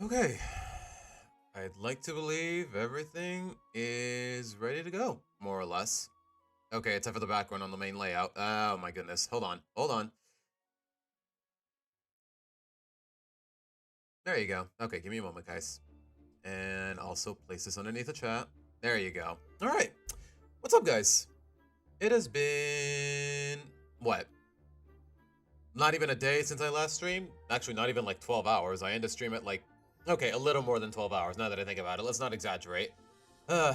Okay. I'd like to believe everything is ready to go, more or less. Okay, except for the background on the main layout. Oh my goodness. Hold on. Hold on. There you go. Okay, give me a moment, guys. And also place this underneath the chat. There you go. All right. What's up, guys? It has been... what? Not even a day since I last streamed? Actually, not even like 12 hours. I end the stream at like... okay, a little more than 12 hours, now that I think about it. Let's not exaggerate. Uh,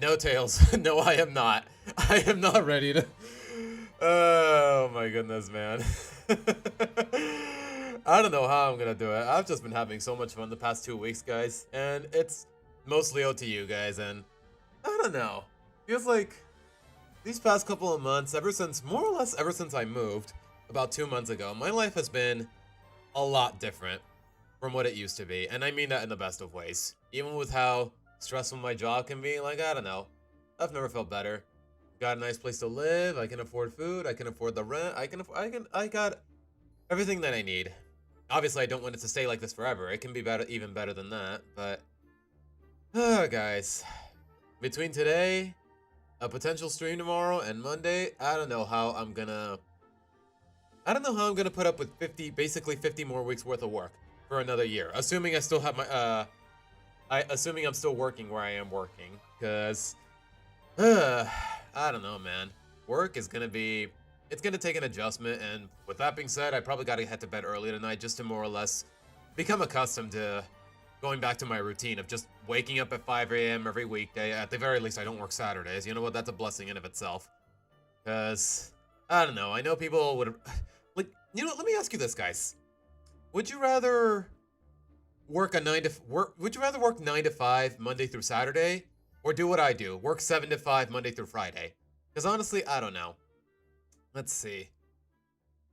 no, Tails. No, I am not. I am not ready to... oh my goodness, man. I don't know how I'm gonna do it. I've just been having so much fun the past 2 weeks, guys. And it's mostly owed to you guys, and... I don't know. Feels like these past couple of months, more or less ever since I moved, about 2 months ago, my life has been a lot different from what it used to be. And I mean that in the best of ways. Even with how stressful my job can be, like, I don't know. I've never felt better. Got a nice place to live, I can afford food, I can afford the rent, I got everything that I need. Obviously, I don't want it to stay like this forever. It can be better, even better than that, but... guys. Between today, a potential stream tomorrow, and Monday, I don't know how I'm gonna put up with basically 50 more weeks worth of work for another year. Assuming I still have my, assuming I'm still working where I am working. Cause, I don't know, man. Work is gonna be, it's gonna take an adjustment. And with that being said, I probably gotta head to bed early tonight just to more or less become accustomed to going back to my routine of just waking up at 5 a.m. every weekday. At the very least, I don't work Saturdays. You know what? That's a blessing in of itself. Cause, I don't know. I know people would... like, you know, let me ask you this, guys. Would you rather would you rather work 9 to 5 Monday through Saturday, or do what I do, work 7 to 5 Monday through Friday? Because honestly, I don't know. Let's see.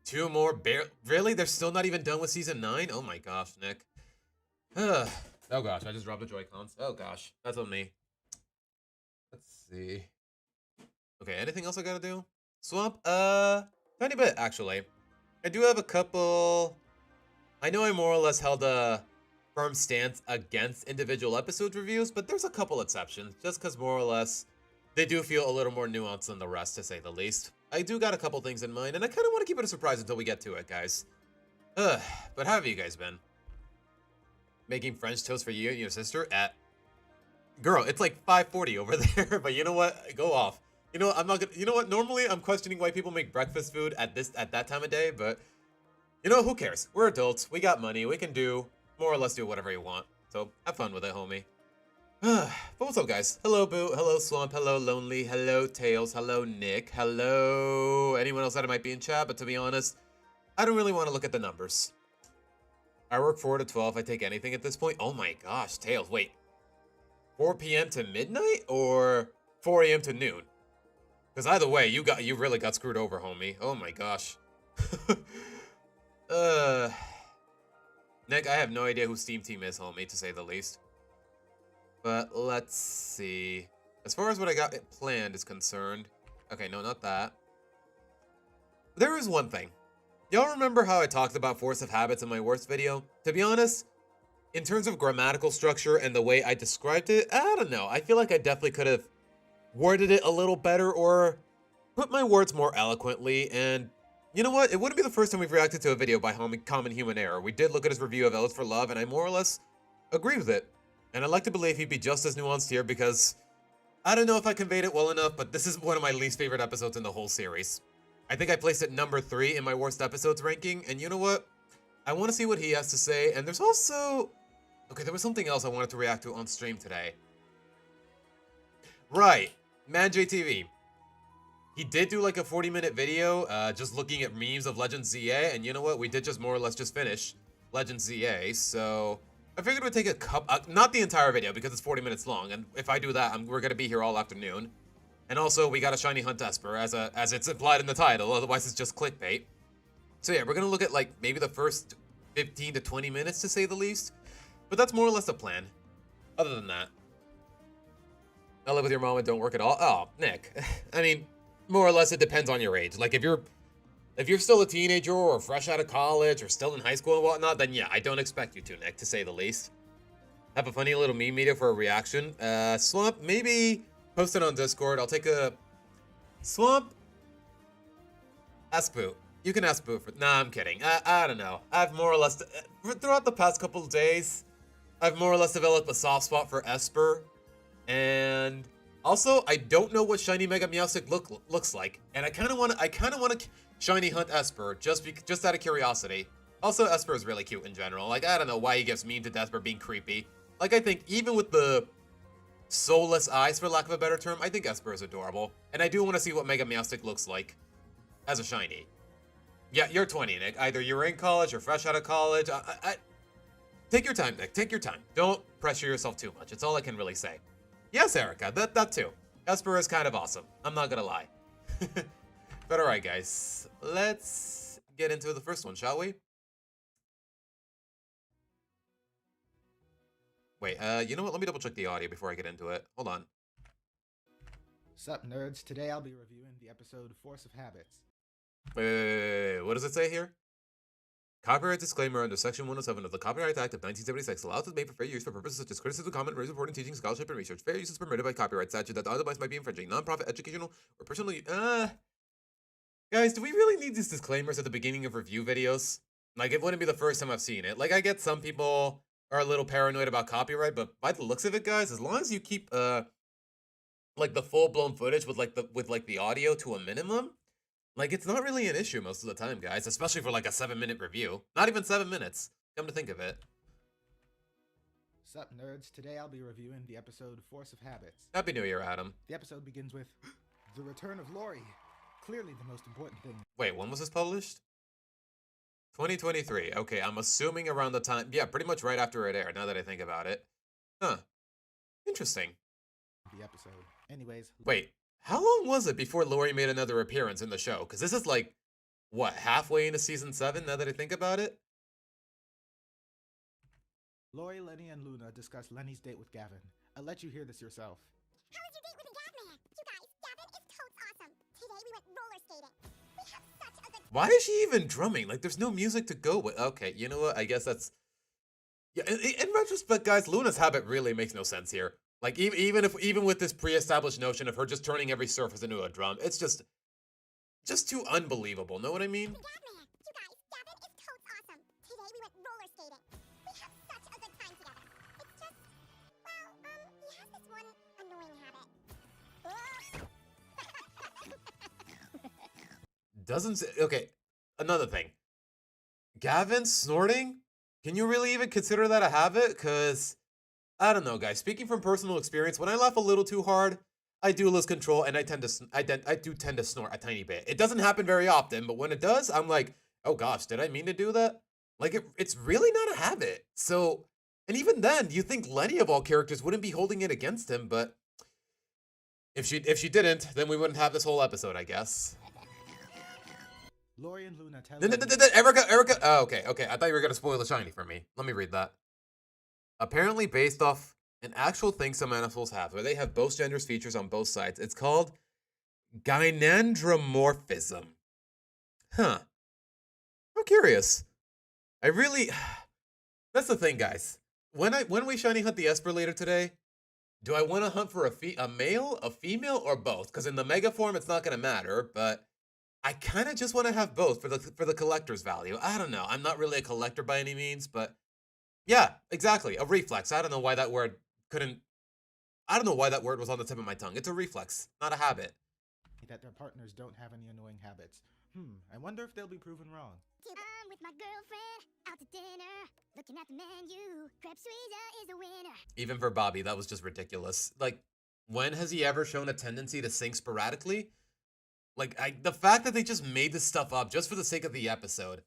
Two more really? They're still not even done with season 9? Oh my gosh, Nick. Oh gosh, I just dropped the Joy-Cons. Oh gosh, that's on me. Let's see. Okay, anything else I gotta do? Swamp? Tiny bit, actually. I do have a couple... I know I more or less held a firm stance against individual episode reviews, but there's a couple exceptions, just because more or less they do feel a little more nuanced than the rest, to say the least. I do got a couple things in mind, and I kind of want to keep it a surprise until we get to it, guys. But how have you guys been? Making French toast for you and your sister at... girl, it's like 5:40 over there, but you know what? Go off. You know what? I'm not gonna... you know what? Normally, I'm questioning why people make breakfast food at that time of day, but... you know, who cares? We're adults. We got money. We can more or less do whatever you want. So, have fun with it, homie. But what's up, guys? Hello, Boo. Hello, Swamp. Hello, Lonely. Hello, Tails. Hello, Nick. Hello, anyone else that might be in chat, but to be honest, I don't really want to look at the numbers. I work 4 to 12. I take anything at this point. Oh my gosh, Tails. Wait. 4 p.m. to midnight or 4 a.m. to noon? Because either way, you really got screwed over, homie. Oh my gosh. Nick, I have no idea who Steam Team is, homie, to say the least. But let's see. As far as what I got planned is concerned... okay, no, not that. There is one thing. Y'all remember how I talked about force of habits in my worst video? To be honest, in terms of grammatical structure and the way I described it, I don't know. I feel like I definitely could have worded it a little better or put my words more eloquently. And you know what? It wouldn't be the first time we've reacted to a video by Common Human Error. We did look at his review of Ellis for Love, and I more or less agree with it. And I'd like to believe he'd be just as nuanced here because I don't know if I conveyed it well enough, but this is one of my least favorite episodes in the whole series. I think I placed it number 3 in my worst episodes ranking, and you know what? I want to see what he has to say, and there's also... okay, there was something else I wanted to react to on stream today. Right, ManJTV. He did do like a 40-minute video, just looking at memes of Legend ZA, and you know what? We did just more or less just finish Legend ZA, so... I figured we'd take a not the entire video, because it's 40 minutes long, and if I do that, we're gonna be here all afternoon. And also, we got a shiny hunt Espurr, as it's implied in the title, otherwise it's just clickbait. So yeah, we're gonna look at like, maybe the first 15 to 20 minutes, to say the least. But that's more or less the plan. Other than that. I live with your mom and don't work at all? Oh, Nick. I mean, more or less it depends on your age. Like, if you're If you're still a teenager or fresh out of college or still in high school and whatnot, then yeah, I don't expect you to, Nick, to say the least. Have a funny little meme media for a reaction. Swamp, maybe post it on Discord. I'll take a... Swamp? Ask Boo. You can ask Boo for... Nah, I'm kidding. I don't know. I've more or less... Throughout the past couple of days, I've more or less developed a soft spot for Espurr. And... Also, I don't know what shiny Mega Meowstic looks like, and I kind of want to shiny hunt Espurr just out of curiosity. Also, Espurr is really cute in general. Like, I don't know why he gets mean to death for being creepy. Like, I think even with the soulless eyes, for lack of a better term, I think Espurr is adorable, and I do want to see what Mega Meowstic looks like as a shiny. Yeah, you're 20, Nick. Either you're in college or fresh out of college. Take your time, Nick. Take your time. Don't pressure yourself too much. It's all I can really say. Yes, Erica, that too. Espurr is kind of awesome. I'm not gonna lie. But alright, guys. Let's get into the first one, shall we? Wait, you know what? Let me double check the audio before I get into it. Hold on. Sup, nerds? Today I'll be reviewing the episode Force of Habits. Wait. What does it say here? Copyright disclaimer under Section 107 of the Copyright Act of 1976 allows it made for fair use for purposes such as criticism, comment, raise, reporting, teaching, scholarship, and research. Fair use is permitted by copyright statute that otherwise might be infringing. Non-profit, educational, or personal Guys, do we really need these disclaimers at the beginning of review videos? Like, it wouldn't be the first time I've seen it. Like, I get some people are a little paranoid about copyright, but by the looks of it, guys, as long as you keep, like, the full-blown footage with the audio to a minimum, like, it's not really an issue most of the time, guys, especially for, like, a 7-minute review. Not even 7 minutes, come to think of it. Sup, nerds? Today I'll be reviewing the episode Force of Habits. Happy New Year, Adam. The episode begins with the return of Lori. Clearly the most important thing. Wait, when was this published? 2023. Okay, I'm assuming around the time... Yeah, pretty much right after it aired, now that I think about it. Huh. Interesting. The episode. Anyways... Wait, how long was it before Lori made another appearance in the show? Because this is like, what, halfway into Season 7, now that I think about it? Lori, Lenny, and Luna discuss Lenny's date with Gavin. I'll let you hear this yourself. How was your date with the Gavman? You guys, Gavin is totes awesome. Today we went roller skating. We have such a good... Why is she even drumming? Like, there's no music to go with. Okay, you know what? I guess that's... Yeah, in retrospect, guys, Luna's habit really makes no sense here. Like, even with this pre-established notion of her just turning every surface into a drum, it's just too unbelievable. Know what I mean? Gavman, you guys, Gavin is totes awesome. Today we went roller skating. We have such a good time together. It's just, well, he has this one annoying habit. Doesn't say... Okay, another thing. Gavin snorting? Can you really even consider that a habit? Because, I don't know, guys. Speaking from personal experience, when I laugh a little too hard, I do lose control, and I do tend to snort a tiny bit. It doesn't happen very often, but when it does, I'm like, oh gosh, did I mean to do that? Like, it's really not a habit. So, and even then, you think Lenny of all characters wouldn't be holding it against him, but if she didn't, then we wouldn't have this whole episode, I guess. Lori and Luna tell Erica. Oh, okay. I thought you were gonna spoil the shiny for me. Let me read that. Apparently based off an actual thing some animals have, where they have both genders features on both sides. It's called gynandromorphism. Huh. I'm curious. That's the thing, guys. When we shiny hunt the Espurr later today, do I want to hunt for a male, a female, or both? Because in the mega form, it's not gonna matter, but I kind of just want to have both for the collector's value. I don't know. I'm not really a collector by any means, but yeah, exactly. A reflex. I don't know why that word was on the tip of my tongue. It's a reflex, not a habit. that their partners don't have any annoying habits. I wonder if they'll be proven wrong. I'm with my girlfriend, out to dinner, looking at the menu, crab Suiza is a winner. Even for Bobby, that was just ridiculous. Like, when has he ever shown a tendency to sing sporadically? Like, the fact that they just made this stuff up just for the sake of the episode.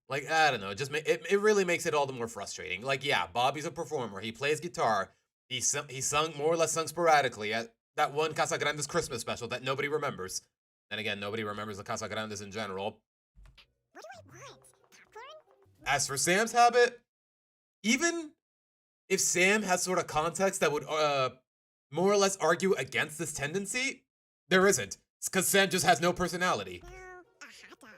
Like, I don't know, it really makes it all the more frustrating. Like, yeah, Bobby's a performer. He plays guitar. He sung, more or less sung sporadically at that one Casagrandes Christmas special that nobody remembers. And again, nobody remembers the Casagrandes in general. What do I want? Popcorn? As for Sam's habit, even if Sam has sort of context that would more or less argue against this tendency, there isn't. It's because Sam just has no personality. No, a hot dog. No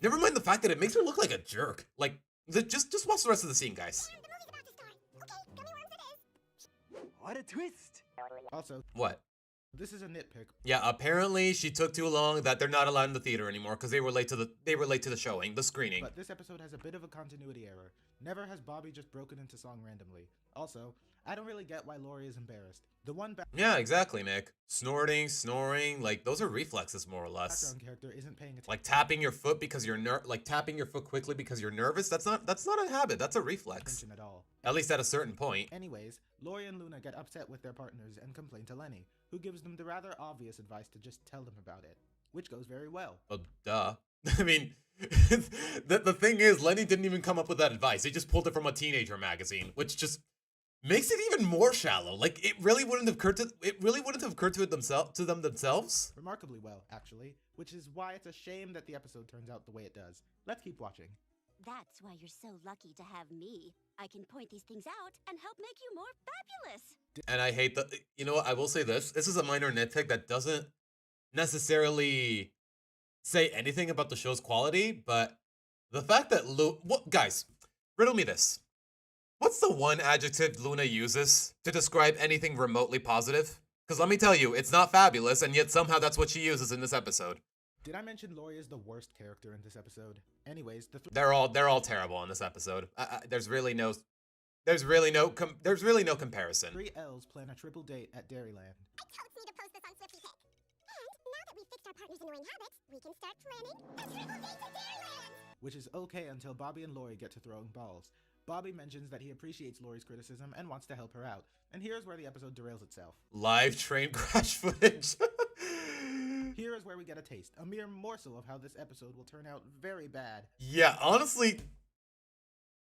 Never mind the fact that it makes her look like a jerk. Like, just watch the rest of the scene, guys. The movie's about to start. Okay, gummy worms it is. What a twist! Also, What? this is a nitpick. Yeah, apparently she took too long that they're not allowed in the theater anymore because they were late to the showing, the screening. But this episode has a bit of a continuity error. Never has Bobby just broken into song randomly. Also, I don't really get why Lori is embarrassed. The one Yeah, exactly, Mick. Snorting, snoring, like those are reflexes more or less. background character isn't paying attention. Like tapping your foot because you're tapping your foot quickly because you're nervous. That's not a habit. That's a reflex. At all. At least at a certain point. Anyways, Lori and Luna get upset with their partners and complain to Lenny, who gives them the rather obvious advice to just tell them about it, which goes very well. Oh, duh. I mean, the thing is, Lenny didn't even come up with that advice. He just pulled it from a teenager magazine, which just makes it even more shallow. Like it really wouldn't have occurred to them themselves. Remarkably well, actually, which is why it's a shame that the episode turns out the way it does. Let's keep watching. That's why you're so lucky to have me. I can point these things out and help make you more fabulous. And I hate the. You know what? I will say this. This is a minor nitpick that doesn't necessarily say anything about the show's quality, but the fact that guys, riddle me this. What's the one adjective Luna uses to describe anything remotely positive? Because let me tell you, it's not fabulous, and yet somehow that's what she uses in this episode. Did I mention Lori is the worst character in this episode? Anyways, They're all terrible in this episode. There's really no comparison. 3 L's plan a triple date at Dairyland. I totes need to post this on Swifty Pic. And now that we've fixed our partner's annoying habits, we can start planning a triple date to Dairyland. Which is okay until Bobby and Lori get to throwing balls. Bobby mentions that he appreciates Lori's criticism and wants to help her out. And here's where the episode derails itself. Live train crash footage. Here is where we get a taste, a mere morsel of how this episode will turn out very bad. Yeah, honestly,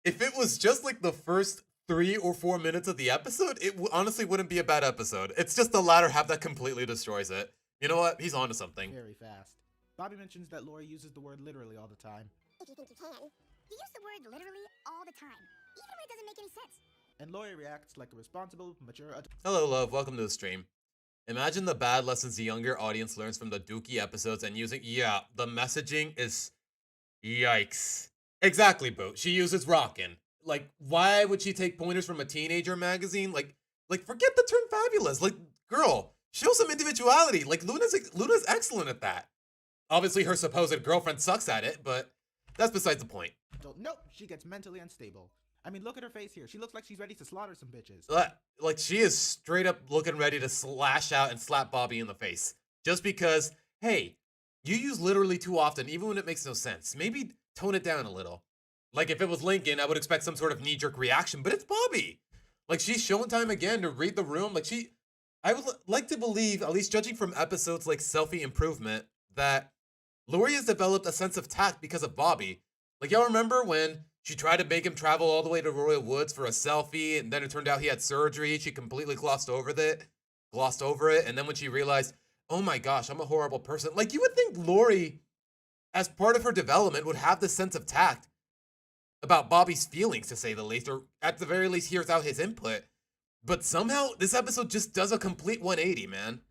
if it was just like the first 3 or 4 minutes of the episode, it honestly wouldn't be a bad episode. It's just the latter half that completely destroys it. You know what? He's onto something. Very fast. Bobby mentions that Lori uses the word literally all the time. If you think you can, you use the word literally all the time, even when it doesn't make any sense. And Lori reacts like a responsible, mature adult. Hello, love. Welcome to the stream. Imagine the bad lessons the younger audience learns from the Dookie episodes and using... Yeah, the messaging is... Yikes. Exactly, Boo. She uses rockin'. Like, why would she take pointers from a teenager magazine? Like, forget the term fabulous. Like, girl, show some individuality. Like, Luna's excellent at that. Obviously, her supposed girlfriend sucks at it, but that's besides the point. Nope, she gets mentally unstable. I mean, look at her face here. She looks like she's ready to slaughter some bitches. Like, she is straight up looking ready to slash out and slap Bobby in the face. Just because, hey, you use literally too often, even when it makes no sense. Maybe tone it down a little. Like, if it was Lincoln, I would expect some sort of knee-jerk reaction, but it's Bobby. Like, she's showing time again to read the room. Like, I would like to believe, at least judging from episodes like Selfie Improvement, that Lori has developed a sense of tact because of Bobby. Like, y'all remember when she tried to make him travel all the way to Royal Woods for a selfie, and then it turned out he had surgery. She completely glossed over it. And then when she realized, oh my gosh, I'm a horrible person. Like, you would think Lori, as part of her development, would have this sense of tact about Bobby's feelings, to say the least, or at the very least hears out his input. But somehow, this episode just does a complete 180, man.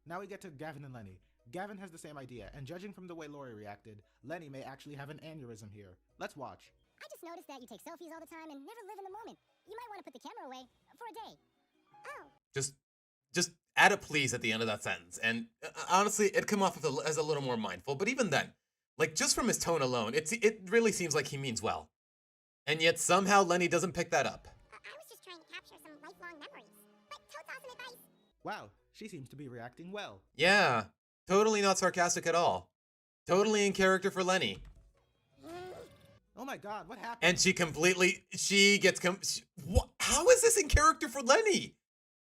Now we get to Gavin and Lenny. Gavin has the same idea, and judging from the way Lori reacted, Lenny may actually have an aneurysm here. Let's watch. I just noticed that you take selfies all the time and never live in the moment. You might want to put the camera away for a day. Oh. Just add a please at the end of that sentence. And honestly, it'd come off as a little more mindful. But even then, like, just from his tone alone, it really seems like he means well. And yet somehow Lenny doesn't pick that up. I was just trying to capture some lifelong memories. But totes awesome advice. Wow, she seems to be reacting well. Yeah, totally not sarcastic at all. Totally in character for Lenny. Oh my god, what happened? And how is this in character for Lenny?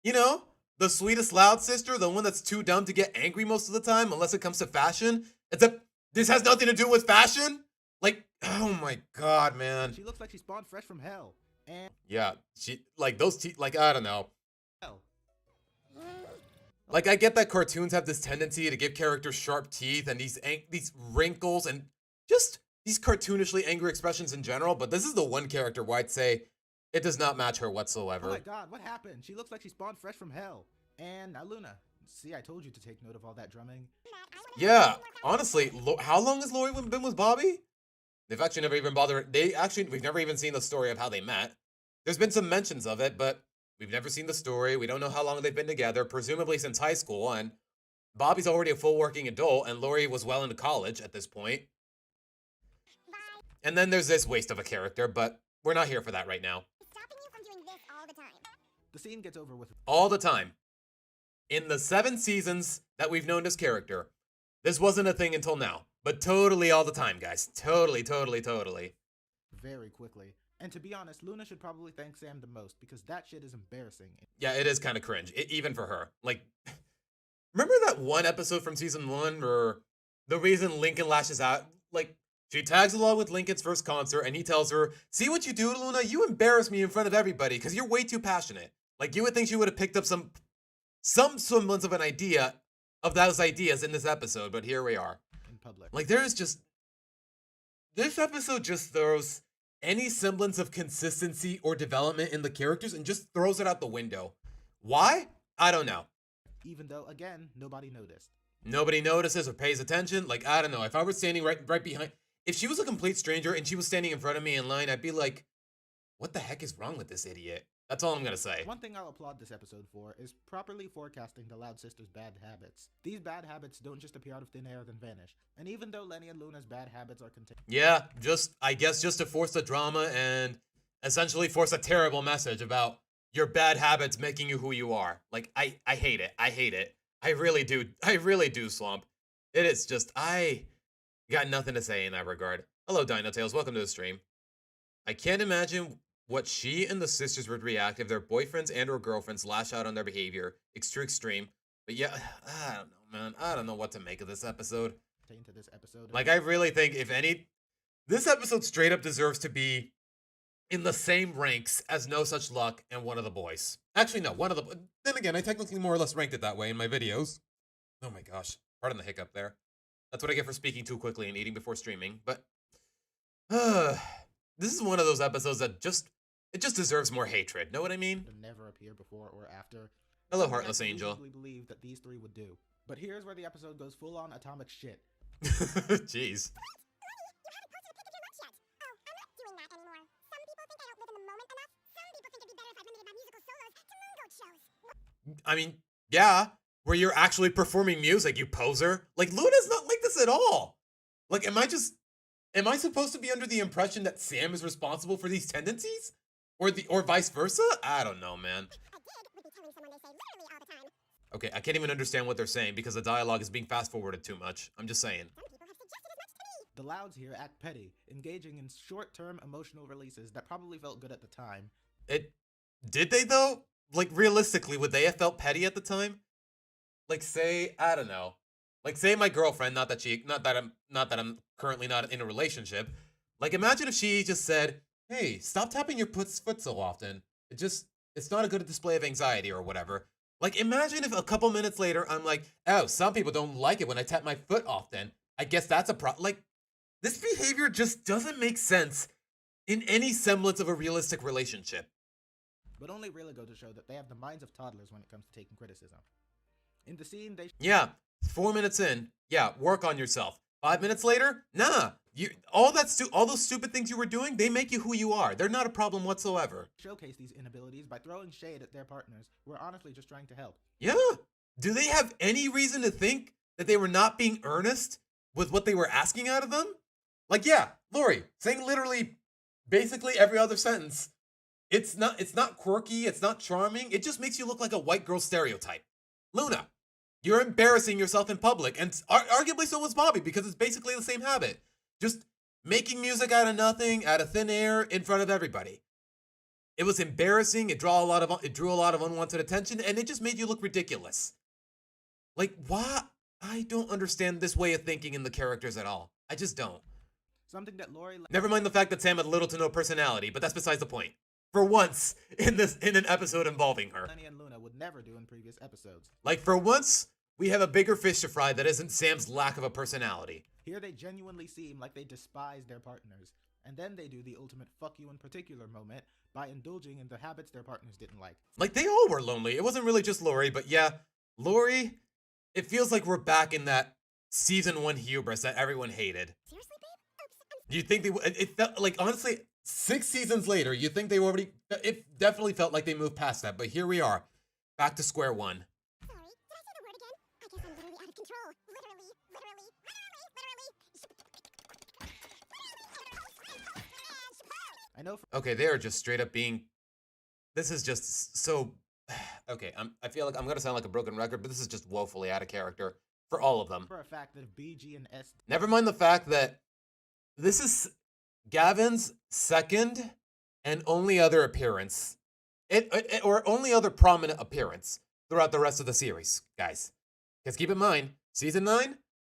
You know, the sweetest loud sister, the one that's too dumb to get angry most of the time, unless it comes to fashion. Except this has nothing to do with fashion. Like, oh my god, man. She looks like she spawned fresh from hell. And yeah, she like those like I don't know. hell. Like, I get that cartoons have this tendency to give characters sharp teeth and these wrinkles and just these cartoonishly angry expressions in general, but this is the one character where I'd say it does not match her whatsoever. Oh my god, what happened? She looks like she spawned fresh from hell. And now Luna. See, I told you to take note of all that drumming. Yeah, honestly, how long has Lori been with Bobby? They've actually never even bothered. We've never even seen the story of how they met. There's been some mentions of it, but we've never seen the story. We don't know how long they've been together, presumably since high school, and Bobby's already a full working adult, and Lori was well into college at this point. And then there's this waste of a character, but we're not here for that right now. Stopping you from doing this all the time. The scene gets over with All the time. In the 7 seasons that we've known this character, this wasn't a thing until now. But totally all the time, guys. Totally. very quickly. And to be honest, Luna should probably thank Sam the most, because that shit is embarrassing. Yeah, it is kind of cringe, even for her. Like, remember that one episode from season 1 where the reason Lincoln lashes out, like, she tags along with Lincoln's first concert and he tells her, "See what you do, Luna? You embarrass me in front of everybody because you're way too passionate." Like, you would think she would have picked up some semblance of an idea of those ideas in this episode, but here we are. In public. Like, this episode just throws any semblance of consistency or development in the characters and just throws it out the window. Why? I don't know. Even though, again, nobody noticed. Nobody notices or pays attention. Like, I don't know. If I were standing right behind, if she was a complete stranger and she was standing in front of me in line, I'd be like, what the heck is wrong with this idiot? That's all I'm gonna say. One thing I'll applaud this episode for is properly forecasting the Loud Sisters' bad habits. These bad habits don't just appear out of thin air then vanish. And even though Lenny and Luna's bad habits are contained, Yeah, I guess just to force the drama and essentially force a terrible message about your bad habits making you who you are. Like, I hate it. I hate it. I really do, Swamp. It is just, I got nothing to say in that regard. Hello, Dino Tales. Welcome to the stream. I can't imagine what she and the sisters would react if their boyfriends and or girlfriends lash out on their behavior. Extreme. But yeah, I don't know, man. I don't know what to make of this episode. to this episode. Like, I really think, if any, this episode straight up deserves to be in the same ranks as No Such Luck and One of the Boys. Actually, no, then again, I technically more or less ranked it that way in my videos. Oh my gosh, pardon the hiccup there. That's what I get for speaking too quickly and eating before streaming, but this is one of those episodes that it just deserves more hatred. Know what I mean? Never appear before or after. Hello, Heartless Angel. I believe that these three would do. But here's where the episode goes full on atomic shit. Jeez. I mean, yeah, where you're actually performing music, you poser. Like, Luna's not like this at all. Like, am I supposed to be under the impression that Sam is responsible for these tendencies? Or vice versa? I don't know, man. Okay, I can't even understand what they're saying because the dialogue is being fast-forwarded too much. I'm just saying. The Louds here act petty, engaging in short-term emotional releases that probably felt good at the time. Did they, though? Like, realistically, would they have felt petty at the time? Like, say, I don't know. Like, say my girlfriend, not that I'm currently not in a relationship. Like, imagine if she just said, "Hey, stop tapping your foot so often. It's not a good display of anxiety," or whatever. Like, imagine if a couple minutes later, I'm like, "Oh, some people don't like it when I tap my foot often. I guess that's a problem." Like, this behavior just doesn't make sense in any semblance of a realistic relationship. But only really go to show that they have the minds of toddlers when it comes to taking criticism. In the scene, they... Yeah, 4 minutes in, yeah, work on yourself. 5 minutes later, nah. All those stupid things you were doing, they make you who you are. They're not a problem whatsoever. Showcase these inabilities by throwing shade at their partners who are honestly just trying to help. Yeah. Do they have any reason to think that they were not being earnest with what they were asking out of them? Like, yeah, Lori, saying literally basically every other sentence. It's not quirky, it's not charming, it just makes you look like a white girl stereotype. Luna, you're embarrassing yourself in public, and arguably so was Bobby, because it's basically the same habit. Just making music out of nothing, out of thin air, in front of everybody. It was embarrassing, it drew a lot of unwanted attention, and it just made you look ridiculous. Like, why? I don't understand this way of thinking in the characters at all. I just don't. Something that Lori... Never mind the fact that Sam had little to no personality, but that's besides the point. For once, in an episode involving her. Lenny and Luna would never do in previous episodes. Like, for once, we have a bigger fish to fry that isn't Sam's lack of a personality. Here they genuinely seem like they despise their partners. And then they do the ultimate fuck you in particular moment by indulging in the habits their partners didn't like. Like, they all were lonely. It wasn't really just Lori, but yeah, Lori, it feels like we're back in that season 1 hubris that everyone hated. Seriously, babe? Oops, I'm You think it felt like, honestly, 6 seasons later, you think they already, it definitely felt like they moved past that, but here we are, back to square one. sorry. Did I say the word again? I guess I'm literally out of control. Literally. I know for Okay, they are just straight up being, this is just so, okay, I feel like I'm gonna sound like a broken record, but this is just woefully out of character for all of them. a fact that if BG and S Never mind the fact that this is Gavin's second and only other appearance, or only other prominent appearance throughout the rest of the series, guys. Because keep in mind, season 9,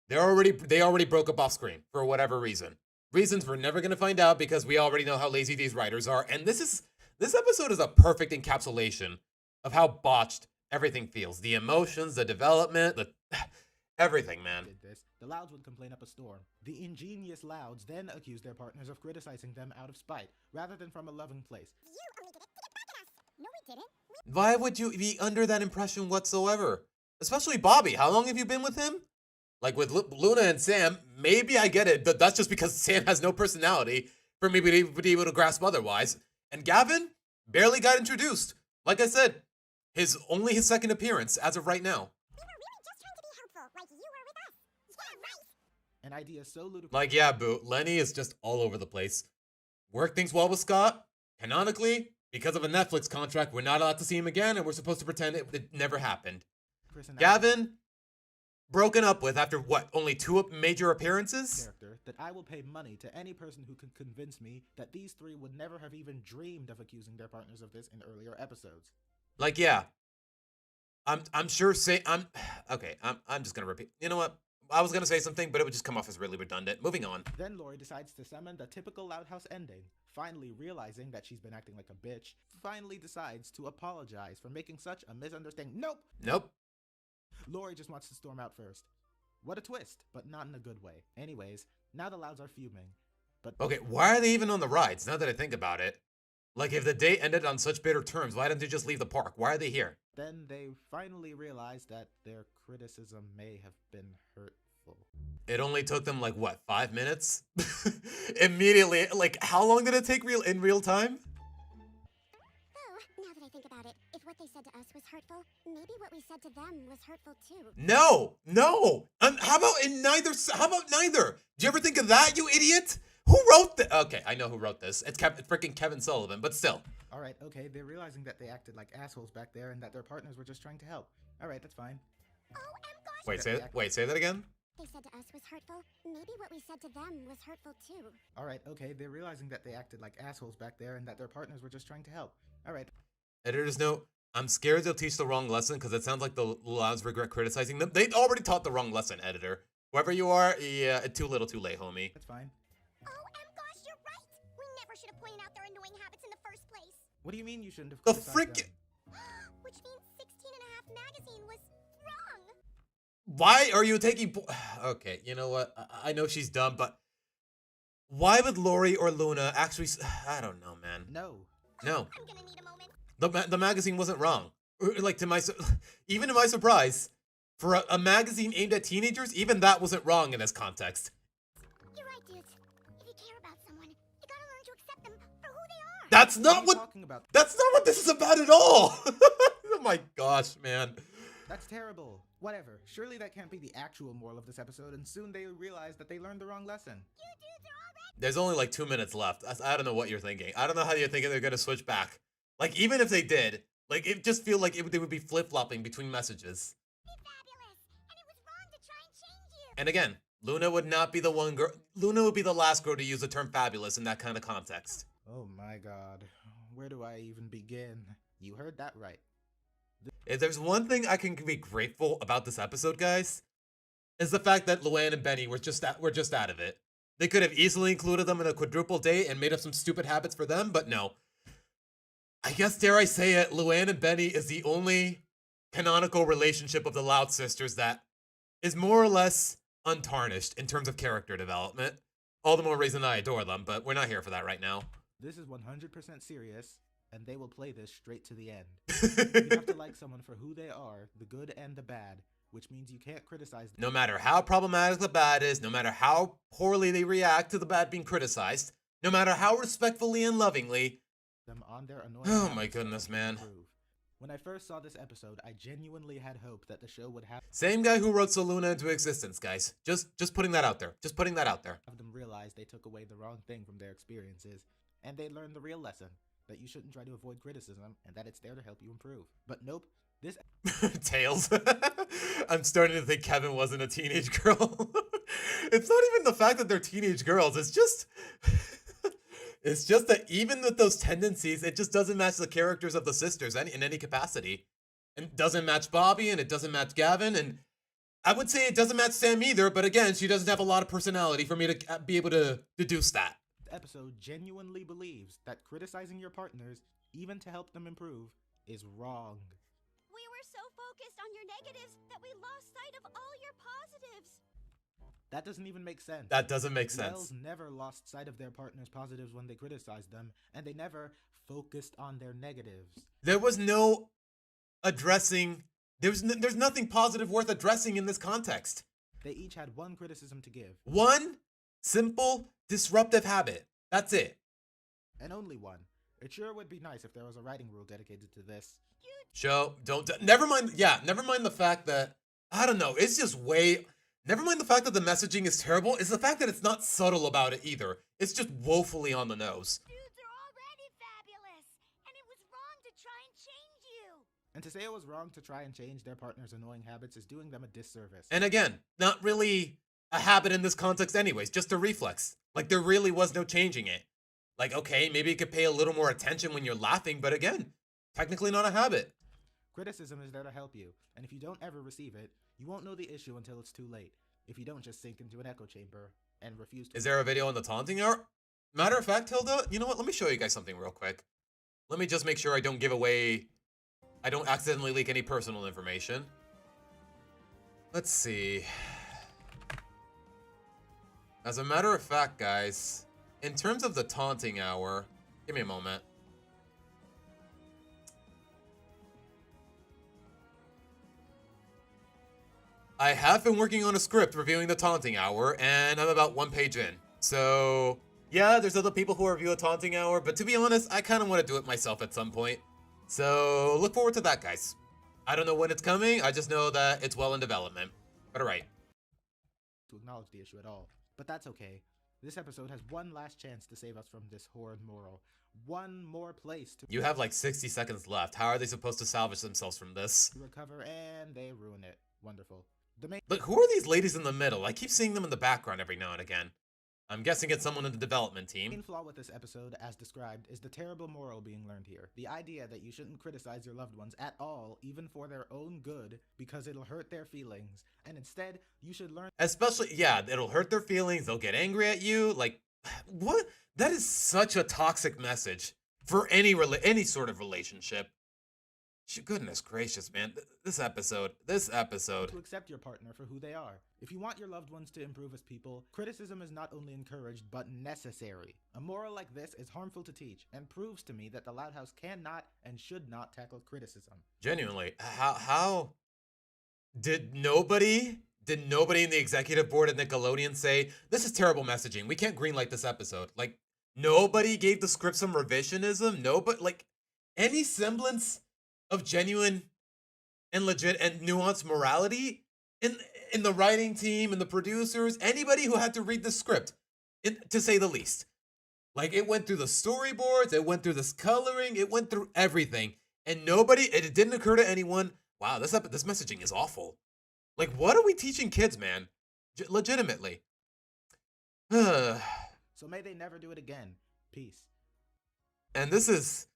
they already broke up off screen for whatever reason. Reasons we're never gonna find out because we already know how lazy these writers are. And this episode is a perfect encapsulation of how botched everything feels. The emotions, the development, the everything, man. did this, the Louds would complain up a storm. The ingenious Louds then accused their partners of criticizing them out of spite, rather than from a loving place. You only did it to get back at us. No, we didn't. Why would you be under that impression whatsoever? Especially Bobby. How long have you been with him? Like with Luna and Sam, maybe I get it, but that's just because Sam has no personality for me to be able to grasp otherwise. And Gavin barely got introduced. Like I said, only his second appearance as of right now. We were really just trying to be helpful, like you were with us. Yeah, right. An idea so ludicrous. Like, yeah, boo, Lenny is just all over the place. Worked things well with Scott. Canonically, because of a Netflix contract, we're not allowed to see him again, and we're supposed to pretend it never happened. Gavin, broken up with after what, only 2 major appearances? Character that I will pay money to any person who can convince me that these 3 would never have even dreamed of accusing their partners of this in earlier episodes. Like, yeah. I'm sure I'm just gonna repeat. You know what? I was gonna say something, but it would just come off as really redundant. Moving on. Then Lori decides to summon the typical Loud House ending. Finally realizing that she's been acting like a bitch, finally decides to apologize for making such a misunderstanding. Nope. Lori just wants to storm out first. What a twist, but not in a good way. Anyways, now the Louds are fuming. But Okay, why are they even on the rides, now that I think about it? Like, if the date ended on such bitter terms, why didn't they just leave the park? Why are they here? then they finally realize that their criticism may have been hurtful. It only took them, like, what, 5 minutes? Immediately, like, how long did it take in real time? Oh, now that I think about it, if what they said to us was hurtful, maybe what we said to them was hurtful too. No. How about neither? Do you ever think of that, you idiot? Who wrote this? Okay, I know who wrote this. It's freaking Kevin Sullivan, but still. Alright, okay, they're realizing that they acted like assholes back there and that their partners were just trying to help. Alright, that's fine. Oh, gosh. Say that again? They said to us was hurtful, maybe what we said to them was hurtful too. Alright, okay, they're realizing that they acted like assholes back there and that their partners were just trying to help. Alright. Editor's note, I'm scared they'll teach the wrong lesson because it sounds like the Louds regret criticizing them. They already taught the wrong lesson, editor. Whoever you are, yeah, too little too late, homie. That's fine. Oh, gosh, you're right. We never should have pointed out their annoying habits in the first place. What do you mean you shouldn't have The criticized freaking... Which means 16 and a half magazine was wrong. Why are you taking... Okay, you know what? I know she's dumb, but... Why would Lori or Luna actually... I don't know, man. No. No. I'm gonna need a moment. The magazine wasn't wrong. Like, even to my surprise, for a magazine aimed at teenagers, even that wasn't wrong in this context. You're right, dudes. If you care about someone, you gotta learn to accept them for who they are. That's What are not you what... talking about? That's not what this is about at all! Oh my gosh, man. That's terrible. Whatever. Surely that can't be the actual moral of this episode, and soon they realize that they learned the wrong lesson. You dudes are all right. There's only like 2 minutes left. I don't know what you're thinking. I don't know how you're thinking they're gonna switch back. Like, even if they did, like, it just feel like they would be flip-flopping between messages. Be fabulous. And it was wrong to try and change you. And again, Luna would not be the one girl. Luna would be the last girl to use the term fabulous in that kind of context. Oh my god. Where do I even begin? You heard that right. If there's one thing I can be grateful about this episode, guys, is the fact that Luann and Benny were just out of it. They could have easily included them in a quadruple date and made up some stupid habits for them, but no. I guess, dare I say it, Luann and Benny is the only canonical relationship of the Loud sisters that is more or less untarnished in terms of character development. All the more reason I adore them, but we're not here for that right now. This is 100% serious. and they will play this straight to the end. You have to like someone for who they are, the good and the bad, which means you can't criticize them. No matter how problematic the bad is, no matter how poorly they react to the bad being criticized, no matter how respectfully and lovingly. Them on their annoying Oh my habits goodness, to man. improve. When I first saw this episode, I genuinely had hope that the show would have Same guy who wrote Soluna into existence, guys. Just putting that out there. Just putting that out there. them realize they took away the wrong thing from their experiences, and they learned the real lesson, that you shouldn't try to avoid criticism, and that it's there to help you improve. But nope, this Tails. I'm starting to think Kevin wasn't a teenage girl. It's not even the fact that they're teenage girls. It's just it's just that even with those tendencies, it just doesn't match the characters of the sisters in any capacity. And it doesn't match Bobby, and it doesn't match Gavin, and I would say it doesn't match Sam either, but again, she doesn't have a lot of personality for me to be able to deduce that. episode genuinely believes that criticizing your partners, even to help them improve, is wrong. We were so focused on your negatives that we lost sight of all your positives. That doesn't even make sense. That doesn't make The Wells sense. never lost sight of their partner's positives when they criticized them, and they never focused on their negatives. There was no addressing. There's nothing positive worth addressing in this context. They each had one criticism to give, One simple disruptive habit. That's it. and only one. It sure would be nice if there was a writing rule dedicated to this. Show don't. Never mind. Yeah. Never mind the fact that I don't know. It's just way. Never mind the fact that the messaging is terrible. It's the fact that it's not subtle about it either. It's just woefully on the nose. Dudes are already fabulous, and it was wrong to try and change you. And to say it was wrong to try and change their partner's annoying habits is doing them a disservice. And again, not really a habit in this context anyways, just a reflex. Like there really was no changing it. Like, okay, maybe you could pay a little more attention when you're laughing, but again, technically not a habit. Criticism is there to help you, and if you don't ever receive it, you won't know the issue until it's too late. If you don't just sink into an echo chamber and refuse to. Is there a video on the taunting hour? Matter of fact, Hilda, you know what? Let me show you guys something real quick. Let me just make sure I don't give away, I don't accidentally leak any personal information. Let's see. As a matter of fact, guys, in terms of the taunting hour, give me a moment. I have been working on a script reviewing the taunting hour, and I'm about 1 page in. So, yeah, there's other people who review a taunting hour, but to be honest, I kind of want to do it myself at some point. So, look forward to that, guys. I don't know when it's coming, I just know that it's well in development. But alright. to acknowledge the issue at all. But that's okay. This episode has one last chance to save us from this horrid moral. One more place to You have like 60 seconds left. How are they supposed to salvage themselves from this? recover, and they ruin it. Wonderful. The main Look, who are these ladies in the middle? I keep seeing them in the background every now and again. I'm guessing it's someone in the development main team. flaw with this episode, as described, is the terrible moral being learned here. The idea that you shouldn't criticize your loved ones at all, even for their own good, because it'll hurt their feelings. And instead, you should learn Especially, yeah, it'll hurt their feelings. They'll get angry at you. Like, what? That is such a toxic message for any sort of relationship. Goodness gracious, man. This episode. to accept your partner for who they are. If you want your loved ones to improve as people, criticism is not only encouraged, but necessary. A moral like this is harmful to teach, and proves to me that the Loud House cannot and should not tackle criticism. Genuinely, how did nobody in the executive board at Nickelodeon say, this is terrible messaging, we can't greenlight this episode? Like, nobody gave the script some revisionism? Nobody, like, any semblance of genuine and legit and nuanced morality in the writing team and the producers, anybody who had to read the script, to say the least. Like, it went through the storyboards, it went through this coloring, it went through everything, and it didn't occur to anyone, wow, this messaging is awful. Like, what are we teaching kids, man? Legitimately. So may they never do it again. Peace. And this is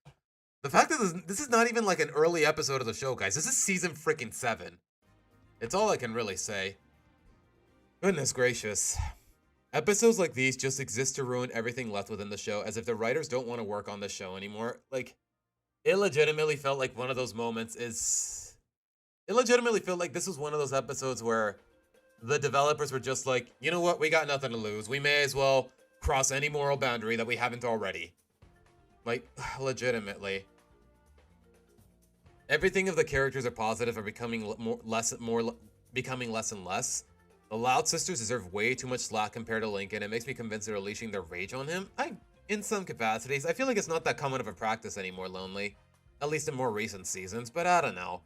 the fact that this is not even like an early episode of the show, guys. This is season freaking 7. It's all I can really say. Goodness gracious. Episodes like these just exist to ruin everything left within the show, as if the writers don't want to work on the show anymore. Like, it legitimately felt like one of those moments It legitimately felt like this was one of those episodes where the developers were just like, you know what, we got nothing to lose. We may as well cross any moral boundary that we haven't already. Like, legitimately. Everything of the characters are positive are becoming becoming less and less. The Loud Sisters deserve way too much slack compared to Lincoln. It makes me convinced they're unleashing their rage on him. In some capacities, I feel like it's not that common of a practice anymore, Lonely. At least in more recent seasons, but I don't know.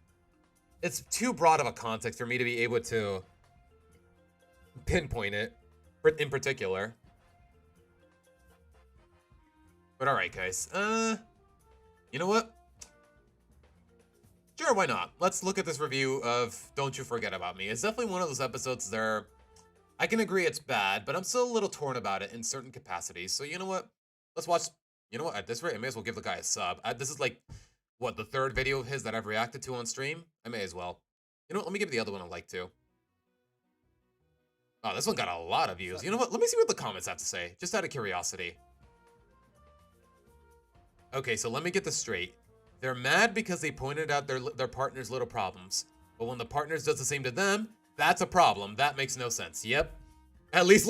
It's too broad of a context for me to be able to pinpoint it in particular. But alright, guys. You know what? Sure, why not? Let's look at this review of Don't You Forget About Me. It's definitely one of those episodes there. I can agree it's bad, but I'm still a little torn about it in certain capacities. So you know what? Let's watch. You know what? At this rate, I may as well give the guy a sub. This is like, what, the third video of his that I've reacted to on stream? I may as well. You know what? Let me give the other one a like too. Oh, this one got a lot of views. You know what? Let me see what the comments have to say, just out of curiosity. Okay, so let me get this straight. They're mad because they pointed out their partner's little problems. But when the partners does the same to them, that's a problem. That makes no sense. Yep. At least...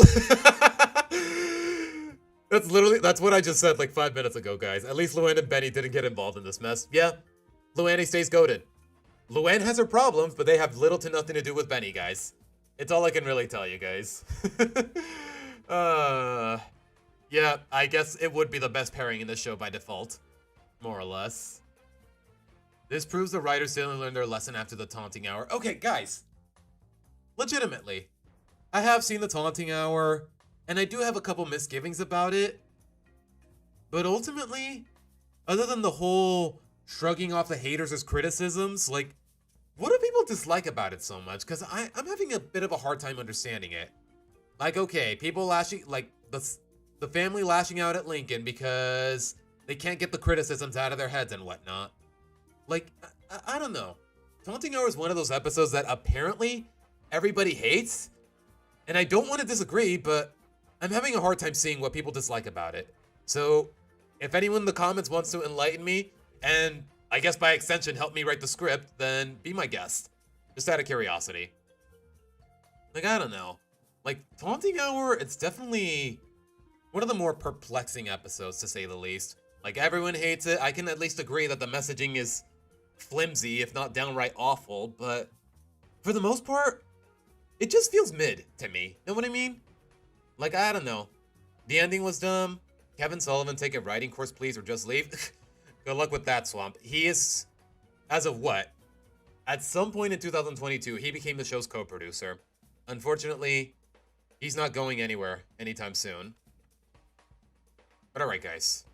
That's what I just said like 5 minutes ago, guys. At least Luann and Benny didn't get involved in this mess. Yeah, Luann stays goated. Luann has her problems, but they have little to nothing to do with Benny, guys. It's all I can really tell you guys. Yeah, I guess it would be the best pairing in the show by default. More or less. This proves the writers didn't learn their lesson after the taunting hour. Okay, guys. Legitimately. I have seen the taunting hour, and I do have a couple misgivings about it. But ultimately, other than the whole shrugging off the haters as criticisms, like, what do people dislike about it so much? Because I'm having a bit of a hard time understanding it. Like, okay, people lashing, like, the family lashing out at Lincoln because they can't get the criticisms out of their heads and whatnot. Like, I don't know. Taunting Hour is one of those episodes that apparently everybody hates. And I don't want to disagree, but I'm having a hard time seeing what people dislike about it. So, if anyone in the comments wants to enlighten me, and I guess by extension help me write the script, then be my guest. Just out of curiosity. Like, I don't know. Like, Taunting Hour, it's definitely one of the more perplexing episodes, to say the least. Like, everyone hates it. I can at least agree that the messaging is flimsy, if not downright awful, but for the most part, it just feels mid to me. Know what I mean? Like, I don't know. The ending was dumb. Kevin Sullivan, take a writing course, please, or just leave. Good luck with that, Swamp. He is, as of what? At some point in 2022, he became the show's co-producer. Unfortunately, he's not going anywhere anytime soon. But alright, guys.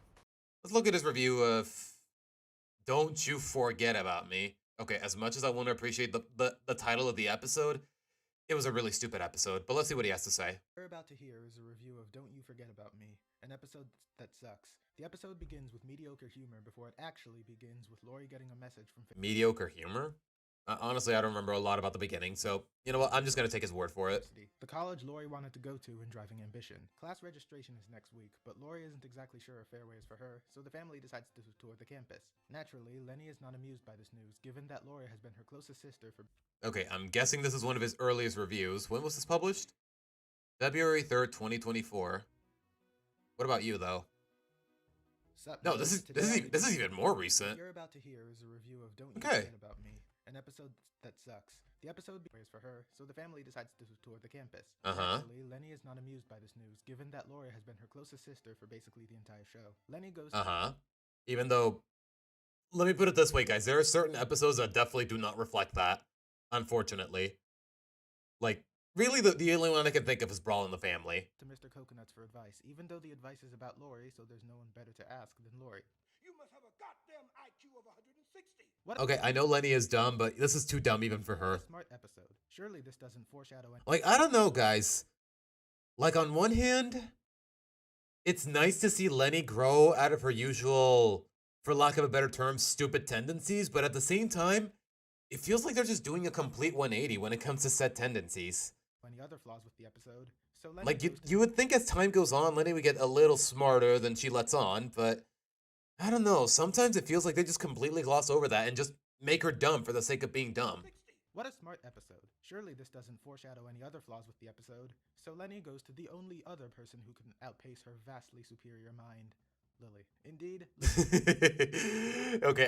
Let's look at his review of Don't You Forget About Me. Okay, as much as I want to appreciate the title of the episode, it was a really stupid episode, but let's see what he has to say. What you're about to hear is a review of Don't You Forget About Me, an episode that sucks. The episode begins with mediocre humor before it actually begins with Lori getting a message from... Mediocre humor? Honestly, I don't remember a lot about the beginning, so you know what? I'm just going to take his word for it. The college Lori wanted to go to in Driving Ambition. Class registration is next week, but Lori isn't exactly sure if Fairway is for her, so the family decides to tour the campus. Naturally, Lenny is not amused by this news, given that Lori has been her closest sister for... Okay, I'm guessing this is one of his earliest reviews. When was this published? February 3rd, 2024. What about you, though? No, this is even more recent. What you're about to hear is a review of Don't You Forget About Me, an episode that sucks. The episode is for her, so the family decides to tour the campus. Naturally, Lenny is not amused by this news, given that Lori has been her closest sister for basically the entire show. Lenny goes Even though, let me put it this way, guys. There are certain episodes that definitely do not reflect that, unfortunately. Like, really, the only one I can think of is Brawl in the Family. To Mr. Coconuts for advice, even though the advice is about Lori, so there's no one better to ask than Lori. You must have a goddamn IQ of 160. Okay, I know Lenny is dumb, but this is too dumb even for her. Smart episode. Surely this doesn't foreshadow any... Like, I don't know, guys. Like, on one hand, it's nice to see Lenny grow out of her usual, for lack of a better term, stupid tendencies, but at the same time, it feels like they're just doing a complete 180 when it comes to set tendencies. Any other flaws with the episode? So Lenny like, you would think as time goes on, Lenny would get a little smarter than she lets on, but I don't know. Sometimes it feels like they just completely gloss over that and just make her dumb for the sake of being dumb. What a smart episode. Surely this doesn't foreshadow any other flaws with the episode. So Lenny goes to the only other person who can outpace her vastly superior mind, Lily. Indeed, Okay,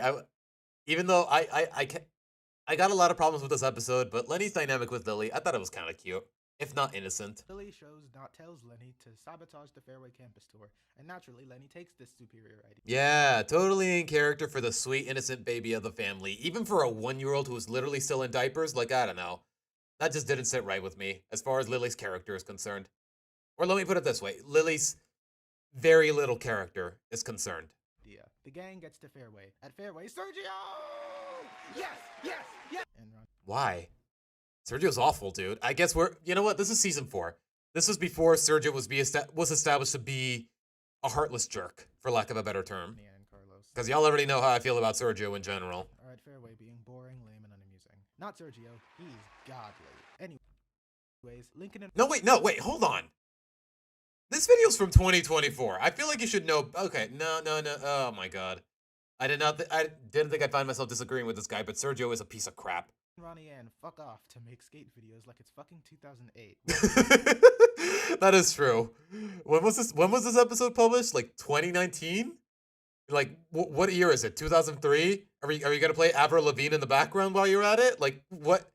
even though I got a lot of problems with this episode, but Lenny's dynamic with Lily, I thought it was kind of cute, if not innocent. Lily shows not tells Lenny to sabotage the Fairway campus tour, and naturally Lenny takes this superior idea. Yeah, totally in character for the sweet, innocent baby of the family. Even for a 1-year-old who's literally still in diapers, like, I don't know. That just didn't sit right with me, as far as Lily's character is concerned. Or let me put it this way, Lily's very little character is concerned. The gang gets to Fairway. At Fairway, Sergio! Yes! Yes! Yes! And Ron. Why? Sergio's awful, dude. I guess you know what, this is season 4. This was before Sergio was established to be a heartless jerk, for lack of a better term. Nia and Carlos Because y'all already know how I feel about Sergio in general. are at Fairway being boring, lame, and unamusing. Not Sergio. He's godly. Anyways, Lincoln and No, wait, hold on. This video's from 2024. I feel like you should know. Okay, no. Oh my god. I didn't think I'd find myself disagreeing with this guy, but Sergio is a piece of crap. Ronnie Ann fuck off to make skate videos like it's fucking 2008. That is true. When was this episode published? Like 2019? Like what year is it? 2003? Are you gonna play Avril Lavigne in the background while you're at it? Like what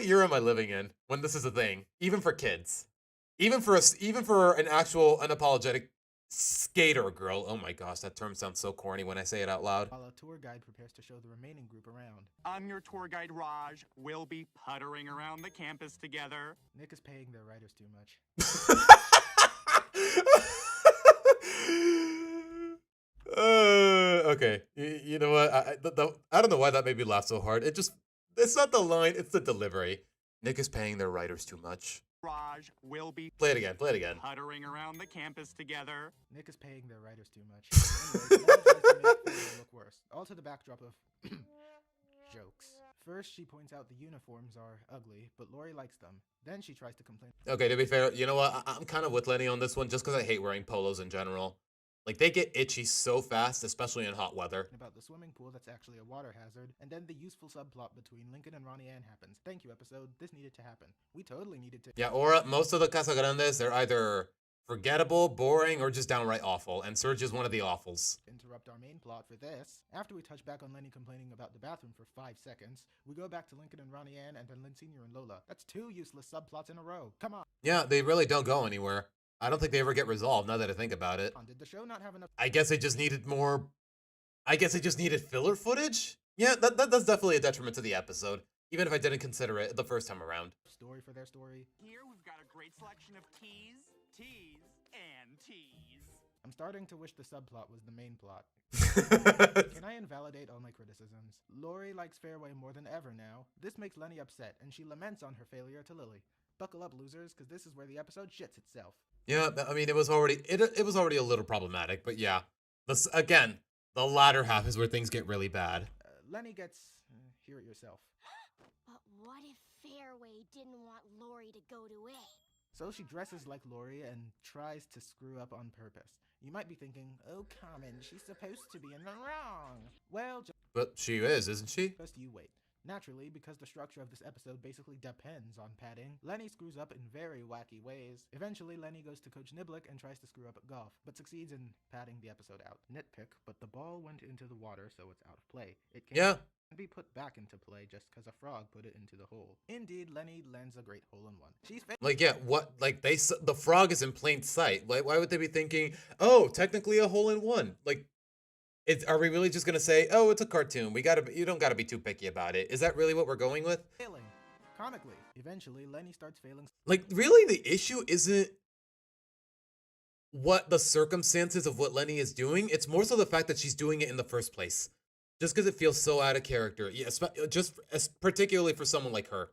year am I living in when this is a thing? Even for kids. Even for an actual unapologetic skater girl. Oh my gosh, that term sounds so corny when I say it out loud. While a tour guide prepares to show the remaining group around. I'm your tour guide, Raj. We'll be puttering around the campus together. Nick is paying their writers too much. Okay, you know what? I don't know why that made me laugh so hard. It's not the line, it's the delivery. Nick is paying their writers too much. Raj, we'll be Play it again. puttering around the campus together. Nick is paying their writers too much. Anyways, Lana tries to make Fairway look worse. All to the backdrop of jokes. First, she points out the uniforms are ugly, but Lori likes them. Then she tries to complain Okay, to be fair, you know what? I'm kind of with Lenny on this one just because I hate wearing polos in general. Like, they get itchy so fast, especially in hot weather. about the swimming pool that's actually a water hazard, and then the useful subplot between Lincoln and Ronnie Ann happens. Thank you, episode. This needed to happen. We totally needed to. Yeah, or most of the Casa Grandes, they're either forgettable, boring, or just downright awful, and Surge is one of the awfuls. Interrupt our main plot for this. After we touch back on Lenny complaining about the bathroom for 5 seconds, we go back to Lincoln and Ronnie Ann and then Lynn Sr. and Lola. That's 2 useless subplots in a row. Come on. Yeah, they really don't go anywhere. I don't think they ever get resolved, now that I think about it. Did the show not have enough I guess they just needed filler footage? Yeah, that's definitely a detriment to the episode, even if I didn't consider it the first time around. story for their story? Here we've got a great selection of teas, and teas. I'm starting to wish the subplot was the main plot. Can I invalidate all my criticisms? Lori likes Fairway more than ever now. This makes Lenny upset, and she laments on her failure to Lily. Buckle up, losers, because this is where the episode shits itself. Yeah, I mean, it was already a little problematic, but yeah. Again, the latter half is where things get really bad. Lenny gets... hear it yourself. But what if Fairway didn't want Lori to go to A? So she dresses like Lori and tries to screw up on purpose. You might be thinking, oh, Carmen, she's supposed to be in the wrong. Well, But she is, isn't she? just you wait. Naturally, because the structure of this episode basically depends on padding, Lenny screws up in very wacky ways. Eventually, Lenny goes to Coach Niblick and tries to screw up at golf, but succeeds in padding the episode out. Nitpick, but the ball went into the water, so it's out of play. It can't be put back into play just because a frog put it into the hole. Indeed, Lenny lands a great hole-in-one. She's Like, yeah, what? Like, the frog is in plain sight. Like, why would they be thinking, oh, technically a hole-in-one? Like, are we really just gonna say, oh, it's a cartoon? You don't gotta be too picky about it. Is that really what we're going with? failing. Comically. Eventually, Lenny starts failing. Like, really, the issue isn't what the circumstances of what Lenny is doing. It's more so the fact that she's doing it in the first place. Just because it feels so out of character. Yeah, particularly for someone like her.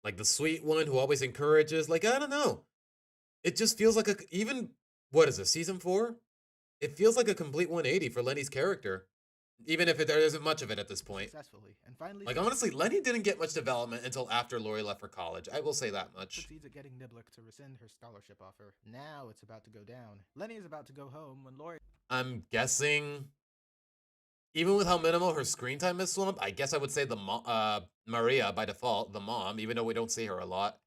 Like the sweet one who always encourages. Like, I don't know. It just feels like what is it, season 4? It feels like a complete 180 for Lenny's character. Even if there isn't much of it at this point. Successfully, and finally Like, honestly, Lenny didn't get much development until after Lori left for college. I will say that much. succeeds at getting Niblick to rescind her scholarship offer. Now it's about to go down. Lenny is about to go home when Lori I'm guessing, even with how minimal her screen time is slumped, I guess I would say Maria by default, the mom, even though we don't see her a lot.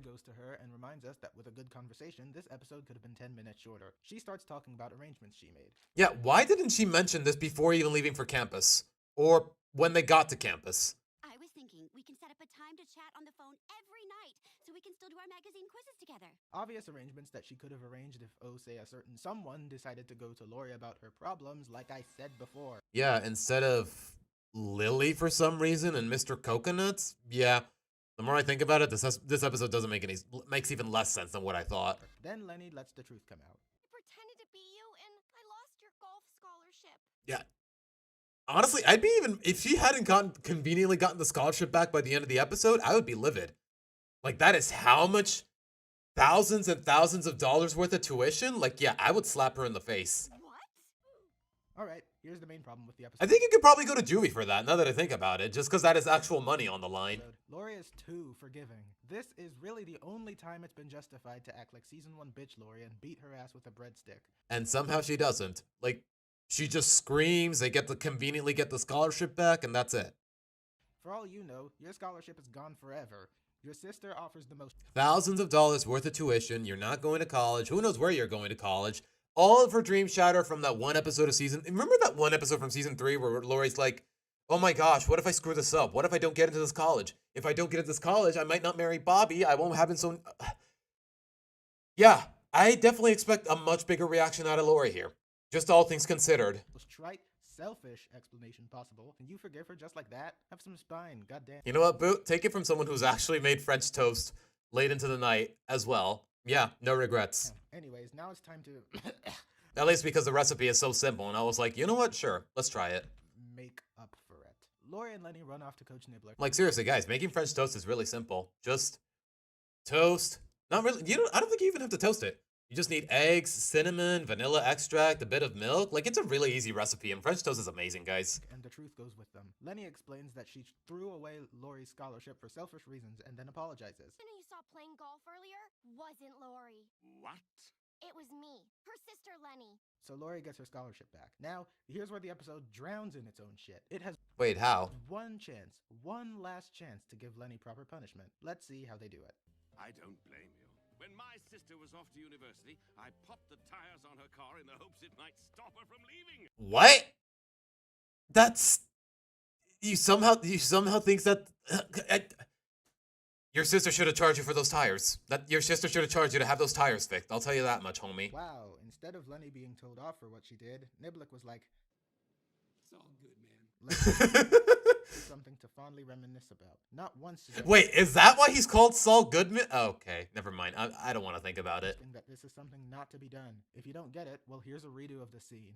goes to her and reminds us that with a good conversation, this episode could have been 10 minutes shorter. She starts talking about arrangements she made. Yeah, why didn't she mention this before even leaving for campus? Or when they got to campus? I was thinking we can set up a time to chat on the phone every night so we can still do our magazine quizzes together. Obvious arrangements that she could have arranged if, oh, say, a certain someone decided to go to Lori about her problems, like I said before. Yeah, instead of Lily for some reason and Mr. Coconuts? Yeah. The more I think about it, this episode doesn't makes even less sense than what I thought. Then Lenny lets the truth come out. I pretended to be you, and I lost your golf scholarship. Yeah. Honestly, if she hadn't conveniently gotten the scholarship back by the end of the episode, I would be livid. Like, that is how much thousands and thousands of dollars worth of tuition? Like, yeah, I would slap her in the face. What? Alright, here's the main problem with the episode. I think you could probably go to juvie for that, now that I think about it, just because that is actual money on the line. Lori is too forgiving. This is really the only time it's been justified to act like season 1 bitch Lori and beat her ass with a breadstick. And somehow she doesn't. Like, she just screams, they conveniently get the scholarship back, and that's it. For all you know, your scholarship is gone forever. Your sister offers the most Thousands of dollars worth of tuition, you're not going to college, who knows where you're going to college. All of her dreams shatter from that one episode of remember that one episode from season 3 where Lori's like, oh my gosh, what if I screw this up? What if I don't get into this college? If I don't get into this college, I might not marry Bobby. I won't have him so... Yeah, I definitely expect a much bigger reaction out of Lori here. Just all things considered. trite, selfish explanation possible, and you forgive her just like that? Have some spine, goddamn. You know what, Boot? Take it from someone who's actually made French toast late into the night as well. Yeah, no regrets. Anyways, now it's time to At least because the recipe is so simple, and I was like, you know what? Sure, let's try it. make up for it. Lori and Lenny run off to Coach Nibbler. Like, seriously, guys, making French toast is really simple. Just toast. Not really. I don't think you even have to toast it. You just need eggs, cinnamon, vanilla extract, a bit of milk. Like, it's a really easy recipe, and French toast is amazing, guys. And the truth goes with them. Lenny explains that she threw away Lori's scholarship for selfish reasons and then apologizes. You saw playing golf earlier wasn't Lori. What? It was me, her sister Lenny. So Lori gets her scholarship back. Now, here's where the episode drowns in its own shit. It has Wait, how? one last chance to give Lenny proper punishment. Let's see how they do it. I don't blame you. When my sister was off to university, I popped the tires on her car in the hopes it might stop her from leaving. What? That's... You somehow thinks that... Your sister should have charged you for those tires. Your sister should have charged you to have those tires fixed. I'll tell you that much, homie. Wow, instead of Lenny being told off for what she did, Niblick was like, It's all good, man. something to fondly reminisce about. Not once. Wait, is that why he's called Saul Goodman? Okay, never mind. I don't want to think about it. That this is something not to be done. If you don't get it, well, here's a redo of the scene.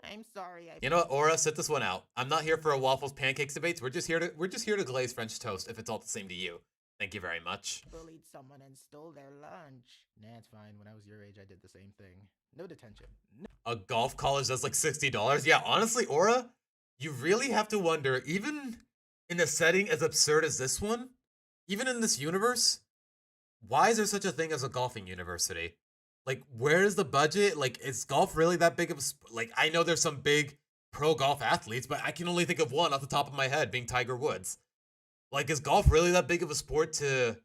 I'm sorry. You know what, Aura, sit this one out. I'm not here for a waffles pancakes debates. We're just here to glaze French toast if it's all the same to you. Thank you very much. Bullied someone and stole their lunch. Nah, it's fine. When I was your age, I did the same thing. No detention. No. A golf college that's like $60? Yeah, honestly, Aura, you really have to wonder, even in a setting as absurd as this one, even in this universe, why is there such a thing as a golfing university? Like, where is the budget? Like, is golf really that big of a... Like, I know there's some big pro golf athletes, but I can only think of one off the top of my head, being Tiger Woods. Like, is golf really that big of a sport to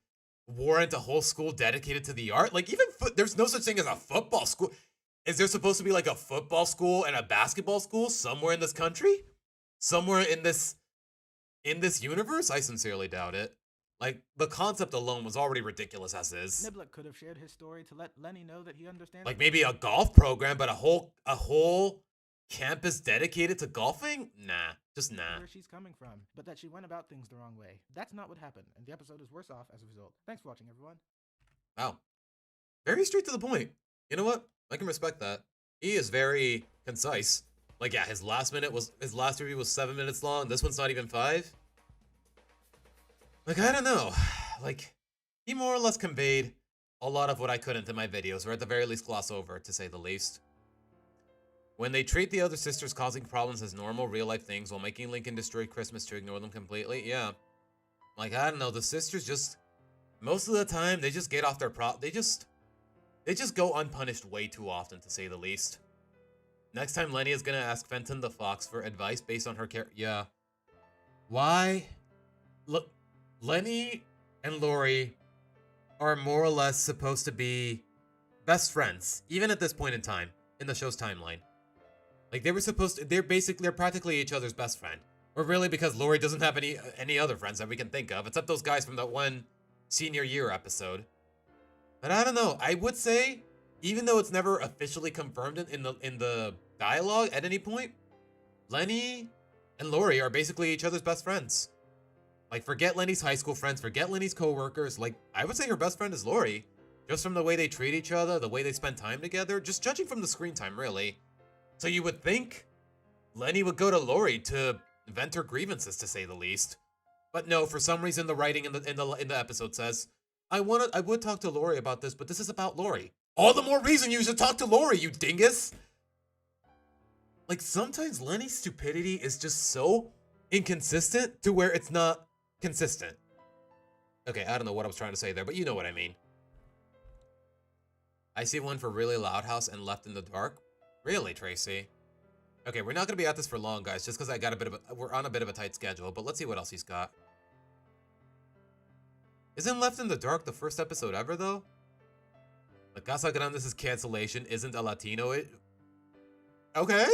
warrant a whole school dedicated to the art? Like, even there's no such thing as a football school. Is there supposed to be like a football school and a basketball school somewhere in this country? Somewhere in this universe? I sincerely doubt it. Like, the concept alone was already ridiculous as is. Niblick could have shared his story to let Lenny know that he understands. Like, maybe a golf program, but a whole campus dedicated to golfing? Nah, just nah. Where she's coming from, but that she went about things the wrong way. That's not what happened, and the episode is worse off as a result. Thanks for watching, everyone. Wow. Very straight to the point. You know what? I can respect that. He is very concise. Like, yeah, his last review was 7 minutes long. This one's not even 5. Like, I don't know. Like, he more or less conveyed a lot of what I couldn't in my videos, or at the very least gloss over, to say the least. When they treat the other sisters causing problems as normal real-life things while making Lincoln destroy Christmas to ignore them completely, yeah. Like, I don't know, the sisters just... Most of the time, they just get off their They just go unpunished way too often, to say the least. Next time, Lenny is gonna ask Fenton the Fox for advice based on her character. Yeah. Why? Look, Lenny and Lori are more or less supposed to be best friends, even at this point in time in the show's timeline. Like they're practically each other's best friend. Or really because Lori doesn't have any other friends that we can think of, except those guys from that one senior year episode. But I don't know. I would say, even though it's never officially confirmed in the dialogue at any point, Lenny and Lori are basically each other's best friends. Like, forget Lenny's high school friends, forget Lenny's coworkers. Like, I would say her best friend is Lori, just from the way they treat each other, the way they spend time together, just judging from the screen time, really. So you would think Lenny would go to Lori to vent her grievances, to say the least. But no, for some reason, the writing in the episode says, I would talk to Lori about this, but this is about Lori. All the more reason you should talk to Lori, you dingus! Like, sometimes Lenny's stupidity is just so inconsistent to where it's not consistent. Okay, I don't know what I was trying to say there, but you know what I mean. I see one for Really Loud House and Left in the Dark. Really, Tracy? Okay, we're not gonna be at this for long, guys, just because we're on a bit of a tight schedule, but let's see what else he's got. Isn't Left in the Dark the first episode ever, though? La Casa Grande's cancellation isn't a Latino. Okay?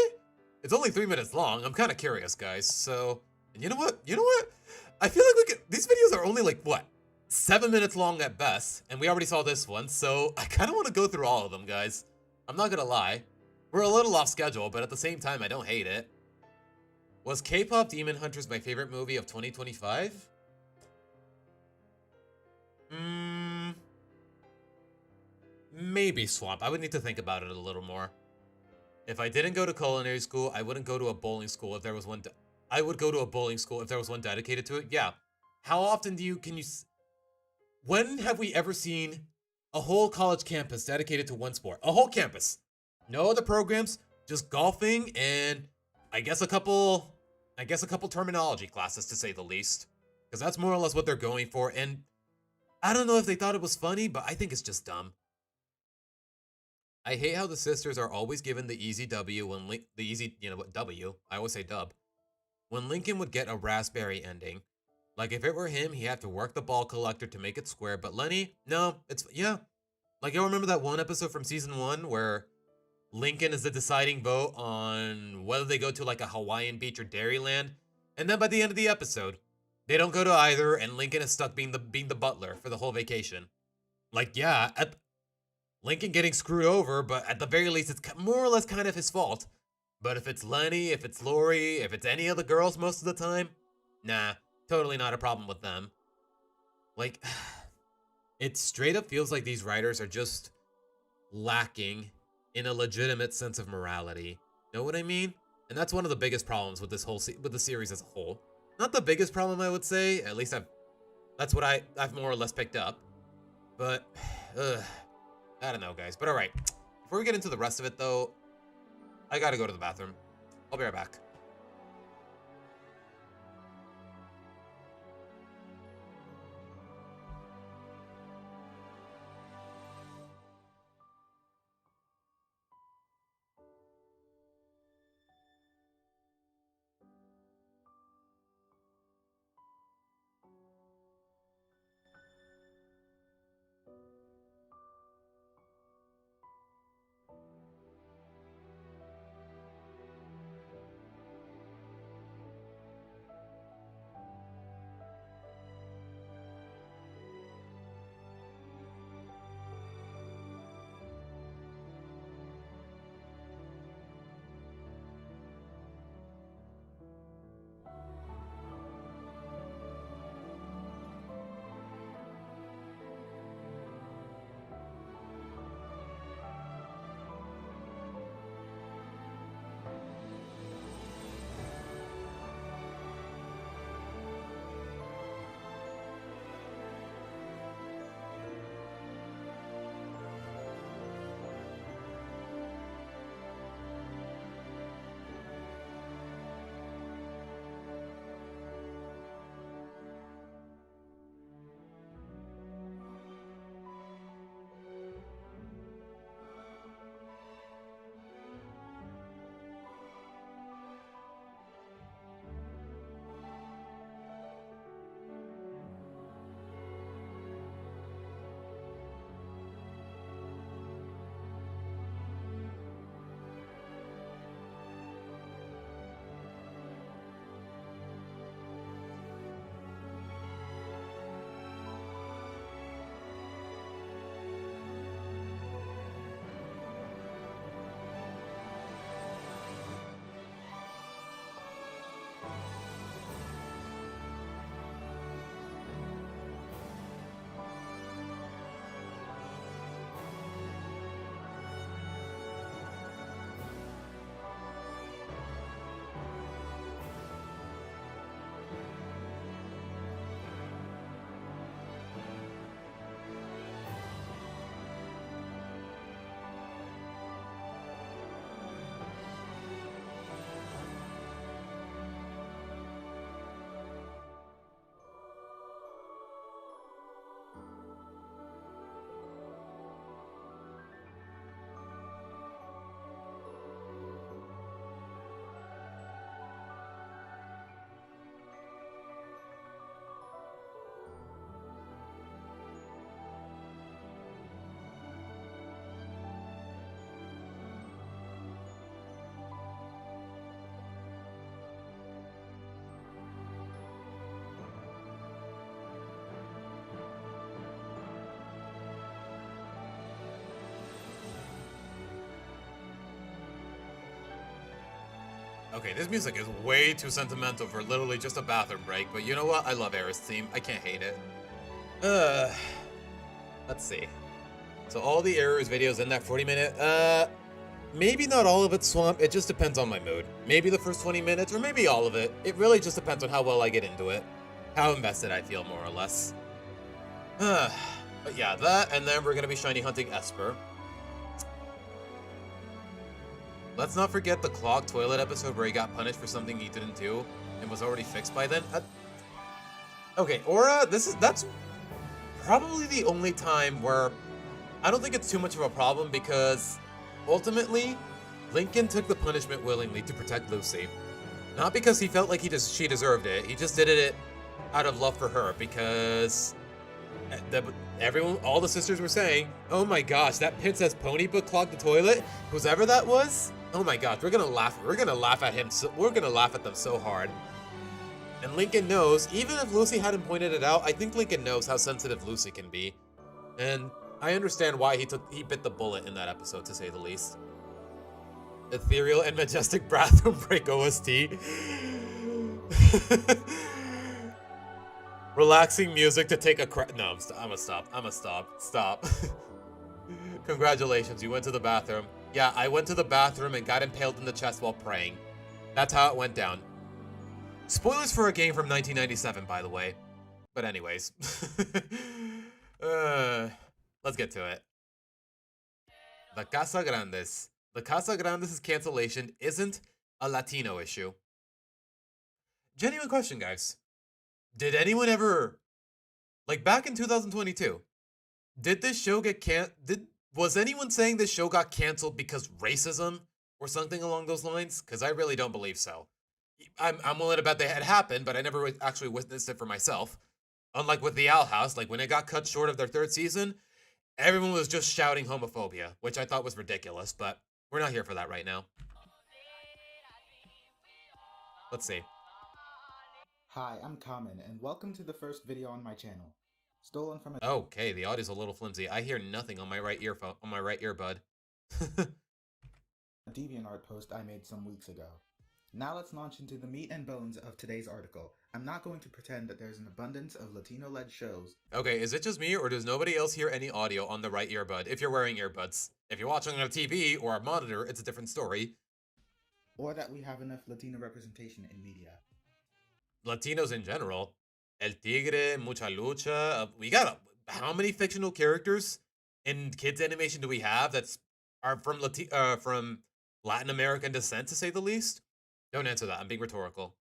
It's only 3 minutes long. I'm kind of curious, guys. So, and you know what? I feel like these videos are only like, what? 7 minutes long at best, and we already saw this one, so I kind of want to go through all of them, guys. I'm not gonna lie. We're a little off schedule, but at the same time, I don't hate it. Was K-Pop Demon Hunters my favorite movie of 2025? Maybe Swamp. I would need to think about it a little more. If I didn't go to culinary school, I wouldn't go to a bowling school if there was one. I would go to a bowling school if there was one dedicated to it. Yeah. How often when have we ever seen a whole college campus dedicated to one sport? A whole campus. No other programs, just golfing and I guess a couple terminology classes, to say the least. Because that's more or less what they're going for, and I don't know if they thought it was funny, but I think it's just dumb. I hate how the sisters are always given the easy W when I always say dub. When Lincoln would get a raspberry ending. Like if it were him, he had to work the ball collector to make it square, but Lenny, no, yeah. Like you'll remember that one episode from season 1 where Lincoln is the deciding vote on whether they go to like a Hawaiian beach or Dairyland, and then by the end of the episode, they don't go to either, and Lincoln is stuck being the butler for the whole vacation. Like, yeah, Lincoln getting screwed over, but at the very least, it's more or less kind of his fault. But if it's Lenny, if it's Lori, if it's any of the girls most of the time, nah, totally not a problem with them. Like, it straight up feels like these writers are just lacking in a legitimate sense of morality. Know what I mean? And that's one of the biggest problems with this with the series as a whole. Not the biggest problem, I would say. At least that's what I've more or less picked up. But, I don't know, guys. But all right, before we get into the rest of it, though, I gotta go to the bathroom. I'll be right back. Okay, this music is way too sentimental for literally just a bathroom break, but you know what? I love Aerith's theme. I can't hate it. Let's see. So all the Aerith's videos in that 40-minute, maybe not all of it, Swamp. It just depends on my mood. Maybe the first 20 minutes, or maybe all of it. It really just depends on how well I get into it. How invested I feel, more or less. But yeah, that, and then we're gonna be shiny hunting Espurr. Let's not forget the clogged toilet episode where he got punished for something he didn't do and was already fixed by then. Okay, Aura, that's probably the only time where I don't think it's too much of a problem, because ultimately, Lincoln took the punishment willingly to protect Lucy. Not because he felt like she deserved it. He just did it out of love for her, because all the sisters were saying, "Oh my gosh, that Princess Ponybook clogged the toilet. Whoever that was, oh my gosh, we're gonna laugh. We're gonna laugh at him. We're gonna laugh at them so hard." And Lincoln knows, even if Lucy hadn't pointed it out, I think Lincoln knows how sensitive Lucy can be, and I understand why he bit the bullet in that episode, to say the least. Ethereal and majestic bathroom break OST. Relaxing music to take a no, I'm gonna stop. Stop. Congratulations, you went to the bathroom. Yeah, I went to the bathroom and got impaled in the chest while praying. That's how it went down. Spoilers for a game from 1997, by the way. But anyways. Let's get to it. The Casa Grandes. The Casa Grandes' cancellation isn't a Latino issue. Genuine question, guys. Did anyone ever, like back in 2022, did this show get was anyone saying this show got canceled because racism or something along those lines? Because I really don't believe so. I'm willing to bet that had happened, but I never actually witnessed it for myself. Unlike with the Owl House, like when it got cut short of their 3rd season, everyone was just shouting homophobia, which I thought was ridiculous, but we're not here for that right now. Let's see. Hi, I'm Kamen, and welcome to the first video on my channel. Stolen from a Okay, the audio's a little flimsy. I hear nothing on my right earphone, on my right earbud. a DeviantArt post I made some weeks ago. Now let's launch into the meat and bones of today's article. I'm not going to pretend that there's an abundance of Latino-led shows. Okay, is it just me, or does nobody else hear any audio on the right earbud if you're wearing earbuds? If you're watching on a TV or a monitor, it's a different story. Or that we have enough Latino representation in media. Latinos in general. El Tigre, Mucha Lucha. We got how many fictional characters in kids animation do we have are from Latin American descent, to say the least? Don't answer that. I'm being rhetorical.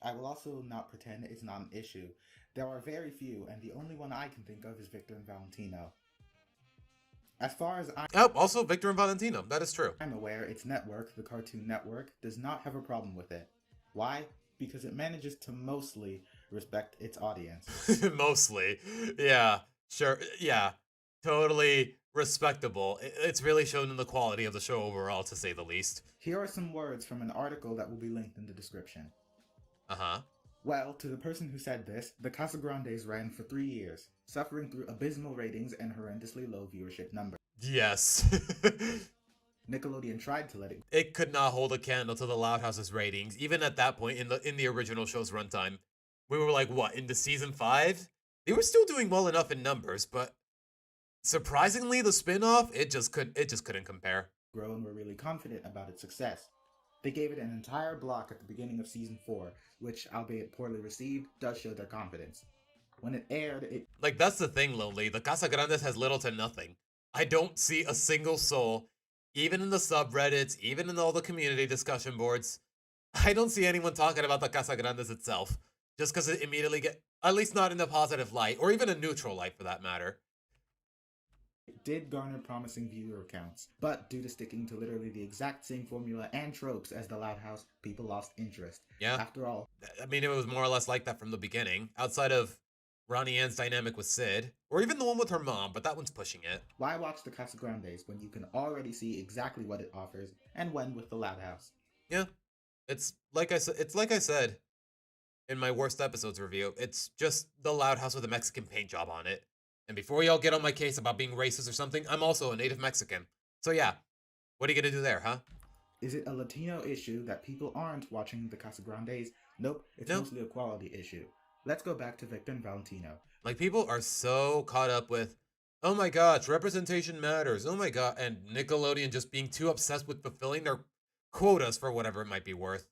I will also not pretend it's not an issue. There are very few, and the only one I can think of is Victor and Valentino. As far as also Victor and Valentino. That is true. I'm aware, its network, the Cartoon Network, does not have a problem with it. Why? Because it manages to mostly respect its audience. Mostly. Yeah, sure. Yeah, totally respectable. It's really shown in the quality of the show overall, to say the least. Here are some words from an article that will be linked in the description. Uh-huh. Well, to the person who said this, the Casa Grandes ran for 3 years, suffering through abysmal ratings and horrendously low viewership numbers. Yes. Nickelodeon tried to let it It could not hold a candle to the Loud House's ratings, even at that point in the original show's runtime. We were like, what, into season 5? They were still doing well enough in numbers, but surprisingly, the spin-off, it just couldn't compare. grow and were really confident about its success. They gave it an entire block at the beginning of season 4, which, albeit poorly received, does show their confidence. When it aired, it... Like, that's the thing, Lonely. The Casa Grandes has little to nothing. I don't see a single soul, even in the subreddits, even in all the community discussion boards. I don't see anyone talking about the Casa Grandes itself, just because it immediately at least not in a positive light, or even a neutral light for that matter. It did garner promising viewer counts, but due to sticking to literally the exact same formula and tropes as the Loud House, people lost interest. Yeah. After all, I mean, it was more or less like that from the beginning, outside of Ronnie Ann's dynamic with Sid, or even the one with her mom, but that one's pushing it. why watch the Casa Grandes when you can already see exactly what it offers and when with the Loud House? Yeah. It's like I said in my worst episodes review, it's just the Loud House with a Mexican paint job on it. And before y'all get on my case about being racist or something, I'm also a native Mexican. So yeah, what are you gonna do there, huh? Is it a Latino issue that people aren't watching the Casagrandes? Nope, it's No. mostly a quality issue. Let's go back to Victor and Valentino. Like, people are so caught up with, oh my gosh, representation matters. Oh my god, and Nickelodeon just being too obsessed with fulfilling their quotas for whatever it might be worth,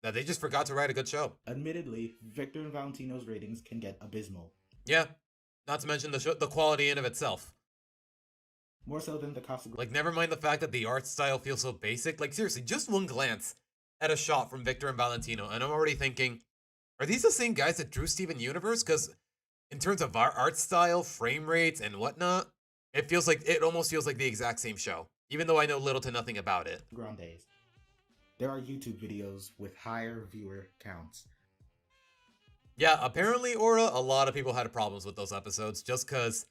that they just forgot to write a good show. Admittedly, Victor and Valentino's ratings can get abysmal. Yeah, not to mention the quality in of itself. More so than the Casagrandes. Like, never mind the fact that the art style feels so basic. Like, seriously, just one glance at a shot from Victor and Valentino, and I'm already thinking, are these the same guys that drew Steven Universe? Because in terms of art style, frame rates, and whatnot, it almost feels like the exact same show, even though I know little to nothing about it. Grandes. There are YouTube videos with higher viewer counts. Yeah, apparently, Aura, a lot of people had problems with those episodes just because,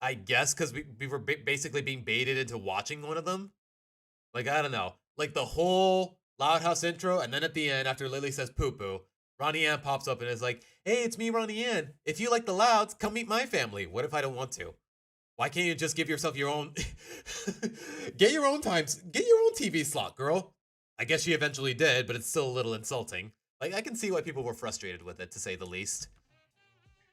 I guess, because we were basically being baited into watching one of them. Like, I don't know. Like, the whole Loud House intro, and then at the end, after Lily says poo-poo, Ronnie Ann pops up and is like, hey, it's me, Ronnie Ann. If you like the Louds, come meet my family. What if I don't want to? Why can't you just give yourself your own... Get your own TV slot, girl. I guess she eventually did, but it's still a little insulting. Like, I can see why people were frustrated with it, to say the least.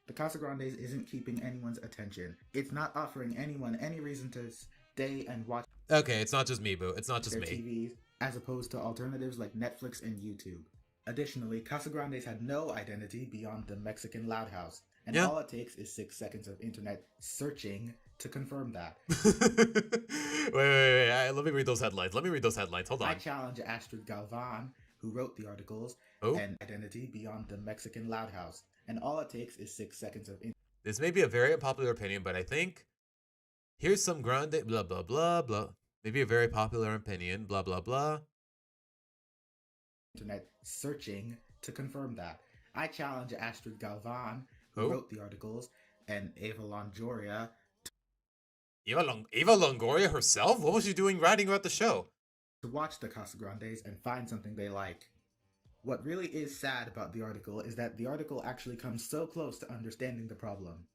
The Casagrandes isn't keeping anyone's attention. It's not offering anyone any reason to stay and watch Okay, it's not just me, boo. It's not just their me. TVs, as opposed to alternatives like Netflix and YouTube. Additionally, Casagrandes had no identity beyond the Mexican Loud House, and Yeah. all it takes is 6 seconds of internet searching to confirm that. wait. Let me read those headlines. Hold I on. challenge Astrid Galvan, who wrote the articles, Oh, and identity beyond the Mexican Loud House, and all it takes is 6 seconds of this may be a very unpopular opinion, but I think here's some grande blah blah blah blah. Maybe a very popular opinion, blah blah blah. internet searching to confirm that. I challenge Astrid Galvan, who Who? wrote the articles, and Eva Longoria Eva Longoria herself? What was she doing writing about the show? to watch the Casagrandes and find something they like. What really is sad about the article is that the article actually comes so close to understanding the problem.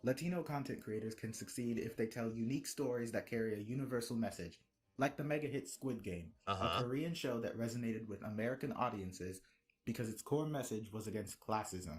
Latino content creators can succeed if they tell unique stories that carry a universal message, like the mega hit Squid Game, a Korean show that resonated with American audiences because its core message was against classism.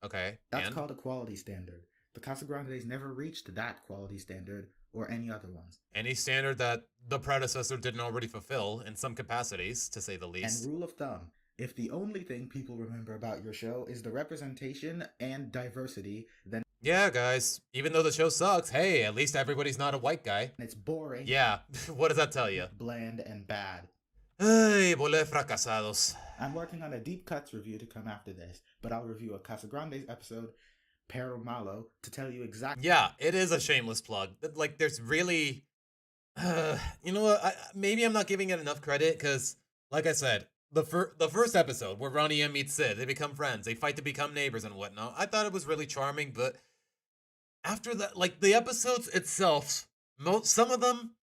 Okay, That's and? called a quality standard. The Casagrandes never reached that quality standard or any other ones. Any standard that the predecessor didn't already fulfill in some capacities, to say the least. And rule of thumb, if the only thing people remember about your show is the representation and diversity, then Yeah, guys, even though the show sucks, hey, at least everybody's not a white guy. it's boring, Yeah, what does that tell you? bland, and bad. Ay, bola de fracasados. I'm working on a deep cuts review to come after this, but I'll review a Casagrandes episode, Pero Malo, to tell you exactly. Yeah, it is a shameless plug. Like, there's really... you know what? Maybe I'm not giving it enough credit, because, like I said, the first episode, where Ronnie M meets Sid, they become friends, they fight to become neighbors and whatnot, I thought it was really charming, but after that, like, the episodes itself, some of them,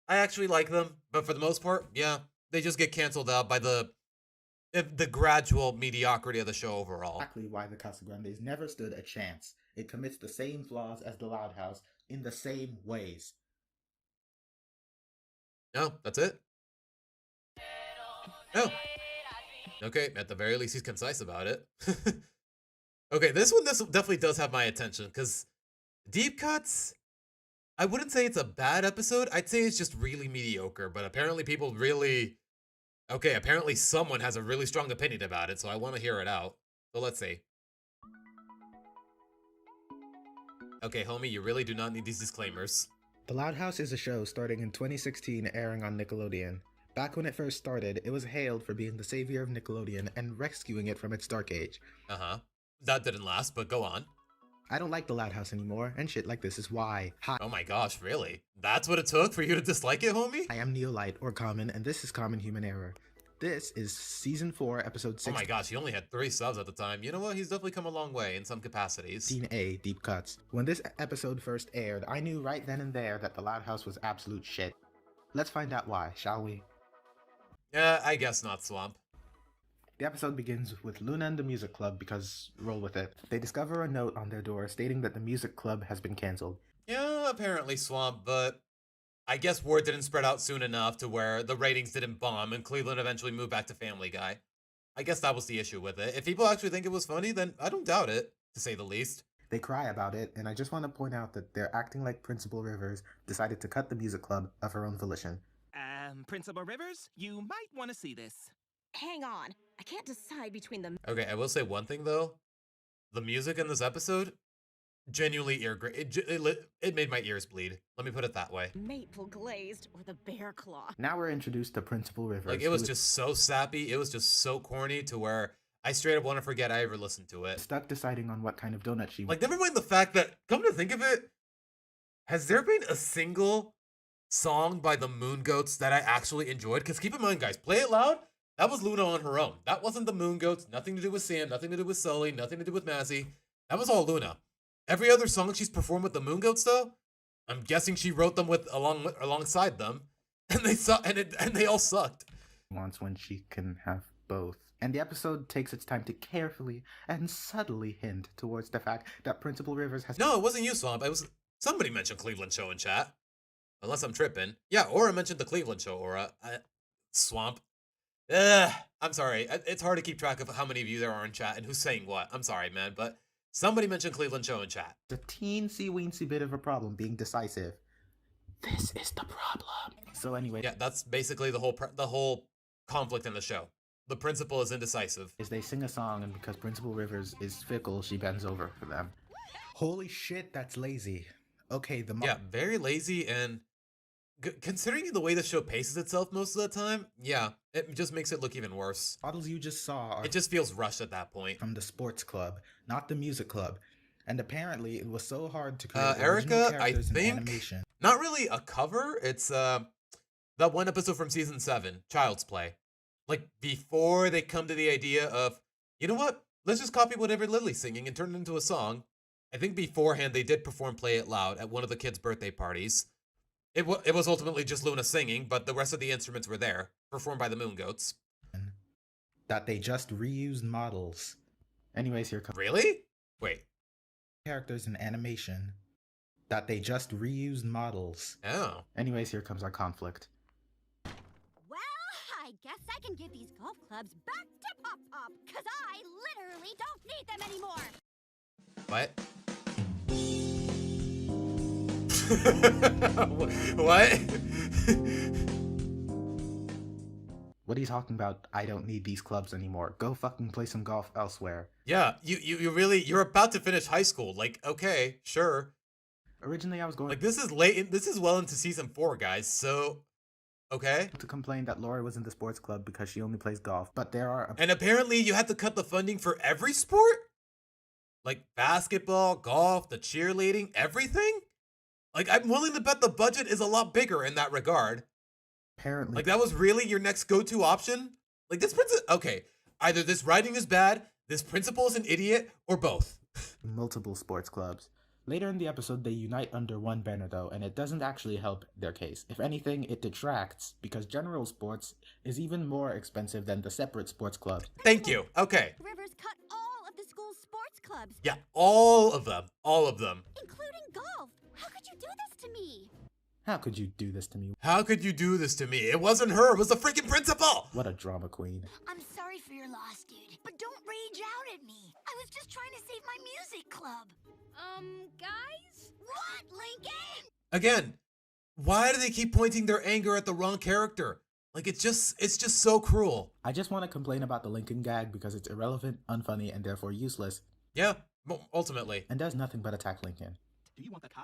I actually like them, but for the most part, yeah, they just get canceled out by the gradual mediocrity of the show overall. Exactly why the Casagrandes never stood a chance. It commits the same flaws as the Loud House in the same ways. No, that's it. Oh. Okay, at the very least he's concise about it. Okay, this definitely does have my attention, because Deep Cuts, I wouldn't say it's a bad episode, I'd say it's just really mediocre, but apparently people really... Okay, apparently someone has a really strong opinion about it, so I want to hear it out. So let's see. Okay, homie, you really do not need these disclaimers. The Loud House is a show starting in 2016 airing on Nickelodeon. Back when it first started, it was hailed for being the savior of Nickelodeon and rescuing it from its dark age. That didn't last, but go on. I don't like the Loud House anymore, and shit like this is why. Hi, Oh my gosh, really? That's what it took for you to dislike it, homie? I am Neolite, or Common, and this is Common Human Error. This is Season 4, Episode Oh my gosh, he only had 3 subs at the time. You know what? He's definitely come a long way in some capacities. 16A, Deep Cuts. When this episode first aired, I knew right then and there that the Loud House was absolute shit. Let's find out why, shall we? Yeah, I guess not, Swamp. The episode begins with Luna and the music club because roll with it. They discover a note on their door stating that the music club has been cancelled. Yeah, apparently, Swamp, but I guess word didn't spread out soon enough to where the ratings didn't bomb and Cleveland eventually moved back to Family Guy. I guess that was the issue with it. If people actually think it was funny, then I don't doubt it, to say the least. They cry about it, and I just want to point out that they're acting like Principal Rivers decided to cut the music club of her own volition. Principal Rivers, you might want to see this. Hang on. I can't decide between them. Okay, I will say one thing though. The music in this episode, genuinely it made my ears bleed. Let me put it that way. Maple glazed or the bear claw. Now we're introduced to Principal Rivers. Like, it was just so sappy. It was just so corny to where I straight up want to forget I ever listened to it. Stuck deciding on what kind of donut she Like, never mind the fact that, come to think of it, has there been a single song by the Moon Goats that I actually enjoyed? Because keep in mind, guys, Play It Loud, that was Luna on her own. That wasn't the Moon Goats, nothing to do with Sam, nothing to do with Sully, nothing to do with Mazzy. That was all Luna. Every other song she's performed with the Moon Goats, though, I'm guessing she wrote them alongside them, and they all sucked. Wants when she can have both. And the episode takes its time to carefully and subtly hint towards the fact that Principal Rivers has... No, it wasn't you, Swamp. It was somebody mentioned Cleveland Show in chat. Unless I'm tripping. Yeah, Aura mentioned the Cleveland Show, Aura. Swamp. I'm sorry. It's hard to keep track of how many of you there are in chat and who's saying what. I'm sorry, man, but somebody mentioned Cleveland Show in chat. A teensy-weensy bit of a problem being decisive. This is the problem. So anyway... Yeah, that's basically the whole conflict in the show. The principal is indecisive. Is they sing a song, and because Principal Rivers is fickle, she bends over for them. Holy shit, that's lazy. Okay, yeah, very lazy, and considering the way the show paces itself most of the time, yeah, it just makes it look even worse. Models you just saw are... It just feels rushed at that point. From the sports club, not the music club. And apparently, it was so hard to create Erica, I characters think, in animation. Not really a cover, it's that one episode from season 7, Child's Play. Like, before they come to the idea of, you know what, let's just copy whatever Lily's singing and turn it into a song. I think beforehand they did perform Play It Loud at one of the kids' birthday parties. It was ultimately just Luna singing, but the rest of the instruments were there, performed by the Moon Goats. That they just reused models. Anyways, here comes... Really? Wait. Characters in animation. That they just reused models. Oh. Anyways, here comes our conflict. I guess I can give these golf clubs back to Pop Pop, because I literally don't need them anymore. What? What? What are you talking about? I don't need these clubs anymore. Go fucking play some golf elsewhere. Yeah, you're about to finish high school. Like, okay, sure. Originally, I was going... Like, this is well into season 4, guys, so... Okay. To complain that Lori was in the sports club because she only plays golf, but there are... And apparently you had to cut the funding for every sport? Like basketball, golf, the cheerleading, everything? Like, I'm willing to bet the budget is a lot bigger in that regard. Apparently. Like, that was really your next go-to option? Like, this principal... Okay, either this writing is bad, this principal is an idiot, or both. Multiple sports clubs. Later in the episode, they unite under one banner, though, and it doesn't actually help their case. If anything, it detracts, because general sports is even more expensive than the separate sports clubs. Thank you. Okay. Rivers cut all of the school's sports clubs. Yeah, all of them. All of them. Including golf. How could you do this to me? How could you do this to me? How could you do this to me? It wasn't her, it was the freaking principal! What a drama queen. I'm sorry for your loss, dude, but don't rage out at me. I was just trying to save my music club. Guys? What, Lincoln? Again, why do they keep pointing their anger at the wrong character? Like, it's just so cruel. I just want to complain about the Lincoln gag because it's irrelevant, unfunny, and therefore useless. Yeah, ultimately. And does nothing but attack Lincoln.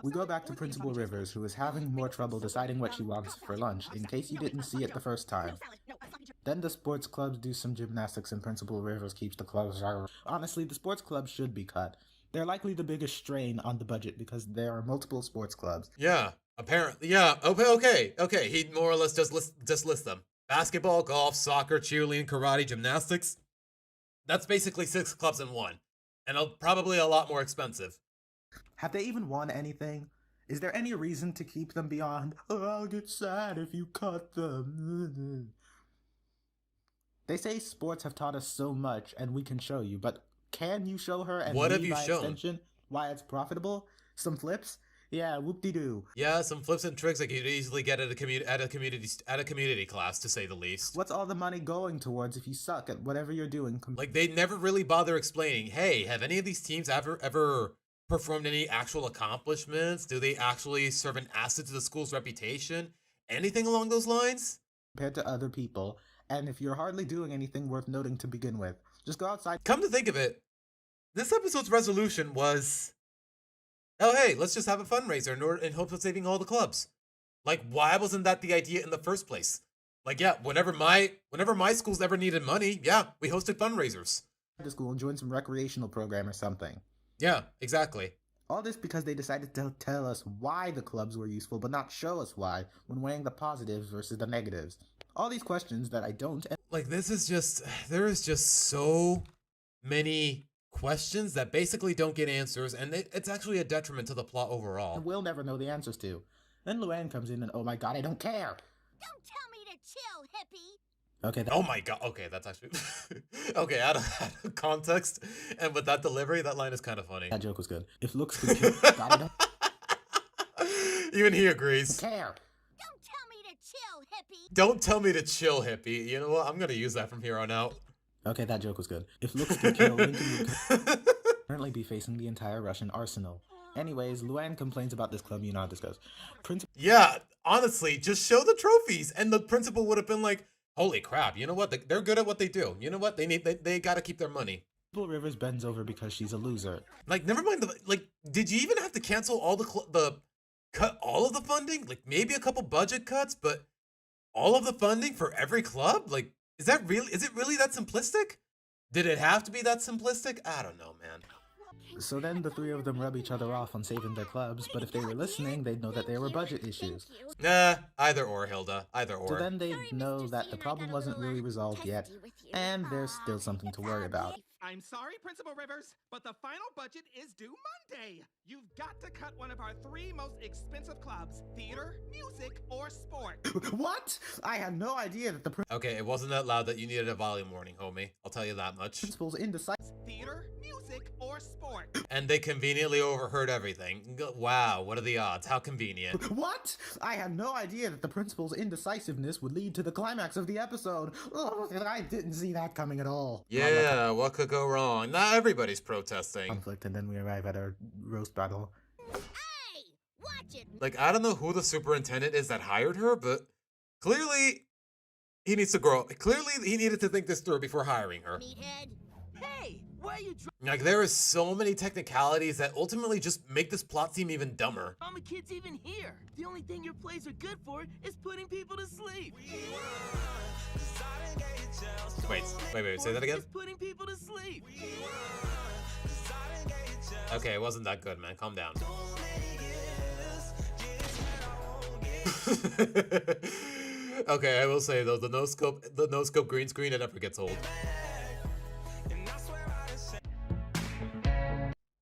We go back to Principal Rivers, who is having more trouble deciding what she wants for lunch, in case you didn't see it the first time. Then the sports clubs do some gymnastics and Principal Rivers keeps the clubs. Honestly, the sports clubs should be cut. They're likely the biggest strain on the budget because there are multiple sports clubs. Yeah, apparently. Yeah, okay. He more or less just list them. Basketball, golf, soccer, cheerleading, karate, gymnastics. That's basically 6 clubs in one. And probably a lot more expensive. Have they even won anything? Is there any reason to keep them beyond, oh, I'll get sad if you cut them? They say sports have taught us so much and we can show you, but can you show her and what me have you by shown? Extension why it's profitable? Some flips? Yeah, whoop-de-doo. Yeah, some flips and tricks that you'd easily get at a community class, to say the least. What's all the money going towards if you suck at whatever you're doing? Like, they never really bother explaining, hey, have any of these teams ever performed any actual accomplishments? Do they actually serve an asset to the school's reputation? Anything along those lines? Compared to other people, and if you're hardly doing anything worth noting to begin with, just go outside. Come to think of it, this episode's resolution was, oh hey, let's just have a fundraiser in hopes of saving all the clubs. Like, why wasn't that the idea in the first place? Like, yeah, whenever my schools ever needed money, yeah, we hosted fundraisers. To school and join some recreational program or something. Yeah, exactly. All this because they decided to tell us why the clubs were useful, but not show us why when weighing the positives versus the negatives. All these questions that I don't. Like, there is just so many questions that basically don't get answers, and it's actually a detriment to the plot overall. And we'll never know the answers to. Then Luann comes in and, oh my god, I don't care. Don't tell me to chill, hippie. Okay. Oh my god. Okay, that's actually okay. Out of context, and with that delivery, that line is kind of funny. That joke was good. If looks could kill, god, I Even he agrees. don't care. Don't tell me to chill, hippie. Don't tell me to chill, hippie. You know what? I'm gonna use that from here on out. Okay, that joke was good. If looks could kill, Lincoln would currently be facing the entire Russian arsenal. Anyways, Luann complains about this club. You know how this goes. Yeah, honestly, just show the trophies, and the principal would have been like, "Holy crap! You know what? They're good at what they do. You know what? They gotta keep their money." Principal Rivers bends over because she's a loser. Like, never mind. Did you even have to cancel all cut all of the funding? Like, maybe a couple budget cuts, but all of the funding for every club? Like, is it really that simplistic? Did it have to be that simplistic? I don't know, man. So then the three of them rub each other off on saving their clubs, but if they were listening, they'd know that there were budget issues. Nah, either or, Hilda. Either or. So then they'd know that the problem wasn't really resolved yet, and there's still something to worry about. I'm sorry, Principal Rivers, but the final budget is due Monday. You've got to cut one of our 3 most expensive clubs: theater, music, or sport. What? I had no idea that the Okay, it wasn't that loud that you needed a volume warning, homie. I'll tell you that much. principal's indecisive. Theater, music, or sport. And they conveniently overheard everything. Wow, what are the odds? How convenient. What? I had no idea that the principal's indecisiveness would lead to the climax of the episode. Ugh, I didn't see that coming at all. Yeah, what could go wrong? Not everybody's protesting. Conflict, and then we arrive at our roast battle. Hey, watch it. Like, I don't know who the superintendent is that hired her, but clearly he needs to grow. Clearly he needed to think this through before hiring her. Meathead. Hey, why are you Like, there is so many technicalities that ultimately just make this plot seem even dumber. How the kids even here? The only thing your plays are good for is putting people to sleep. Wait, say that again? Just putting people to sleep. Okay, it wasn't that good, man. Calm down. Okay, I will say though, the no scope green screen, it never gets old.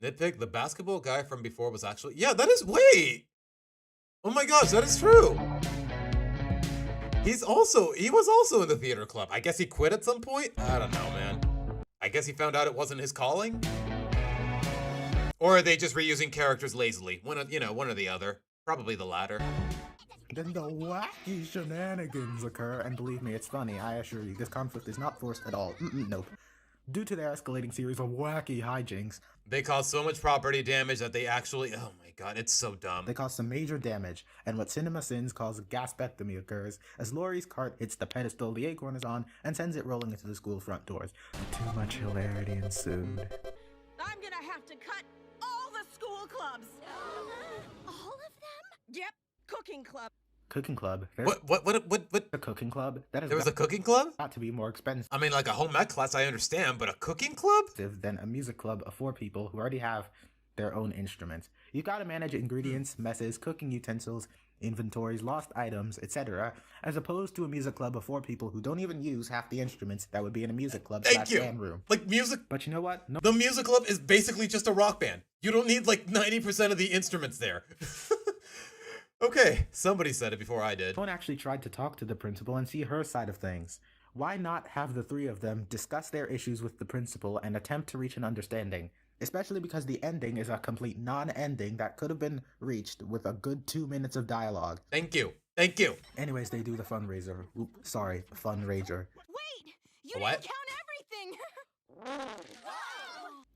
Nitpick, the basketball guy from before was actually, yeah, that is, wait! Oh my gosh, that is true! He was also in the theater club. I guess he quit at some point? I don't know, man. I guess he found out it wasn't his calling? Or are they just reusing characters lazily? One or the other. Probably the latter. Then the wacky shenanigans occur, and believe me, it's funny. I assure you, this conflict is not forced at all. Nope. Due to their escalating series of wacky hijinks, they cause so much property damage that they actually, oh my god, it's so dumb. They cause some major damage, and what Cinema Sins calls gaspectomy occurs as Laurie's cart hits the pedestal the acorn is on and sends it rolling into the school front doors. Too much hilarity ensued. I'm gonna have to cut all the school clubs. All of them? Yep, cooking club. Cooking club. What? A cooking club? That is There was a cooking club? got to be more expensive I mean, like a home ec class, I understand, but a cooking club? than a music club of 4 people who already have their own instruments. You've got to manage ingredients, messes, cooking utensils, inventories, lost items, etc., as opposed to a music club of 4 people who don't even use half the instruments that would be in a music club Thank you. band room. Like music. But you know what? No. The music club is basically just a rock band. You don't need like 90% of the instruments there. Okay, somebody said it before I did. No one actually tried to talk to the principal and see her side of things. Why not have the 3 of them discuss their issues with the principal and attempt to reach an understanding? especially because the ending is a complete non-ending that could have been reached with a good 2 minutes of dialogue. Thank you. Thank you. Anyways, they do the fundraiser. Fundraiser. Wait! You What? didn't count everything!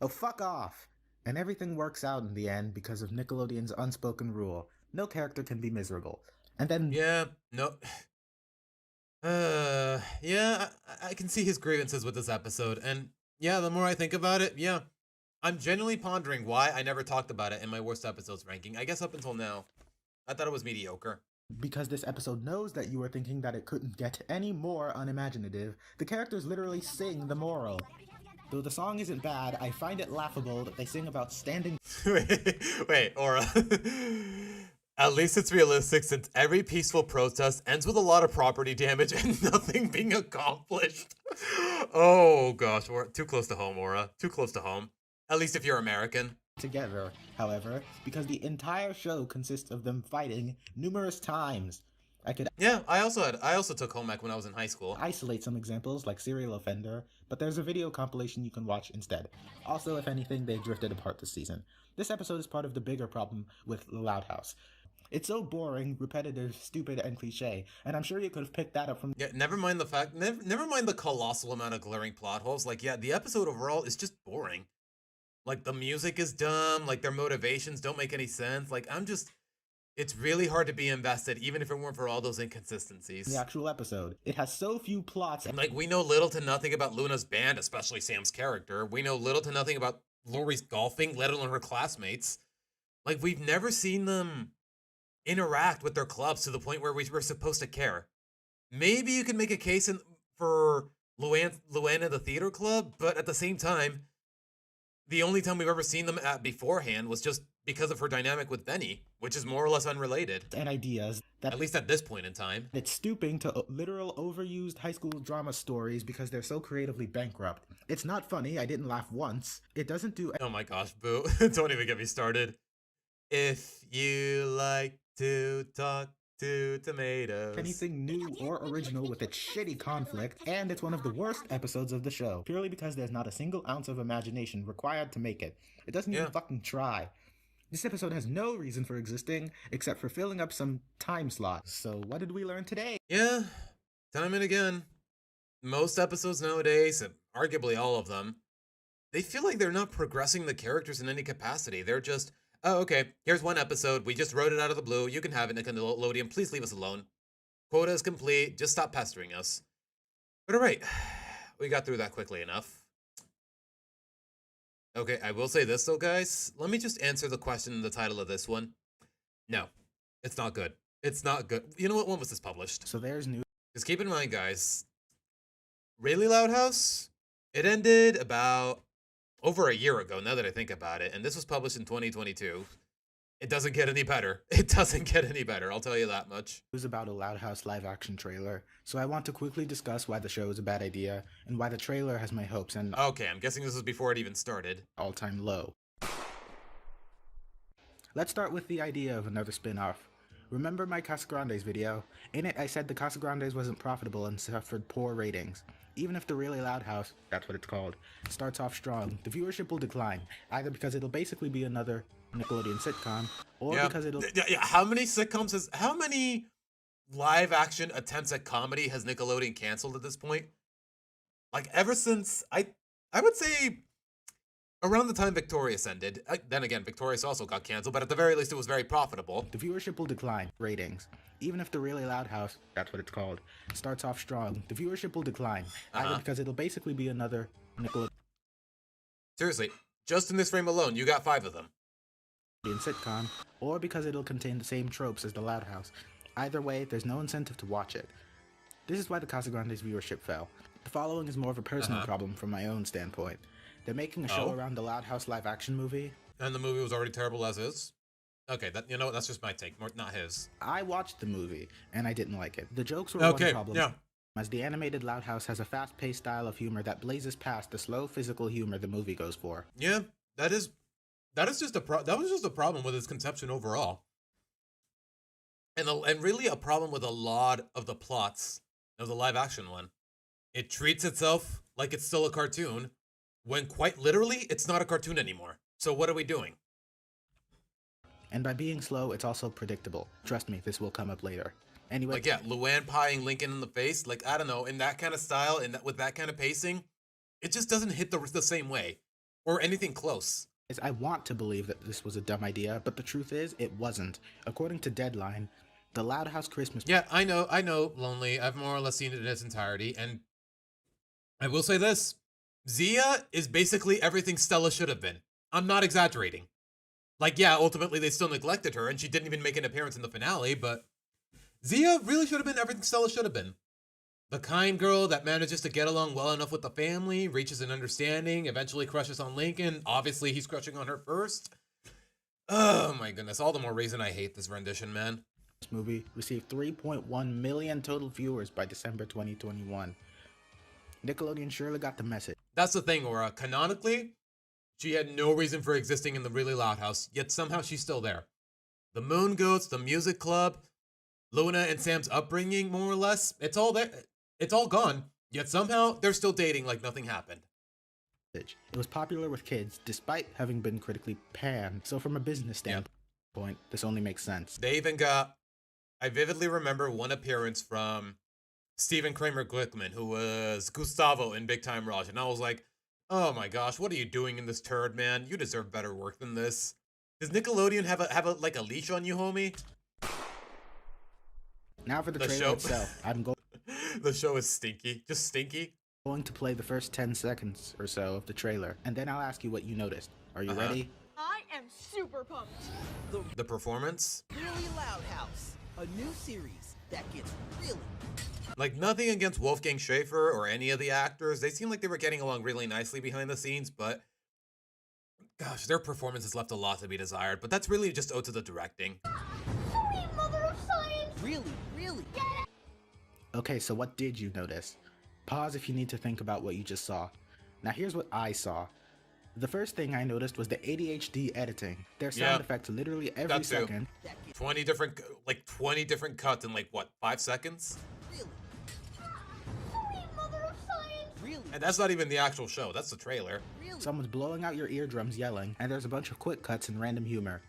Oh, fuck off! And everything works out in the end because of Nickelodeon's unspoken rule. No character can be miserable. And then... Yeah, no. Yeah, I can see his grievances with this episode, and yeah, the more I think about it, yeah, I'm genuinely pondering why I never talked about it in my worst episodes ranking. I guess up until now, I thought it was mediocre. Because this episode knows that you were thinking that it couldn't get any more unimaginative, the characters literally sing the moral. Though the song isn't bad, I find it laughable that they sing about standing... Wait, Aura. At least it's realistic since every peaceful protest ends with a lot of property damage and nothing being accomplished. Oh gosh, we're too close to home, Aura. Too close to home. At least if you're American. Together, however, because the entire show consists of them fighting numerous times. Yeah, I also took home ec when I was in high school. Isolate some examples like Serial Offender, but there's a video compilation you can watch instead. Also, if anything, they drifted apart this season. This episode is part of the bigger problem with The Loud House. It's so boring, repetitive, stupid, and cliche, and I'm sure you could have picked that up from... Yeah, never mind the colossal amount of glaring plot holes. Like, yeah, the episode overall is just boring. Like, the music is dumb, like, their motivations don't make any sense. Like, it's really hard to be invested, even if it weren't for all those inconsistencies. The actual episode. It has so few plots. And, like, we know little to nothing about Luna's band, especially Sam's character. We know little to nothing about Lori's golfing, let alone her classmates. Like, we've never seen them interact with their clubs to the point where we were supposed to care. Maybe you can make a case for Luana the theater club, but at the same time, the only time we've ever seen them at beforehand was just because of her dynamic with Benny, which is more or less unrelated. And ideas that, at least at this point in time, it's stooping to literal overused high school drama stories because they're so creatively bankrupt. It's not funny, I didn't laugh once. It doesn't do... Oh my gosh, boo. Don't even get me started. If you like to talk to tomatoes. Anything new or original with its shitty conflict, and it's one of the worst episodes of the show, purely because there's not a single ounce of imagination required to make it. It doesn't even fucking try. This episode has no reason for existing, except for filling up some time slot. So what did we learn today? Yeah, time and again. Most episodes nowadays, and arguably all of them, they feel like they're not progressing the characters in any capacity. They're just, oh, okay, here's one episode. We just wrote it out of the blue. You can have it, Nickelodeon. Please leave us alone. Quota is complete. Just stop pestering us. But alright, we got through that quickly enough. Okay, I will say this though, guys. Let me just answer the question in the title of this one. No, it's not good. It's not good. You know what? When was this published? So there's new... Just keep in mind, guys. Really Loud House? It ended about over a year ago, now that I think about it. And this was published in 2022. It doesn't get any better. It doesn't get any better, I'll tell you that much. It was about a Loud House live-action trailer, so I want to quickly discuss why the show is a bad idea, and why the trailer has my hopes and... Okay, I'm guessing this was before it even started. ...all-time low. Let's start with the idea of another spin-off. Remember my Casagrandes video? In it, I said the Casagrandes wasn't profitable and suffered poor ratings. Even if the Really Loud House, that's what it's called, starts off strong, the viewership will decline, either because it'll basically be another Nickelodeon sitcom, or because it'll... Yeah, how many live-action attempts at comedy has Nickelodeon canceled at this point? Like, ever since, I would say, around the time Victorious ended. Then again, Victorious also got canceled, but at the very least, it was very profitable. The viewership will decline, ratings. Even if the Really Loud House, that's what it's called, starts off strong, the viewership will decline, either because it'll basically be another Nickelodeon... Seriously, just in this frame alone, you got 5 of them. ...sitcom, or because it'll contain the same tropes as the Loud House. Either way, there's no incentive to watch it. This is why the Casagrandes viewership fell. The following is more of a personal problem from my own standpoint. They're making a show around the Loud House live-action movie. And the movie was already terrible as is? Okay, you know what, that's just my take, not his. I watched the movie, and I didn't like it. The jokes were one problem, as the animated Loud House has a fast-paced style of humor that blazes past the slow physical humor the movie goes for. Yeah, that was just a problem with its conception overall. And really a problem with a lot of the plots of the live-action one. It treats itself like it's still a cartoon, when quite literally, it's not a cartoon anymore. So what are we doing? And by being slow, it's also predictable. Trust me, this will come up later. Anyway, Like, yeah, Luann pieing Lincoln in the face. Like, I don't know, in that kind of style, with that kind of pacing, it just doesn't hit the same way. Or anything close. I want to believe that this was a dumb idea, but the truth is, it wasn't. According to Deadline, the Loud House Christmas... Yeah, I know, Lonely. I've more or less seen it in its entirety, and I will say this. Zia is basically everything Stella should have been. I'm not exaggerating. Like, yeah, ultimately they still neglected her, and she didn't even make an appearance in the finale, but Zia really should have been everything Stella should have been. The kind girl that manages to get along well enough with the family, reaches an understanding, eventually crushes on Lincoln. Obviously, he's crushing on her first. Oh my goodness, all the more reason I hate this rendition, man. This movie received 3.1 million total viewers by December 2021. Nickelodeon surely got the message. That's the thing, Aura. Canonically, she had no reason for existing in the really loud house, yet somehow she's still there. The Moon Goats, the music club, Luna and Sam's upbringing, more or less, it's all there. It's all gone, yet somehow they're still dating like nothing happened. It was popular with kids, despite having been critically panned, so from a business standpoint, this only makes sense. They even got... I vividly remember one appearance from Stephen Kramer Glickman, who was Gustavo in Big Time Rush, and I was like, oh my gosh, what are you doing in this turd, man? You deserve better work than this. Does Nickelodeon have a leash on you, homie? Now for the trailer itself. I'm going... The show is stinky. Just stinky. Going to play the first 10 seconds or so of the trailer, and then I'll ask you what you noticed. Are you ready? I am super pumped. The performance? Really Loud House, a new series that gets really... Like, nothing against Wolfgang Schaefer or any of the actors. They seem like they were getting along really nicely behind the scenes, but gosh, their performances left a lot to be desired. But that's really just owed to the directing. Sweet mother of science! Really? Okay, so what did you notice? Pause if you need to think about what you just saw. Now here's what I saw. The first thing I noticed was the ADHD editing. Their sound effects literally every second. 20 different cuts in like, what, 5 seconds? Sweet mother of science! And that's not even the actual show, that's the trailer. Someone's blowing out your eardrums yelling, and there's a bunch of quick cuts and random humor.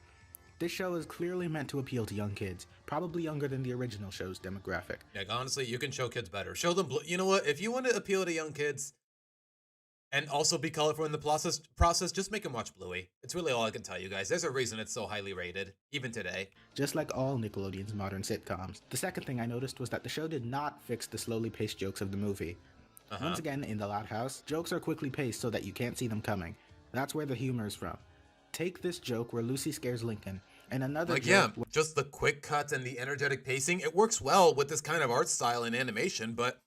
This show is clearly meant to appeal to young kids, probably younger than the original show's demographic. Like, honestly, you can show kids better. Show them, you know what, if you want to appeal to young kids and also be colorful in the process, just make them watch Bluey. It's really all I can tell you guys. There's a reason it's so highly rated, even today. Just like all Nickelodeon's modern sitcoms. The second thing I noticed was that the show did not fix the slowly paced jokes of the movie. Once again, in the Loud House, jokes are quickly paced so that you can't see them coming. That's where the humor is from. Take this joke where Lucy scares Lincoln, and another joke... Yeah, just the quick cuts and the energetic pacing. It works well with this kind of art style and animation, but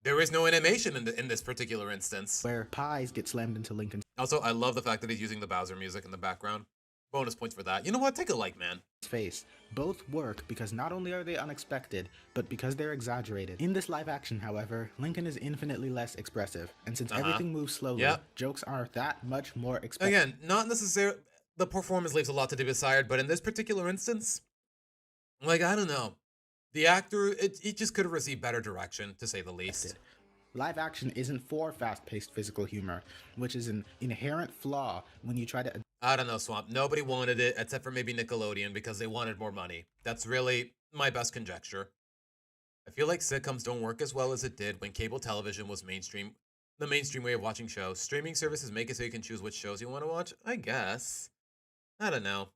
there is no animation in this particular instance. Where pies get slammed into Lincoln's Also, I love the fact that he's using the Bowser music in the background. Bonus points for that. You know what? Take a like, man. face. Both work because not only are they unexpected, but because they're exaggerated. In this live action, however, Lincoln is infinitely less expressive, and since everything moves slowly, jokes are that much more expressive. Again, not necessarily... The performance leaves a lot to be desired, but in this particular instance, like, I don't know. The actor, it just could have received better direction, to say the least. Live action isn't for fast-paced physical humor, which is an inherent flaw when you try to... I don't know, Swamp. Nobody wanted it, except for maybe Nickelodeon, because they wanted more money. That's really my best conjecture. I feel like sitcoms don't work as well as it did when cable television was the mainstream way of watching shows. Streaming services make it so you can choose which shows you want to watch, I guess. I don't know.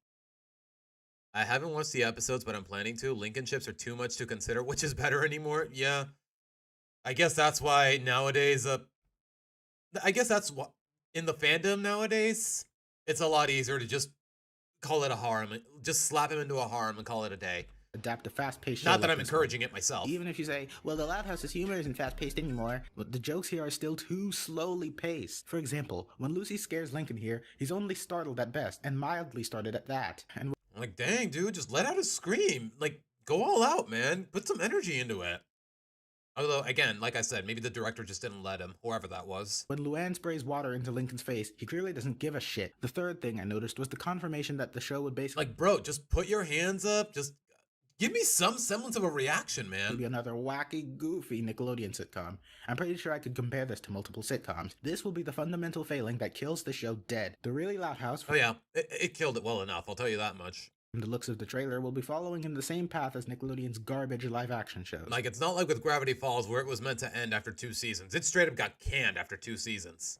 I haven't watched the episodes, but I'm planning to. Lincoln ships are too much to consider which is better anymore. Yeah. I guess that's why nowadays, I guess that's what, in the fandom nowadays, it's a lot easier to just call it a harem. Just slap him into a harem and call it a day. Adapt a fast-paced show. Not that I'm encouraging it myself. Even if you say, well, the Loud House's humor isn't fast-paced anymore, but the jokes here are still too slowly paced. For example, when Lucy scares Lincoln here, he's only startled at best, and mildly startled at that. And like, dang, dude, just let out a scream. Like, go all out, man. Put some energy into it. Although, again, like I said, maybe the director just didn't let him, whoever that was. When Luann sprays water into Lincoln's face, he clearly doesn't give a shit. The third thing I noticed was the confirmation that the show would basically... Like, bro, just put your hands up, just give me some semblance of a reaction, It'll man. be another wacky, goofy Nickelodeon sitcom. I'm pretty sure I could compare this to multiple sitcoms. This will be the fundamental failing that kills the show dead. The Really Loud House, Oh yeah, it killed it well enough, I'll tell you that much. from the looks of the trailer, will be following in the same path as Nickelodeon's garbage live-action shows. Like, it's not like with Gravity Falls where it was meant to end after 2 seasons. It straight up got canned after 2 seasons.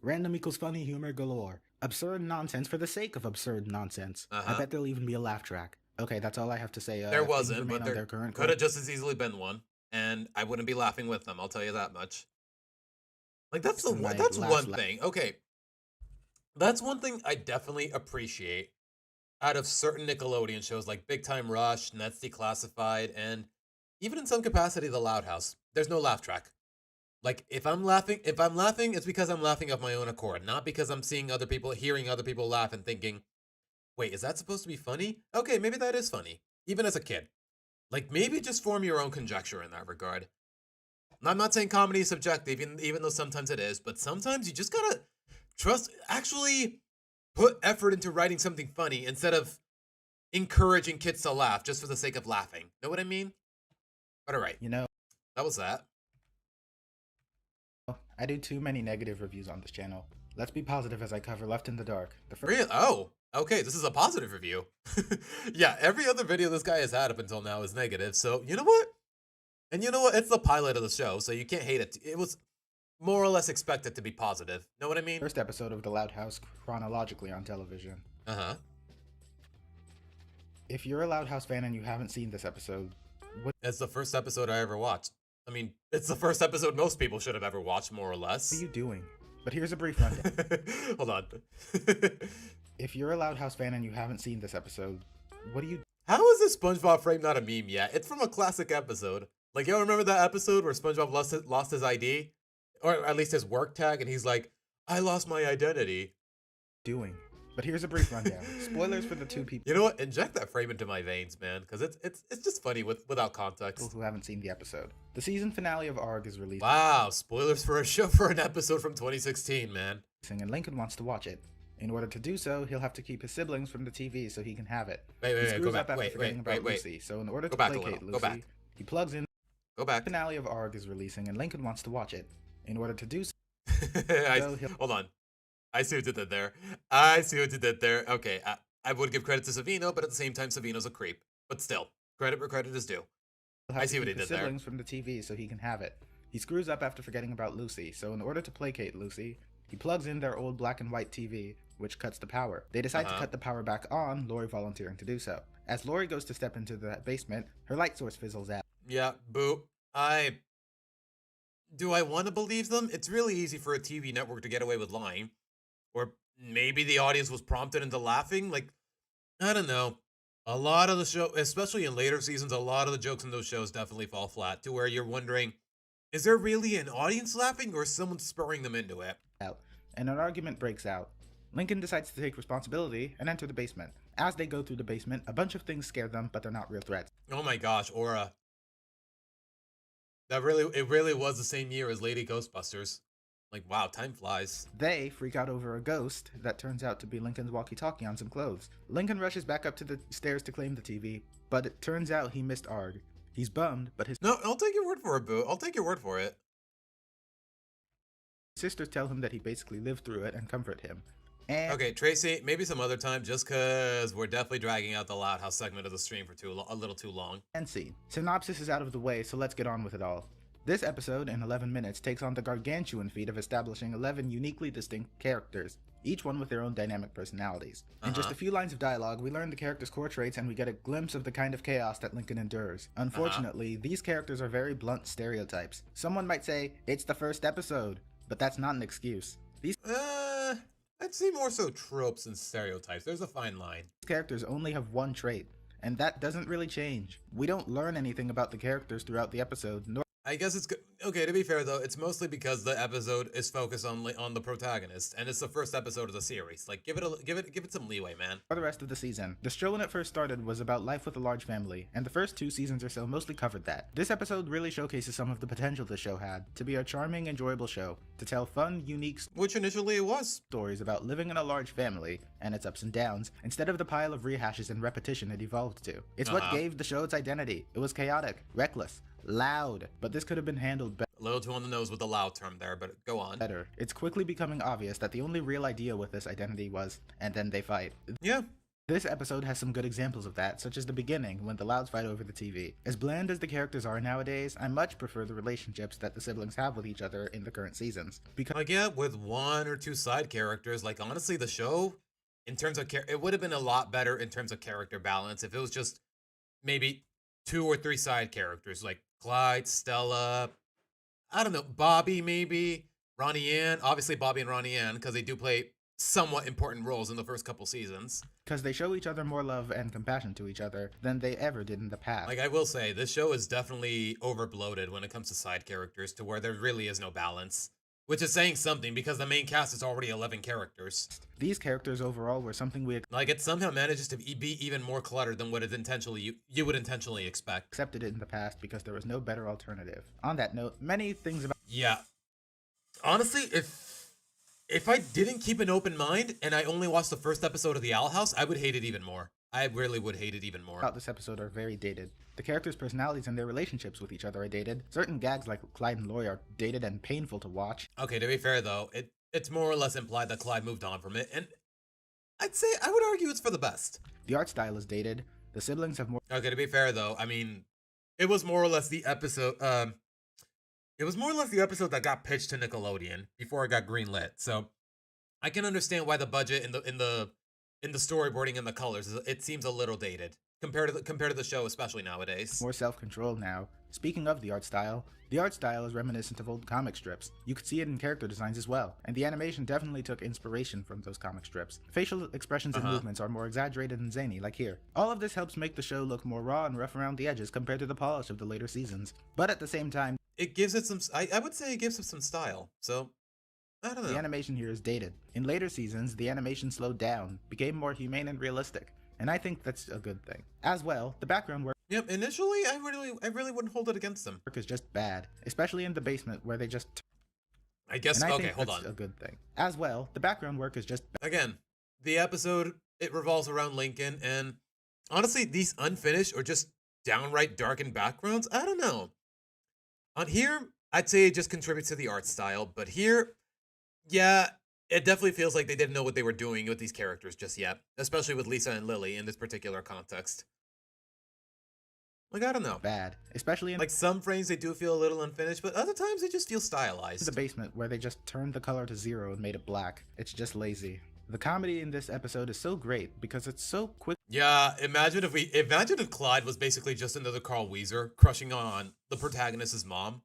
Random equals funny humor galore. Absurd nonsense for the sake of absurd nonsense. I Uh-huh. bet there'll even be a laugh track. Okay, that's all I have to say. There things wasn't, remain but on there their current could have just as easily been one, and I wouldn't be laughing with them, I'll tell you that much. Like, that's the My that's last one la- thing. Okay. That's one thing I definitely appreciate out of certain Nickelodeon shows like Big Time Rush, Nets Declassified, and even in some capacity The Loud House. There's no laugh track. Like, if I'm laughing, it's because I'm laughing of my own accord, not because I'm seeing other people, hearing other people laugh and thinking, wait, is that supposed to be funny? Okay, maybe that is funny, even as a kid. Like, maybe just form your own conjecture in that regard. I'm not saying comedy is subjective, even though sometimes it is, but sometimes you just gotta actually put effort into writing something funny instead of encouraging kids to laugh just for the sake of laughing. Know what I mean? But alright, You know, that was that. I do too many negative reviews on this channel. Let's be positive as I cover Left in the Dark. The first Really? Oh, okay, this is a positive review. Yeah, every other video this guy has had up until now is negative, so you know what? And you know what? It's the pilot of the show, so you can't hate it. It was more or less expected to be positive. Know what I mean? first episode of The Loud House chronologically on television. Uh-huh. If you're a Loud House fan and you haven't seen this episode, what It's the first episode I ever watched. I mean, it's the first episode most people should have ever watched, more or are less. you doing? But here's a brief rundown. Hold on. If you're a Loud House fan and you haven't seen this episode, what do you How is this SpongeBob frame not a meme yet? It's from a classic episode. Like, y'all remember that episode where SpongeBob lost his ID? Or at least his work tag, and he's like, I lost my identity. doing? But here's a brief rundown. Spoilers for the two people You know what? Inject that frame into my veins, man, because it's just funny without context. who haven't seen the episode. The season finale of ARG is releasing, Wow, spoilers for a show for an episode from 2016, man. and Lincoln wants to watch it. In order to do so, he'll have to keep his siblings from the TV so he can have it. Wait, He screws go up back. after forgetting about Wait. Lucy, so in order Go to back a placate little. Go Lucy, back. he plugs in. Go back. The finale of ARG is releasing, and Lincoln wants to watch it. In order to do so, Hold on. I see what you did there. Okay, I would give credit to Savino, but at the same time, Savino's a creep. But still, credit where credit is due. he'll have I to see what keep he his did there. siblings from the TV so he can have it. He screws up after forgetting about Lucy, so in order to placate Lucy, he plugs in their old black and white TV, which cuts the power. They decide to cut the power back on, Lori volunteering to do so. As Lori goes to step into the basement, her light source fizzles out. Yeah, boo. Do I want to believe them? It's really easy for a TV network to get away with lying. Or maybe the audience was prompted into laughing. Like, I don't know. A lot of the show, especially in later seasons, a lot of the jokes in those shows definitely fall flat to where you're wondering, is there really an audience laughing or is someone spurring them into it? And an argument breaks out. Lincoln decides to take responsibility and enter the basement. As they go through the basement, a bunch of things scare them, but they're not real threats. Oh my gosh, Aura. It really was the same year as Lady Ghostbusters. Like, wow, time flies. They freak out over a ghost that turns out to be Lincoln's walkie-talkie on some clothes. Lincoln rushes back up to the stairs to claim the TV, but it turns out he missed ARG. He's bummed, but his No, I'll take your word for it, boo. I'll take your word for it. sisters tell him that he basically lived through it and comfort him. And Okay, Tracy, maybe some other time, just because we're definitely dragging out the Loud House segment of the stream for a little too long. end scene. Synopsis is out of the way, so let's get on with it all. This episode, in 11 minutes, takes on the gargantuan feat of establishing 11 uniquely distinct characters, each one with their own dynamic personalities. In just a few lines of dialogue, we learn the characters' core traits and we get a glimpse of the kind of chaos that Lincoln endures. Unfortunately, these characters are very blunt stereotypes. Someone might say, it's the first episode, but that's not an excuse. These I'd say more so tropes than stereotypes. There's a fine line. characters only have one trait, and that doesn't really change. We don't learn anything about the characters throughout the episode, nor I guess it's good. Okay, to be fair though, it's mostly because the episode is focused on the protagonist, and it's the first episode of the series. Like, give it some leeway, man. For the rest of the season, the show when it first started was about life with a large family, and the first 2 seasons or so mostly covered that. This episode really showcases some of the potential the show had to be a charming, enjoyable show, to tell fun, unique Which initially it was. stories about living in a large family and its ups and downs, instead of the pile of rehashes and repetition it evolved to. It's what gave the show its identity. It was chaotic, reckless, loud, but this could have been handled A little too on the nose with the loud term there, but go on. better. It's quickly becoming obvious that the only real idea with this identity was, and then they fight. Yeah. This episode has some good examples of that, such as the beginning, when the Louds fight over the TV. As bland as the characters are nowadays, I much prefer the relationships that the siblings have with each other in the current seasons. Because Like, yeah, with 1 or 2 side characters, like, honestly, the show, in terms of it would have been a lot better in terms of character balance if it was just maybe 2 or 3 side characters, like Clyde, Stella, I don't know, Bobby maybe, Ronnie Ann. Obviously, Bobby and Ronnie Ann, because they do play somewhat important roles in the first couple seasons. they show each other more love and compassion to each other than they ever did in the past. Like, I will say, this show is definitely overbloated when it comes to side characters, to where there really is no balance. Which is saying something, because the main cast is already 11 characters. These characters overall were something we Like, it somehow manages to be even more cluttered than what it intentionally you would intentionally expect. accepted it in the past because there was no better alternative. On that note, many things about Yeah. Honestly, if I didn't keep an open mind and I only watched the first episode of The Owl House, I would hate it even more. I really would hate it even more. this episode are very dated. The characters' personalities and their relationships with each other are dated. Certain gags like Clyde and Lori are dated and painful to watch. Okay, to be fair though, it's more or less implied that Clyde moved on from it, and I would argue it's for the best. The art style is dated. The siblings have more Okay, to be fair though, I mean, it was more or less the episode. It was more or less the episode that got pitched to Nickelodeon before it got greenlit. So I can understand why the budget in the storyboarding and the colors it seems a little dated compared to the show, especially nowadays. more self-control now. Speaking of the art style is reminiscent of old comic strips. You could see it in character designs as well, and the animation definitely took inspiration from those comic strips. Facial expressions and movements are more exaggerated and zany, like here. All of this helps make the show look more raw and rough around the edges compared to the polish of the later seasons. But at the same time, It gives it some. I would say it gives it some style. So I don't know. the animation here is dated. In later seasons, the animation slowed down, became more humane and realistic, and I think that's a good thing. As well, the background work Yep. Initially, I really wouldn't hold it against them. is just bad, especially in the basement where they just. I guess. And I Okay, think hold that's on. a good thing. As well, the background work is just Again, the episode it revolves around Lincoln, and honestly, these unfinished or just downright darkened backgrounds. I don't know. On here, I'd say it just contributes to the art style, but here, yeah, it definitely feels like they didn't know what they were doing with these characters just yet, especially with Lisa and Lily in this particular context. Like, I don't know. bad, especially in Like, some frames they do feel a little unfinished, but other times they just feel stylized. the basement where they just turned the color to 0 and made it black. It's just lazy. The comedy in this episode is so great because it's so Yeah, imagine if Clyde was basically just another Carl Weezer crushing on the protagonist's mom.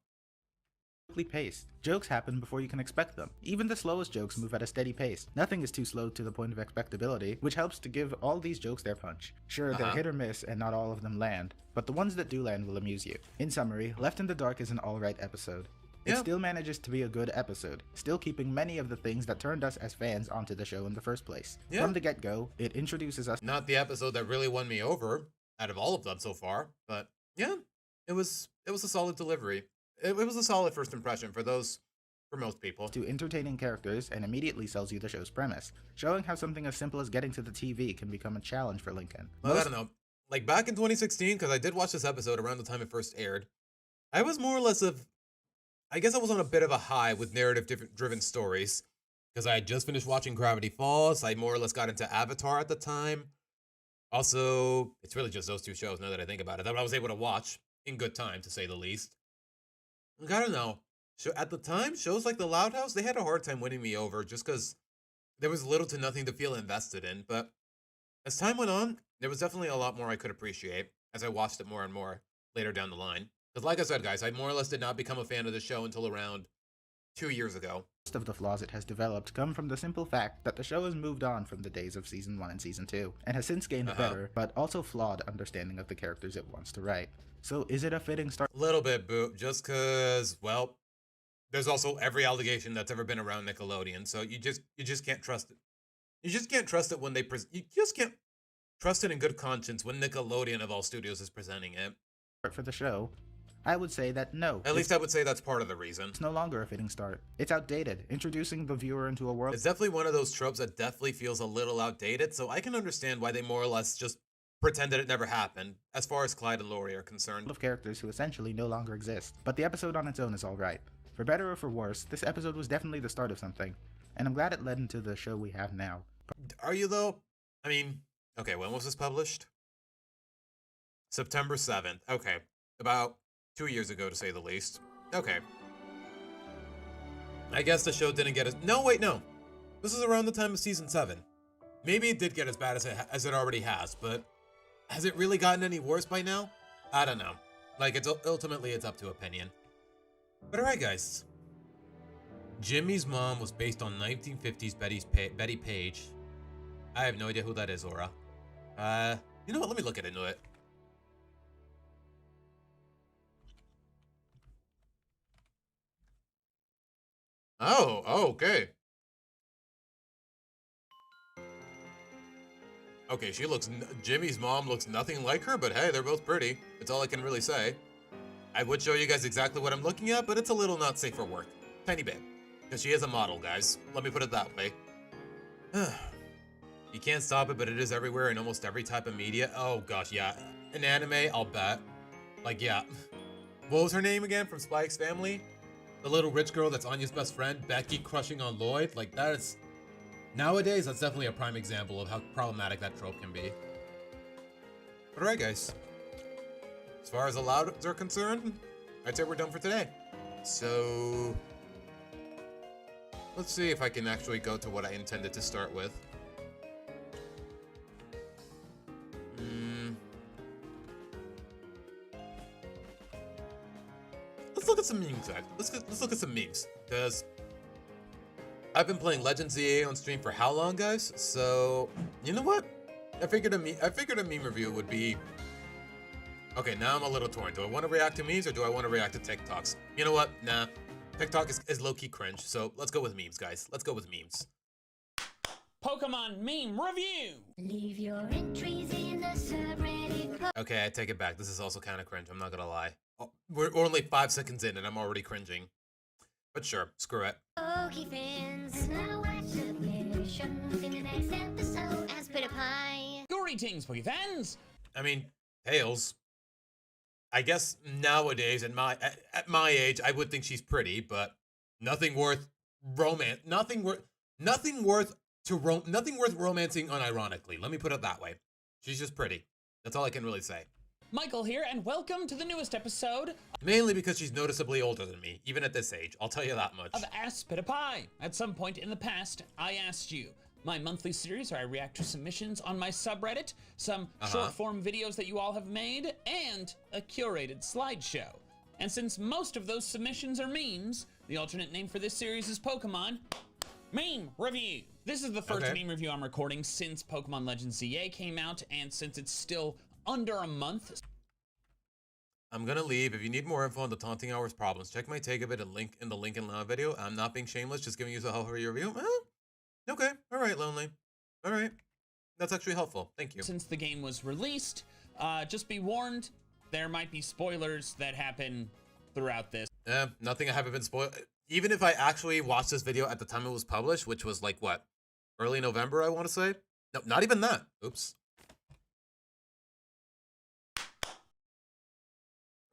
quickly paced. Jokes happen before you can expect them. Even the slowest jokes move at a steady pace. Nothing is too slow to the point of expectability, which helps to give all these jokes their punch. Sure, they're hit or miss and not all of them land, but the ones that do land will amuse you. In summary, Left in the Dark is an alright episode. It Yeah. still manages to be a good episode, still keeping many of the things that turned us as fans onto the show in the first place. Yeah. From the get-go, it introduces us Not the episode that really won me over out of all of them so far, but yeah, it was a solid delivery. It was a solid first impression for most people. to entertaining characters and immediately sells you the show's premise, showing how something as simple as getting to the TV can become a challenge for Lincoln. Well, I don't know. Like, back in 2016, because I did watch this episode around the time it first aired, I was more or less I guess I was on a bit of a high with narrative-driven stories, because I had just finished watching Gravity Falls. I more or less got into Avatar at the time. Also, it's really just those 2 shows, now that I think about it, that I was able to watch in good time, to say the least. Like, I don't know. At the time, shows like The Loud House, they had a hard time winning me over, just because there was little to nothing to feel invested in. But as time went on, there was definitely a lot more I could appreciate as I watched it more and more later down the line. Because like I said, guys, I more or less did not become a fan of the show until around 2 years ago. Most of the flaws it has developed come from the simple fact that the show has moved on from the days of Season 1 and Season 2, and has since gained a better, but also flawed understanding of the characters it wants to write. So is it a fitting start? Little bit, Boo. Just cause, well, there's also every allegation that's ever been around Nickelodeon, so you just can't trust it. You just can't trust it when you just can't trust it in good conscience when Nickelodeon of all studios is presenting it. For the show? I would say that no. At least I would say that's part of the reason. It's no longer a fitting start. It's outdated, introducing the viewer into a world It's definitely one of those tropes that definitely feels a little outdated, so I can understand why they more or less just pretend that it never happened, as far as Clyde and Laurie are concerned. of characters who essentially no longer exist. But the episode on its own is alright. For better or for worse, this episode was definitely the start of something, and I'm glad it led into the show we have now. Are you, though? I mean, okay, when was this published? September 7th. Okay, about 2 years ago, to say the least. Okay. I guess the show didn't get as... No, wait, no. This is around the time of Season 7. Maybe it did get as bad as it already has, but has it really gotten any worse by now? I don't know. Like, ultimately, it's up to opinion. But alright, guys. Jimmy's mom was based on 1950s Betty Page. I have no idea who that is, Aura. You know what? Let me look into it. Oh, okay. Okay, Jimmy's mom looks nothing like her, but hey, they're both pretty. That's all I can really say. I would show you guys exactly what I'm looking at, but it's a little not safe for work. Tiny bit. Because she is a model, guys. Let me put it that way. You can't stop it, but it is everywhere in almost every type of media. Oh gosh, yeah. An anime, I'll bet. Like, yeah. What was her name again from Spy X Family? The little rich girl that's Anya's best friend, Becky crushing on Lloyd. Like, that is... Nowadays, that's definitely a prime example of how problematic that trope can be. But alright, guys. As far as the louds are concerned, I'd say we're done for today. So... let's see if I can actually go to what I intended to start with. Let's look at some memes, guys. Let's look at some memes, because I've been playing Legends EA on stream for how long, guys? So you know what? I figured a meme review would be okay. Now I'm a little torn. Do I want to react to memes or do I want to react to TikToks? You know what? Nah, TikTok is low key cringe. So let's go with memes, guys. Let's go with memes. Pokemon meme review. Leave your entries in the subreddit. Okay, I take it back. This is also kind of cringe. I'm not gonna lie. Oh, we're only 5 seconds in and I'm already cringing. But sure, screw it. Okay, fans, now watch submissions in the next episode as Espurr Pie. Greetings, Poke fans. I mean, Tails. I guess nowadays, at my age, I would think she's pretty, but nothing worth romance. Nothing worth romancing unironically. Let me put it that way. She's just pretty. That's all I can really say. Michael here, and welcome to the newest episode. Mainly because she's noticeably older than me, even at this age. I'll tell you that much. Of Espurr Pie. At some point in the past, I asked you. My monthly series where I react to submissions on my subreddit, some short-form videos that you all have made, and a curated slideshow. And since most of those submissions are memes, the alternate name for this series is Pokemon Meme Review. This is the first meme review I'm recording since Pokemon Legends ZA came out, and since it's still under a month. I'm gonna leave. If you need more info on the Taunting Hours problems, check my take of it and link in the link in the video. I'm not being shameless, just giving you a helpful review. Okay, alright, Lonely. Alright. That's actually helpful. Thank you. Since the game was released, just be warned, there might be spoilers that happen throughout this. Nothing I haven't been spoiled. Even if I actually watched this video at the time it was published, which was like what? Early November, I want to say? No, not even that. Oops.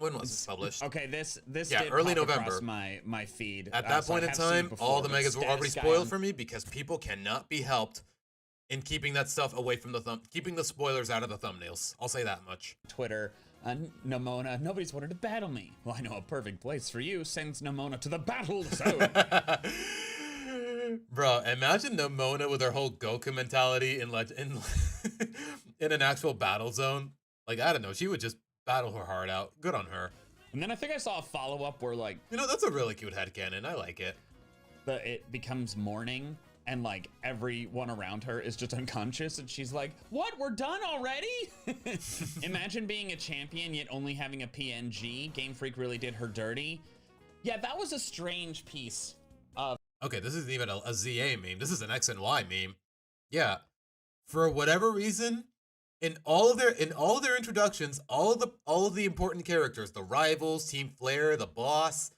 When was this published? Okay, this yeah, did early pop November. across my feed. At that so point I in have seen time, it before, all the but megas were already Status spoiled Guy for me because people cannot be helped in keeping that stuff away from the keeping the spoilers out of the thumbnails. I'll say that much. Twitter, Nomona, nobody's wanted to battle me. Well, I know a perfect place for you. Sends Nomona to the battle zone. Bro, imagine Nomona with her whole Goku mentality in in an actual battle zone. Like, I don't know, she would just battle her heart out. Good on her. And then I think I saw a follow-up where, like... You know, that's a really cute headcanon. I like it. It becomes morning, and like everyone around her is just unconscious, and she's like, what, we're done already? Imagine being a champion yet only having a PNG. Game Freak really did her dirty. Yeah, that was a strange piece of... Okay, this isn't even a ZA meme. This is an X and Y meme. Yeah, for whatever reason, in all of their introductions, all of the important characters, the rivals, Team Flare, the boss,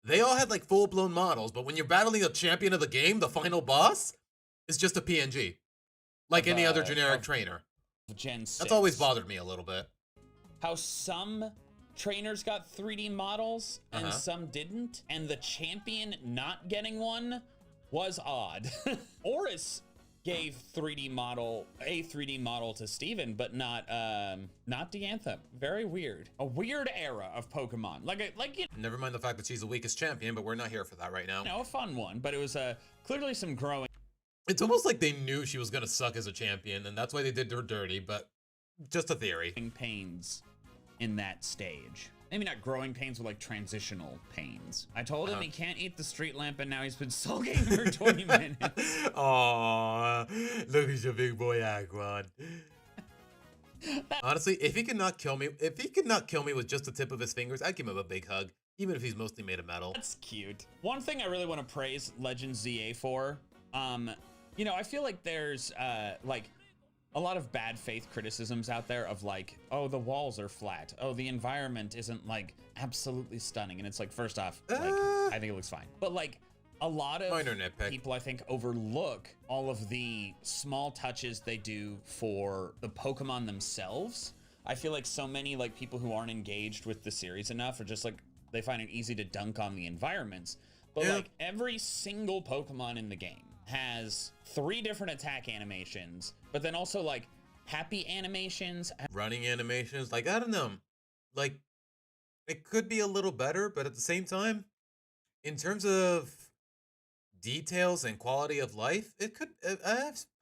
they all had like full-blown models. But when you're battling a champion of the game, the final boss is just a PNG, like any other generic trainer. Gen 6. That's always bothered me a little bit. How some trainers got 3D models and some didn't, and the champion not getting one was odd. Oris gave a 3D model to Steven, but not Diantha. Very weird. A weird era of Pokemon. Never mind the fact that she's the weakest champion, but we're not here for that right now. No, a fun one, but it was clearly some growing. It's almost like they knew she was gonna suck as a champion, and that's why they did her dirty, but just a theory. Pains in that stage. Maybe not growing pains, but like transitional pains. I told him he can't eat the street lamp, and now he's been sulking for 20 minutes. Aww, look at your big boy Aquan. Honestly, if he could not kill me with just the tip of his fingers, I'd give him a big hug, even if he's mostly made of metal. That's cute. One thing I really want to praise Legends ZA for, you know, I feel like there's like a lot of bad faith criticisms out there of like, oh, the walls are flat. Oh, the environment isn't like absolutely stunning. And it's like, first off, like, I think it looks fine. But like a lot of people, I think, overlook all of the small touches they do for the Pokemon themselves. I feel like so many like people who aren't engaged with the series enough are just like, they find it easy to dunk on the environments. But like every single Pokemon in the game has 3 different attack animations, but then also like happy animations, running animations. Like, I don't know, like it could be a little better, but at the same time, in terms of details and quality of life, it could.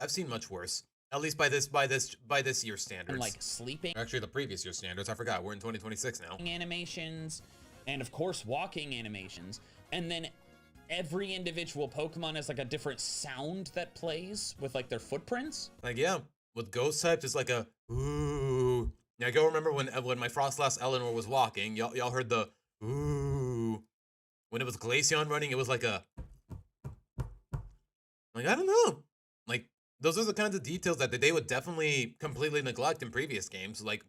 I've seen much worse. At least by this year's standards. And like sleeping. Actually, the previous year's standards. I forgot. We're in 2026 now. Animations, and of course walking animations, and then every individual Pokemon has like a different sound that plays with like their footprints. Like, yeah, with ghost types, it's like a ooh. Now, go remember when my Frostlass Eleanor was walking, y'all heard the ooh. When it was Glaceon running, it was like a like, I don't know. Like, those are the kinds of details that they would definitely completely neglect in previous games. Like,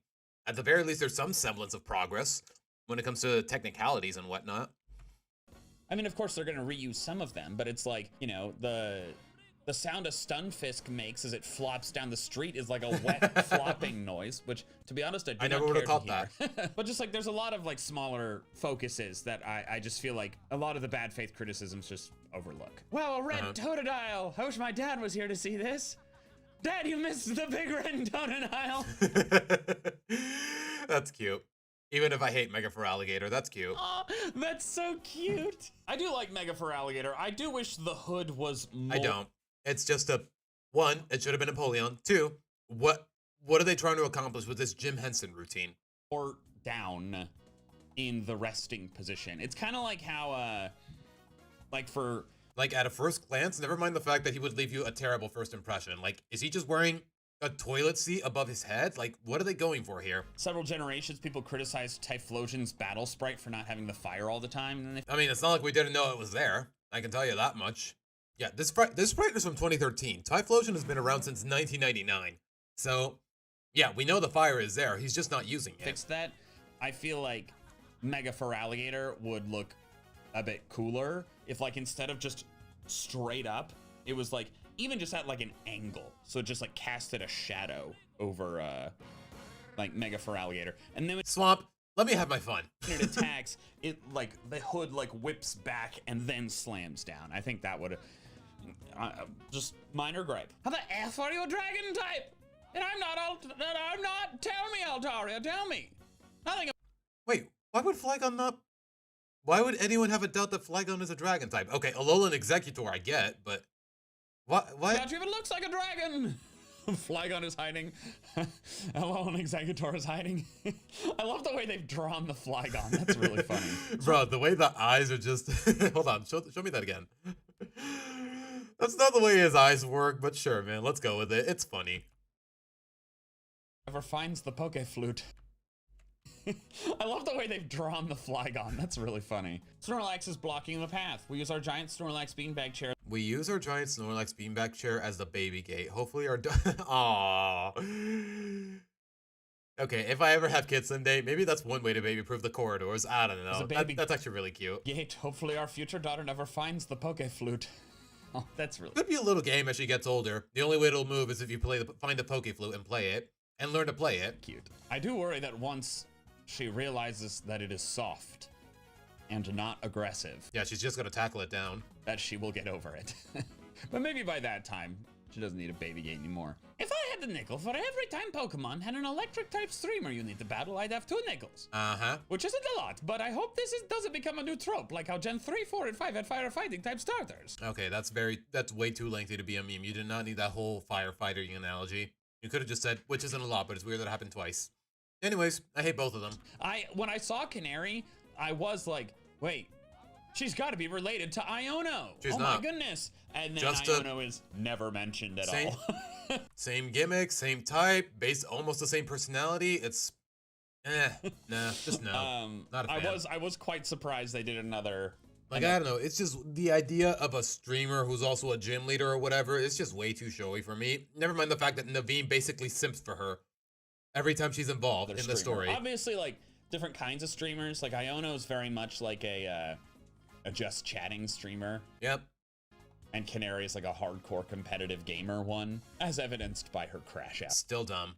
at the very least, there's some semblance of progress when it comes to technicalities and whatnot. I mean, of course, they're going to reuse some of them, but it's like, you know, the sound a Stunfisk makes as it flops down the street is like a wet flopping noise, which, to be honest, I never would have caught that. But just like, there's a lot of like smaller focuses that I just feel like a lot of the bad faith criticisms just overlook. Wow, a red Totodile! I wish my dad was here to see this. Dad, you missed the big red Totodile! That's cute. Even if I hate Mega Feraligatr, that's cute. Oh, that's so cute. I do like Mega Feraligatr. I do wish the hood was more... I don't. It's just one, it should have been Napoleon. 2, what are they trying to accomplish with this Jim Henson routine? Or down in the resting position. It's kind of like how, like at a first glance, never mind the fact that he would leave you a terrible first impression. Like, is he just wearing a toilet seat above his head? Like, what are they going for here? Several generations, people criticized Typhlosion's battle sprite for not having the fire all the time. And then I mean, it's not like we didn't know it was there. I can tell you that much. Yeah, this sprite is from 2013. Typhlosion has been around since 1999. So, yeah, we know the fire is there. He's just not using it. Fix that. I feel like Mega Feraligatr would look a bit cooler if, like, instead of just straight up, it was like even just at like an angle, so it just like casted a shadow over like Mega Feraligatr, and then Swamp, let me have my fun. It attacks, it like the hood like whips back and then slams down. I think that would just minor gripe. How the F are you a dragon type? And I'm not. Tell me, Altaria. Tell me. Nothing. Wait, why would Flygon not? Why would anyone have a doubt that Flygon is a dragon type? Okay, Alolan Executor I get, but what? That even looks like a dragon. Flygon is hiding. Alolan Executor is hiding. I love the way they've drawn the Flygon. That's really funny. Bro, the way the eyes are just... Hold on, show me that again. That's not the way his eyes work, but sure, man. Let's go with it. It's funny. Never finds the poke flute. I love the way they've drawn the Flygon. That's really funny. Snorlax is blocking the path. We use our giant Snorlax beanbag chair. We use our giant Snorlax beanbag chair as the baby gate. Hopefully our Aww. Okay, if I ever have kids someday, maybe that's one way to baby-proof the corridors. I don't know. That's actually really cute. Gate. Hopefully our future daughter never finds the poke flute. Oh, that's really... Could be a little game as she gets older. The only way it'll move is if you find the poke flute and play it. And learn to play it. Cute. I do worry that once she realizes that it is soft and not aggressive. Yeah, she's just gonna tackle it down. That she will get over it. But maybe by that time, she doesn't need a baby gate anymore. If I had the nickel for every time Pokemon had an electric type streamer you need to battle, I'd have 2 nickels. Uh-huh. Which isn't a lot, but I hope this doesn't become a new trope, like how Gen 3, 4, and 5 had firefighting type starters. Okay, that's way too lengthy to be a meme. You did not need that whole firefighting analogy. You could have just said, which isn't a lot, but it's weird that it happened twice. Anyways, I hate both of them. When I saw Canary, I was like, wait, she's got to be related to Iono. She's not. My goodness. And then just Iono is never mentioned at all. Same gimmick, same type, almost the same personality. It's, nah, just no. Not a fan. I was quite surprised they did another. Like, I don't know, it's just the idea of a streamer who's also a gym leader or whatever, it's just way too showy for me. Never mind the fact that Naveen basically simps for her every time she's involved in the story. Obviously, like, different kinds of streamers. Like, Iono is very much like a just chatting streamer. Yep. And Canary is like a hardcore competitive gamer one, as evidenced by her crash out. Still dumb.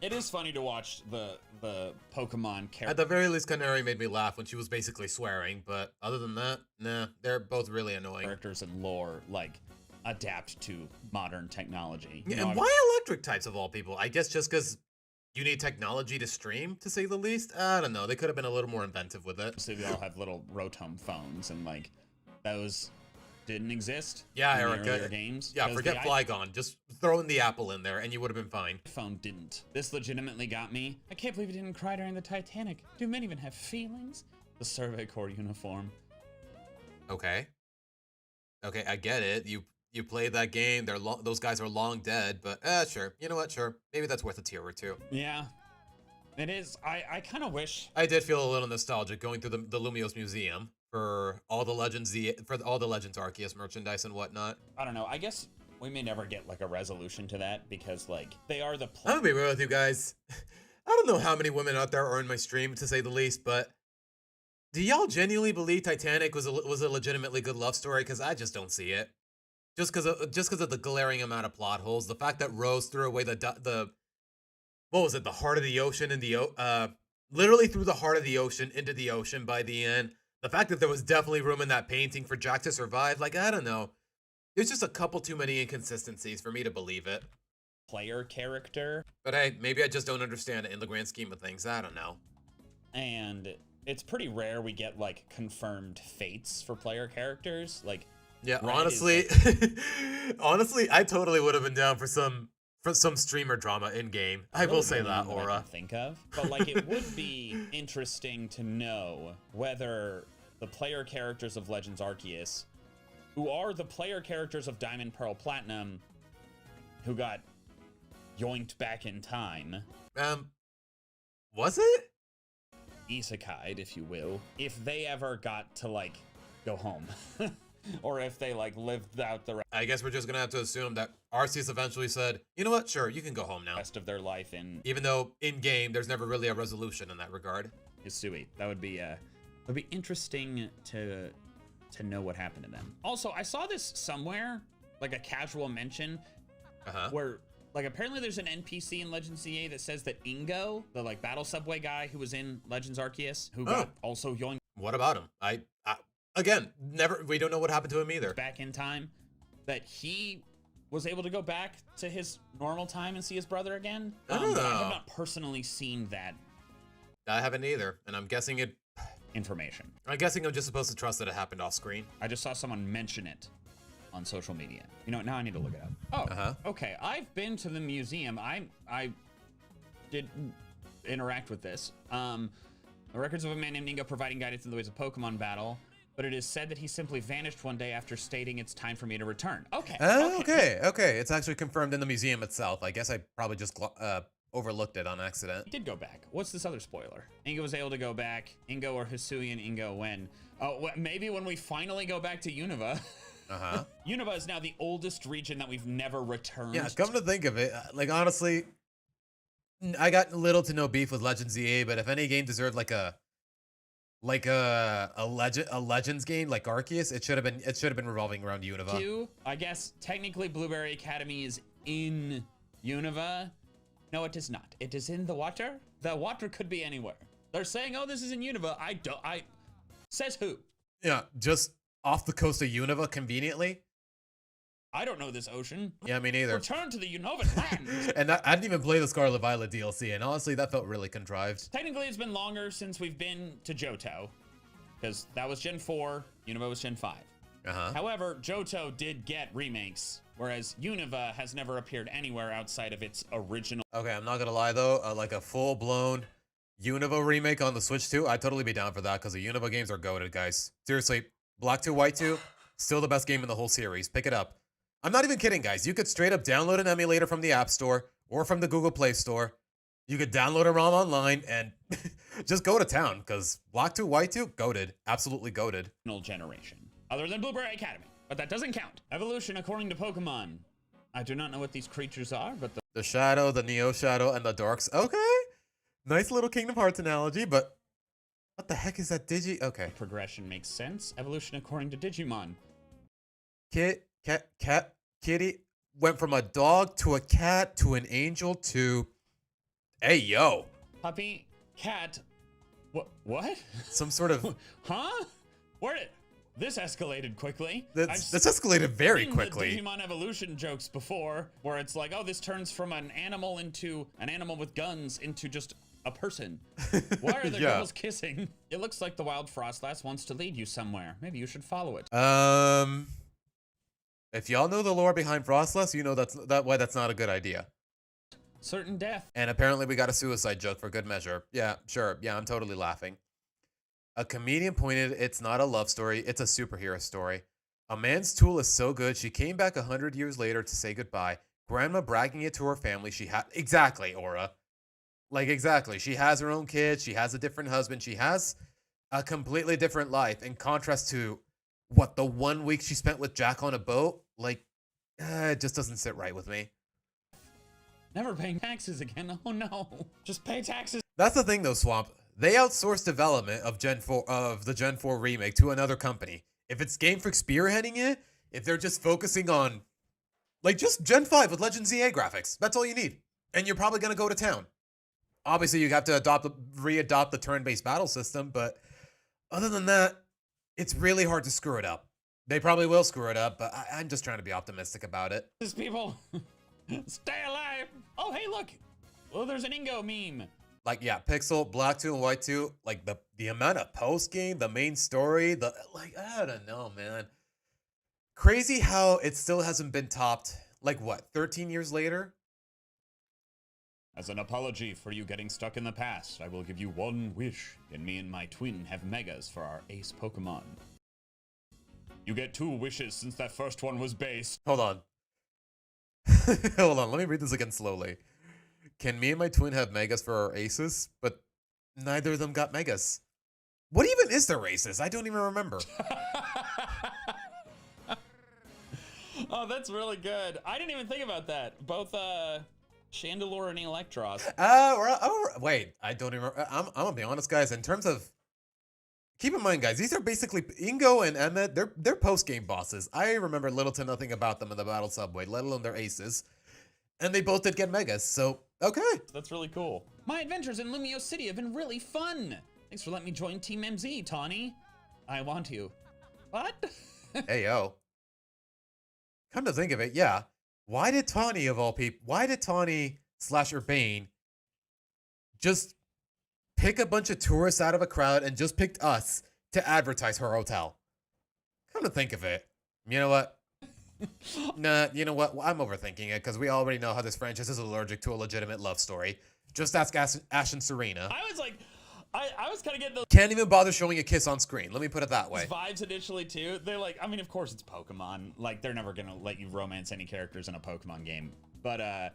It is funny to watch the Pokemon characters. At the very least, Canary made me laugh when she was basically swearing, but other than that, nah, they're both really annoying. Characters and lore, like, adapt to modern technology. Yeah, and why electric types of all people? I guess just because you need technology to stream, to say the least? I don't know, they could have been a little more inventive with it. So they all have little Rotom phones, and, like, those didn't exist. Yeah, in Erica. The earlier games. Yeah, forget Flygon. Just throw in the apple in there, and you would have been fine. Phone didn't. This legitimately got me. I can't believe it didn't cry during the Titanic. Do men even have feelings? The Survey Corps uniform. Okay, I get it. You played that game. Those guys are long dead, but sure. You know what? Sure, maybe that's worth a tier or two. Yeah, it is. I kind of wish. I did feel a little nostalgic going through the Lumiose Museum for all the Legends Arceus merchandise and whatnot. I don't know. I guess we may never get like a resolution to that because like they are the. I'm gonna be real with you guys. I don't know how many women out there are in my stream, to say the least, but do y'all genuinely believe Titanic was a legitimately good love story? Because I just don't see it. Just because of the glaring amount of plot holes, the fact that Rose threw away the what was it, the heart of the ocean in the literally threw the heart of the ocean into the ocean by the end. The fact that there was definitely room in that painting for Jack to survive, like, I don't know. There's just a couple too many inconsistencies for me to believe it. Player character. But hey, maybe I just don't understand it in the grand scheme of things. I don't know. And it's pretty rare we get, like, confirmed fates for player characters. Like, yeah, honestly, honestly, I totally would have been down for some streamer drama in game. I will say that, Aura. I can think of, but like it would be interesting to know whether the player characters of Legends Arceus, who are the player characters of Diamond, Pearl, Platinum, who got yoinked back in time. Was it? Isekai'd, if you will. If they ever got to like go home. Or if they like lived out the I guess we're just gonna have to assume that Arceus eventually said, you know what, sure, you can go home now. Rest of their life in, even though in game there's never really a resolution in that regard. Hisui. That would be interesting to know what happened to them. Also, I saw this somewhere, like a casual mention, where like apparently there's an NPC in Legends ZA that says that Ingo, the like battle subway guy who was in Legends Arceus, who got also yoinked. What about him? Again, we don't know what happened to him either. Back in time, that he was able to go back to his normal time and see his brother again. But I have not personally seen that. I haven't either, and I'm guessing it. Information. I'm guessing I'm just supposed to trust that it happened off screen. I just saw someone mention it on social media. You know what? Now I need to look it up. Oh, okay. I've been to the museum. I did interact with this. The records of a man named Ingo providing guidance in the ways of Pokemon battle. but it is said that he simply vanished one day after stating it's time for me to return. Okay. Okay. It's actually confirmed in the museum itself. I guess I probably just overlooked it on accident. He did go back. What's this other spoiler? Ingo was able to go back. Ingo or Hisuian Ingo when? Oh, maybe when we finally go back to Unova. Uh-huh. Unova is now the oldest region that we've never returned. Yeah, come to think of it, like honestly, I got little to no beef with Legends EA, but if any game deserved like a Legends game like Arceus, it should have been revolving around Unova. I guess technically Blueberry Academy is in Unova. No, it is not. It is in the water. The water could be anywhere. They're saying, "Oh, this is in Unova." Says who? Yeah, just off the coast of Unova, conveniently. I don't know this ocean. Yeah, me neither. Return to the Unovan land. And I didn't even play the Scarlet Violet DLC, and honestly, that felt really contrived. Technically, it's been longer since we've been to Johto, because that was Gen 4, Unova was Gen 5. However, Johto did get remakes, whereas Unova has never appeared anywhere outside of its original. Okay, I'm not gonna lie though, like a full-blown Unova remake on the Switch 2, I'd totally be down for that, because the Unova games are goated, guys. Seriously, Black 2, White 2, still the best game in the whole series. Pick it up. I'm not even kidding, guys. You could straight up download an emulator from the App Store or from the Google Play Store. You could download a ROM online and just go to town, because Black 2, White 2, goated. Absolutely goated. Generation, other than Blueberry Academy, but that doesn't count. Evolution according to Pokemon. I do not know what these creatures are, but the Shadow, the Neo Shadow, and the Darks. Okay. Nice little Kingdom Hearts analogy, but what the heck is that Okay. Progression makes sense. Evolution according to Digimon. Kitty went from a dog to a cat to an angel to, hey yo, puppy, cat, what? Some sort of, huh? Where did this escalated quickly? This escalated very quickly. The Digimon evolution jokes before, where it's like, oh, this turns from an animal with guns into just a person. Why are the girls kissing? It looks like the wild Frostlass wants to lead you somewhere. Maybe you should follow it. If y'all know the lore behind Frostlass, you know that's not a good idea. Certain death. And apparently we got a suicide joke for good measure. Yeah, sure. Yeah, I'm totally laughing. A comedian pointed, it's not a love story, it's a superhero story. A man's tool is so good, she came back 100 years later to say goodbye. Grandma bragging it to her family. She had, exactly, Aura. Like, exactly. She has her own kids. She has a different husband. She has a completely different life in contrast to what, the 1 week she spent with Jack on a boat? Like, it just doesn't sit right with me. Never paying taxes again. Oh no. Just pay taxes. That's the thing though, Swamp. They outsourced development of the Gen 4 remake to another company. If it's Game Freak spearheading it, if they're just focusing on, like, just Gen 5 with Legends EA graphics, that's all you need. And you're probably going to go to town. Obviously, you have to re-adopt the turn-based battle system, but other than that, it's really hard to screw it up. They probably will screw it up, but I'm just trying to be optimistic about it. These people, stay alive. Oh, hey, look. Oh, there's an Ingo meme. Like, yeah, Pixel, Black 2, and White 2, like, the amount of post-game, the main story, I don't know, man. Crazy how it still hasn't been topped, like, what, 13 years later? As an apology for you getting stuck in the past, I will give you one wish, and me and my twin have megas for our ace Pokemon. You get 2 wishes since that first one was based. Hold on. Hold on, let me read this again slowly. Can me and my twin have megas for our aces? But neither of them got megas. What even is their aces? I don't even remember. Oh, that's really good. I didn't even think about that. Both Chandelure and Electros. Wait, I don't even. I'm gonna be honest, guys. In terms of, keep in mind, guys, these are basically Ingo and Emmett. They're post game bosses. I remember little to nothing about them in the Battle Subway, let alone their aces. And they both did get megas, so okay. That's really cool. My adventures in Lumio City have been really fun. Thanks for letting me join Team MZ, Tawny. I want you. What? Hey yo. Come to think of it, yeah. Why did Tawny, of all people, why did Tawny / Urbane just pick a bunch of tourists out of a crowd and just picked us to advertise her hotel? Come to think of it. You know what? Nah, you know what? I'm overthinking it because we already know how this franchise is allergic to a legitimate love story. Just ask Ash and Serena. I was like, I was kind of getting those Can't even bother showing a kiss on screen. Let me put it that way. vibes initially too. They're like, I mean, of course it's Pokemon. Like they're never gonna let you romance any characters in a Pokemon game. But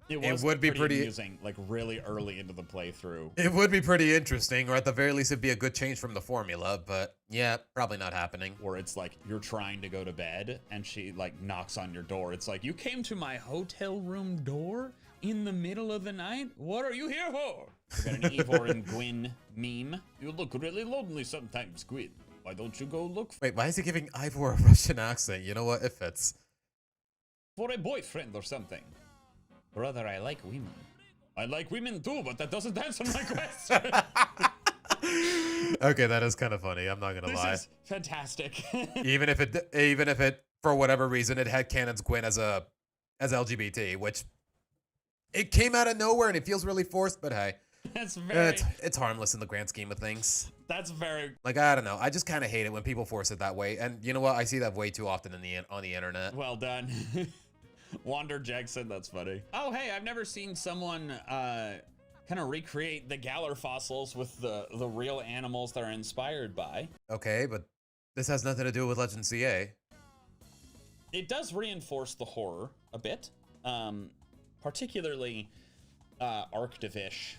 it would be pretty amusing, like really early into the playthrough. It would be pretty interesting, or at the very least, it'd be a good change from the formula. But yeah, probably not happening. Where it's like you're trying to go to bed and she like knocks on your door. It's like, you came to my hotel room door in the middle of the night? What are you here for? We got an Eivor and Gwyn meme. You look really lonely sometimes, Gwyn. Why don't you go look Wait, why is he giving Ivor a Russian accent? You know what? It fits. for a boyfriend or something? Brother, I like women. I like women too, but that doesn't answer my question. Okay, that is kind of funny. I'm not gonna lie. This is fantastic. even if it, for whatever reason, it had Canon's Gwyn as LGBT, which it came out of nowhere and it feels really forced. But hey, it's harmless in the grand scheme of things. That's very like, I don't know. I just kind of hate it when people force it that way. And you know what? I see that way too often on the internet. well done. Wander Jackson, that's funny. Oh, hey, I've never seen someone kind of recreate the Galar fossils with the real animals that are inspired by. Okay, but this has nothing to do with Legend CA. It does reinforce the horror a bit, particularly Arctivish.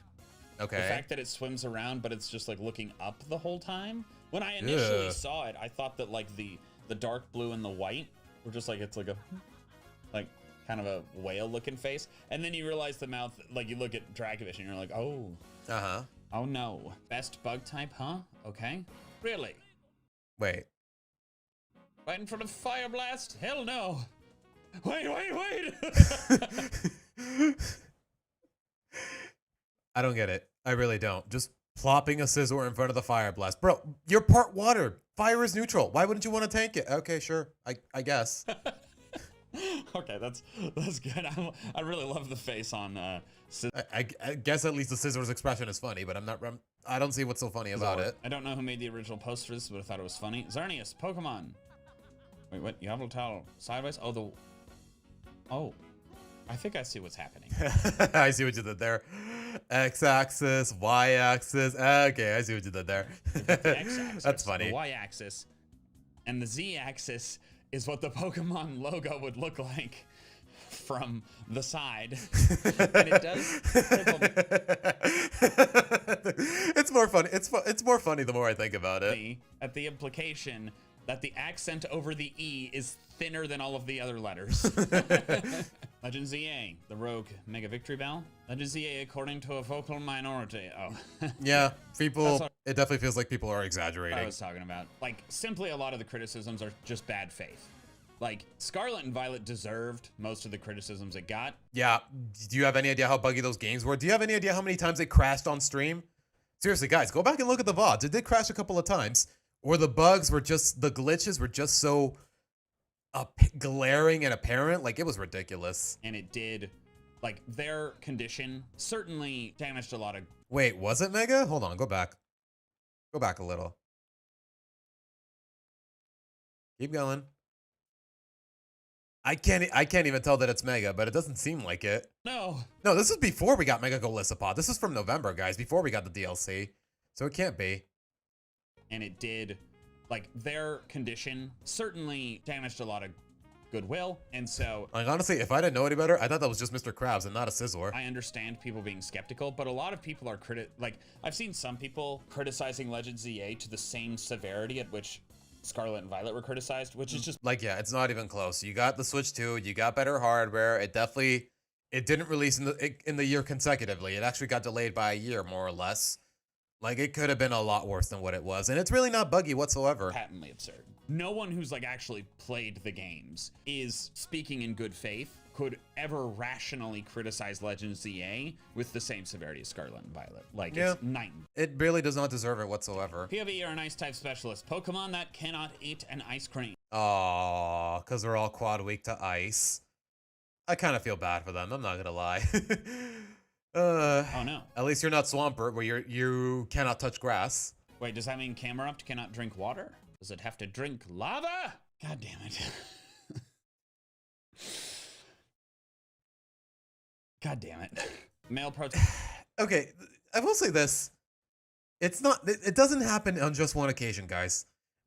Okay. The fact that it swims around, but it's just like looking up the whole time. When I initially saw it, I thought that like the dark blue and the white were just like, it's like a kind of a whale looking face. And then you realize the mouth, like you look at Dracovish and you're like, oh. Uh-huh. Oh no. Best bug type, huh? Okay. Really? Wait. Right in front of Fire Blast? Hell no. Wait. I don't get it. I really don't. Just plopping a Scizor in front of the Fire Blast. Bro, you're part water. Fire is neutral. Why wouldn't you want to tank it? Okay, sure. I guess. Okay, that's good. I really love the face on I guess at least the Scizor's expression is funny, but I don't see what's so funny about it. I don't know who made the original post for this, but I thought it was funny. Xerneas, Pokemon. Wait, what? Yveltal sideways? Oh, I think I see what's happening. I see what you did there. X-axis, Y-axis. Okay, I see what you did there. The X-axis, that's funny. The Y-axis, and the Z-axis is what the Pokemon logo would look like from the side. And it does It's more funny. It's more funny the more I think about it. At the implication that the accent over the E is thinner than all of the other letters. Legend ZA, the rogue Mega Victory Bell. Legend ZA according to a vocal minority. Oh. Yeah, people, it definitely feels like people are exaggerating. I was talking about. Like, simply a lot of the criticisms are just bad faith. Like, Scarlet and Violet deserved most of the criticisms it got. Yeah, do you have any idea how buggy those games were? Do you have any idea how many times they crashed on stream? Seriously, guys, go back and look at the VODs. It did crash a couple of times. Or the bugs were just, the glitches were just so glaring and apparent. Like, it was ridiculous. And it did, like, their condition certainly damaged a lot of... Wait, was it Mega? Hold on, go back. Go back a little. Keep going. I can't even tell that it's Mega, but it doesn't seem like it. No, this is before we got Mega Golisopod. This is from November, guys, before we got the DLC. So it can't be. And it did, like, their condition certainly damaged a lot of goodwill. And so, like, honestly, if I didn't know any better, I thought that was just Mr. Krabs and not a Scizor. I understand people being skeptical, but a lot of people are I've seen some people criticizing Legend ZA to the same severity at which Scarlet and Violet were criticized, which is just like, yeah, it's not even close. You got the Switch 2, you got better hardware. It didn't release in the year consecutively. It actually got delayed by a year, more or less. Like, it could have been a lot worse than what it was, and it's really not buggy whatsoever. Patently absurd. No one who's, like, actually played the games is speaking in good faith, could ever rationally criticize Legend ZA with the same severity as Scarlet and Violet. Like, yeah, it's night. It really does not deserve it whatsoever. POV are an ice-type specialist. Pokemon that cannot eat an ice cream. Aww, because they're all quad weak to ice. I kind of feel bad for them, I'm not gonna lie. Oh no. At least you're not Swampert, where you cannot touch grass. Wait, does that mean Camerupt cannot drink water? Does it have to drink lava? God damn it. God damn it. Male protein. Okay, I will say this. It's not, it doesn't happen on just one occasion, guys.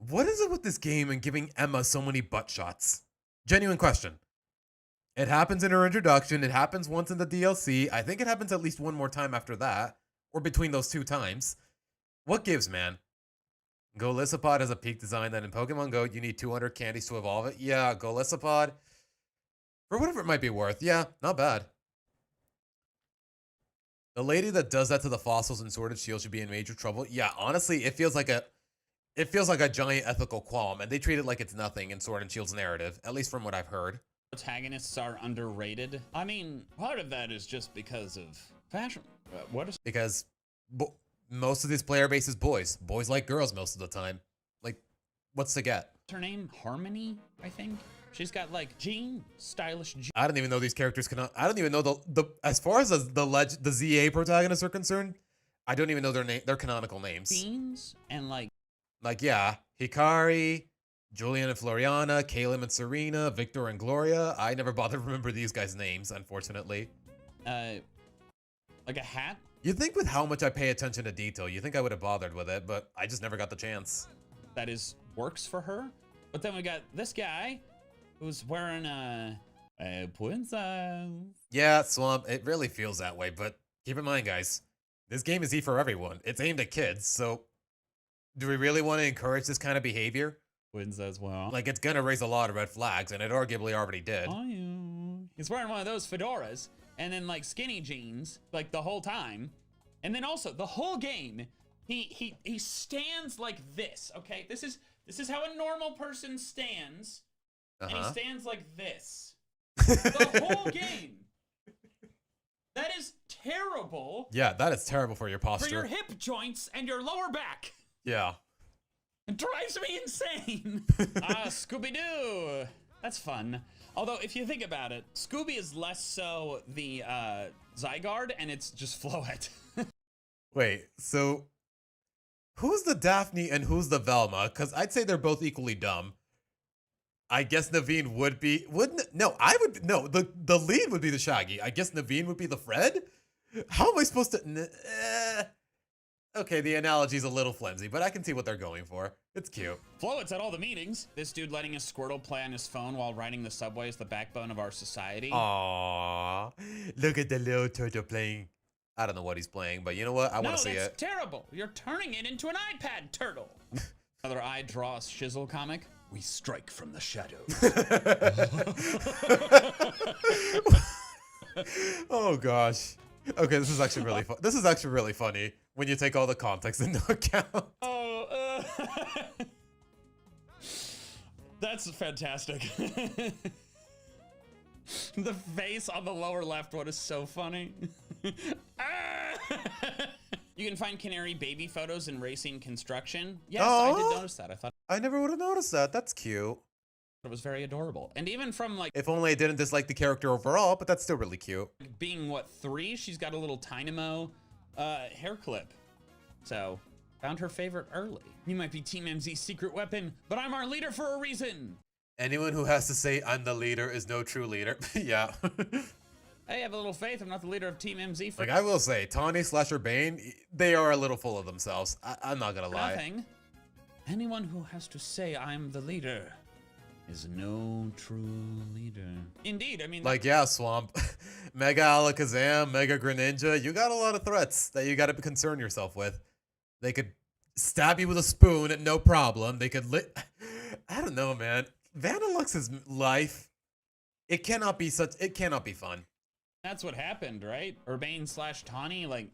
What is it with this game and giving Emma so many butt shots? Genuine question. It happens in her introduction. It happens once in the DLC. I think it happens at least one more time after that, or between those 2 times. What gives, man? Golisopod has a peak design that in Pokemon Go, you need 200 candies to evolve it. Yeah, Golisopod, for whatever it might be worth, yeah, not bad. The lady that does that to the fossils in Sword and Shield should be in major trouble. Yeah, honestly, it feels like a giant ethical qualm, and they treat it like it's nothing in Sword and Shield's narrative, at least from what I've heard. Protagonists are underrated. I mean, part of that is just because of fashion. What is... Because most of this player base is boys. Boys like girls most of the time. Like, what's to get? What's her name? Harmony, I think? She's got like jeans, stylish jeans. I don't even know these characters I don't even know the as far as the ZA protagonists are concerned, I don't even know their canonical names. Jeans and like yeah, Hikari, Julian and Floriana, Caleb and Serena, Victor and Gloria. I never bothered to remember these guys' names, unfortunately. Like a hat? You'd think with how much I pay attention to detail, you think I would have bothered with it, but I just never got the chance. That works for her. But then we got this guy who's wearing a princess. Yeah, Swamp, it really feels that way, but keep in mind, guys, this game is for everyone. It's aimed at kids, so do we really want to encourage this kind of behavior? Princess, well. Like, it's gonna raise a lot of red flags, and it arguably already did. Oh, yeah. He's wearing one of those fedoras, and then like skinny jeans, like the whole time. And then also, the whole game, he stands like this, okay? This is how a normal person stands. And he stands like this. The whole game. That is terrible. Yeah, that is terrible for your posture. For your hip joints and your lower back. Yeah. It drives me insane. Scooby-Doo. That's fun. Although, if you think about it, Scooby is less so the Zygarde, and it's just Floette. Wait, so who's the Daphne and who's the Velma? Because I'd say they're both equally dumb. I guess Naveen would be, no, the lead would be the Shaggy. I guess Naveen would be the Fred? How am I supposed to, okay, the analogy's a little flimsy, but I can see what they're going for. It's cute. Floet's at all the meetings. This dude letting a Squirtle play on his phone while riding the subway is the backbone of our society. Aww, look at the little turtle playing. I don't know what he's playing, but you know what? I want to see it. No, that's terrible. You're turning it into an iPad turtle. Another I Draw a Shizzle comic. We strike from the shadows. Oh gosh. Okay, this is actually really fun. This is actually really funny when you take all the context into account. Oh, that's fantastic. The face on the lower left one is so funny. You can find canary baby photos in racing construction. Yes, I did notice that. I never would have noticed that. That's cute. It was very adorable. And even from like... If only I didn't dislike the character overall, but that's still really cute. Being, what, 3? She's got a little Tynamo hair clip. So, found her favorite early. You might be Team MZ's secret weapon, but I'm our leader for a reason. Anyone who has to say I'm the leader is no true leader. Yeah. Hey, have a little faith. I'm not the leader of Team MZ. Like, I will say, Tawny / Bane, they are a little full of themselves. I'm not gonna lie. Nothing. Anyone who has to say I'm the leader is no true leader. Indeed, I mean... Like, yeah, Swamp. Mega Alakazam, Mega Greninja, you got a lot of threats that you gotta concern yourself with. They could stab you with a spoon at no problem. They could I don't know, man. Vanillux's life, it cannot be fun. That's what happened, right? Urbane / Tawny, like,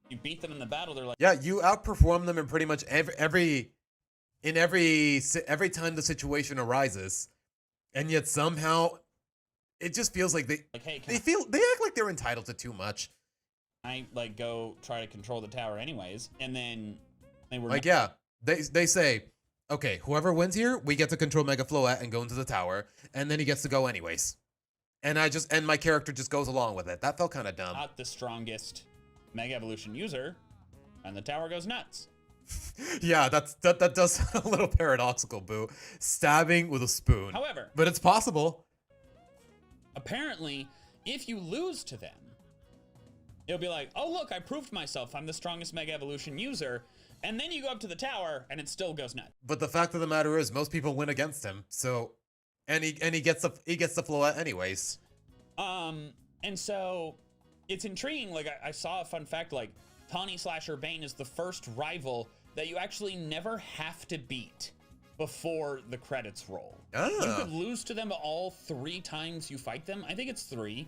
you beat them in the battle, they're like... Yeah, you outperform them in pretty much every time the situation arises, and yet somehow it just feels like they act like they're entitled to too much. I like go try to control the tower anyways, and then they were like, yeah, they say, okay, whoever wins here, we get to control Mega Floette and go into the tower, and then he gets to go anyways. And my character just goes along with it. That felt kind of dumb. Not the strongest Mega Evolution user, and the tower goes nuts. Yeah, that does sound a little paradoxical, Boo. Stabbing with a spoon. However, but it's possible. Apparently, if you lose to them, it'll be like, oh look, I proved myself. I'm the strongest Mega Evolution user. And then you go up to the tower, and it still goes nuts. But the fact of the matter is, most people win against him. So, and he gets the flow out anyways. And so it's intriguing. Like I saw a fun fact, like Tawny / Urbane is the first rival that you actually never have to beat before the credits roll. You could lose to them all 3 times you fight them. I think it's 3.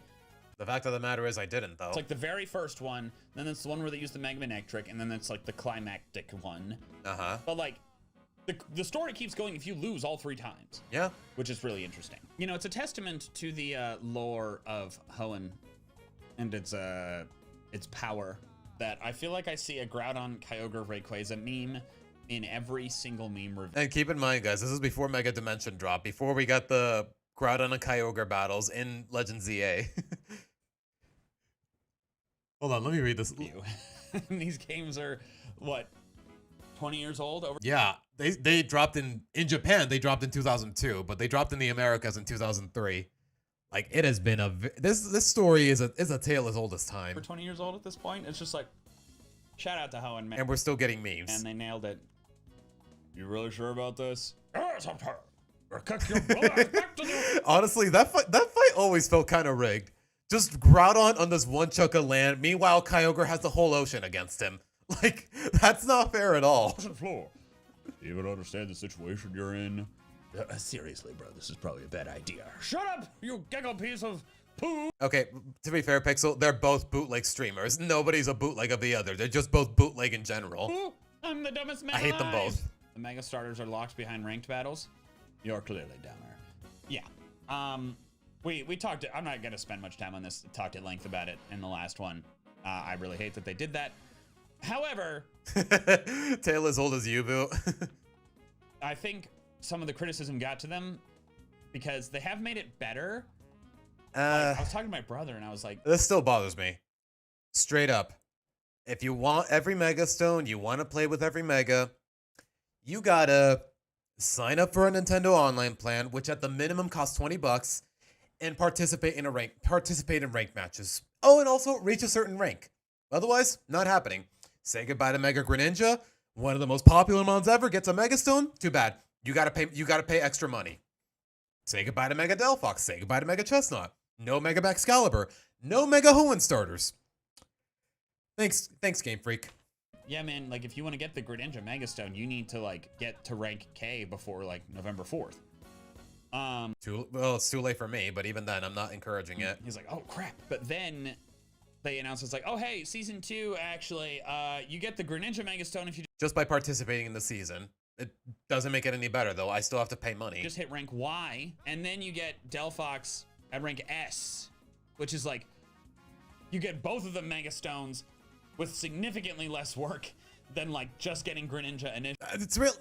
The fact of the matter is, I didn't though. It's like the very first one, then it's the one where they use the Mega Man trick, and then it's like the climactic one. But like, the story keeps going if you lose all 3 times. Yeah. Which is really interesting. You know, it's a testament to the lore of Hoenn and its power that I feel like I see a Groudon Kyogre Rayquaza meme in every single meme review. And keep in mind, guys, this is before Mega Dimension drop, before we got the Groudon and Kyogre battles in Legend ZA. Hold on, let me read this. These games are, what, 20 years old? Yeah, they dropped in Japan, they dropped in 2002, but they dropped in the Americas in 2003. Like, it has been this story is a tale as old as time. For 20 years old at this point, it's just like, shout out to Hoenn, man. And we're still getting memes. And they nailed it. You really sure about this? Honestly, that fight always felt kind of rigged. Just Groudon on this one chunk of land. Meanwhile, Kyogre has the whole ocean against him. Like, that's not fair at all. Floor. Do you even understand the situation you're in? Seriously, bro, this is probably a bad idea. Shut up, you giggle piece of poo. Okay, to be fair, Pixel, they're both bootleg streamers. Nobody's a bootleg of the other. They're just both bootleg in general. Ooh, I'm the dumbest man I hate them both. The Mega Starters are locked behind ranked battles. You're clearly dumber. Yeah. We talked. I'm not gonna spend much time on this. Talked at length about it in the last one. I really hate that they did that. However, tale as old as you, boo. I think some of the criticism got to them because they have made it better. Like, I was talking to my brother and I was like, this still bothers me. Straight up. If you want every Mega Stone, you want to play with every Mega, you gotta sign up for a Nintendo Online plan, which at the minimum costs $20, and participate in ranked matches. Oh, and also reach a certain rank. Otherwise, not happening. Say goodbye to Mega Greninja. One of the most popular mons ever gets a Mega Stone. Too bad. You gotta pay extra money. Say goodbye to Mega Delphox. Say goodbye to Mega Chestnut. No Mega Excalibur. No Mega Hoenn starters. Thanks, Game Freak. yeah, man, like if you want to get the Greninja Mega Stone, you need to like get to rank K before like November 4th. Well, it's too late for me, but even then, I'm not encouraging it. He's like, oh crap. But then they announced it's like, oh hey, season 2 actually, you get the Greninja Mega Stone if you just by participating in the season. It doesn't make it any better though. I still have to pay money. Just hit rank Y, and then you get Delphox at rank S, which is like, you get both of the Mega Stones with significantly less work than like just getting Greninja initially.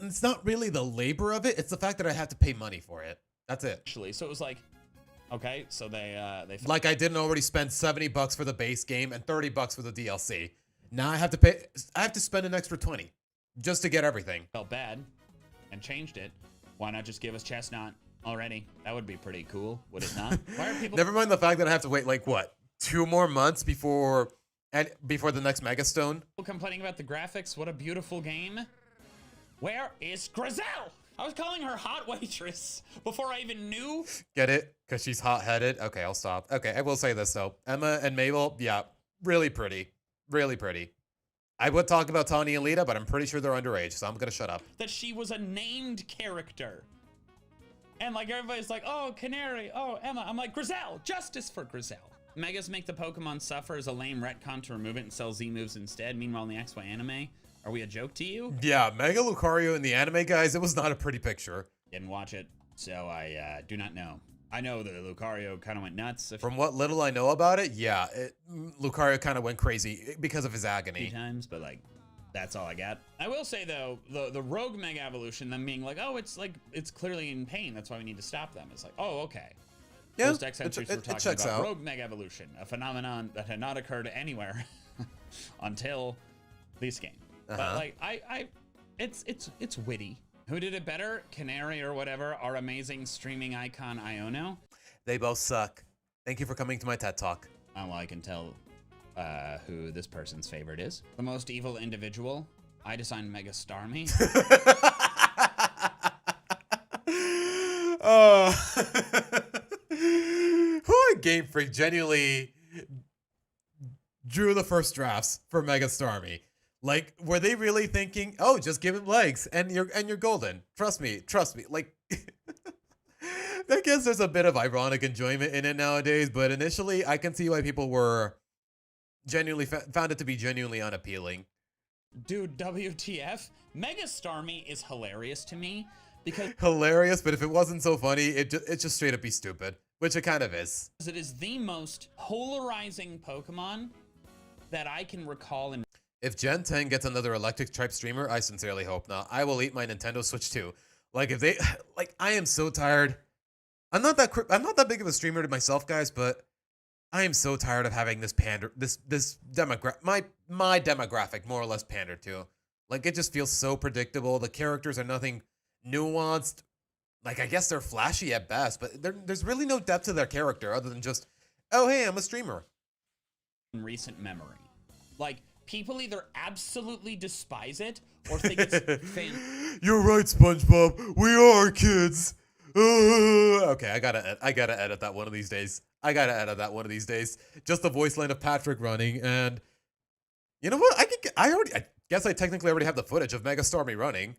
It's not really the labor of it. It's the fact that I have to pay money for it. That's it. So it was like, okay, so they like I didn't already spend $70 for the base game and $30 for the DLC. Now I have to spend an extra 20 just to get everything. Felt bad and changed it. Why not just give us Chestnut already? That would be pretty cool, would it not? Why are people Never mind the fact that I have to wait like what? 2 more months before the next Mega Stone? Complaining about the graphics. What a beautiful game. Where is Grizel? I was calling her hot waitress before I even knew. Get it? Because she's hot-headed? Okay, I'll stop. Okay, I will say this, though. Emma and Mabel, yeah, really pretty. Really pretty. I would talk about Tawny and Lita, but I'm pretty sure they're underage, so I'm going to shut up. That she was a named character. And, like, everybody's like, oh, Canary, oh, Emma. I'm like, Grizel, justice for Grizel. Megas make the Pokemon suffer as a lame retcon to remove it and sell Z moves instead. Meanwhile, in the XY anime, are we a joke to you? Yeah, Mega Lucario in the anime, guys, it was not a pretty picture. Didn't watch it, so I do not know. I know that Lucario kind of went nuts. From what little I know about it, yeah, Lucario kind of went crazy because of his agony. 3 times, but like, that's all I got. I will say though, the Rogue Mega Evolution, them being like, oh, it's clearly in pain, that's why we need to stop them. It's like, oh, okay. Yeah, Post X entries were talking about Rogue Mega Evolution, a phenomenon that had not occurred anywhere until this game. But like, it's witty. Who did it better? Canary or whatever, our amazing streaming icon Iono. They both suck. Thank you for coming to my TED Talk. Oh, well, I can tell who this person's favorite is. The most evil individual I designed Mega Starmie. Oh. Who at Game Freak genuinely drew the first drafts for Mega Starmie? Like, were they really thinking, oh, just give him legs and you're golden? Trust me. Like, I guess there's a bit of ironic enjoyment in it nowadays, but initially I can see why people were genuinely found it to be genuinely unappealing. Dude, WTF? Mega Starmie is hilarious to me because hilarious, but if it wasn't so funny, it just straight up be stupid, which it kind of is. It is the most polarizing Pokemon that I can recall in. If Gen 10 gets another electric type streamer, I sincerely hope not. I will eat my Nintendo Switch too. Like if they, like I am so tired. I'm not that big of a streamer to myself, guys, but I am so tired of having this demographic, my demographic more or less pander to. Like it just feels so predictable. The characters are nothing nuanced. Like I guess they're flashy at best, but there's really no depth to their character other than just, oh hey, I'm a streamer. In recent memory, like people either absolutely despise it or think it's You're right, SpongeBob. We are kids. Okay, I gotta edit that one of these days. Just the voice line of Patrick running, and you know what? I guess I technically already have the footage of Mega Starmie running.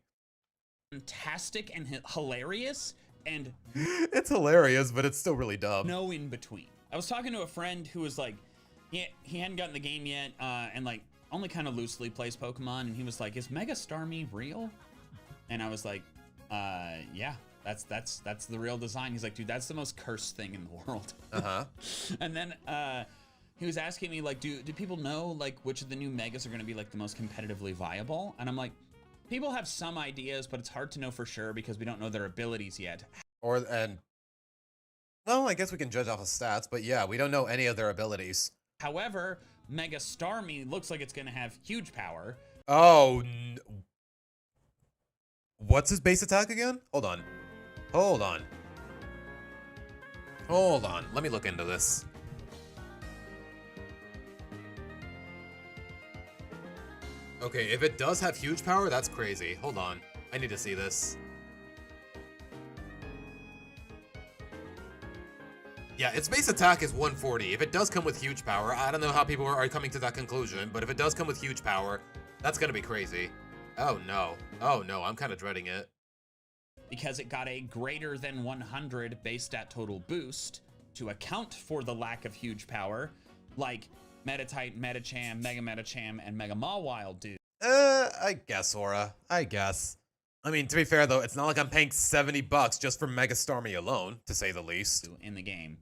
Fantastic and hilarious, and it's hilarious, but it's still really dumb. No in between. I was talking to a friend who was like, he hadn't gotten the game yet, and like only kind of loosely plays Pokemon, and he was like, "Is Mega Starmie real?" And I was like, "Yeah." That's the real design. He's like, dude, that's the most cursed thing in the world. And then he was asking me like, do people know like which of the new megas are going to be like the most competitively viable? And I'm like, people have some ideas, but it's hard to know for sure because we don't know their abilities yet. Well, I guess we can judge off of stats, but yeah, we don't know any of their abilities. However, Mega Starmie looks like it's going to have huge power. Oh, what's his base attack again? Hold on. Let me look into this. Okay, if it does have huge power, that's crazy. Hold on. I need to see this. Yeah, its base attack is 140. If it does come with huge power, I don't know how people are coming to that conclusion, but if it does come with huge power, that's gonna be crazy. Oh no, I'm kind of dreading it. Because it got a greater than 100 base stat total boost to account for the lack of huge power, like Meditite, Medicham, Mega Medicham, and Mega Mawile do. I guess, Aura. I guess. I mean, to be fair though, it's not like I'm paying $70 just for Mega Starmie alone, to say the least. In the game.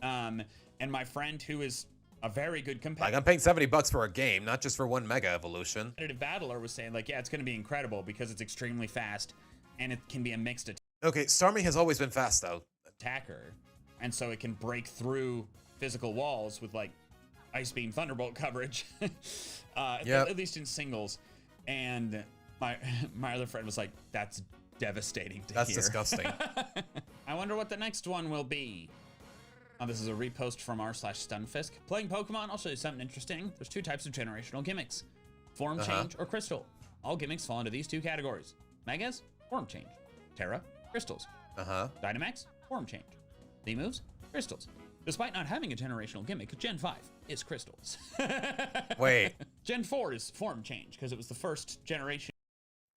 And my friend who is a very good competitor. Like I'm paying $70 for a game, not just for one Mega Evolution. Competitive battler was saying like, yeah, it's going to be incredible because it's extremely fast. And it can be a mixed attack. Okay, Starmie has always been fast though. Attacker, and so it can break through physical walls with like Ice Beam Thunderbolt coverage. At least in singles. And my other friend was like, "That's devastating to hear." That's disgusting. I wonder what the next one will be. This is a repost from r/Stunfisk. Playing Pokemon, I'll show you something interesting. There's two types of generational gimmicks: form change or crystal. All gimmicks fall into these two categories: Megas, form change. Terra, crystals. Dynamax, form change. V-moves, crystals. Despite not having a generational gimmick, Gen 5 is crystals. Wait. Gen 4 is form change because it was the first generation.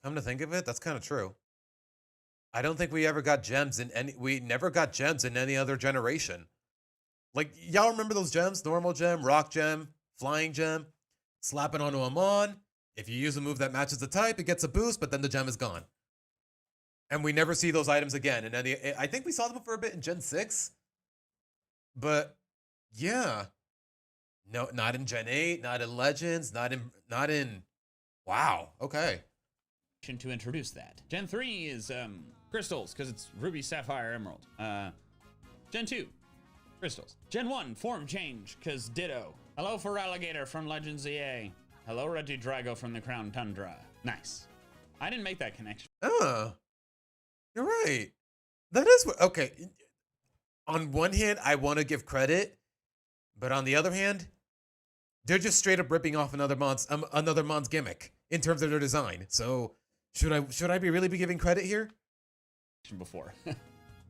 Come to think of it, that's kind of true. I don't think we ever got gems we never got gems in any other generation. Like, y'all remember those gems? Normal gem, rock gem, flying gem, slap it onto a mon. If you use a move that matches the type, it gets a boost, but then the gem is gone. And we never see those items again. And I think we saw them for a bit in Gen 6. But yeah. No, not in Gen 8, not in Legends, not in wow. Okay. To introduce that. Gen 3 is crystals, because it's Ruby, Sapphire, Emerald. Gen 2, crystals. Gen 1, form change, because ditto. Hello Feraligatr from Legends EA. Hello Regidrago from the Crown Tundra. Nice. I didn't make that connection. Oh. You're right. That is what, okay. On one hand, I want to give credit, but on the other hand, they're just straight up ripping off another mon's gimmick in terms of their design. So should I be really be giving credit here? Before.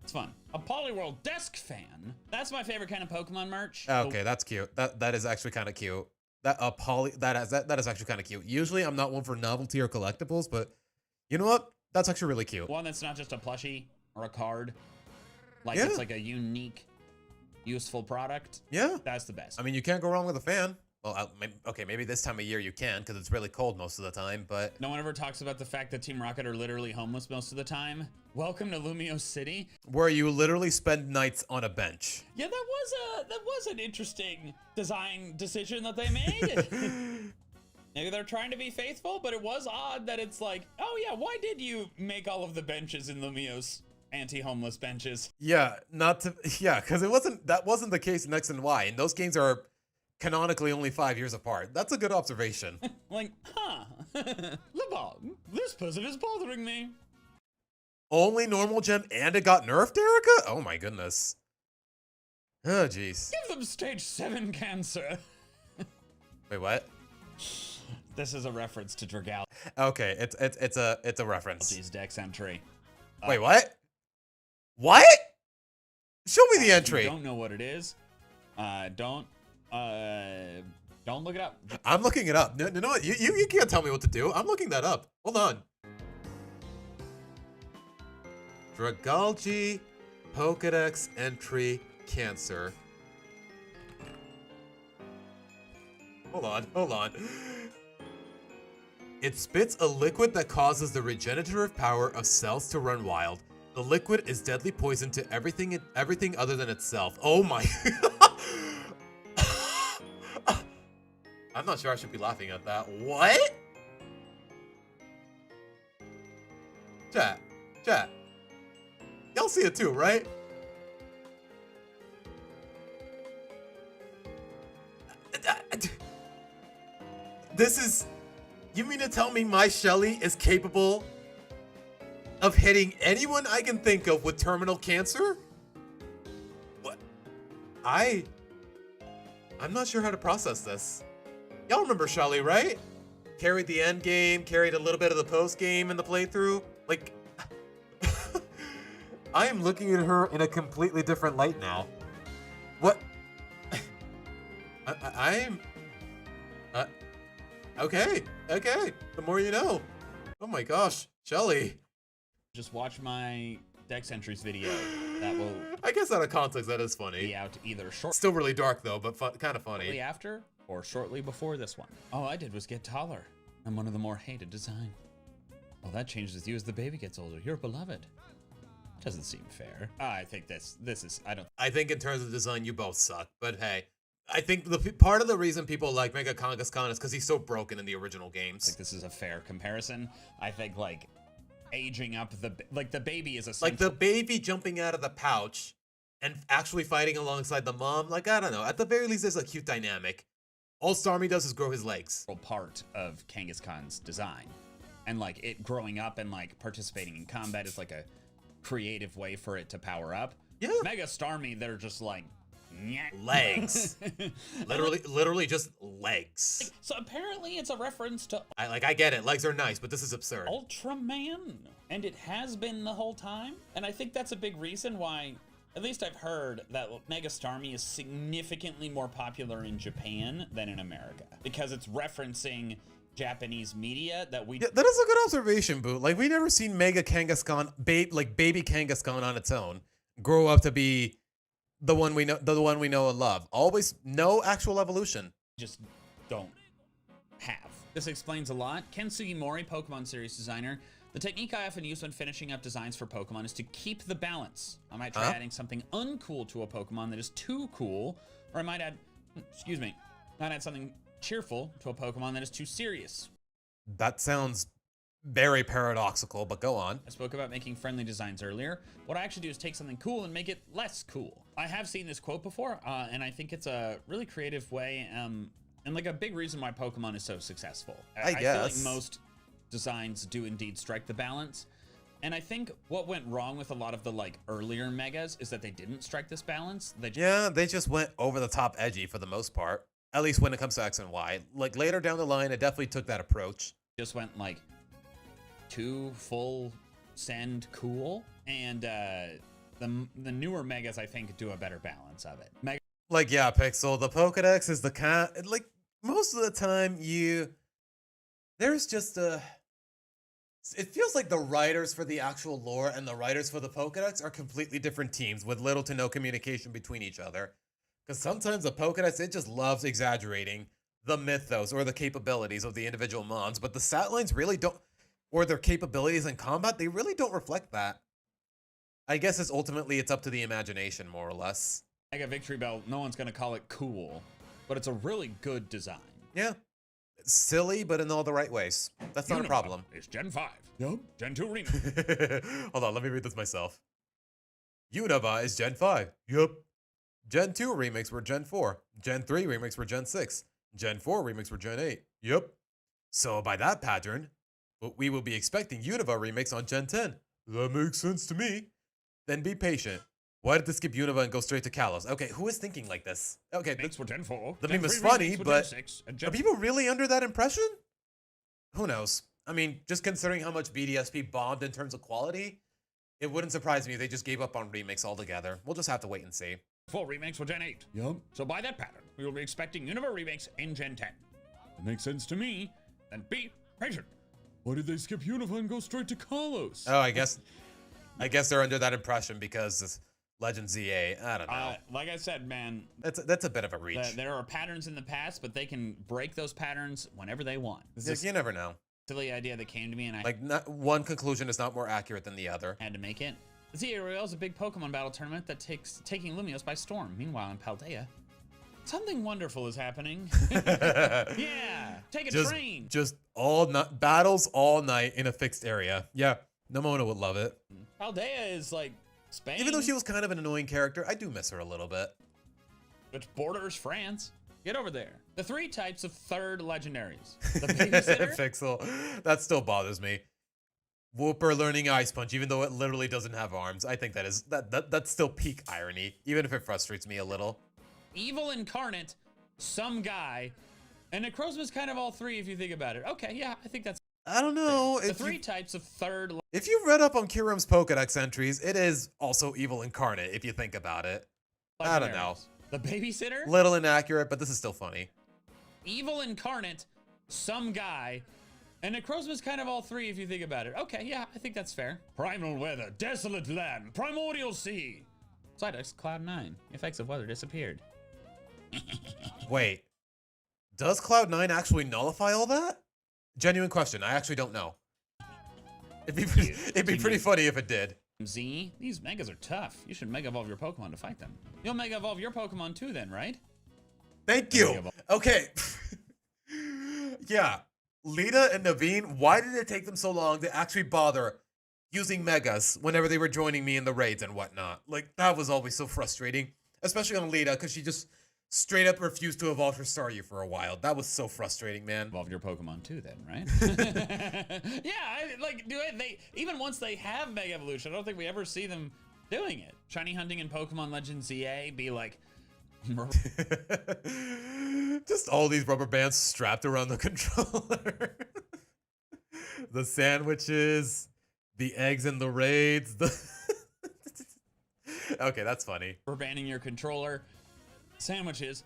It's fun. A Poliwhirl desk fan. That's my favorite kind of Pokemon merch. Okay, that's cute. That is actually kind of cute. That is actually kind of cute. Usually I'm not one for novelty or collectibles, but you know what? That's actually really cute. One that's not just a plushie or a card. Like Yeah. it's like a unique, useful product. Yeah. That's the best. I mean, you can't go wrong with a fan. Well, okay, maybe this time of year you can because it's really cold most of the time, but... No one ever talks about the fact that Team Rocket are literally homeless most of the time. Welcome to Lumio City. Where you literally spend nights on a bench. Yeah, that was an interesting design decision that they made. Maybe they're trying to be faithful, but it was odd that it's like, oh yeah, why did you make all of the benches in Lumio's anti-homeless benches? Yeah, because that wasn't the case in X and Y, and those games are canonically only 5 years apart. That's a good observation. Like, LeBron, this person is bothering me. Only normal gem and it got nerfed, Erica? Oh my goodness. Oh jeez. Give them stage 7 cancer. Wait, what? This is a reference to Dragal. Okay, it's a reference. Geez, Dex entry. Wait, what? What? Show me the entry. If you don't know what it is, don't look it up. I'm looking it up. No, you can't tell me what to do. I'm looking that up. Hold on. Dragalge Pokedex entry cancer. Hold on. It spits a liquid that causes the regenerative power of cells to run wild. The liquid is deadly poison to everything other than itself. Oh my. I'm not sure I should be laughing at that. What? Chat. Y'all see it too, right? This is... You mean to tell me my Shelly is capable of hitting anyone I can think of with terminal cancer? What? I'm not sure how to process this. Y'all remember Shelly, right? Carried the end game, carried a little bit of the post game in the playthrough. Like, I am looking at her in a completely different light now. What? Okay. The more you know. Oh my gosh, Shelly. Just watch my Dex entries video. That will. I guess out of context, that is funny. Be out either shortly. Still really dark though, but kind of funny. After or shortly before this one. All I did was get taller. I'm one of the more hated design. Well, that changes with you as the baby gets older. You're beloved. Doesn't seem fair. I think this is. I think in terms of design, you both suck. But hey, I think part of the reason people like Mega Kangaskhan is because he's so broken in the original games. I think this is a fair comparison. I think like aging up the baby is a like the baby jumping out of the pouch and actually fighting alongside the mom. Like, I don't know. At the very least, there's a cute dynamic. All Starmie does is grow his legs. Part of Kangaskhan's design, and like it growing up and like participating in combat is like a creative way for it to power up. Yeah. Mega Starmie, they're just like legs. literally just legs. So apparently it's a reference to I get it, legs are nice, but this is absurd. Ultraman, and it has been the whole time, and I think that's a big reason why, at least I've heard, that Mega Starmie is significantly more popular in Japan than in America, because it's referencing Japanese media that we... Yeah, that is a good observation, Boo. Like, we never seen Mega Kangaskhan, baby Kangaskhan on its own, grow up to be the one we know and love. Always no actual evolution. Just don't have. This explains a lot. Ken Sugimori, Pokemon series designer. The technique I often use when finishing up designs for Pokemon is to keep the balance. I might try adding something uncool to a Pokemon that is too cool, or I might add, might add something cheerful to a Pokemon that is too serious. That sounds very paradoxical, but go on. I spoke about making friendly designs earlier. What I actually do is take something cool and make it less cool. I have seen this quote before, and I think it's a really creative way, and like a big reason why Pokemon is so successful. I feel like most designs do indeed strike the balance. And I think what went wrong with a lot of the like earlier megas is that they didn't strike this balance. They just went over the top edgy for the most part. At least when it comes to X and Y. Like later down the line, it definitely took that approach. just went like 2 full send cool, and the newer megas I think do a better balance of it. Like, yeah, Pixel, the Pokedex is the kind, like, most of the time there's just it feels like the writers for the actual lore and the writers for the Pokedex are completely different teams with little to no communication between each other. Because sometimes the Pokedex, it just loves exaggerating the mythos or the capabilities of the individual mons, but the Satlines really don't, or their capabilities in combat, they really don't reflect that. I guess it's up to the imagination, more or less. Mega Victory Belt, no one's gonna call it cool, but it's a really good design. Yeah. It's silly, but in all the right ways. That's not a problem. It's Gen 5. Yup. Gen 2 remake. Hold on, let me read this myself. Unova is Gen 5. Yup. Gen 2 remakes were Gen 4. Gen 3 remakes were Gen 6. Gen 4 remakes were Gen 8. Yup. So by that pattern, we will be expecting Unova remakes on Gen 10. That makes sense to me. Then be patient. Why did they skip Unova and go straight to Kalos? Okay, who is thinking like this? Okay, Remakes were Gen 4. the Gen meme is 3 funny, remakes were but Gen 6, and are Gen people really under that impression? Who knows? I mean, just considering how much BDSP bombed in terms of quality, it wouldn't surprise me if they just gave up on remakes altogether. We'll just have to wait and see. 4 remakes were Gen 8. Yup. So by that pattern, we will be expecting Unova remakes in Gen 10. It makes sense to me. Then be patient. Why did they skip Unova and go straight to Kalos? Oh, I guess they're under that impression because Legend ZA. I don't know. Like I said, man, that's a bit of a reach. There are patterns in the past, but they can break those patterns whenever they want. You never know. Silly idea that came to me, and one conclusion is not more accurate than the other. Had to make it. ZA Royale is a big Pokemon battle tournament that taking Lumios by storm. Meanwhile, in Paldea, something wonderful is happening. Yeah, take a train. Just battles all night in a fixed area. Yeah, Nomona would love it. Paldea is like Spain. Even though she was kind of an annoying character, I do miss her a little bit. Which borders France. Get over there. The 3 types of third legendaries. The babysitter. Pixel. That still bothers me. Whooper learning Ice Punch, even though it literally doesn't have arms. I think that's still peak irony, even if it frustrates me a little. Evil incarnate, some guy, and Necrozma's kind of all 3 if you think about it. Okay, yeah, I think that's. I don't know. The 3 types of third. If you read up on Kiram's Pokedex entries, it is also evil incarnate if you think about it. I don't know. The babysitter? Little inaccurate, but this is still funny. Evil incarnate, some guy, and Necrozma's kind of all 3 if you think about it. Okay, yeah, I think that's fair. Primal weather, desolate land, primordial sea. Psyduck's Cloud 9. Effects of weather disappeared. Wait, does Cloud 9 actually nullify all that? Genuine question. I actually don't know. It'd be pretty funny if it did. Z, these megas are tough. You should mega evolve your Pokemon to fight them. You'll mega evolve your Pokemon too, then, right? Thank you. Okay. Yeah, Lita and Naveen. Why did it take them so long to actually bother using megas whenever they were joining me in the raids and whatnot? Like, that was always so frustrating, especially on Lita, because she just straight up refused to evolve her Staryu for a while. That was so frustrating, man. Evolve your Pokemon too, then, right? Yeah, they even once they have Mega Evolution, I don't think we ever see them doing it. Shiny hunting in Pokemon Legends ZA be like. Just all these rubber bands strapped around the controller. The sandwiches, the eggs in the raids. Okay, that's funny. We're banning your controller. Sandwiches.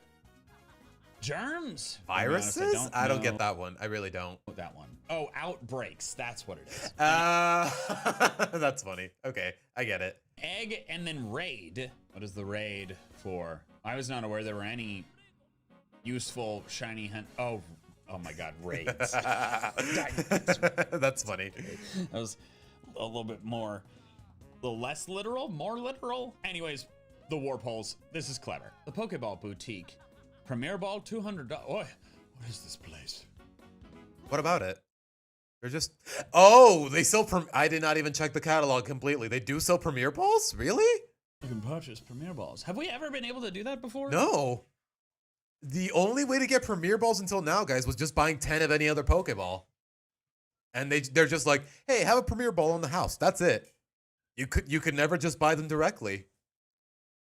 Germs. Viruses? I don't get that one. I really don't. That one. Oh, outbreaks. That's what it is. That's funny. Okay, I get it. Egg and then raid. What is the raid for? I was not aware there were any useful shiny hunt. Oh my God, raids. That's funny. That was a little bit more, a little less literal, more literal. Anyways, the warp holes. This is clever. The Pokeball Boutique. Premier Ball, $200. Oh, what is this place? What about it? They're just. Oh, they sell. I did not even check the catalog completely. They do sell Premier Balls? Really? You can purchase Premier Balls. Have we ever been able to do that before? No. The only way to get Premier Balls until now, guys, was just buying 10 of any other Pokeball. And they're just like, hey, have a Premier Ball in the house. That's it. You could never just buy them directly.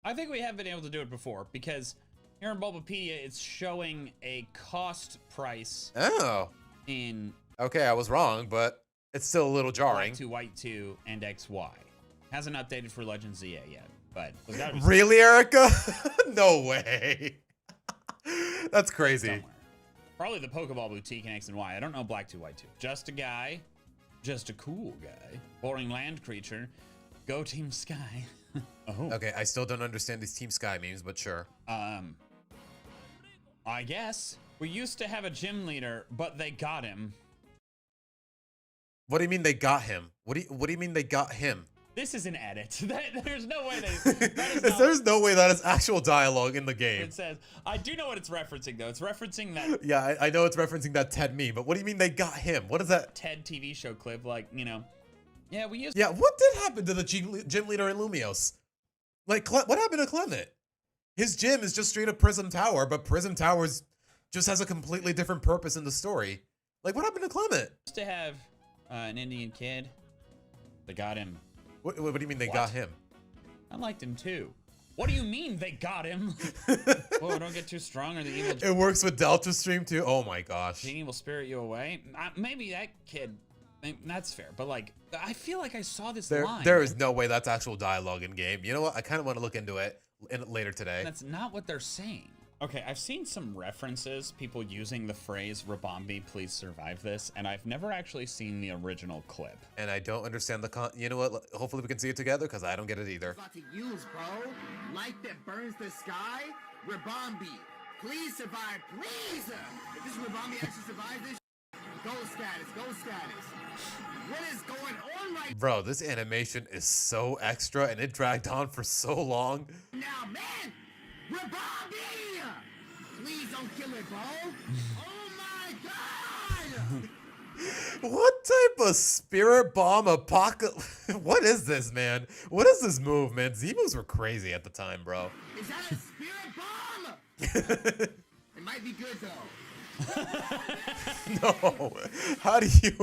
I think we have been able to do it before because here in Bulbapedia, it's showing a cost price. Oh. In Okay, I was wrong, but it's still a little jarring. Black 2, White 2, and XY. Hasn't updated for Legend ZA yet, but there's gotta be Really, Erica? No way. That's crazy. somewhere. Probably the Pokeball Boutique in X and Y. I don't know Black 2, White 2. Just a guy. Just a cool guy. Boring land creature. Go Team Sky. Oh. Okay, I still don't understand these Team Sky memes, but sure. I guess. We used to have a gym leader, but they got him. What do you mean they got him? What do you mean they got him? This is an edit. There's no way There's no way that is actual dialogue in the game. It says, I do know what it's referencing, though. It's referencing that Yeah, I know it's referencing that Ted meme, but what do you mean they got him? What is that? TED TV show clip, like, you know. Yeah, we used Yeah, what did happen to the gym leader in Lumios? Like, what happened to Clement? His gym is just straight up Prism Tower, but Prism Towers just has a completely different purpose in the story. Like, what happened to Clement? to have an Indian kid. They got him. What do you mean they got him? I liked him too. What do you mean they got him? Whoa, don't get too strong or the evil It works with Delta Stream too? Oh my gosh. genie will spirit you away. Maybe that kid, that's fair. But like, I feel like I saw this line. There is no way that's actual dialogue in game. You know what? I kind of want to look into it later today. That's not what they're saying. Okay, I've seen some references, people using the phrase Rabambi, please survive this, and I've never actually seen the original clip. And I don't understand the you know what? Hopefully we can see it together because I don't get it either. About to use, bro. Light that burns the sky. Rabambi, please survive, please. If this Rabambi actually survives this, go status. What is going on right Bro, this animation is so extra and it dragged on for so long. now, man? Rabambi! Please don't kill it, bro. Oh my god! What type of spirit bomb apocalypse? What is this, man? What is this move, man? Zemos were crazy at the time, bro. Is that a spirit bomb? It might be good though. No. How do you...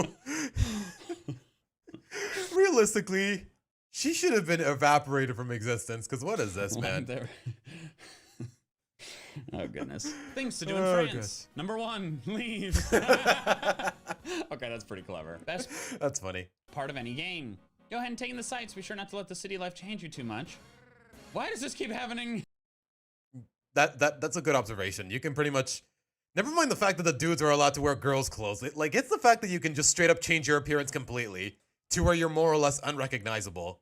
Realistically, she should have been evaporated from existence, because what is this, man? Oh, goodness. Things to do in France. God. Number 1, leave. Okay, that's pretty clever. That's funny. Part of any game. Go ahead and take in the sights. Be sure not to let the city life change you too much. Why does this keep happening? That's a good observation. You can pretty much... Never mind the fact that the dudes are allowed to wear girls' clothes. It's the fact that you can just straight up change your appearance completely to where you're more or less unrecognizable.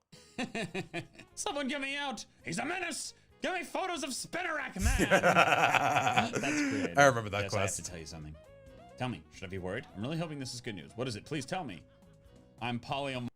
Someone get me out. He's a menace. Give me photos of Spinnerack, man. That's creative. I remember that yes, quest. I have to tell you something. Tell me, should I be worried? I'm really hoping this is good news. What is it? Please tell me. I'm polyam...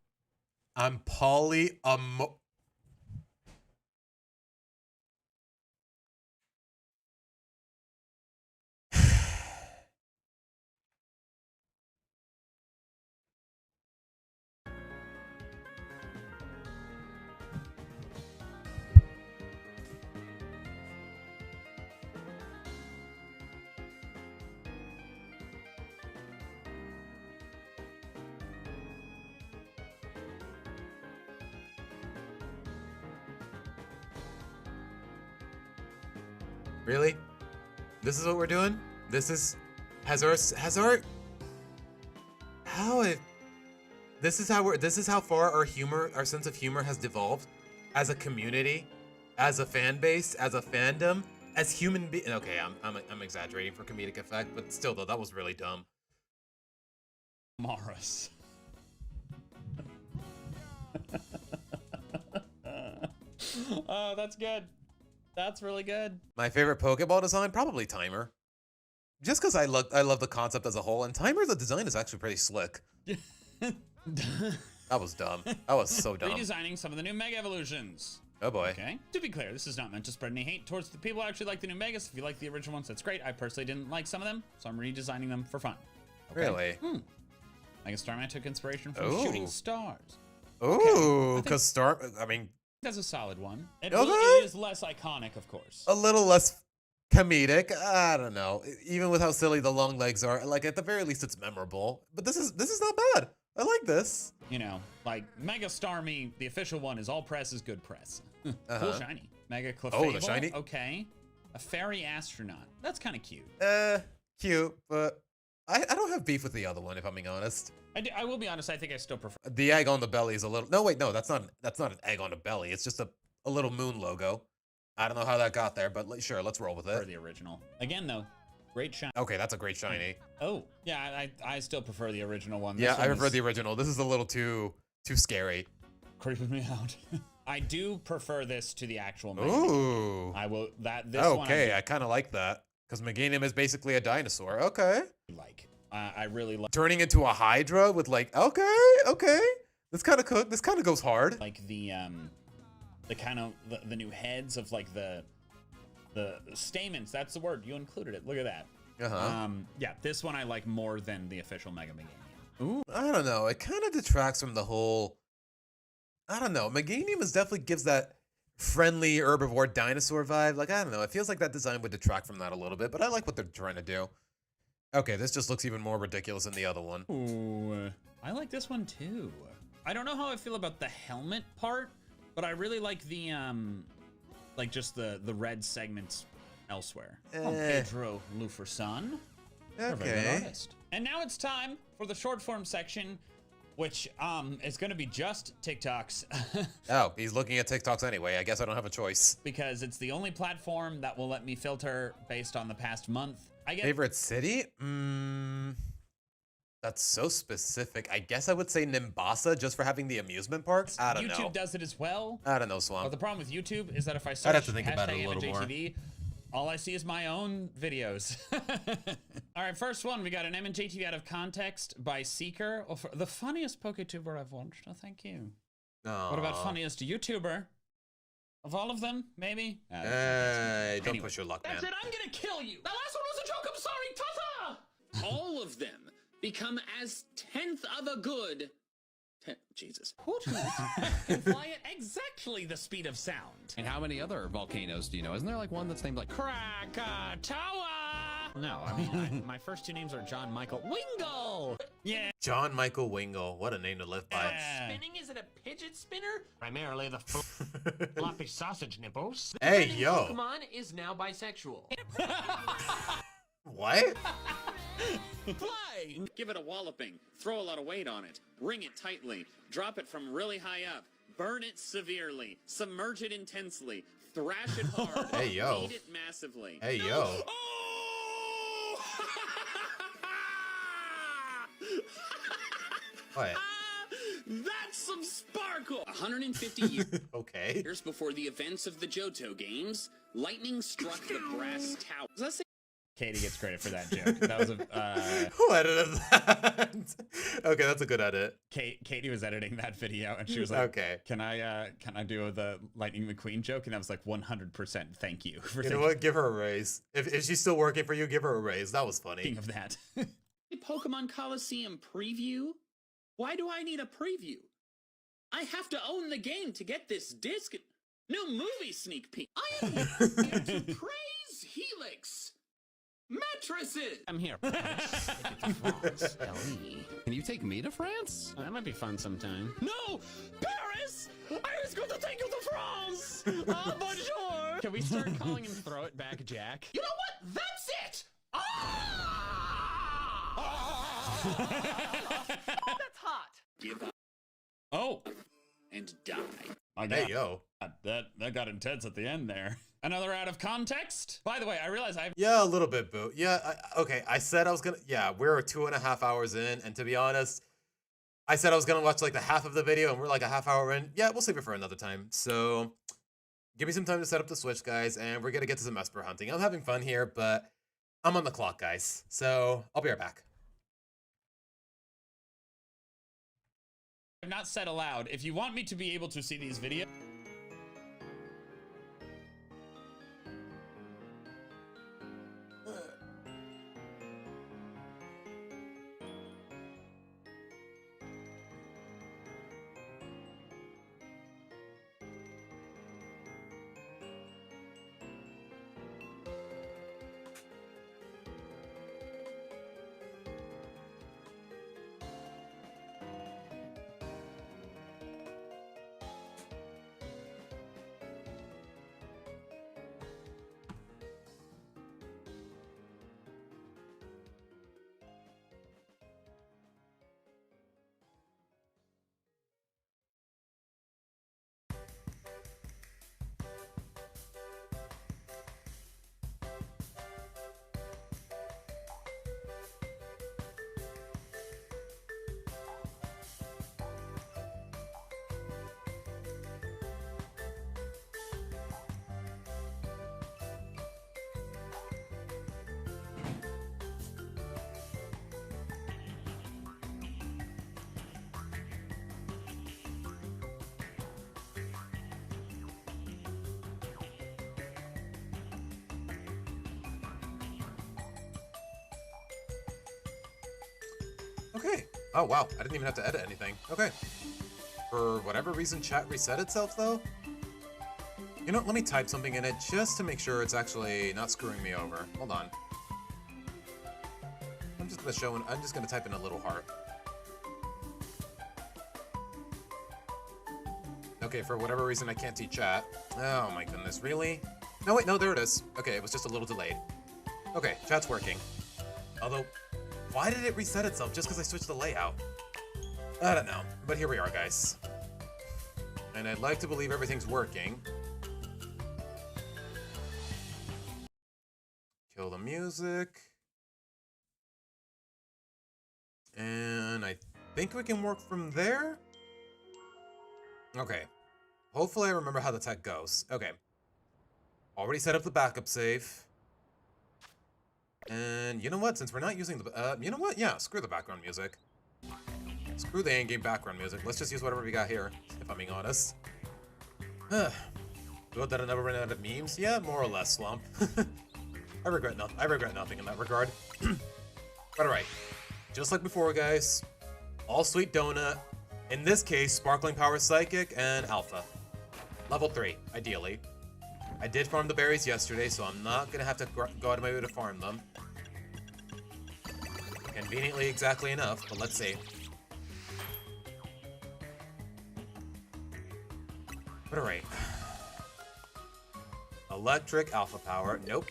Really? This is what we're doing? This is... This is how far our sense of humor has devolved as a community, as a fan base, as a fandom, as human beings. Okay, I'm exaggerating for comedic effect, but still though, that was really dumb. Morris. Oh, that's good. That's really good. My favorite Pokeball design? Probably Timer. Just because I love the concept as a whole, and Timer's design is actually pretty slick. That was dumb. That was so dumb. Redesigning some of the new Mega Evolutions. Oh boy. Okay. To be clear, this is not meant to spread any hate towards the people who actually like the new Megas. If you like the original ones, that's great. I personally didn't like some of them, so I'm redesigning them for fun. Okay. Really? Mega Starman took inspiration from Shooting Stars. Ooh, because I mean... That's a solid one. It is less iconic, of course. A little less comedic. I don't know. Even with how silly the long legs are, like at the very least, it's memorable. But this is not bad. I like this. You know, like Mega Starmie, the official one is all press is good press. Cool shiny. Mega Clefable. Oh, the shiny. Okay. A fairy astronaut. That's kind of cute. Cute, but I don't have beef with the other one, if I'm being honest. I will be honest, I think I still prefer. The egg on the belly is a little. No, wait, no, that's not an egg on the belly. It's just a little moon logo. I don't know how that got there, but sure, let's roll with it. For the original. Again, though, great shine. Okay, that's a great shiny. Oh, yeah, I still prefer the original one. Yeah, I prefer the original. This is a little too scary. Creeping me out. I do prefer this to the actual Meganium. Ooh. I will this one. Okay, I kind of like that because Meganium is basically a dinosaur. Okay. I really like turning into a Hydra with like okay. This kind of goes hard. Like the kind of the new heads of like the stamens. That's the word. You included it. Look at that. Yeah, this one I like more than the official Mega Meganium. Ooh, I don't know. It kind of detracts from the whole. I don't know. Meganium definitely gives that friendly herbivore dinosaur vibe. Like, I don't know. It feels like that design would detract from that a little bit, but I like what they're trying to do. Okay, this just looks even more ridiculous than the other one. Ooh, I like this one too. I don't know how I feel about the helmet part, but I really like the like just the red segments elsewhere. Oh, Pedro Luferson. Okay. And now it's time for the short form section, which is going to be just TikToks. Oh, he's looking at TikToks anyway. I guess I don't have a choice. Because it's the only platform that will let me filter based on the past month. I get favorite city? That's so specific. I guess I would say Nimbasa just for having the amusement parks. I don't know. YouTube does it as well. I don't know, Swamp. But the problem with YouTube is that if I search I'd have to think about it a little more. All I see is my own videos. All right, first one, we got an MNJTV out of context by Seeker. The funniest PokeTuber I've watched. Oh, thank you. Aww. What about funniest YouTuber? Of all of them, maybe? Don't push your luck, man. That's it, I'm gonna kill you. That last one was a joke, I'm sorry, ta-ta! All of them become as 10th of a good. Jesus. Can fly at exactly the speed of sound. And how many other volcanoes do you know? Isn't there like one that's named like Krakatoa? No, I mean, my first two names are John Michael Wingle. Yeah. John Michael Wingle. What a name to live by. Spinning? Is it a fidget spinner? Primarily the floppy sausage nipples. Hey, yo. Pokemon is now bisexual. What? Fly! Give it a walloping. Throw a lot of weight on it. Ring it tightly. Drop it from really high up. Burn it severely. Submerge it intensely. Thrash it hard. Hey, yo. Feed it massively. Hey, yo. Oh! What? That's some sparkle! 150 years Okay. before the events of the Johto games, lightning struck the brass tower. Does that say Katie gets credit for that joke. That was a Who edited that? Okay, that's a good edit. Katie was editing that video and she was like, okay, can I do the Lightning McQueen joke? And I was like, 100% thank you for you know what, give her a raise. If she's still working for you, give her a raise. That was funny. Speaking of that. Pokemon Coliseum preview? Why do I need a preview? I have to own the game to get this disc. New movie sneak peek. I am here to praise Helix. Mattresses! I'm here. Can you take me to France? That might be fun sometime. No! Paris! I was going to take you to France! Ah, bonjour! Can we start calling him Throw It Back Jack? You know what? That's it! That's hot. Give up. Oh! And die. Hey, yo. That got intense at the end there. Another out of context? By the way, I realize Yeah, a little bit, Boo. Yeah, okay, I said I was gonna... Yeah, we're 2.5 hours in, and to be honest, I said I was gonna watch like the half of the video, and we're like a half hour in. Yeah, we'll save it for another time. So, give me some time to set up the Switch, guys, and we're gonna get to some Espurr hunting. I'm having fun here, but I'm on the clock, guys. So, I'll be right back. I've not said aloud. If you want me to be able to see these videos... Okay. Oh, wow. I didn't even have to edit anything. Okay. For whatever reason, chat reset itself, though. You know, let me type something in it just to make sure it's actually not screwing me over. Hold on. I'm just gonna type in a little heart. Okay, for whatever reason, I can't see chat. Oh my goodness, really? No, wait, no, there it is. Okay, it was just a little delayed. Okay, chat's working. Although, why did it reset itself just because I switched the layout? I don't know, but here we are, guys. And I'd like to believe everything's working. Kill the music. And I think we can work from there? Okay. Hopefully I remember how the tech goes. Okay. Already set up the backup save. And you know what? Since we're not using the... you know what? Yeah, screw the background music. Screw the in-game background music. Let's just use whatever we got here, if I'm being honest. Good that I never ran out of memes? Yeah, more or less, Slump. I regret nothing in that regard. But alright. Just like before, guys. All sweet donut. In this case, Sparkling Power Psychic and Alpha. Level 3, ideally. I did farm the berries yesterday, so I'm not gonna have to go out of my way to farm them. Conveniently, exactly enough, but let's see. But alright. Electric, Alpha Power, nope.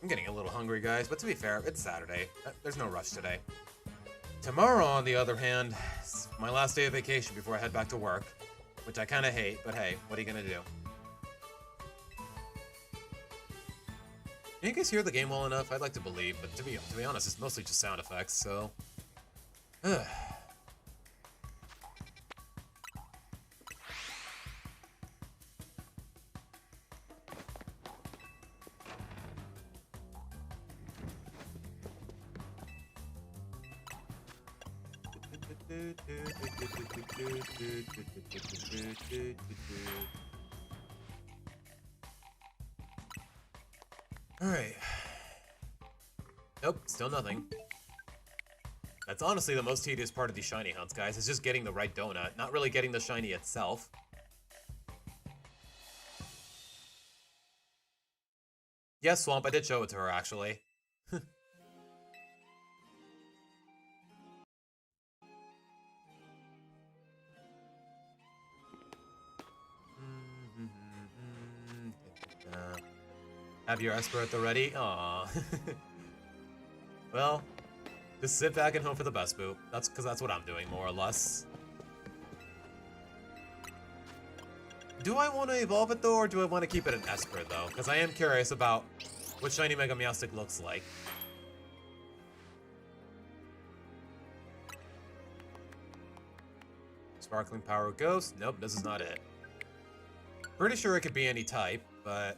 I'm getting a little hungry, guys, but to be fair, it's Saturday. There's no rush today. Tomorrow, on the other hand, is my last day of vacation before I head back to work. Which I kind of hate, but hey, what are you gonna do? Can you guys hear the game well enough? I'd like to believe, but to be honest, it's mostly just sound effects, so... Alright. Nope, still nothing. That's honestly the most tedious part of these shiny hunts, guys. It's just getting the right donut, not really getting the shiny itself. Yes, Swamp, I did show it to her, actually. Have your Espurr at the ready? Aww. Well, just sit back and hope for the best, boo. That's what I'm doing, more or less. Do I want to evolve it, though, or do I want to keep it an Espurr, though? Because I am curious about what shiny Mega Meowstic looks like. Sparkling Power Ghost? Nope, this is not it. Pretty sure it could be any type, but...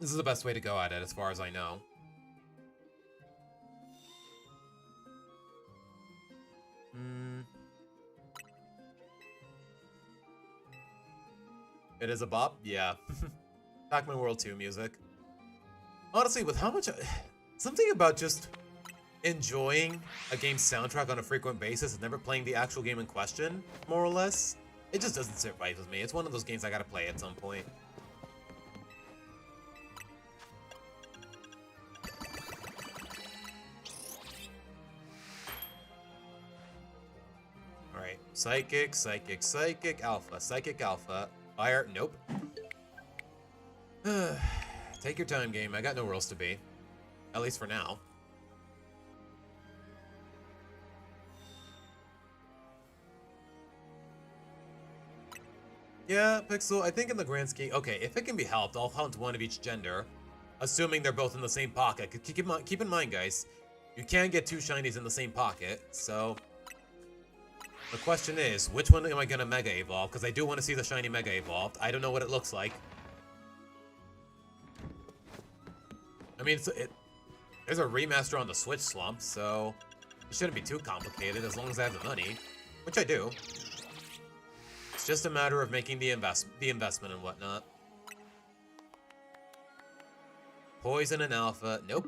This is the best way to go at it, as far as I know. It is a bop? Yeah. Pac-Man World 2 music. Honestly, with how much... something about just enjoying a game's soundtrack on a frequent basis and never playing the actual game in question, more or less, it just doesn't sit right with me. It's one of those games I gotta play at some point. Alright, Psychic, Psychic, Psychic, Alpha, Psychic, Alpha, Fire, nope. Take your time, game. I got nowhere else to be. At least for now. Yeah, Pixel, I think in the grand scheme... Okay, if it can be helped, I'll hunt one of each gender. Assuming they're both in the same pocket. Keep in mind, guys, you can get 2 shinies in the same pocket, so... The question is, which one am I gonna Mega Evolve? Because I do want to see the shiny Mega Evolved. I don't know what it looks like. I mean, there's a remaster on the Switch, Slump, so... It shouldn't be too complicated as long as I have the money. Which I do. It's just a matter of making the investment and whatnot. Poison and Alpha, nope.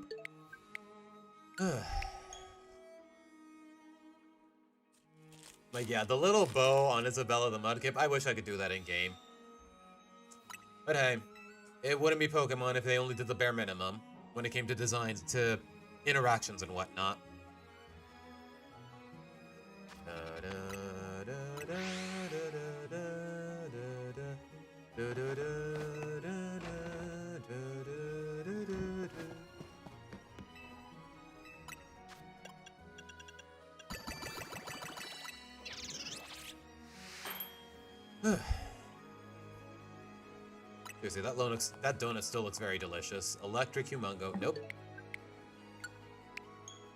Like, yeah, the little bow on Isabella the Mudkip, I wish I could do that in-game. But hey, it wouldn't be Pokemon if they only did the bare minimum when it came to designs, to interactions and whatnot. Seriously, that donut still looks very delicious. Electric Humongo. Nope.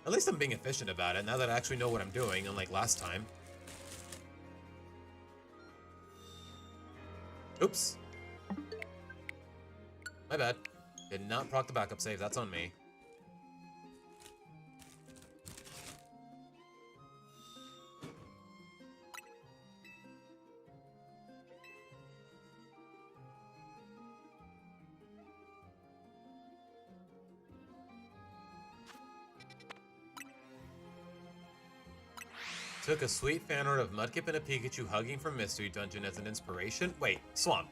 At least I'm being efficient about it now that I actually know what I'm doing, unlike last time. Oops. My bad. Did not proc the backup save. That's on me. Took a sweet fan art of Mudkip and a Pikachu hugging from Mystery Dungeon as an inspiration. Wait, Swamp.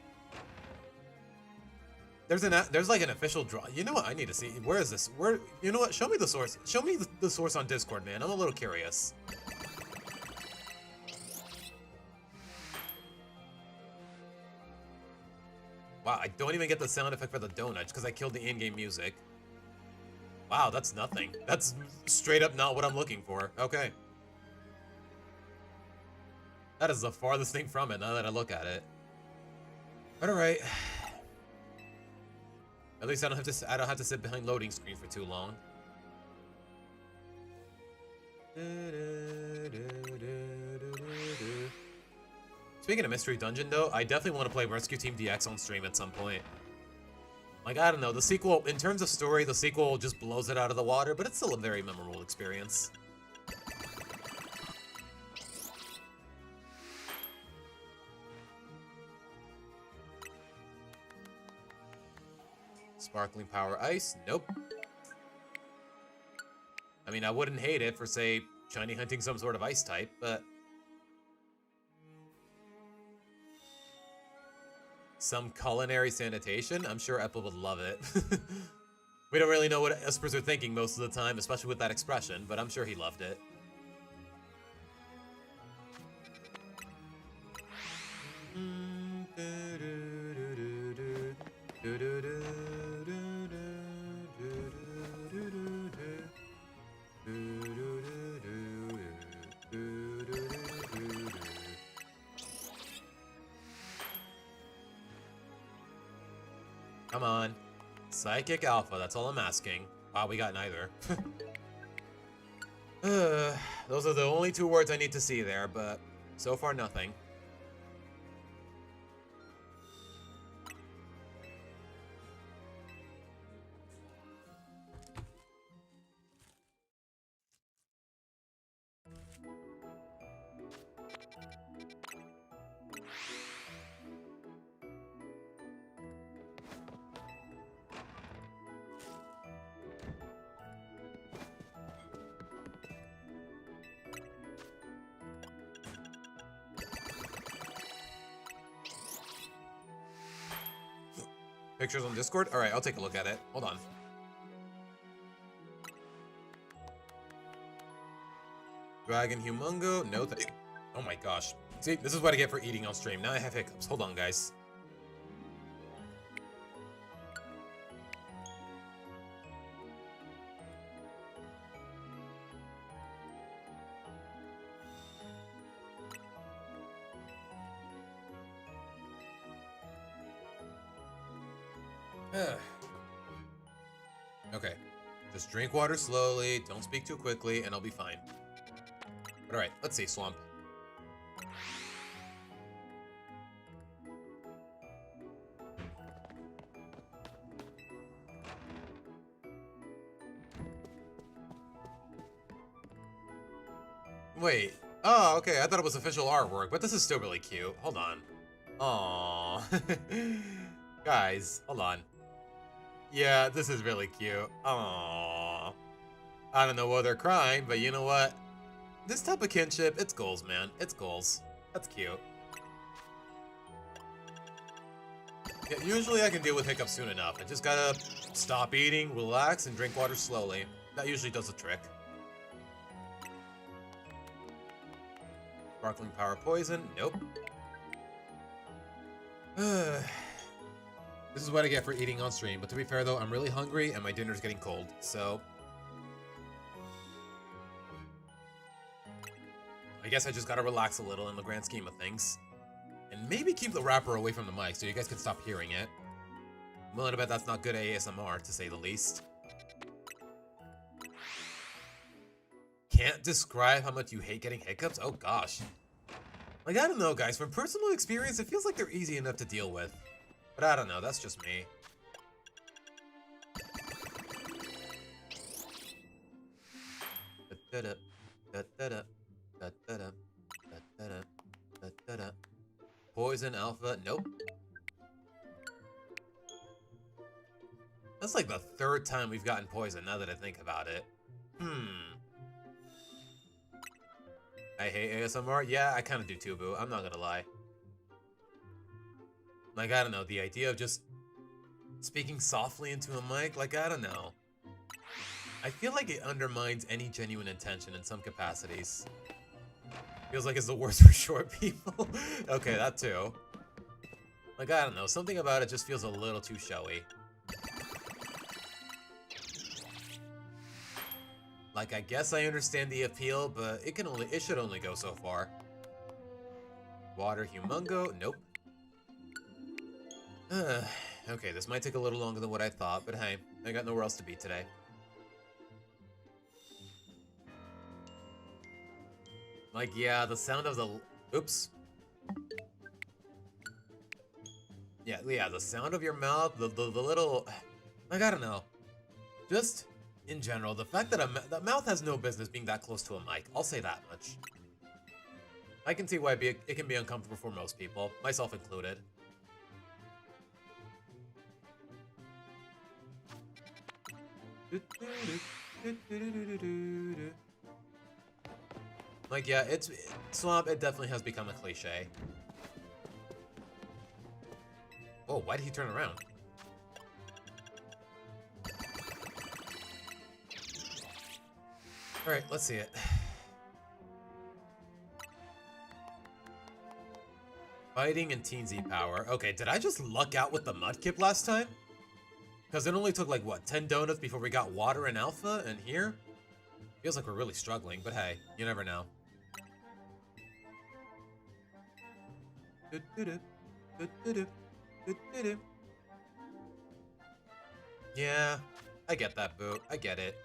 There's like an official draw. You know what? I need to see. Where is this? Where? You know what? Show me the source. Show me the source on Discord, man. I'm a little curious. Wow, I don't even get the sound effect for the donuts because I killed the in-game music. Wow, that's nothing. That's straight up not what I'm looking for. Okay. That is the farthest thing from it now that I look at it. But alright. At least I don't have to sit behind loading screens for too long. Speaking of Mystery Dungeon though, I definitely want to play Rescue Team DX on stream at some point. Like, I don't know, the sequel, in terms of story, the sequel just blows it out of the water, but it's still a very memorable experience. Sparkling Power Ice? Nope. I mean, I wouldn't hate it for, say, shiny hunting some sort of ice type, but... Some culinary sanitation? I'm sure Apple would love it. We don't really know what Espurrs are thinking most of the time, especially with that expression, but I'm sure he loved it. Come on. Psychic Alpha, that's all I'm asking. Wow, we got neither. Those are the only two words I need to see there, but so far nothing. Pictures on Discord? Alright, I'll take a look at it. Hold on. Dragon Humongo? No thank you. Oh my gosh. See, this is what I get for eating on stream. Now I have hiccups. Hold on, guys. Okay. Just drink water slowly, don't speak too quickly, and I'll be fine. Alright, let's see, Swamp. Wait. Oh, okay, I thought it was official artwork, but this is still really cute. Hold on. Aww. Guys, hold on. Yeah, this is really cute. Aww. I don't know why they're crying, but you know what? This type of kinship, it's goals, man. It's goals. That's cute. Yeah, usually I can deal with hiccups soon enough. I just gotta stop eating, relax, and drink water slowly. That usually does the trick. Sparkling power poison? Nope. This is what I get for eating on stream, but to be fair though, I'm really hungry and my dinner's getting cold, so... I guess I just gotta relax a little in the grand scheme of things. And maybe keep the wrapper away from the mic so you guys can stop hearing it. I'm willing to bet that's not good ASMR, to say the least. Can't describe how much you hate getting hiccups? Oh gosh. Like, I don't know, guys. From personal experience, it feels like they're easy enough to deal with. But I don't know, that's just me. Poison alpha, nope. That's like the third time we've gotten poison, now that I think about it. I hate ASMR. Yeah, I kind of do too, boo. I'm not gonna lie. Like, I don't know, the idea of just speaking softly into a mic, like, I don't know. I feel like it undermines any genuine intention in some capacities. Feels like it's the worst for short people. Okay, that too. Like, I don't know, something about it just feels a little too showy. Like, I guess I understand the appeal, but it should only go so far. Water humongo, nope. Okay, this might take a little longer than what I thought, but hey, I got nowhere else to be today. Like, yeah, the sound of the... Oops. Yeah, the sound of your mouth, the little... Like, I don't know. Just, in general, the fact that the mouth has no business being that close to a mic, I'll say that much. I can see why it can be uncomfortable for most people, myself included. Like, yeah, Swamp, it definitely has become a cliche. Oh, why did he turn around? Alright, let's see it. Fighting and teensy power. Okay, did I just luck out with the Mudkip last time? Because it only took, like, what, 10 donuts before we got water and alpha, and here? Feels like we're really struggling, but hey, you never know. Yeah, I get that, boo. I get it.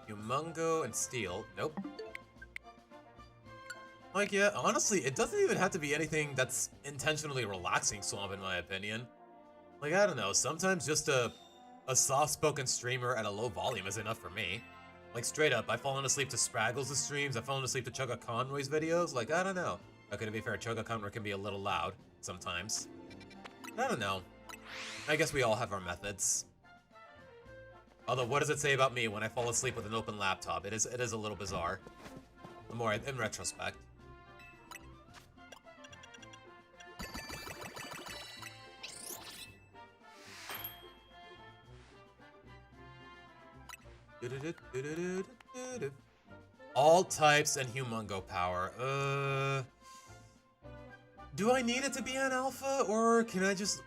Humongo and Steel. Nope. Like, yeah, honestly, it doesn't even have to be anything that's intentionally relaxing, Swamp, in my opinion. Like, I don't know, sometimes just a soft-spoken streamer at a low volume is enough for me. Like, straight up, I've fallen asleep to Spraggles' streams, I've fallen asleep to Chugga Conroy's videos, like, I don't know. Okay, to be fair, Chugga Conroy can be a little loud, sometimes. I don't know. I guess we all have our methods. Although, what does it say about me when I fall asleep with an open laptop? It is a little bizarre. The more in retrospect. All types and humongo power. Do I need it to be an alpha, or can I just...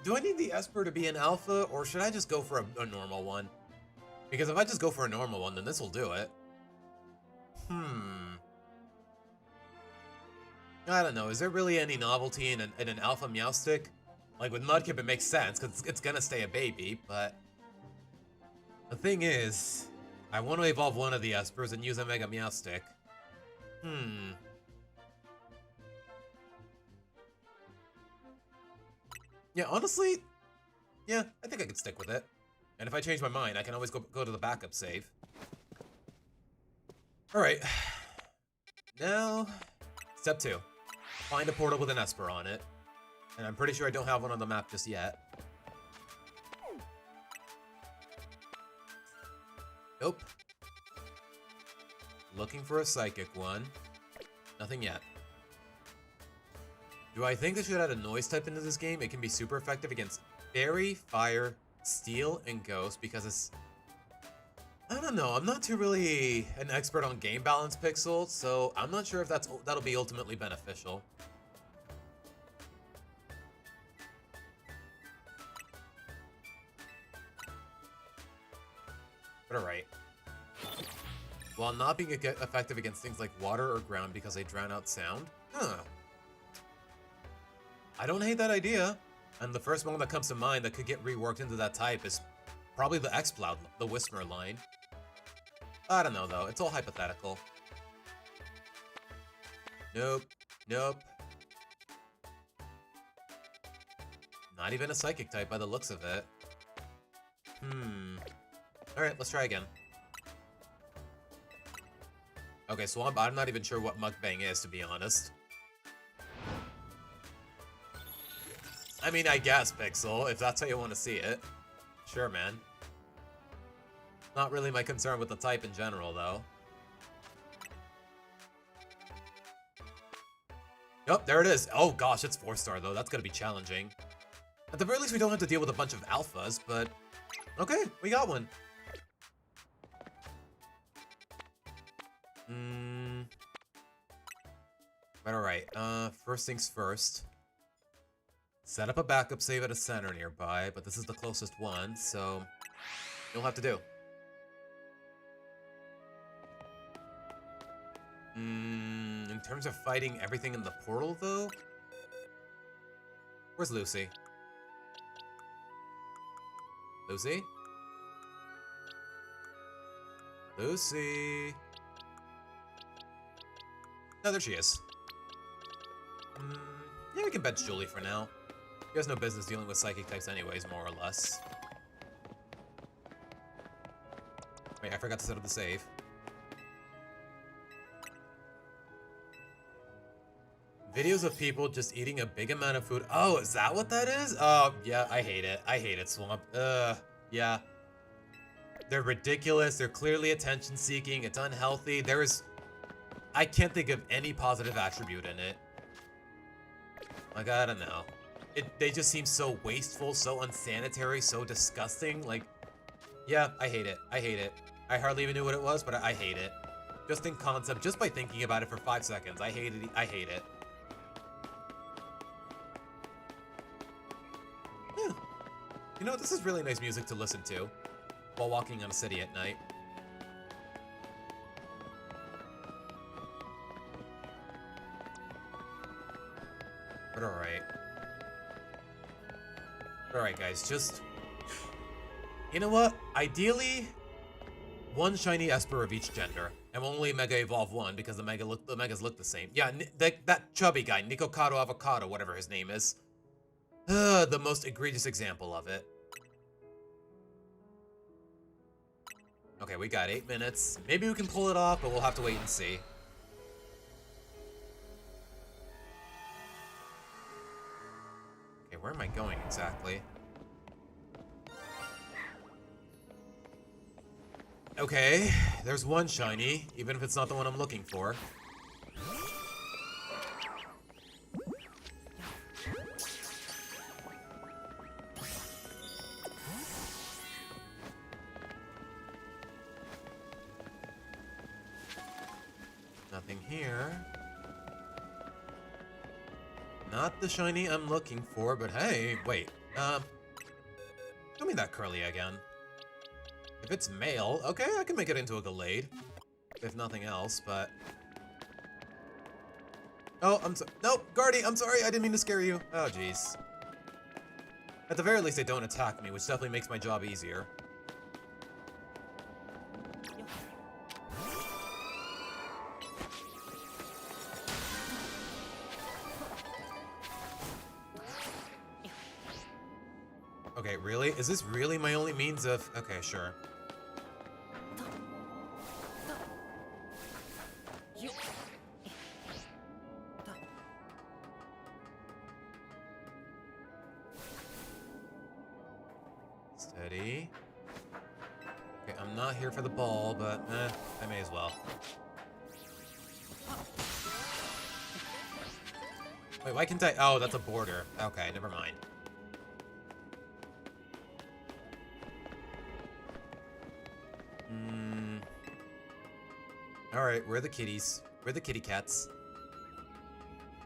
Do I need the Espurr to be an alpha, or should I just go for a normal one? Because if I just go for a normal one, then this will do it. I don't know, is there really any novelty in an alpha Meowstic? Like, with Mudkip it makes sense, because it's gonna stay a baby, but... The thing is, I want to evolve one of the Espurs and use a Mega Meowstic. Yeah, honestly, yeah, I think I could stick with it. And if I change my mind, I can always go to the backup save. Alright. Now, step 2. Find a portal with an Espurr on it. And I'm pretty sure I don't have one on the map just yet. Nope. Looking for a psychic one. Nothing yet. Do I think they should add a noise type into this game? It can be super effective against fairy, fire, steel, and ghost because it's... I don't know, I'm not too really an expert on game balance, Pixel, so I'm not sure if that'll be ultimately beneficial. But alright. While not being effective against things like water or ground because they drown out sound? Huh. I don't hate that idea. And the first one that comes to mind that could get reworked into that type is probably the Exploud, the Whisper line. I don't know though, it's all hypothetical. Nope. Nope. Not even a psychic type by the looks of it. Alright, let's try again. Okay, so I'm not even sure what mukbang is, to be honest. I mean, I guess, Pixel, if that's how you want to see it. Sure, man. Not really my concern with the type in general, though. Yep, there it is. Oh gosh, it's 4-star, though. That's gonna be challenging. At the very least, we don't have to deal with a bunch of alphas, but... Okay, we got one. But alright, first things first. Set up a backup save at a center nearby, but this is the closest one, so... You'll have to do. In terms of fighting everything in the portal, though? Where's Lucy? Lucy? Lucy? No, there she is. Yeah, we can bench Julie for now. She has no business dealing with psychic types anyways, more or less. Wait, I forgot to set up the save. Videos of people just eating a big amount of food. Oh, is that what that is? Oh, yeah, I hate it. I hate it, Swamp. Yeah. They're ridiculous. They're clearly attention-seeking. It's unhealthy. I can't think of any positive attribute in it. Like, I don't know. They just seem so wasteful, so unsanitary, so disgusting. Like, yeah, I hate it. I hate it. I hardly even knew what it was, but I hate it. Just in concept, just by thinking about it for 5 seconds. I hate it. I hate it. Yeah. You know, this is really nice music to listen to while walking on a city at night. But alright. Alright, guys, just... You know what? Ideally, one shiny Espurr of each gender. And we'll only Mega Evolve one because the Megas look the same. Yeah, that chubby guy, Nikocado Avocado, whatever his name is. The most egregious example of it. Okay, we got 8 minutes. Maybe we can pull it off, but we'll have to wait and see. Okay, where am I going exactly? Okay, there's one shiny, even if it's not the one I'm looking for. Nothing here. Not the shiny I'm looking for, but hey, wait. Show me that Curly again. If it's male, okay, I can make it into a Gallade. If nothing else, but... Oh, I'm sorry. Nope, Guardy, I'm sorry, I didn't mean to scare you. Oh, jeez. At the very least, they don't attack me, which definitely makes my job easier. Okay, really? Is this really my only means of... Okay, sure. Steady. Okay, I'm not here for the ball, but I may as well. Wait, why can't I... Oh, that's a border. Okay, never mind. Alright, we're the kitties. We're the kitty cats.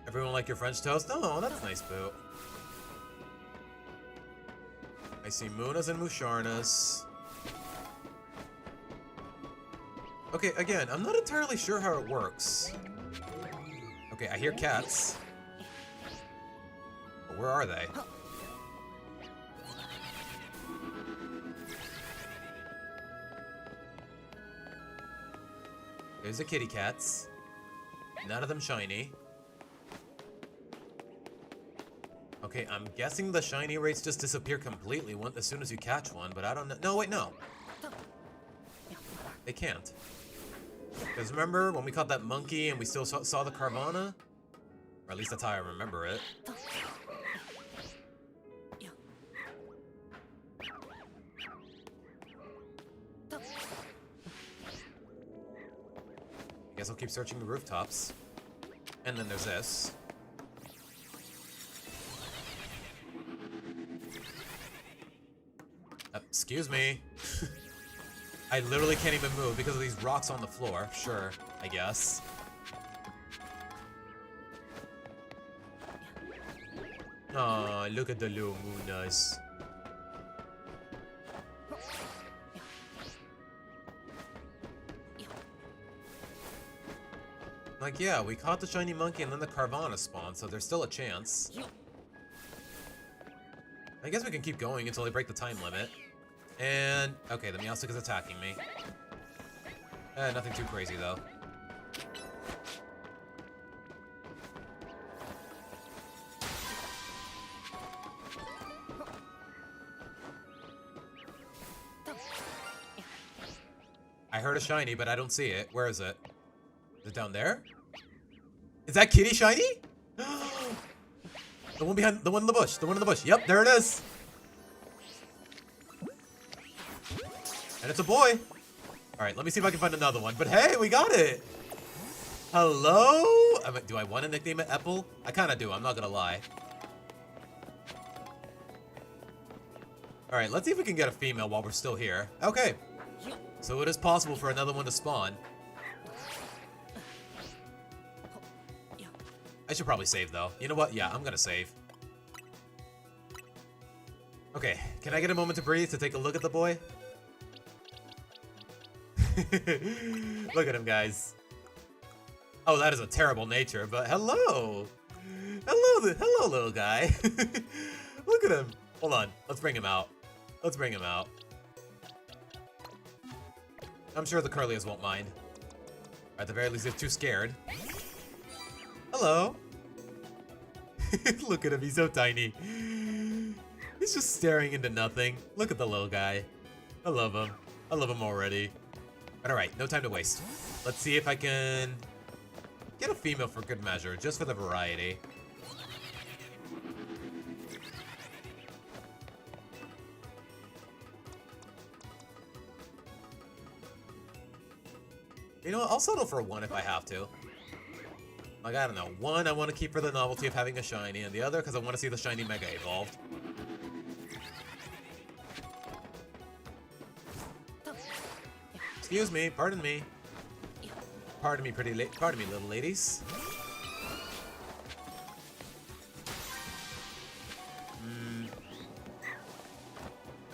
Everyone like your French toast? Oh, that's nice, Boo. I see Munas and Musharnas. Okay, again, I'm not entirely sure how it works. Okay, I hear cats. But where are they? There's the kitty cats. None of them shiny. Okay, I'm guessing the shiny rates just disappear completely as soon as you catch one, but I don't know. No, wait, no. They can't. Because remember when we caught that monkey and we still saw the Carvana? Or at least that's how I remember it. I guess I'll keep searching the rooftops. And then there's this. Excuse me. I literally can't even move because of these rocks on the floor. Sure, I guess. Aw, look at the little Munas. Like, yeah, we caught the shiny monkey and then the Carvana spawned, so there's still a chance. I guess we can keep going until they break the time limit. And, okay, the Meowstic is attacking me. Nothing too crazy, though. I heard a shiny, but I don't see it. Where is it? Is it down there? Is that kitty shiny? The one behind, the one in the bush, the one in the bush. Yep, there it is. And it's a boy. All right, let me see if I can find another one. But hey, we got it. Hello? Do I want to nickname it Apple? I kind of do, I'm not gonna lie. All right, let's see if we can get a female while we're still here. Okay. So it is possible for another one to spawn. I should probably save, though. You know what? Yeah, I'm gonna save. Okay, can I get a moment to breathe to take a look at the boy? Look at him, guys. Oh, that is a terrible nature, but hello! Hello, little guy. Look at him. Hold on, let's bring him out. Let's bring him out. I'm sure the Curlias won't mind. Or at the very least, they're too scared. Hello. Look at him, he's so tiny. He's just staring into nothing. Look at the little guy. I love him. I love him already. But alright, no time to waste. Let's see if I can get a female for good measure, just for the variety. You know what, I'll settle for one if I have to. Like, I don't know. One, I want to keep for the novelty of having a shiny, and the other, because I want to see the shiny Mega evolved. Excuse me, pardon me. Pardon me, pardon me, little ladies.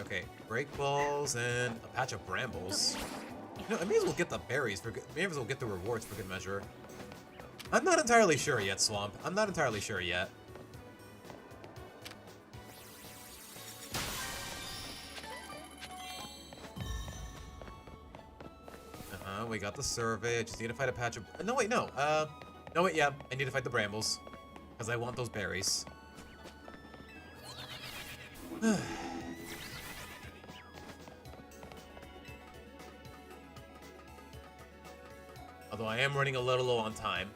Okay, break balls and a patch of brambles. You know, I may as well get the berries for good. May as well get the rewards for good measure. I'm not entirely sure yet, Swamp. I'm not entirely sure yet. We got the survey. I just need to fight a patch of... No, wait, no. No, wait, yeah. I need to fight the brambles. Because I want those berries. Although I am running a little low on time.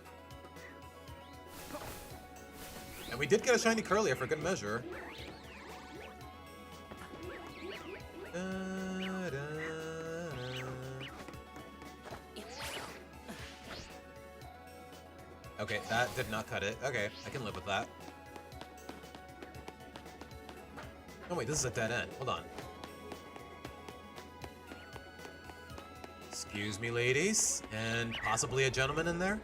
And we did get a shiny Curlier for good measure. Okay, that did not cut it. Okay, I can live with that. Oh wait, this is a dead end. Hold on. Excuse me, ladies, and possibly a gentleman in there?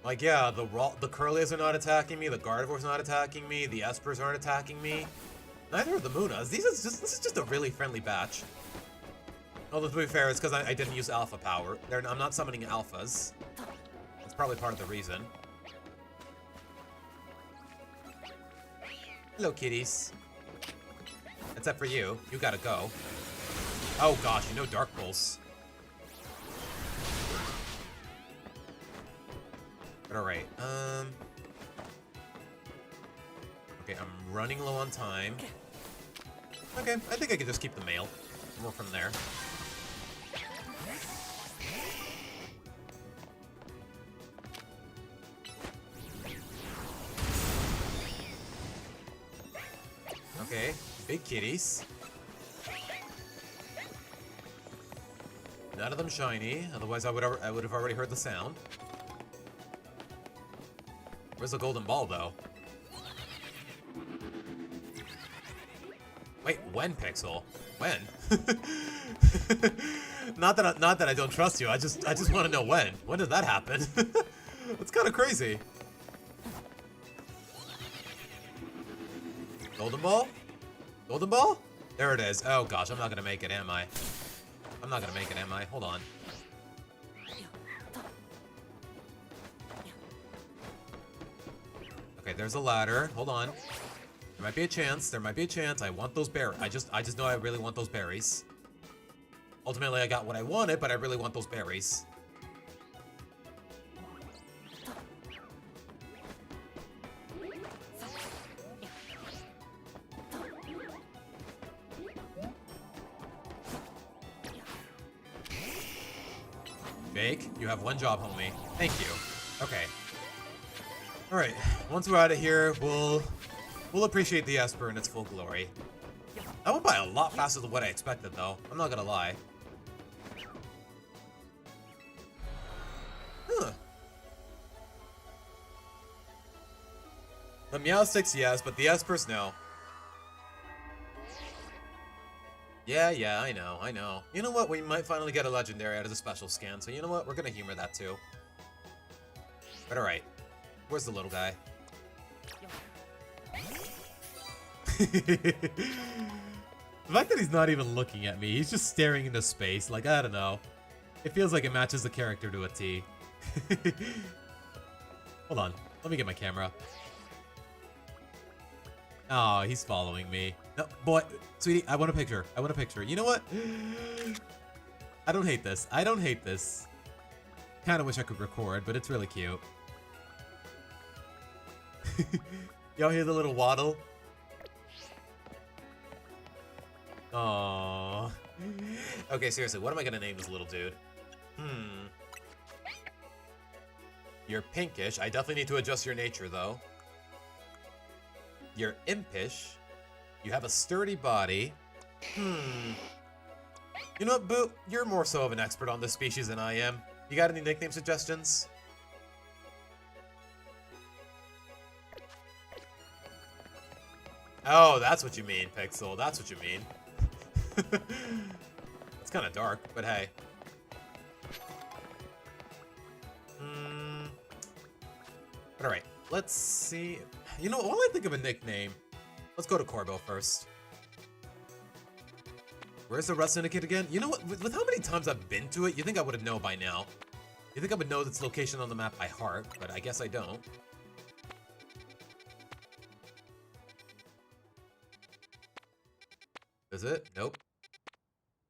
Like, yeah, the Curlies are not attacking me, the Gardevoir's not attacking me, the Espurrs aren't attacking me. Neither are the Munas. This is just a really friendly batch. Although, to be fair, it's because I didn't use alpha power. I'm not summoning alphas. That's probably part of the reason. Hello, kitties. Except for you. You gotta go. Oh gosh, you know Dark Pulse. But alright, okay, I'm running low on time. Okay, I think I can just keep the mail. More from there. Okay, big kitties. None of them shiny, otherwise I would have already heard the sound. Where's the golden ball, though? Wait, when, Pixel? When? Not that I don't trust you. I just want to know when. When did that happen? That's kind of crazy. Golden ball? Golden ball? There it is. Oh gosh, I'm not gonna make it, am I? I'm not gonna make it, am I? Hold on. Okay, there's a ladder. Hold on. There might be a chance. There might be a chance. I want those berries. I just know I really want those berries. Ultimately, I got what I wanted, but I really want those berries. Jake, you have one job, homie. Thank you. Okay. Alright, once we're out of here, we'll appreciate the Espurr in its full glory. That went by a lot faster than what I expected, though. I'm not gonna lie. Huh. The Meowsticks, yes, but the Espurrs, no. Yeah, I know. You know what? We might finally get a legendary out of the special scan, so you know what? We're gonna humor that too. But alright. Where's the little guy? The fact that he's not even looking at me, he's just staring into space, like, I don't know. It feels like it matches the character to a T. Hold on, let me get my camera. Oh, he's following me. No, boy, sweetie, I want a picture. I want a picture. You know what? I don't hate this. I don't hate this. Kind of wish I could record, but it's really cute. Y'all hear the little waddle? Aww. Okay, seriously, what am I gonna name this little dude? You're pinkish. I definitely need to adjust your nature, though. You're impish. You have a sturdy body. You know what, Boo? You're more so of an expert on this species than I am. You got any nickname suggestions? Oh, that's what you mean, Pixel. That's what you mean. It's kind of dark, but hey. But alright, let's see. You know, while I think of a nickname, let's go to Corbo first. Where's the Rust Syndicate again? You know what? With how many times I've been to it, you think I would know by now. You think I would know its location on the map by heart, but I guess I don't. Is it? Nope.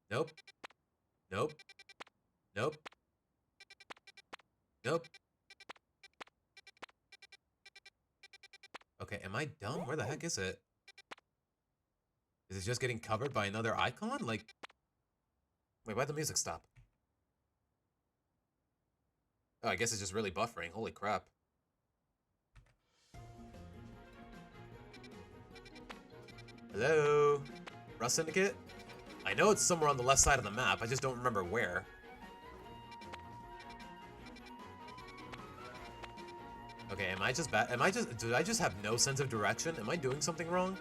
Nope. Nope. Nope. Nope. Okay, am I dumb? Where the heck is it? Is it just getting covered by another icon? Like, Wait, why'd the music stop? Oh, I guess it's just really buffering. Holy crap. Hello? Rust Syndicate? I know it's somewhere on the left side of the map, I just don't remember where. Okay, am I just bad? Do I just have no sense of direction? Am I doing something wrong?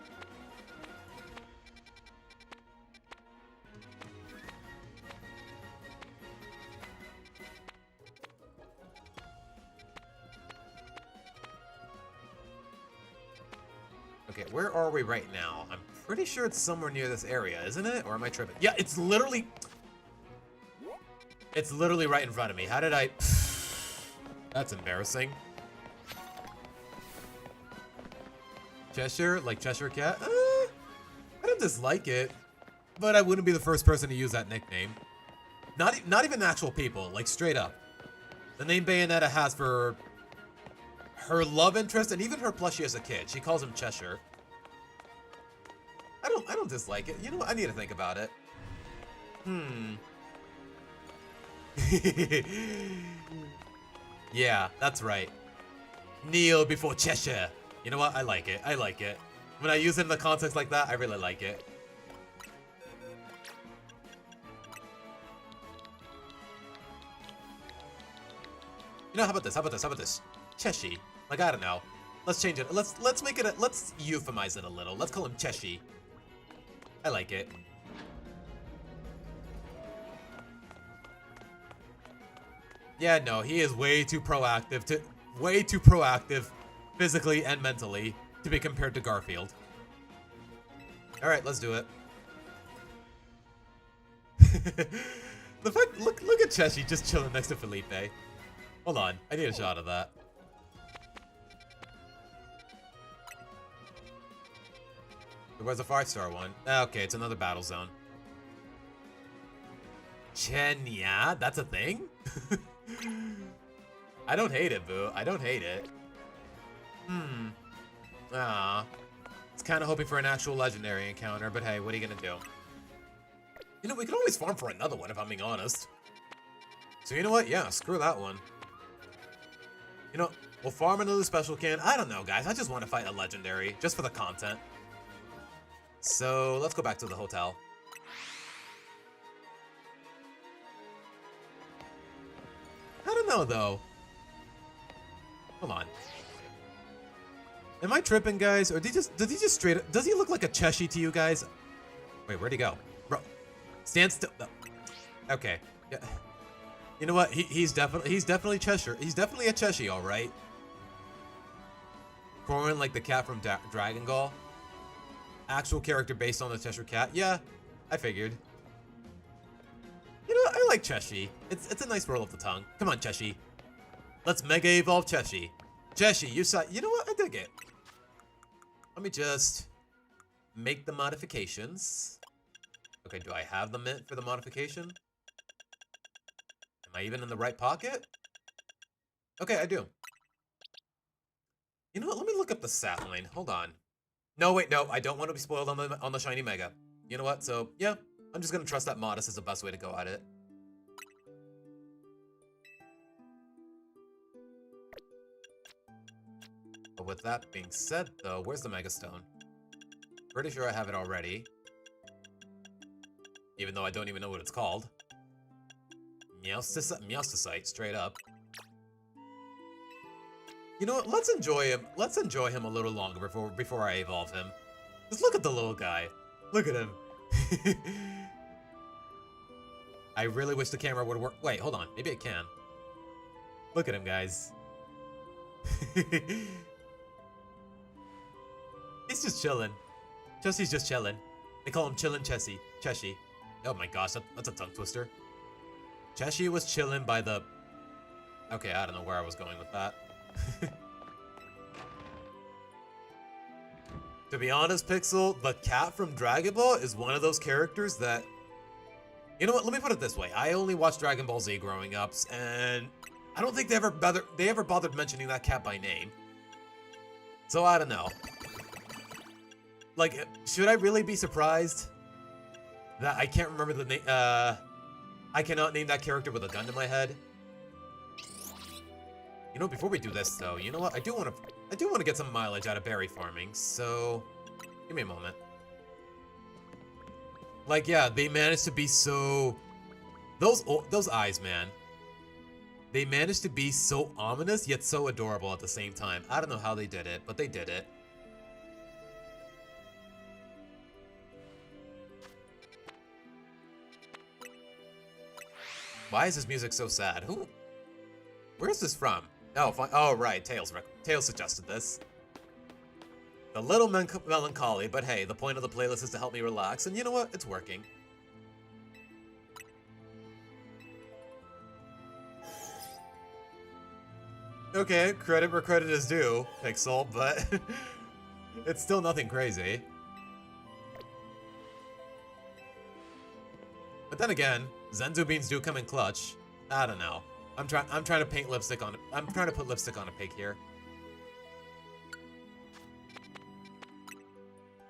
Okay, where are we right now? I'm pretty sure it's somewhere near this area, isn't it? Or am I tripping? Yeah, it's literally right in front of me. How did I... That's embarrassing. Cheshire? Like Cheshire Cat? I don't dislike it, but I wouldn't be the first person to use that nickname. Not even actual people, like straight up. The name Bayonetta has for her love interest and even her plushie as a kid. She calls him Cheshire. I don't dislike it. You know what? I need to think about it. Yeah, that's right. Kneel before Cheshire. You know what? I like it. I like it. When I use it in the context like that, I really like it. You know, how about this? How about this? How about this? Cheshi. Like, I don't know. Let's change it. Let's make it let's euphemize it a little. Let's call him Cheshi. I like it. Yeah, no, he is way too proactive physically and mentally to be compared to Garfield. All right, let's do it. The fact, look at Cheshi just chilling next to Felipe. Hold on, I need a shot of that. Where's the 5-star one? Okay, it's another battle zone. Chenya, that's a thing? I don't hate it, boo. I don't hate it. Ah. It's kind of hoping for an actual legendary encounter, but hey, what are you gonna do? You know, we can always farm for another one if I'm being honest. So you know what? Yeah, screw that one. You know, we'll farm another special can. I don't know, guys. I just want to fight a legendary, just for the content. So, let's go back to the hotel. I don't know, though. Hold on. Am I tripping, guys? Or did he just straight up... Does he look like a Cheshi to you guys? Wait, where'd he go? Bro, stand still. No. Okay. Yeah. You know what? He's definitely Cheshire. He's definitely a Cheshi, all right. Corin, like the cat from Dragon Ball. Actual character based on the Cheshire Cat. Yeah, I figured. You know, I like Cheshi. It's a nice roll of the tongue. Come on, Cheshi. Let's Mega Evolve Cheshi. Cheshi, you know what? I dig it. Let me just make the modifications. Okay, do I have the mint for the modification? Am I even in the right pocket? Okay, I do. You know what? Let me look up the stat line. Hold on. No, wait, no. I don't want to be spoiled on the shiny Mega. You know what? So, yeah. I'm just going to trust that Modest is the best way to go at it. But with that being said, though, where's the Mega Stone? Pretty sure I have it already. Even though I don't even know what it's called. Meowsticite, straight up. You know what? Let's enjoy him. Let's enjoy him a little longer before I evolve him. Just look at the little guy. Look at him. I really wish the camera would work. Wait, hold on. Maybe it can. Look at him, guys. He's just chilling. Chessie's just chilling. They call him Chillin' Chessie. Cheshi. Oh my gosh, that's a tongue twister. Cheshi was chilling by the... Okay, I don't know where I was going with that. To be honest, Pixel, the cat from Dragon Ball is one of those characters that... You know what, let me put it this way. I only watched Dragon Ball Z growing up, and I don't think they ever bothered mentioning that cat by name. So I don't know. Like, should I really be surprised that I can't remember the name, I cannot name that character with a gun to my head. You know, before we do this though, you know what? I do want to get some mileage out of berry farming. So, give me a moment. Like, yeah, they managed to be so those eyes, man. They managed to be so ominous yet so adorable at the same time. I don't know how they did it, but they did it. Why is this music so sad? Where's this from? Oh, right, Tails suggested this. A little melancholy, but hey, the point of the playlist is to help me relax, and you know what? It's working. Okay, credit where credit is due, Pixel, but it's still nothing crazy. But then again, Zenzu beans do come in clutch. I don't know. I'm trying to paint lipstick on. I'm trying to put lipstick on a pig here.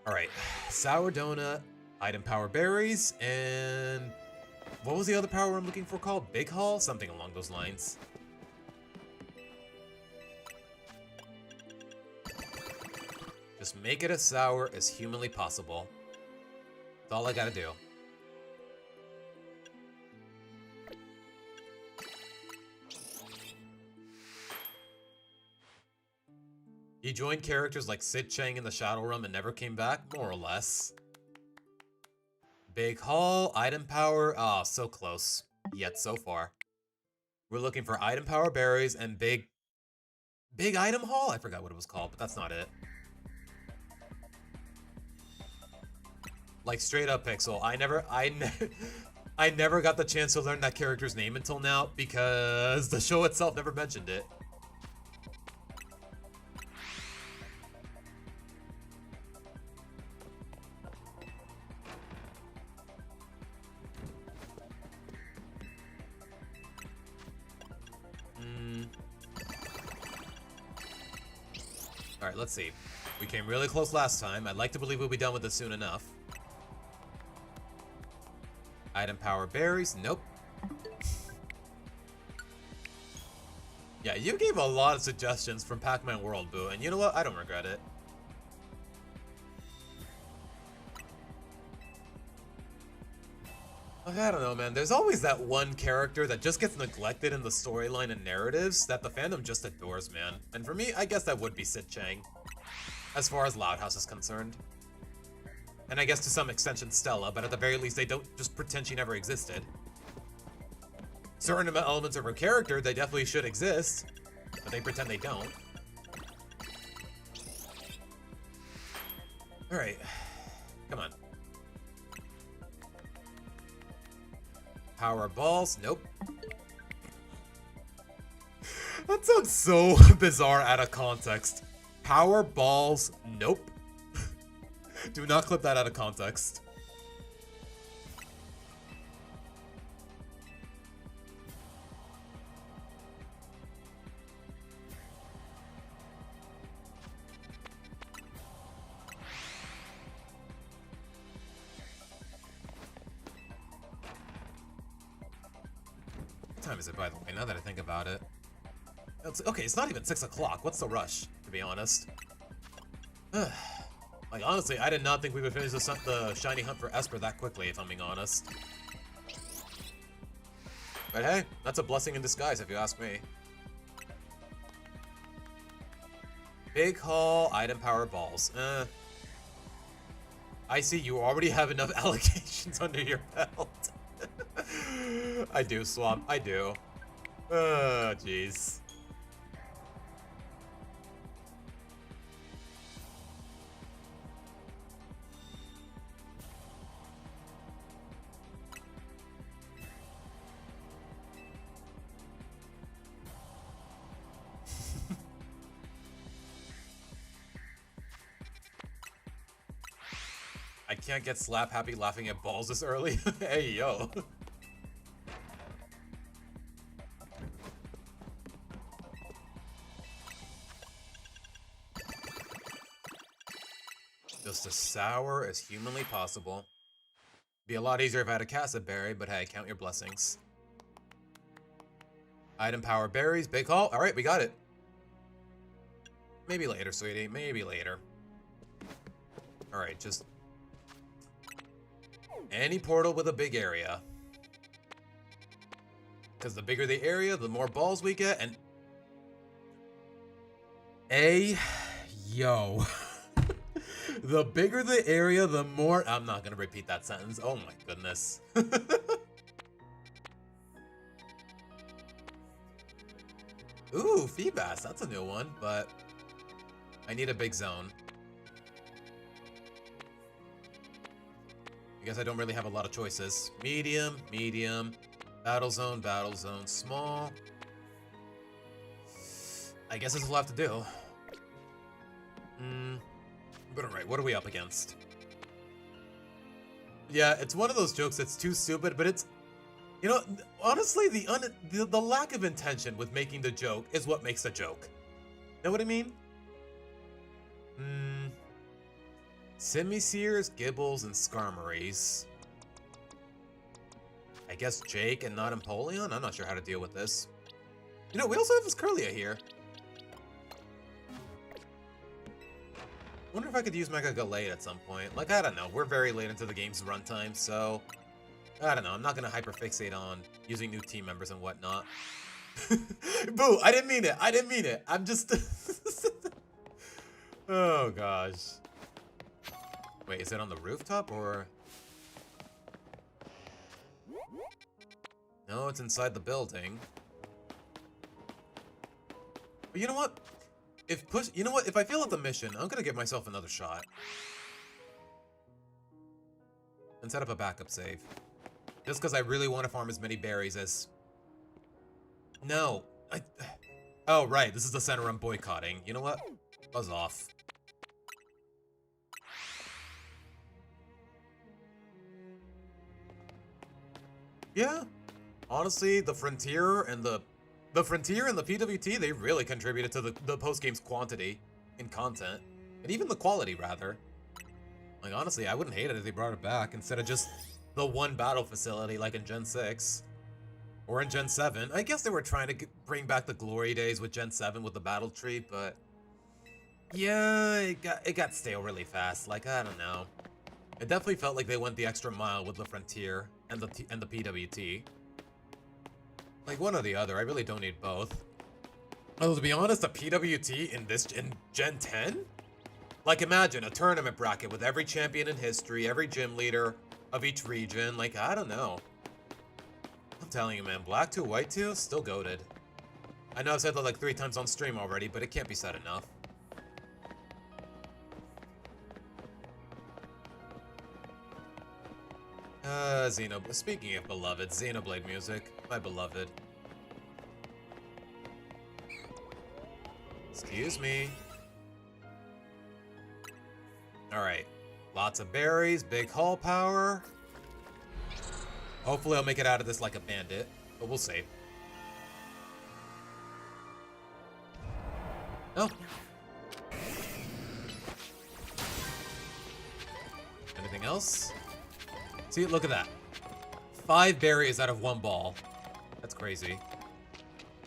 All right, sour donut, item power berries, and what was the other power I'm looking for called? Big haul, something along those lines. Just make it as sour as humanly possible. That's all I gotta do. He joined characters like Sid Chang in the Shadow Realm and never came back, more or less. Big haul, item power, ah, so close, yet so far. We're looking for item power berries and big item haul? I forgot what it was called, but that's not it. Like straight up Pixel, I never got the chance to learn that character's name until now because the show itself never mentioned it. Alright, let's see. We came really close last time. I'd like to believe we'll be done with this soon enough. Item power berries. Nope. Yeah, you gave a lot of suggestions from Pac-Man World, Boo, and you know what? I don't regret it. Like, I don't know, man. There's always that one character that just gets neglected in the storyline and narratives that the fandom just adores, man. And for me, I guess that would be Sid Chang, as far as Loud House is concerned. And I guess to some extension Stella, but at the very least they don't just pretend she never existed. Certain elements of her character, they definitely should exist, but they pretend they don't. Alright. Come on. Power balls, nope. That sounds so bizarre out of context. Power balls, nope. Do not clip that out of context. What time is it, by the way, now that I think about it? Okay, it's not even 6 o'clock. What's the rush, to be honest? Like, honestly, I did not think we would finish the shiny hunt for Espurr that quickly, if I'm being honest. But hey, that's a blessing in disguise, if you ask me. Big haul, item power balls. I see you already have enough allocations under your belt. I do, Swamp, I do. Jeez. I can't get slap happy laughing at balls this early. Hey, yo. Just as sour as humanly possible. Be a lot easier if I had a Cassid berry, but hey, count your blessings. Item power berries, big haul. All right, we got it. Maybe later, sweetie. Maybe later. All right, just any portal with a big area. Because the bigger the area, the more balls we get, and yo. The bigger the area, the more... I'm not gonna repeat that sentence. Oh my goodness. Ooh, Feebas. That's a new one, but I need a big zone. I guess I don't really have a lot of choices. Medium, medium, battle zone, small. I guess this will have to do. But alright, what are we up against? Yeah, it's one of those jokes that's too stupid, but it's... You know, honestly, the lack of intention with making the joke is what makes the joke. Know what I mean? Simisears, Gibbles, and Skarmories. I guess Jake and not Empoleon? I'm not sure how to deal with this. You know, we also have this Curlia here. Wonder if I could use Mega Gallade at some point. Like, I don't know. We're very late into the game's runtime, so... I don't know. I'm not going to hyperfixate on using new team members and whatnot. Boo! I didn't mean it. I didn't mean it. I'm just... Oh, gosh. Wait, is it on the rooftop, or... No, it's inside the building. But you know what? You know what? If I fail at the mission, I'm gonna give myself another shot. And set up a backup save. Just because I really want to farm as many berries as... No. Oh, right. This is the center I'm boycotting. You know what? Buzz off. Yeah. Honestly, the Frontier and the PWT, they really contributed to the post-game's quantity in content. And even the quality, rather. Like, honestly, I wouldn't hate it if they brought it back instead of just the one battle facility like in Gen 6. Or in Gen 7. I guess they were trying to bring back the glory days with Gen 7 with the battle tree, but... Yeah, it got stale really fast. Like, I don't know. It definitely felt like they went the extra mile with the Frontier and the PWT. Like, one or the other. I really don't need both. Although, to be honest, a PWT in Gen 10? Like, imagine a tournament bracket with every champion in history, every gym leader of each region. Like, I don't know. I'm telling you, man, Black 2, White 2, still goated. I know I've said that like 3 times on stream already, but it can't be said enough. Speaking of beloved, Xenoblade music, my beloved. Excuse me. Alright. Lots of berries, big haul power. Hopefully I'll make it out of this like a bandit, but we'll see. Oh. Anything else? See, look at that. 5 berries out of 1 ball. That's crazy.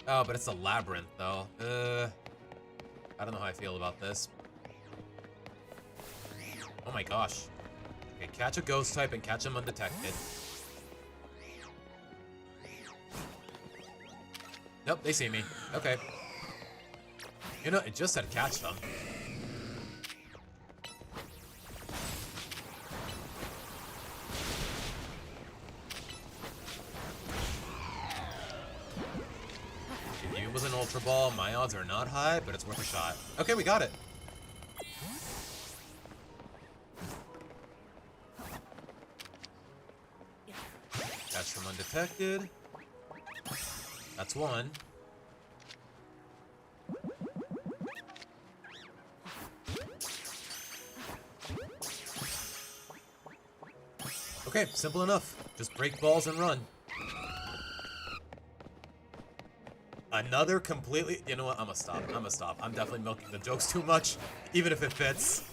Oh, but it's a labyrinth, though. I don't know how I feel about this. Oh my gosh. Okay, catch a ghost type and catch him undetected. Nope, they see me. Okay. You know, it just said catch them. If you was an Ultra Ball, my odds are not high, but it's worth a shot. Okay, we got it. Catch them undetected. That's 1. Okay, simple enough. Just break balls and run. Another completely... You know what? I'm gonna stop. I'm gonna stop. I'm definitely milking the jokes too much, even if it fits.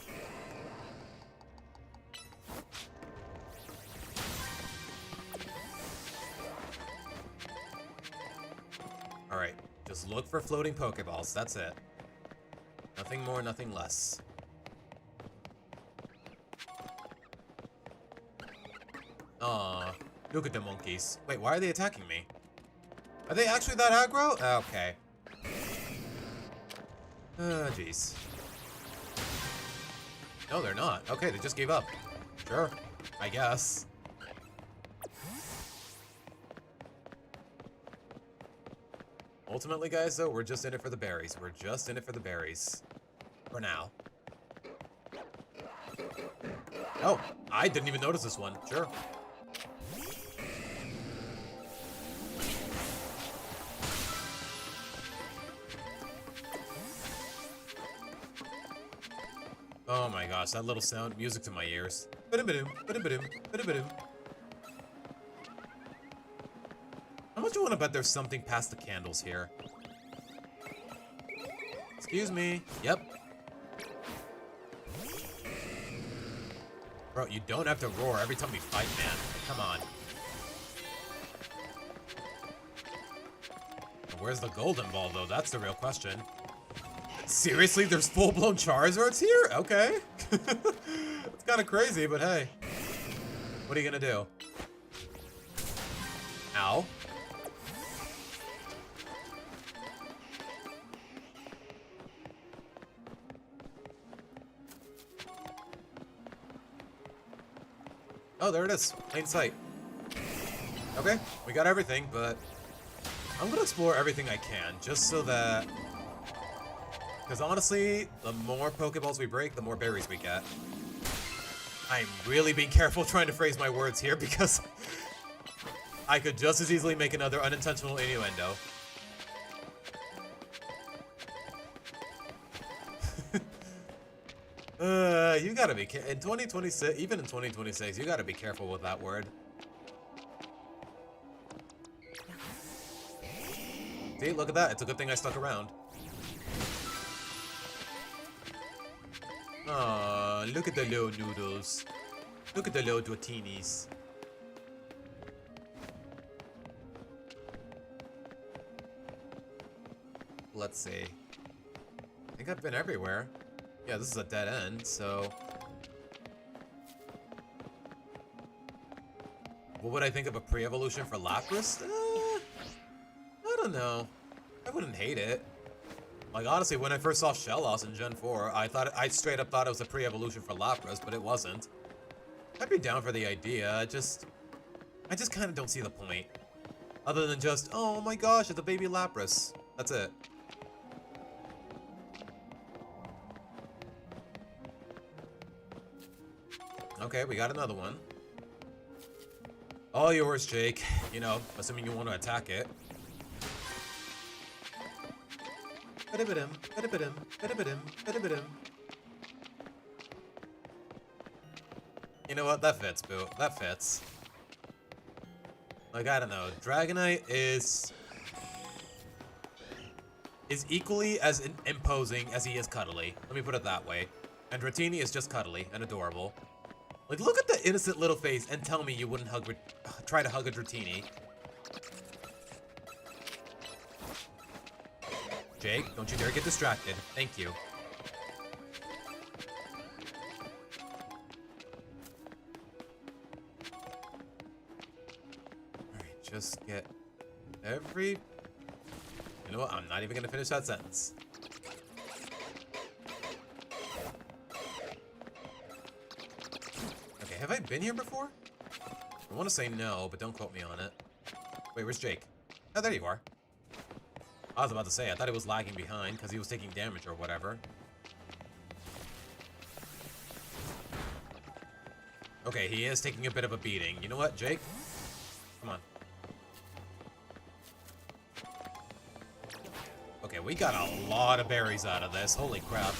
Just look for floating Pokeballs. That's it. Nothing more, nothing less. Aw, look at the monkeys. Wait, why are they attacking me? Are they actually that aggro? Okay. Jeez. No, they're not. Okay, they just gave up. Sure, I guess. Ultimately, guys, though, we're just in it for the berries. We're just in it for the berries. For now. Oh, I didn't even notice this one. Sure. Oh my gosh, that little sound, music to my ears. Ba-dum-ba-dum, ba-dum-ba-dum, ba-dum-ba-dum. How much do you want to bet there's something past the candles here? Excuse me. Yep. Bro, you don't have to roar every time we fight, man. Come on. Where's the golden ball, though? That's the real question. Seriously, there's full-blown Charizards here? Okay. It's kind of crazy, but hey. What are you gonna do? Ow. Oh, there it is. Plain sight. Okay, we got everything, but I'm gonna explore everything I can, just so that... Because honestly, the more Pokeballs we break, the more berries we get. I'm really being careful trying to phrase my words here, because I could just as easily make another unintentional innuendo. You gotta be in 2026, even in 2026, you gotta be careful with that word. See, look at that. It's a good thing I stuck around. Aw, look at the little noodles. Look at the little tortinis. Let's see. I think I've been everywhere. Yeah, this is a dead end, so... What would I think of a pre-evolution for Lapras? I don't know. I wouldn't hate it. Like, honestly, when I first saw Shellos in Gen 4, I straight up thought it was a pre-evolution for Lapras, but it wasn't. I'd be down for the idea, I just kind of don't see the point. Other than just, oh my gosh, it's a baby Lapras. That's it. Okay, we got another one. All yours, Jake. You know, assuming you want to attack it. Ba-da-ba-dum, ba-da-ba-dum, ba-da-ba-dum, ba-da-ba-dum. You know what? That fits, Boo. That fits. Like, I don't know. Dragonite is equally as imposing as he is cuddly. Let me put it that way. And Dratini is just cuddly and adorable. Like, look at the innocent little face and tell me you wouldn't try to hug a Dratini. Jake, don't you dare get distracted. Thank you. Alright, just get every... You know what? I'm not even gonna finish that sentence. Okay, have I been here before? I want to say no, but don't quote me on it. Wait, where's Jake? Oh, there you are. I was about to say, I thought he was lagging behind because he was taking damage or whatever. Okay, he is taking a bit of a beating. You know what, Jake? Come on. Okay, we got a lot of berries out of this. Holy crap.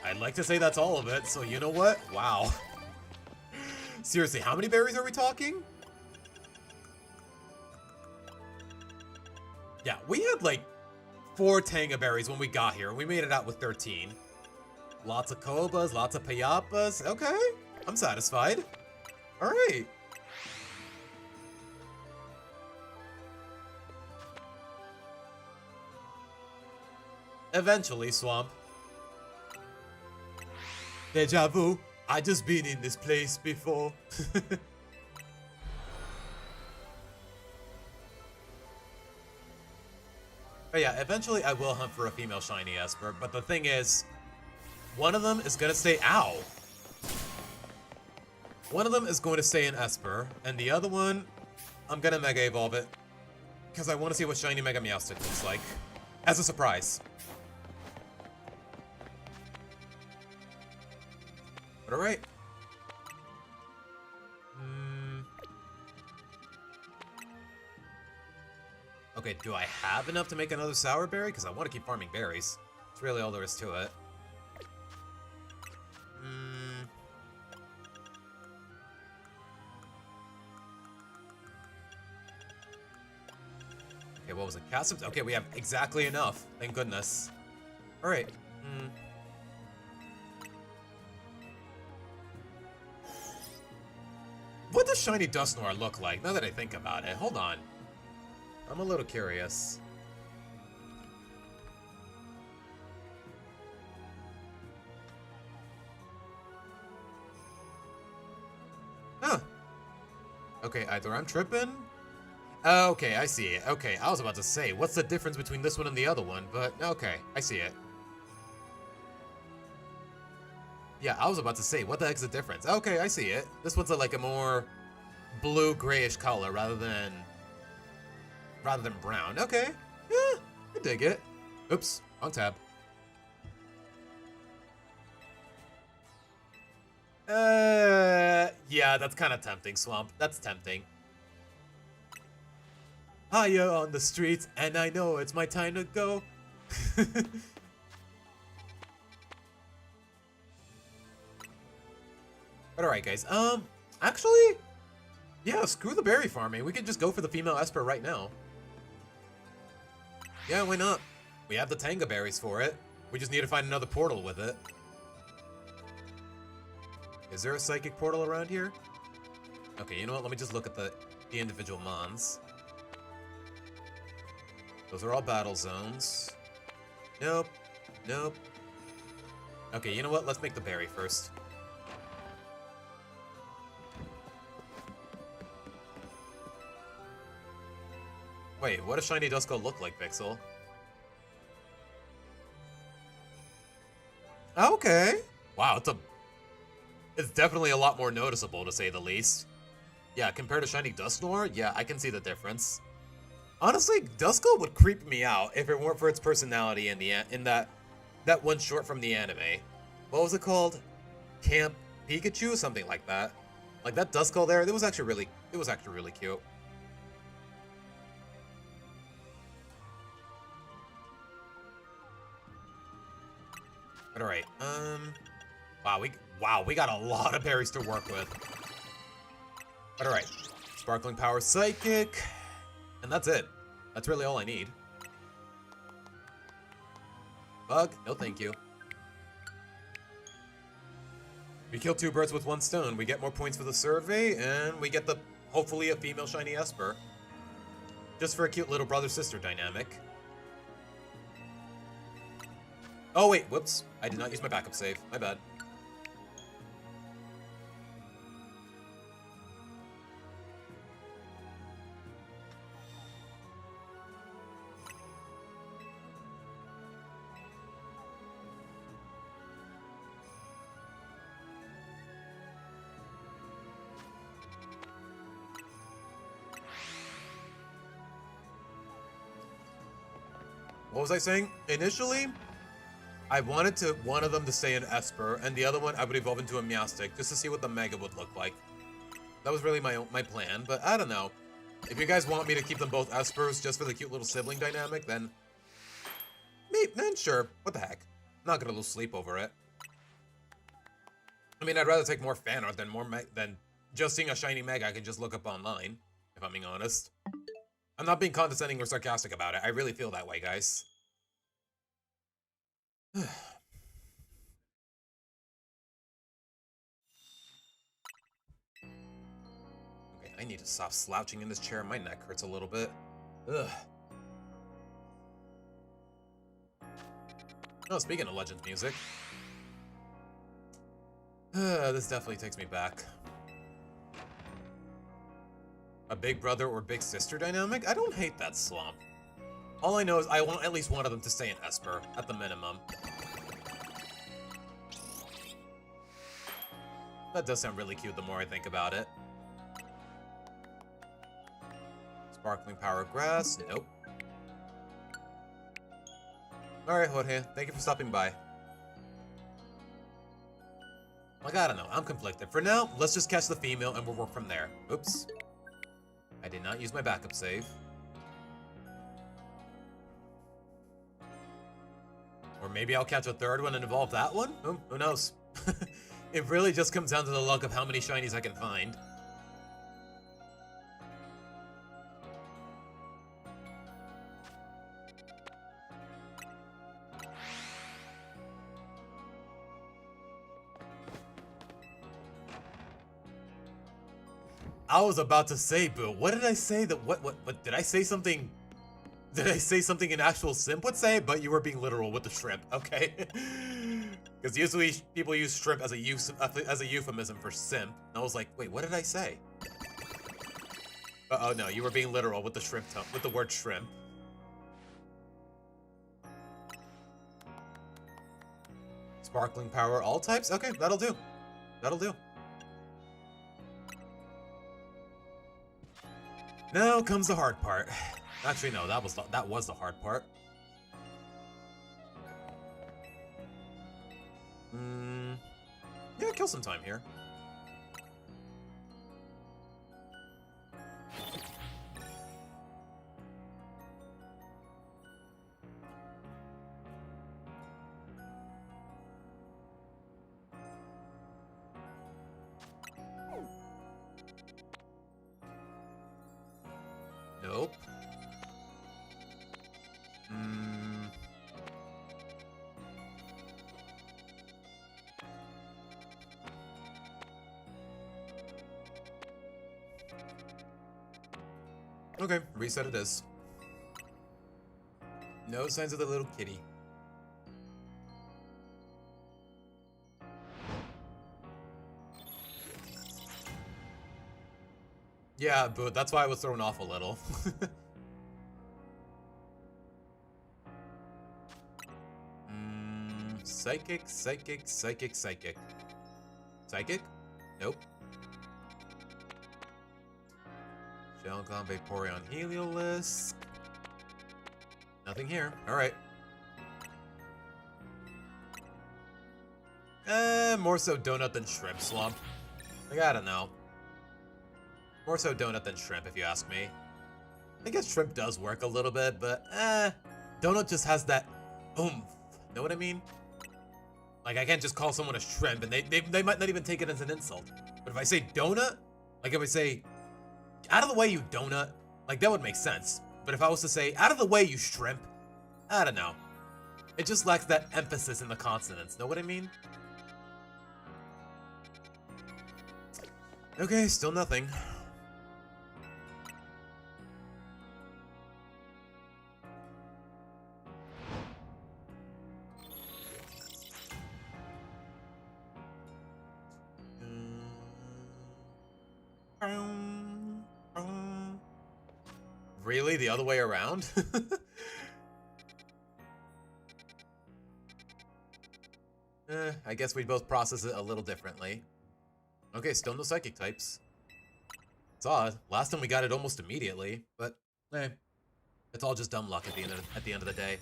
I'd like to say that's all of it, so you know what? Wow. Seriously, how many berries are we talking? Yeah, we had like 4 Tanga berries when we got here, and we made it out with 13. Lots of Kobas, lots of Payapas. Okay, I'm satisfied. All right. Eventually, Swamp. Deja vu. I just been in this place before. But yeah, eventually I will hunt for a female shiny Espurr, but the thing is, one of them is gonna stay ow. One of them is going to stay in Espurr, and the other one, I'm gonna Mega Evolve it. Because I want to see what shiny Mega Meowstic looks like. As a surprise. But alright. Okay, do I have enough to make another Sour Berry? Because I want to keep farming berries. That's really all there is to it. Okay, what was it? Cast? Okay, we have exactly enough. Thank goodness. Alright. What does shiny Dusknoir look like, now that I think about it? Hold on. I'm a little curious. Huh. Okay, either I'm tripping. Okay, I see it. Okay, I was about to say, what's the difference between this one and the other one? But, okay, I see it. Yeah, I was about to say, what the heck's the difference? Okay, I see it. This one's like a more blue-grayish color rather than brown. Okay, yeah, I dig it. Oops, wrong tab. Yeah, that's kind of tempting, Swamp. That's tempting. Higher on the streets, and I know it's my time to go. But alright, guys. Actually, yeah, screw the berry farming. We can just go for the female Espurr right now. Yeah, why not? We have the Tanga berries for it. We just need to find another portal with it. Is there a psychic portal around here? Okay, you know what? Let me just look at the individual mons. Those are all battle zones. Nope. Nope. Okay, you know what? Let's make the berry first. Wait, what does shiny Duskull look like, Pixel? Okay. Wow, it's definitely a lot more noticeable, to say the least. Yeah, compared to shiny Dusknoir, yeah, I can see the difference. Honestly, Duskull would creep me out if it weren't for its personality in that one short from the anime. What was it called? Camp Pikachu, something like that. Like that Duskull there, it was actually really cute. But alright, wow, we got a lot of berries to work with. But alright, Sparkling Power Psychic, and that's it. That's really all I need. Bug, no thank you. We kill 2 birds with 1 stone. We get more points for the survey, and we get hopefully a female shiny Espurr. Just for a cute little brother-sister dynamic. Oh wait, whoops. I did not use my backup save. My bad. What was I saying? Initially, I wanted one of them to stay in Espurr, and the other one I would evolve into a Meowstic, just to see what the Mega would look like. That was really my plan, but I don't know. If you guys want me to keep them both Espurs just for the cute little sibling dynamic, then sure. What the heck? I'm not gonna lose sleep over it. I mean, I'd rather take more fan art than just seeing a shiny Mega I can just look up online, if I'm being honest. I'm not being condescending or sarcastic about it. I really feel that way, guys. Okay, I need to stop slouching in this chair. My neck hurts a little bit. Ugh. Oh, speaking of Legends music. This definitely takes me back. A big brother or big sister dynamic? I don't hate that slump. All I know is I want at least one of them to stay in Espurr, at the minimum. That does sound really cute the more I think about it. Sparkling Power Grass? Nope. Alright, Jorge. Thank you for stopping by. Like, I don't know. I'm conflicted. For now, let's just catch the female and we'll work from there. Oops. I did not use my backup save. Or maybe I'll catch a third one and evolve that one? Who knows? It really just comes down to the luck of how many shinies I can find. I was about to say, Boo. What did I say? What did I say something? Did I say something an actual simp would say? But you were being literal with the shrimp, okay? Because usually people use shrimp as a euphemism for simp. And I was like, wait, what did I say? Oh no, you were being literal with the shrimp with the word shrimp. Sparkling Power all types? Okay, that'll do. That'll do. Now comes the hard part. Actually, no, that was the hard part. Yeah, kill some time here. Nope. Okay, reset it is. No signs of the little kitty. Yeah, but that's why I was thrown off a little. Psychic, psychic, psychic, psychic. Psychic? Nope. Shelgon, Vaporeon, Heliolisk. Nothing here. Alright. More so donut than shrimp slump. Like, I don't know. More so donut than shrimp, if you ask me. I guess shrimp does work a little bit, but donut just has that oomph. Know what I mean? Like, I can't just call someone a shrimp, and they might not even take it as an insult. But if I say donut, like if I say, out of the way, you donut, like that would make sense. But if I was to say, out of the way, you shrimp, I don't know. It just lacks that emphasis in the consonants. Know what I mean? Okay, still nothing. Really? The other way around? I guess we both process it a little differently. Okay, still no psychic types. It's odd. Last time we got it almost immediately, but it's all just dumb luck at the end of the day.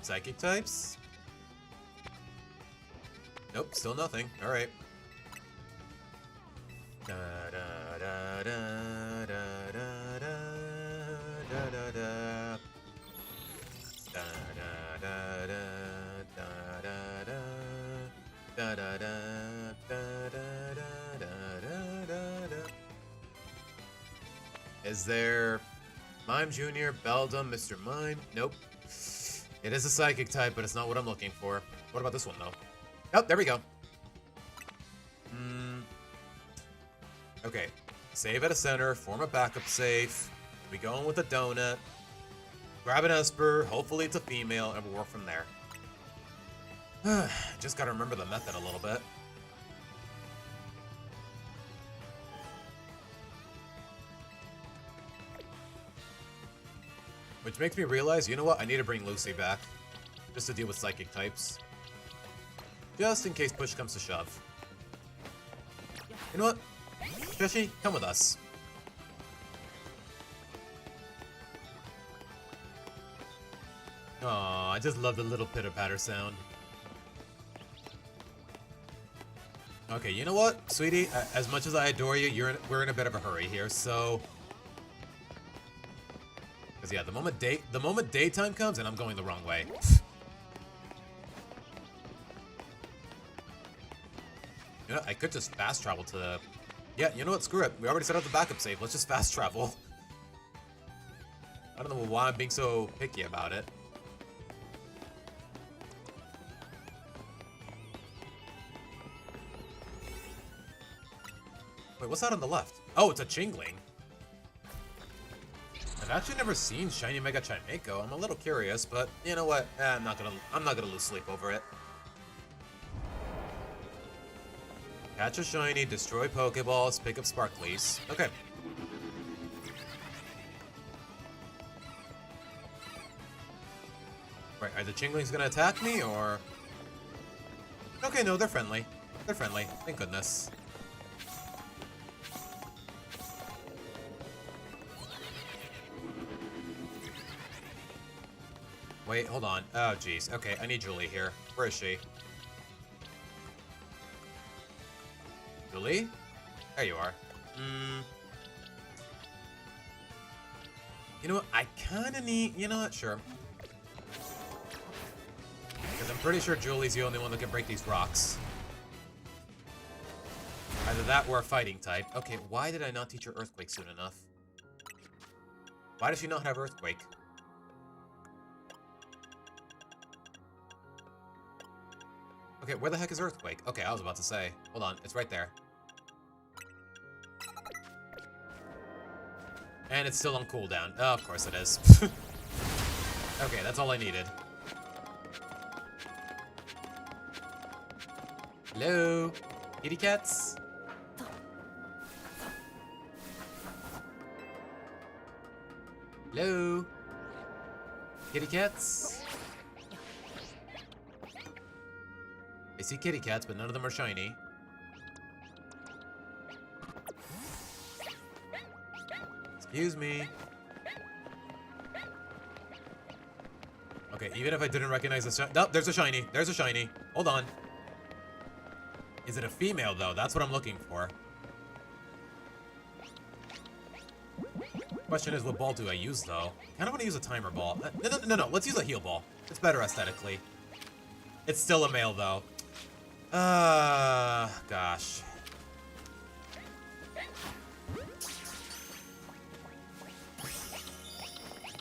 Psychic types? Nope, still nothing. All right. Is there Mime Jr., Beldum, Mr. Mime? Nope. It is a psychic type, but it's not what I'm looking for. What about this one, though? Oh, there we go. Okay. Save at a center, form a backup safe. We go in with a donut. Grab an Espurr, hopefully it's a female, and we'll work from there. Just gotta remember the method a little bit. Which makes me realize, you know what? I need to bring Lucy back. Just to deal with psychic types. Just in case push comes to shove. You know what? Fishy, come with us. Aw, I just love the little pitter-patter sound. Okay, you know what, sweetie? As much as I adore you, we're in a bit of a hurry here, so... Because yeah, the moment daytime comes, and I'm going the wrong way. You know, I could just fast travel to the... Yeah, you know what? Screw it. We already set up the backup save. Let's just fast travel. I don't know why I'm being so picky about it. Wait, what's that on the left? Oh, it's a Chingling. I've actually never seen Shiny Mega Chimecho. I'm a little curious, but you know what? I'm not gonna lose sleep over it. Catch a shiny, destroy Pokeballs, pick up Sparklies. Okay. Right, are the Chinglings gonna attack me, or... Okay, no, they're friendly. They're friendly, thank goodness. Wait, hold on. Oh, jeez. Okay, I need Julie here. Where is she? Julie? There you are. You know what? I kind of need... You know what? Sure. Because I'm pretty sure Julie's the only one that can break these rocks. Either that or a fighting type. Okay, why did I not teach her Earthquake soon enough? Why does she not have Earthquake? Okay, where the heck is Earthquake? Okay, I was about to say. Hold on, it's right there. And it's still on cooldown. Oh, of course it is. Okay, that's all I needed. Hello? Kitty cats? Hello? Kitty cats? I see kitty cats, but none of them are shiny. Excuse me. Okay, even if I didn't recognize the shiny... Oh, there's a shiny. There's a shiny. Hold on. Is it a female, though? That's what I'm looking for. Question is, what ball do I use, though? I kind of want to use a timer ball. No. Let's use a heal ball. It's better aesthetically. It's still a male, though. Gosh.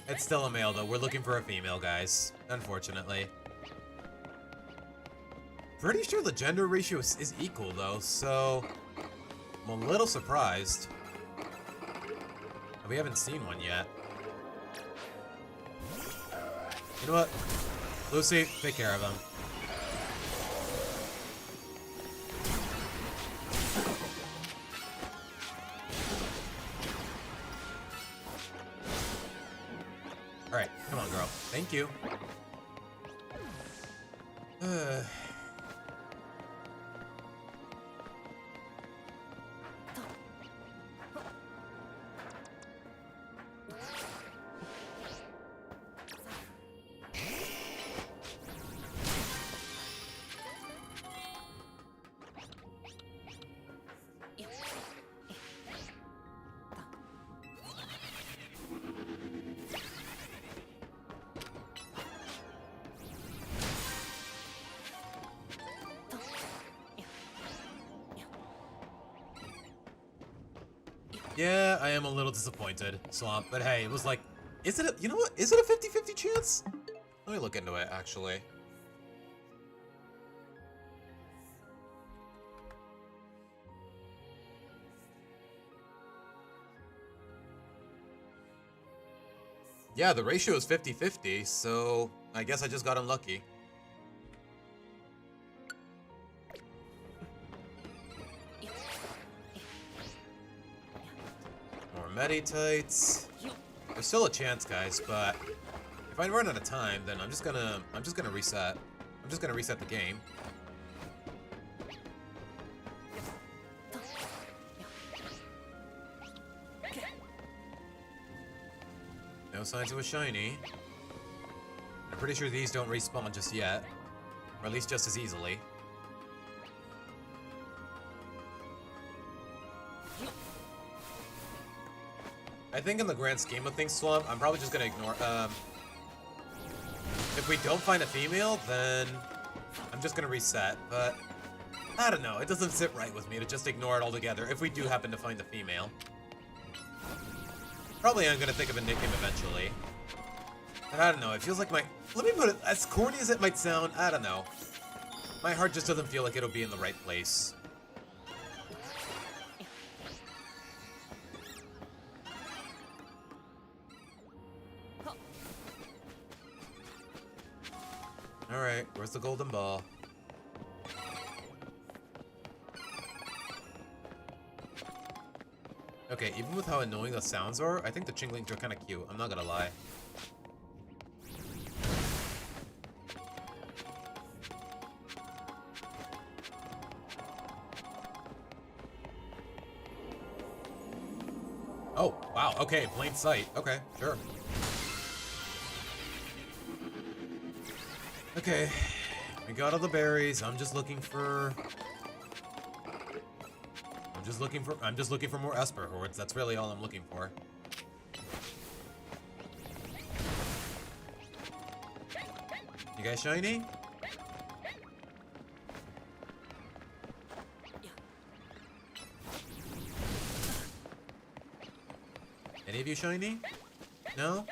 It's still a male, though. We're looking for a female, guys. Unfortunately. Pretty sure the gender ratio is equal, though, so... I'm a little surprised. We haven't seen one yet. You know what? Lucy, take care of him. Alright, come on, girl. Thank you. Yeah, I am a little disappointed, Swamp, but hey, it was like, is it a, you know what? Is it a 50-50 chance? Let me look into it, actually. Yeah, the ratio is 50-50, so I guess I just got unlucky. More Meditites. There's still a chance, guys, but if I run out of time, then I'm just gonna reset. I'm just gonna reset the game. No signs of a shiny. I'm pretty sure these don't respawn just yet. Or at least just as easily. I think in the grand scheme of things, Swamp, I'm probably just gonna ignore, if we don't find a female, then I'm just gonna reset, but I don't know, it doesn't sit right with me to just ignore it altogether if we do happen to find a female. Probably I'm gonna think of a nickname eventually. But I don't know, it feels like let me put it, as corny as it might sound, I don't know. My heart just doesn't feel like it'll be in the right place. Alright, where's the golden ball? Okay, even with how annoying the sounds are, I think the chinglings are kind of cute. I'm not gonna lie. Oh, wow. Okay, plain sight. Okay, sure. Okay, we got all the berries. I'm just looking for more Espurr hordes. That's really all I'm looking for. You guys shiny? Any of you shiny? No?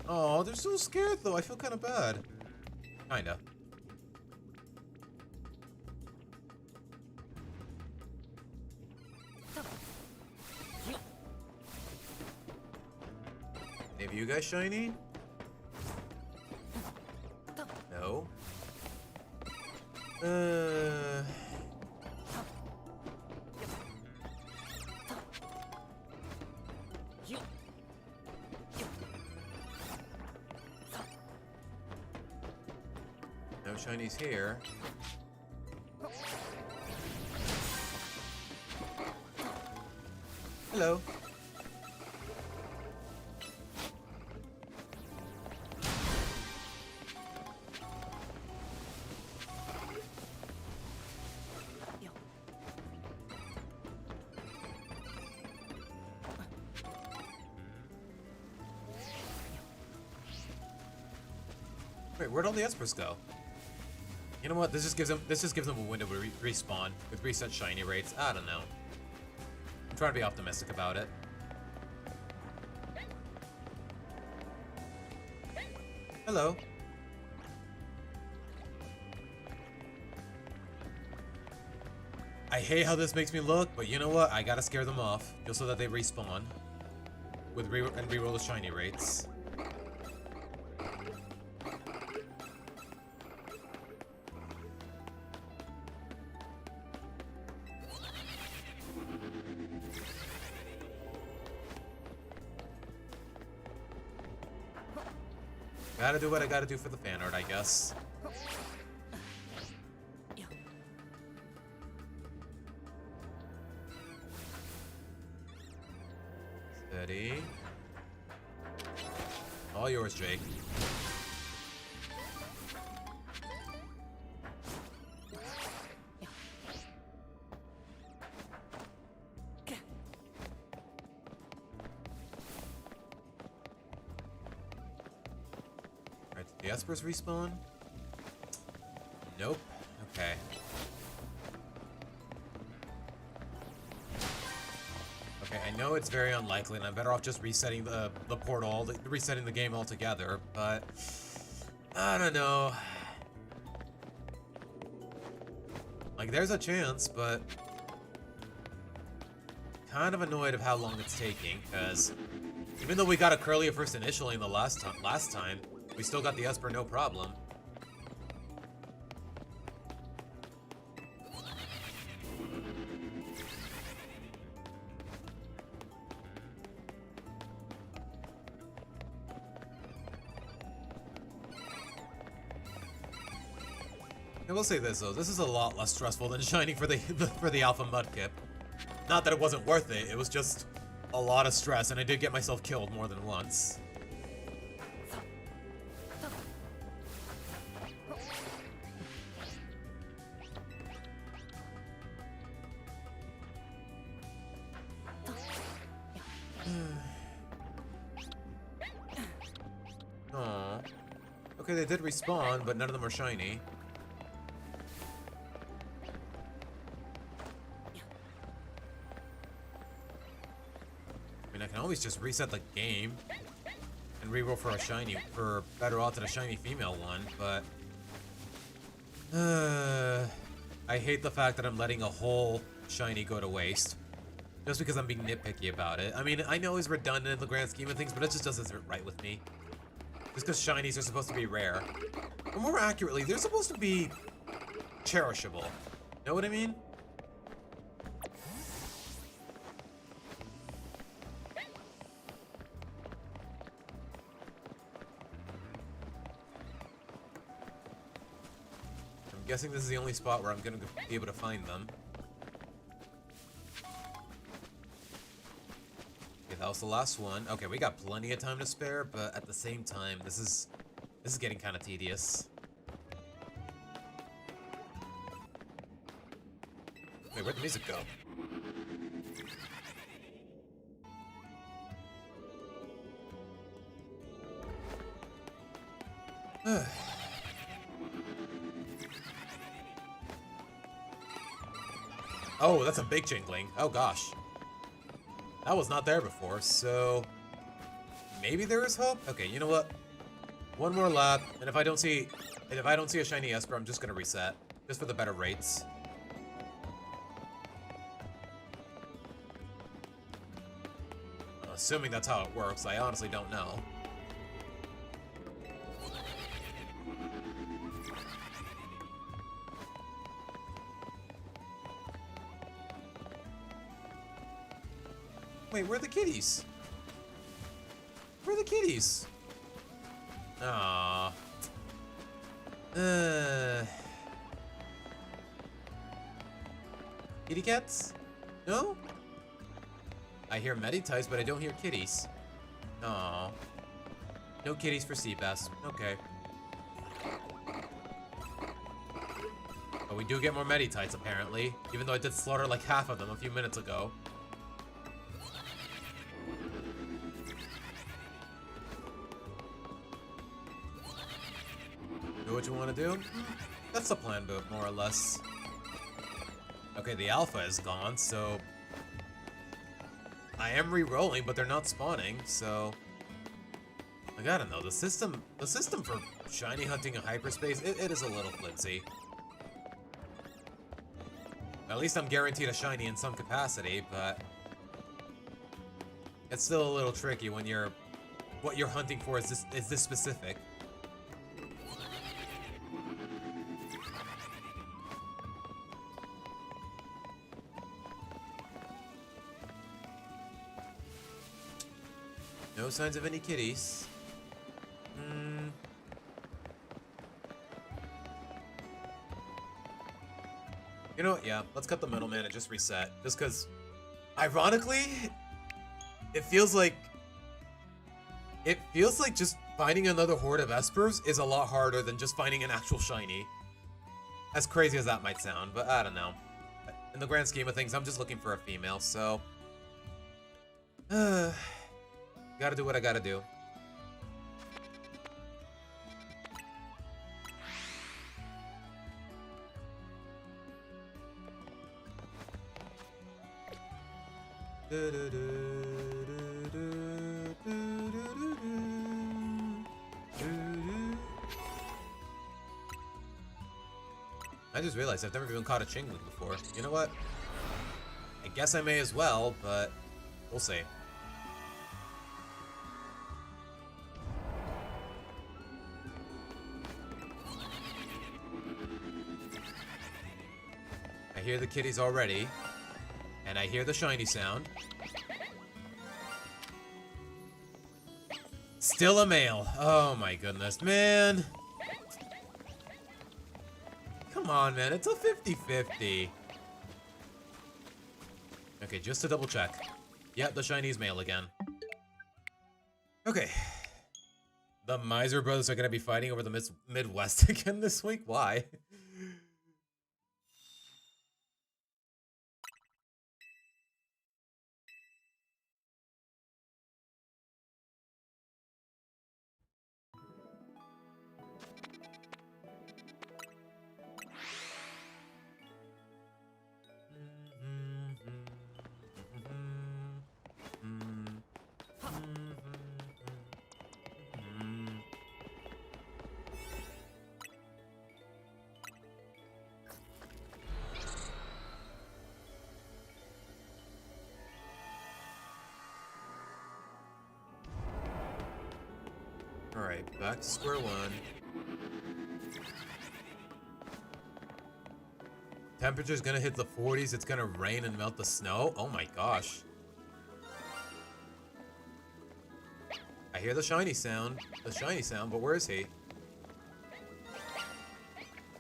Oh, they're so scared though. I feel kind of bad. Kinda. Any of you guys shiny? No. No shinies here. Hello. Wait, where'd all the Espurrs go? You know what? This just gives them a window to respawn with reset shiny rates. I don't know. I'm trying to be optimistic about it. Hello. I hate how this makes me look, but you know what? I gotta scare them off just so that they respawn with reroll the shiny rates. Gotta do what I gotta do for the fan art, I guess. Steady. All yours, Jake. The Espurrs respawn? Nope. Okay. Okay, I know it's very unlikely, and I'm better off just resetting the portal, resetting the game altogether, but I don't know. Like, there's a chance, but kind of annoyed of how long it's taking, because even though we got a Curlier first initially in the last time, we still got the Espurr no problem. I will say this though, this is a lot less stressful than shining for the Alpha Mudkip. Not that it wasn't worth it, it was just a lot of stress, and I did get myself killed more than once. Aww. Okay, they did respawn, but none of them are shiny. I can always just reset the game and reroll for a shiny, for better odds at a shiny female one, but I hate the fact that I'm letting a whole shiny go to waste just because I'm being nitpicky about it. I mean, I know it's redundant in the grand scheme of things, but it just doesn't sit right with me. Just because shinies are supposed to be rare. Or more accurately, they're supposed to be cherishable. Know what I mean? I'm guessing this is the only spot where I'm gonna be able to find them. Okay, that was the last one. Okay, we got plenty of time to spare, but at the same time, this is getting kind of tedious. Wait, where'd the music go? Oh, that's a big jingling. Oh gosh. That was not there before, so maybe there is hope? Okay, you know what? One more lap, and if I don't see a shiny Espurr, I'm just gonna reset. Just for the better rates. Assuming that's how it works, I honestly don't know. Wait, where are the kitties? Where are the kitties? Aww. Kitty cats? No? I hear Meditites, but I don't hear kitties. Aww. No kitties for Seabass. Okay. But we do get more Meditites, apparently. Even though I did slaughter like half of them a few minutes ago. Do what you want to do? That's the plan, but more or less. Okay, the alpha is gone, so I am re-rolling, but they're not spawning, so I gotta know, the system for shiny hunting in hyperspace, it is a little flimsy. At least I'm guaranteed a shiny in some capacity, but it's still a little tricky when what you're hunting for is this specific. No signs of any kitties. You know what? Yeah, let's cut the middleman and just reset. Just because, ironically, it feels like just finding another horde of Espurs is a lot harder than just finding an actual shiny. As crazy as that might sound, but I don't know. In the grand scheme of things, I'm just looking for a female, so gotta do what I gotta do. I just realized I've never even caught a Chingling before. You know what? I guess I may as well, but we'll see. I hear the kitties already, and I hear the shiny sound. Still a male. Oh my goodness, man. Come on, man. It's a 50-50. Okay, just to double check. Yep, the shiny's male again. Okay. The Miser brothers are going to be fighting over the Midwest again this week? Why? Alright, back to square one. Temperature's gonna hit the 40s, it's gonna rain and melt the snow? Oh my gosh. I hear the shiny sound, but where is he?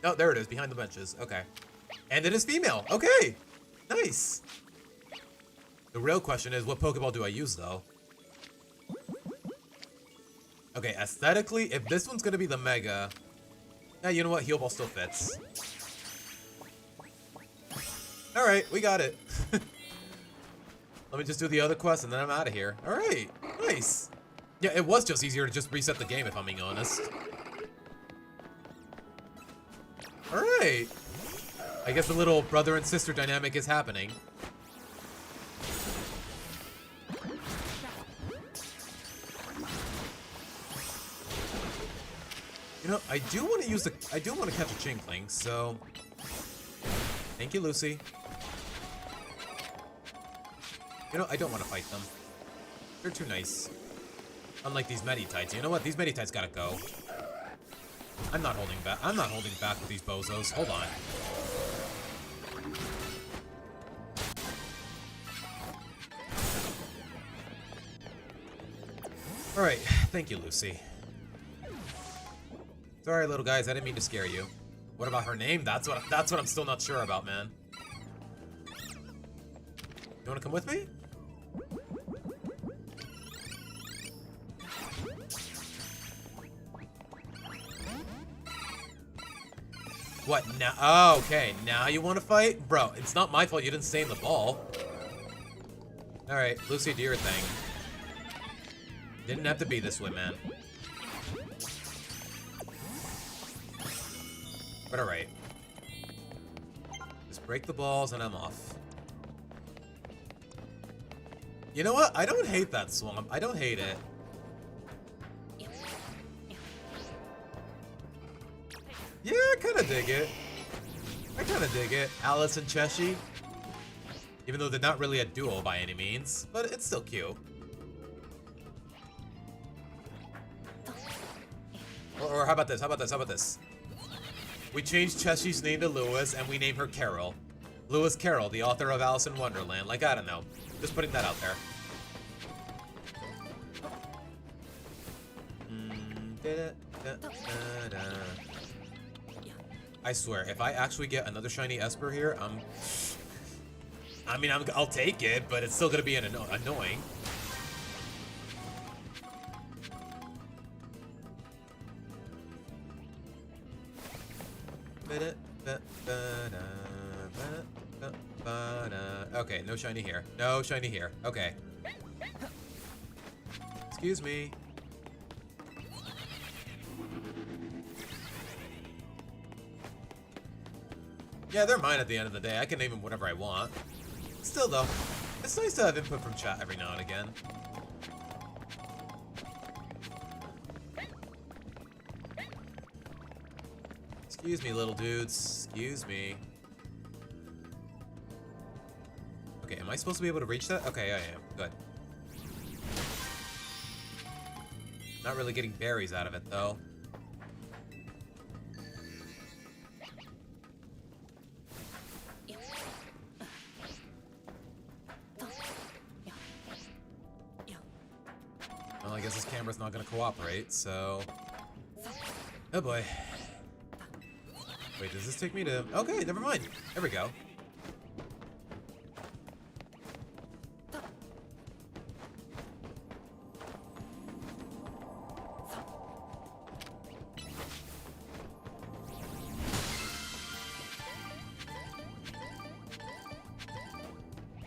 Oh, there it is, behind the benches. Okay. And it is female. Okay. Nice. The real question is, what Pokeball do I use, though? Okay, aesthetically, if this one's gonna be the Mega... Yeah, you know what? Heal Ball still fits. Alright, we got it. Let me just do the other quest and then I'm out of here. Alright, nice. Yeah, it was just easier to just reset the game, if I'm being honest. Alright. I guess the little brother and sister dynamic is happening. You know, I do want to catch a Chinkling, so... Thank you, Lucy. You know, I don't want to fight them. They're too nice. Unlike these Meditites. You know what? These Meditites gotta go. I'm not holding back. I'm not holding back with these bozos. Hold on. Alright, thank you, Lucy. Sorry, little guys, I didn't mean to scare you. What about her name? That's what I'm still not sure about, man. You wanna come with me? What now? Oh, okay. Now you want to fight? Bro, it's not my fault you didn't stay in the ball. Alright, Lucy, do your thing. Didn't have to be this way, man. But alright. Just break the balls and I'm off. You know what? I don't hate that swamp. I don't hate it. Yeah, I kind of dig it. I kind of dig it. Alice and Cheshi. Even though they're not really a duo by any means. But it's still cute. Or how about this? How about this? How about this? We changed Cheshi's name to Lewis and we name her Carol. Lewis Carroll, the author of Alice in Wonderland. Like, I don't know. Just putting that out there. I swear, if I actually get another shiny Espurr here, I'll take it, but it's still gonna be annoying. Okay, no shiny here. No shiny here. Okay. Excuse me. Yeah, they're mine at the end of the day. I can name them whatever I want. Still, though, it's nice to have input from chat every now and again. Excuse me, little dudes. Excuse me. Okay, am I supposed to be able to reach that? Okay, I am. Good. Not really getting berries out of it, though. Well, I guess this camera's not gonna cooperate, so... Oh boy. Wait, does this take me to... Okay, never mind. There we go.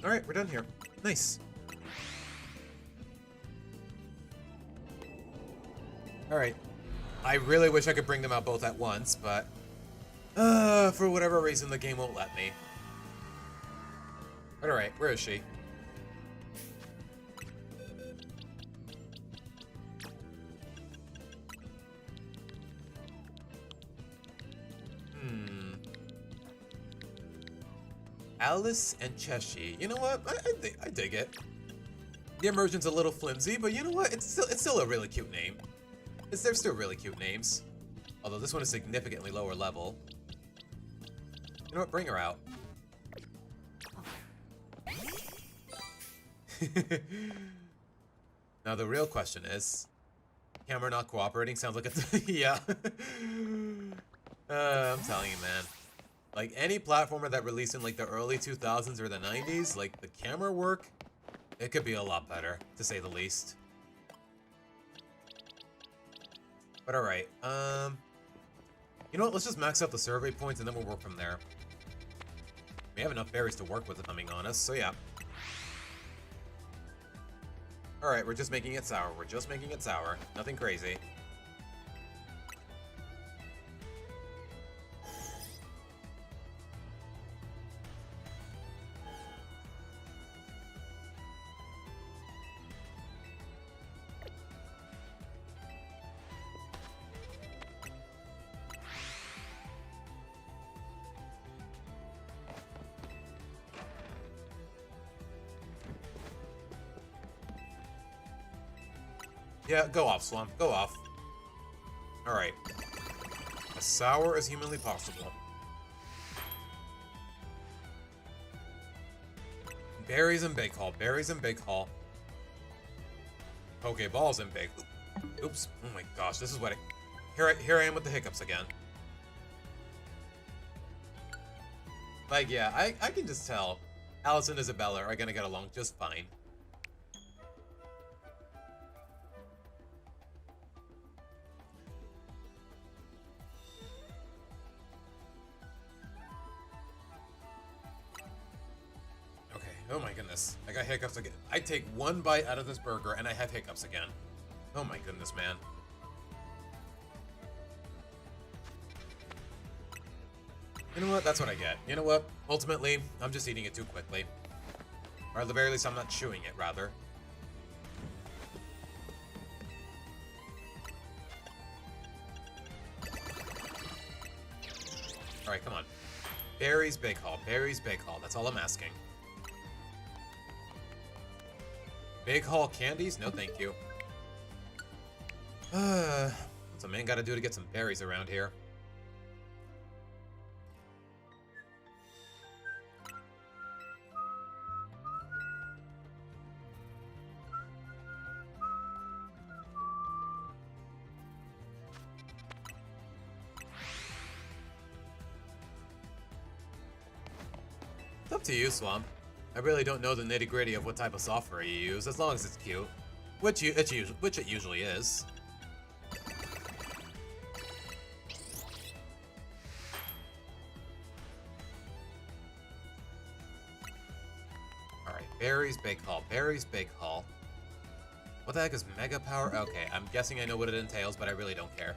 Alright, we're done here. Nice. Alright. I really wish I could bring them out both at once, but... for whatever reason, the game won't let me. But alright, where is she? Alice and Cheshi. You know what? I dig it. The immersion's a little flimsy, but you know what? It's still a really cute name. They're still really cute names. Although this one is significantly lower level. You know what? Bring her out. Now the real question is, camera not cooperating sounds like a yeah. I'm telling you, man. Like any platformer that released in like the early 2000s or the 90s, like the camera work, it could be a lot better, to say the least. But alright, you know what, let's just max out the survey points and then we'll work from there. We have enough berries to work with, if I'm being honest, so yeah. Alright, we're just making it sour. We're just making it sour. Nothing crazy. Yeah, go off, Slump. Go off. Alright. As sour as humanly possible. Berries and Bake Hall. Berries and Bake Hall. Pokeballs and Bake... Oops. Oh my gosh, this is what here I am with the hiccups again. Like, yeah, I can just tell. Alice and Isabella are gonna get along just fine. Oh my goodness, I got hiccups again. I take one bite out of this burger and I have hiccups again. Oh my goodness, man. You know what? That's what I get. You know what? Ultimately, I'm just eating it too quickly. Or at the very least, I'm not chewing it, rather. Alright, come on. Berries Bake Hall. Berries Bake Hall. That's all I'm asking. Big Hall candies? No, thank you. What's a man gotta do to get some berries around here? It's up to you, Swamp. I really don't know the nitty-gritty of what type of software you use, as long as it's cute. Which it usually is. Alright, Berries Bake Hall. Berries Bake Hall. What the heck is Mega Power? Okay, I'm guessing I know what it entails, but I really don't care.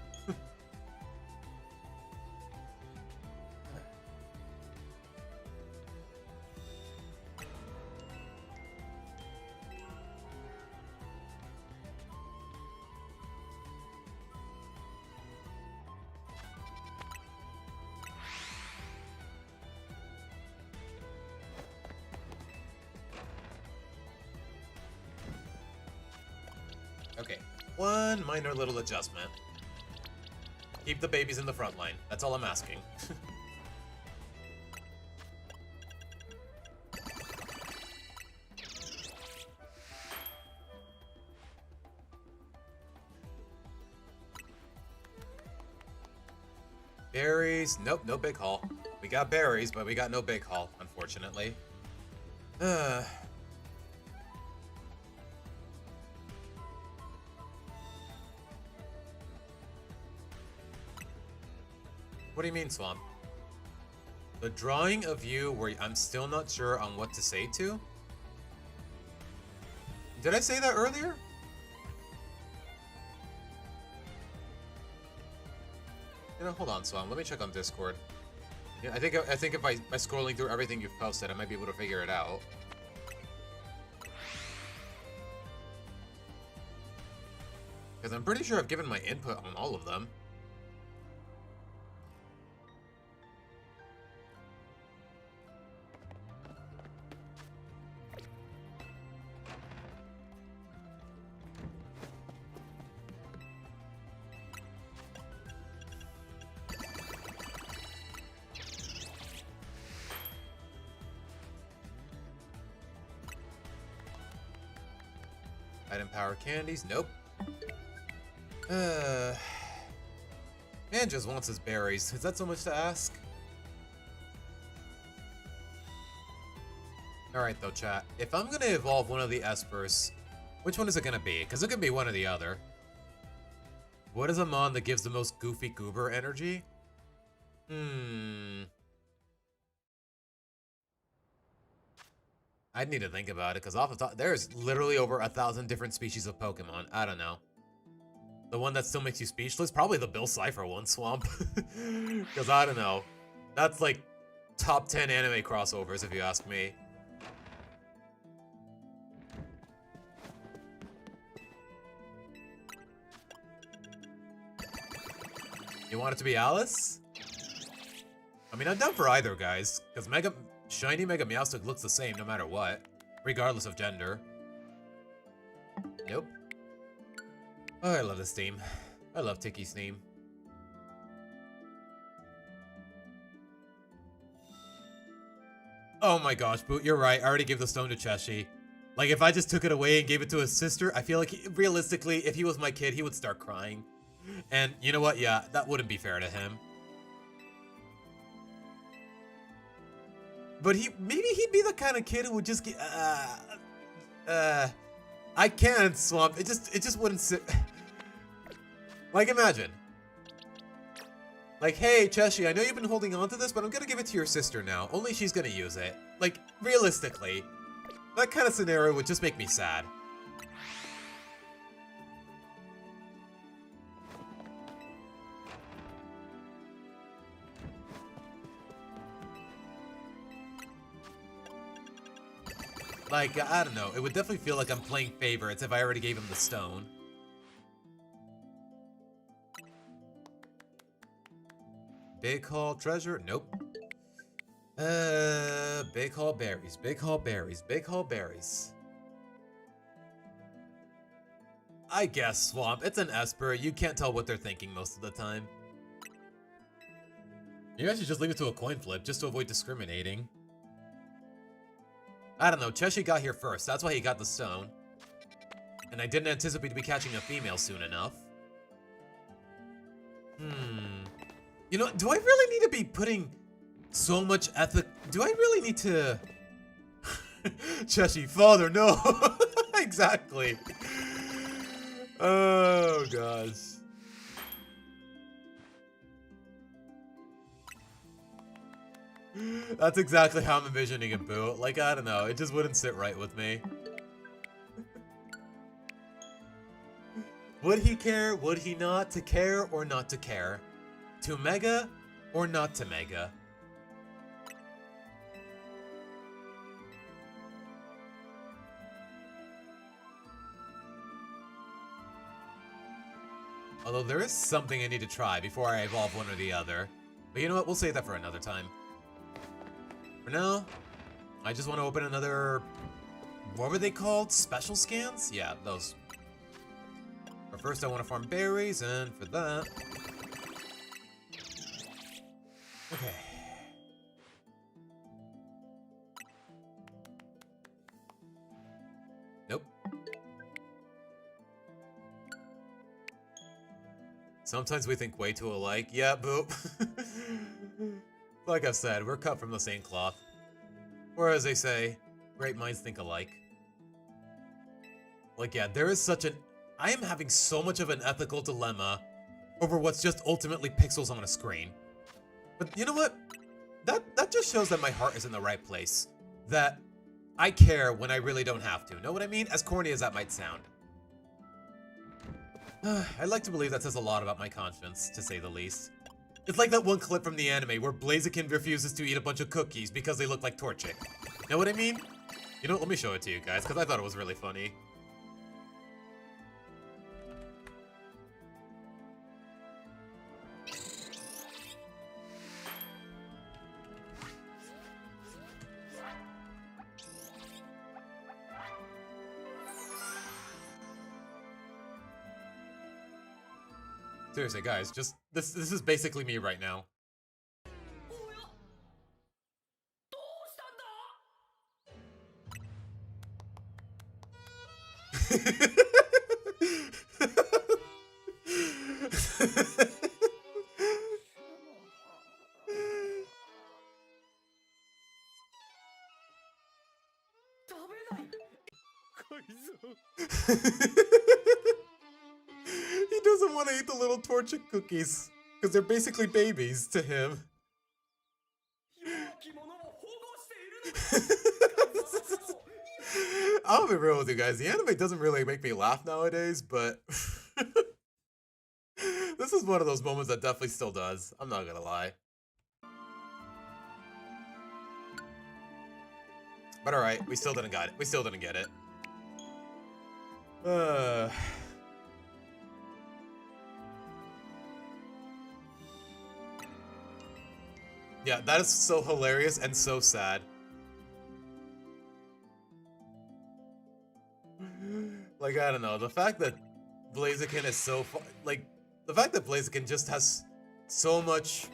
Okay, one minor little adjustment. Keep the babies in the front line. That's all I'm asking. Berries. Nope, no big haul. We got berries, but we got no big haul, unfortunately. What do you mean, Swamp? The drawing of you where I'm still not sure on what to say to? Did I say that earlier? You know, hold on, Swamp. Let me check on Discord. Yeah, I think if by scrolling through everything you've posted, I might be able to figure it out. Because I'm pretty sure I've given my input on all of them. Item power candies? Nope. Man just wants his berries. Is that so much to ask? Alright though, chat. If I'm gonna evolve one of the Espurs, which one is it gonna be? Because it could be one or the other. What is a mon that gives the most goofy goober energy? I'd need to think about it, because off the top, there's literally over 1,000 different species of Pokemon. I don't know. The one that still makes you speechless? Probably the Bill Cipher one, Swamp. Because I don't know. That's like top 10 anime crossovers, if you ask me. You want it to be Alice? I mean, I'm down for either, guys. Because Shiny Mega Meowstic looks the same no matter what, regardless of gender. Nope. Oh, I love this theme. I love Tiki's theme. Oh my gosh, Boot, you're right. I already gave the stone to Cheshi. Like, if I just took it away and gave it to his sister, I feel like, realistically, if he was my kid, he would start crying. And you know what? Yeah, that wouldn't be fair to him. But maybe he'd be the kind of kid who would just get, I can't, Swamp. It just wouldn't sit. Like, imagine. Like, hey, Cheshi, I know you've been holding on to this, but I'm gonna give it to your sister now. Only she's gonna use it. Like, realistically, that kind of scenario would just make me sad. Like, I don't know. It would definitely feel like I'm playing favorites if I already gave him the stone. Big haul treasure? Nope. Big haul berries. Big haul berries. Big haul berries. I guess, Swamp. It's an Espurr. You can't tell what they're thinking most of the time. You guys should just leave it to a coin flip, just to avoid discriminating. I don't know, Cheshi got here first, that's why he got the stone. And I didn't anticipate to be catching a female soon enough. You know, do I really need to be putting so much ethic? Do I really need to... Cheshi, father, no! Exactly. Oh, gosh. That's exactly how I'm envisioning it, Boo. Like, I don't know. It just wouldn't sit right with me. Would he care? Would he not? To care or not to care? To Mega or not to Mega? Although there is something I need to try before I evolve one or the other. But you know what? We'll save that for another time. For now, I just want to open another... What were they called? Special scans? Yeah, those. But first I want to farm berries, and for that... Okay. Nope. Sometimes we think way too alike. Yeah, boop. Like I said, we're cut from the same cloth. Or as they say, great minds think alike. Like, yeah, there is such an... I am having so much of an ethical dilemma over what's just ultimately pixels on a screen. But you know what? That just shows that my heart is in the right place. That I care when I really don't have to. Know what I mean? As corny as that might sound. I'd like to believe that says a lot about my conscience, to say the least. It's like that one clip from the anime where Blaziken refuses to eat a bunch of cookies because they look like Torchic. Know what I mean? You know what, let me show it to you guys, because I thought it was really funny. Seriously, guys, just this is basically me right now. He doesn't want to eat the little Torchic cookies, because they're basically babies to him. I'll be real with you guys, the anime doesn't really make me laugh nowadays, but... this is one of those moments that definitely still does, I'm not gonna lie. But alright, we still didn't get it. We still didn't get it. Yeah, that is so hilarious and so sad. Like, I don't know, the fact that Blaziken is so like, the fact that Blaziken just has so much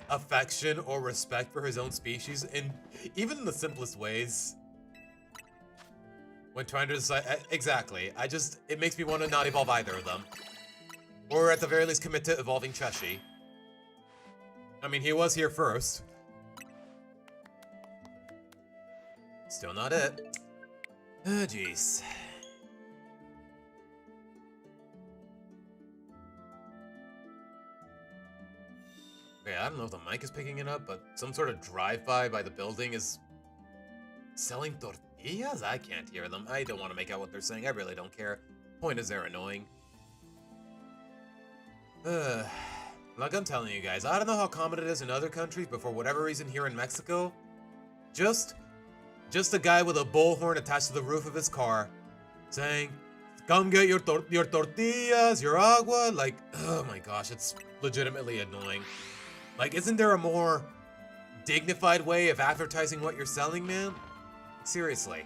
affection or respect for his own species, in even in the simplest ways. When trying to decide, exactly, it makes me want to not evolve either of them. Or at the very least commit to evolving Cheshi. I mean, he was here first. Still not it. Oh, jeez. Okay, I don't know if the mic is picking it up, but some sort of drive-by by the building is selling tortillas? I can't hear them. I don't want to make out what they're saying. I really don't care. Point is, they're annoying. Like I'm telling you guys, I don't know how common it is in other countries, but for whatever reason here in Mexico, just a guy with a bullhorn attached to the roof of his car saying, "Come get your tortillas, your agua." Like, oh my gosh, it's legitimately annoying. Like, isn't there a more dignified way of advertising what you're selling, man? Seriously.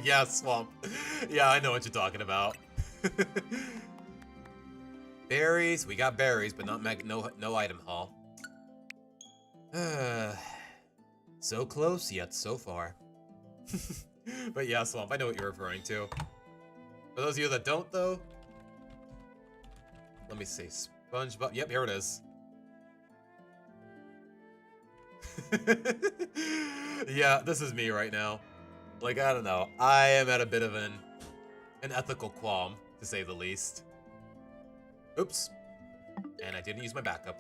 Yeah, Swamp. Yeah, I know what you're talking about. Berries, we got berries, but not no item haul. So close, yet so far. But yeah, Swamp, I know what you're referring to. For those of you that don't, though, let me see. SpongeBob. Yep, here it is. Yeah, this is me right now. Like, I don't know. I am at a bit of an ethical qualm, to say the least. Oops. And I didn't use my backup.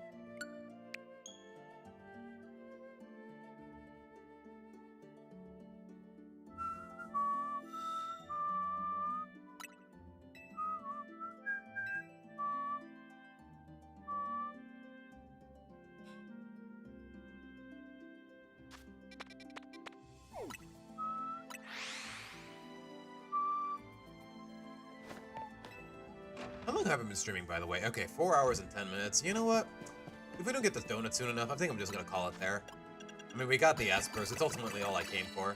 How long have I been streaming, by the way? Okay, 4 hours and 10 minutes. You know what? If we don't get this donut soon enough, I think I'm just gonna call it there. I mean, we got the Espurrs. It's ultimately all I came for.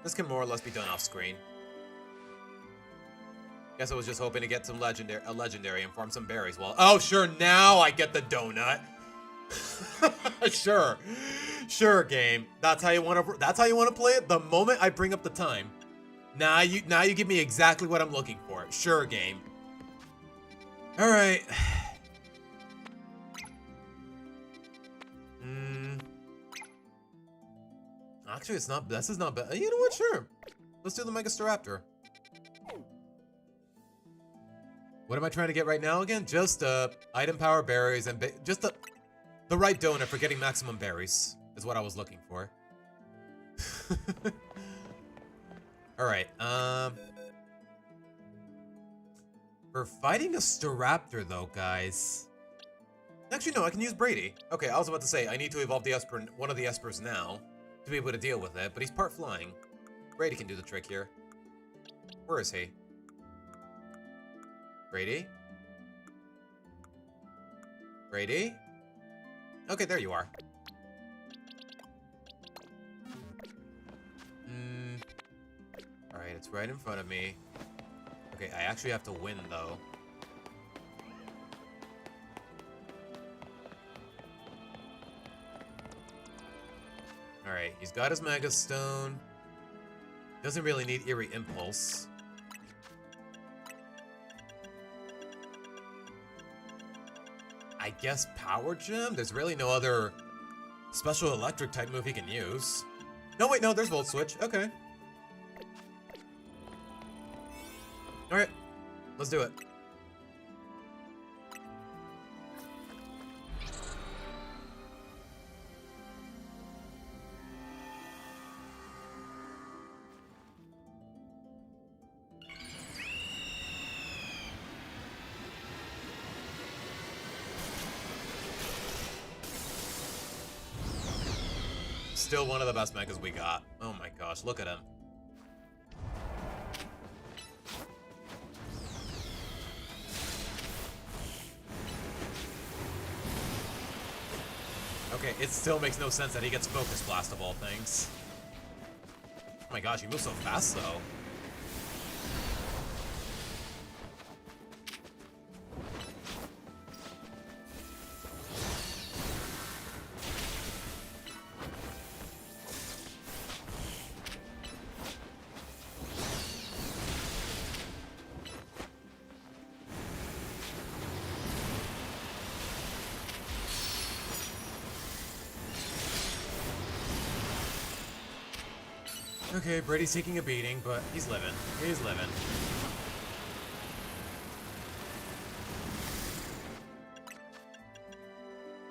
This can more or less be done off screen. Guess I was just hoping to get some legendary and farm some berries. Well, oh sure, now I get the donut. Sure, sure, game. That's how you want to. That's how you want to play it. The moment I bring up the time, now you give me exactly what I'm looking for. Sure, game. All right. Actually, it's not. This is not bad. You know what? Sure. Let's do the Megastaraptor. What am I trying to get right now again? Just item power berries and just the right donut for getting maximum berries is what I was looking for. All right. For fighting a Staraptor though, guys. Actually, no, I can use Brady. Okay, I was about to say I need to evolve the Espurr, one of the Espurrs now, to be able to deal with it, but he's part flying. Brady can do the trick here. Where is he? Brady? Brady? Okay, there you are. Alright, it's right in front of me. Okay, I actually have to win, though. Alright, he's got his Mega Stone. Doesn't really need Eerie Impulse. I guess Power Gem? There's really no other special electric type move he can use. No, wait, no, there's Volt Switch. Okay. Alright, let's do it. Still one of the best megas we got. Oh my gosh, look at him. Okay, it still makes no sense that he gets Focus Blast of all things. Oh my gosh, he moves so fast though. Okay, Brady's taking a beating, but he's living. He's living.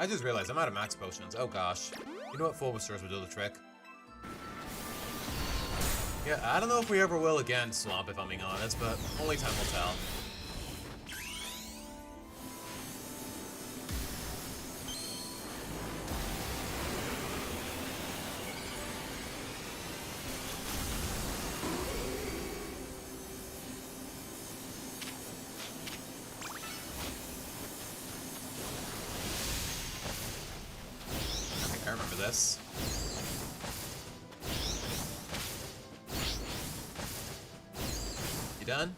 I just realized I'm out of max potions. Oh gosh. You know what? Full Restores will do the trick. Yeah, I don't know if we ever will again, Swamp, if I'm being honest, but only time will tell. I remember this. You done?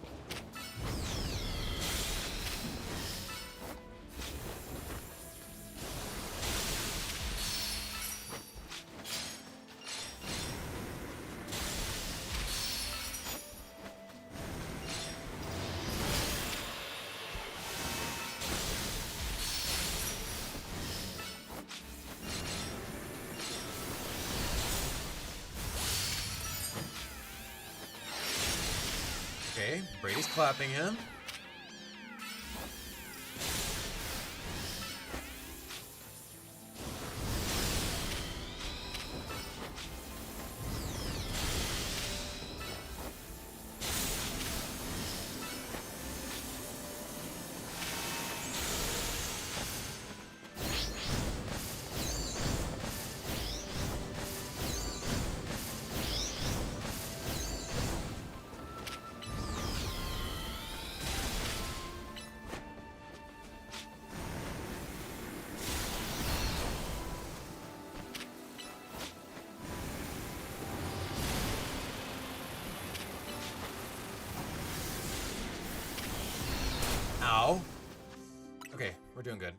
Okay, Brady's clapping him. doing good.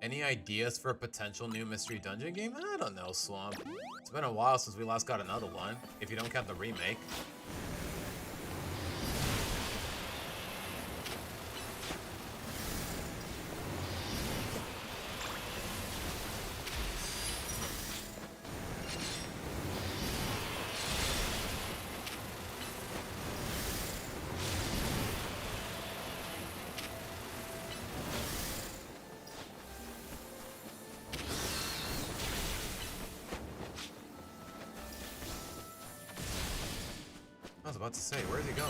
Any ideas for a potential new mystery dungeon game? I don't know, Swamp. It's been a while since we last got another one, if you don't count the remake. I was about to say, where is he going?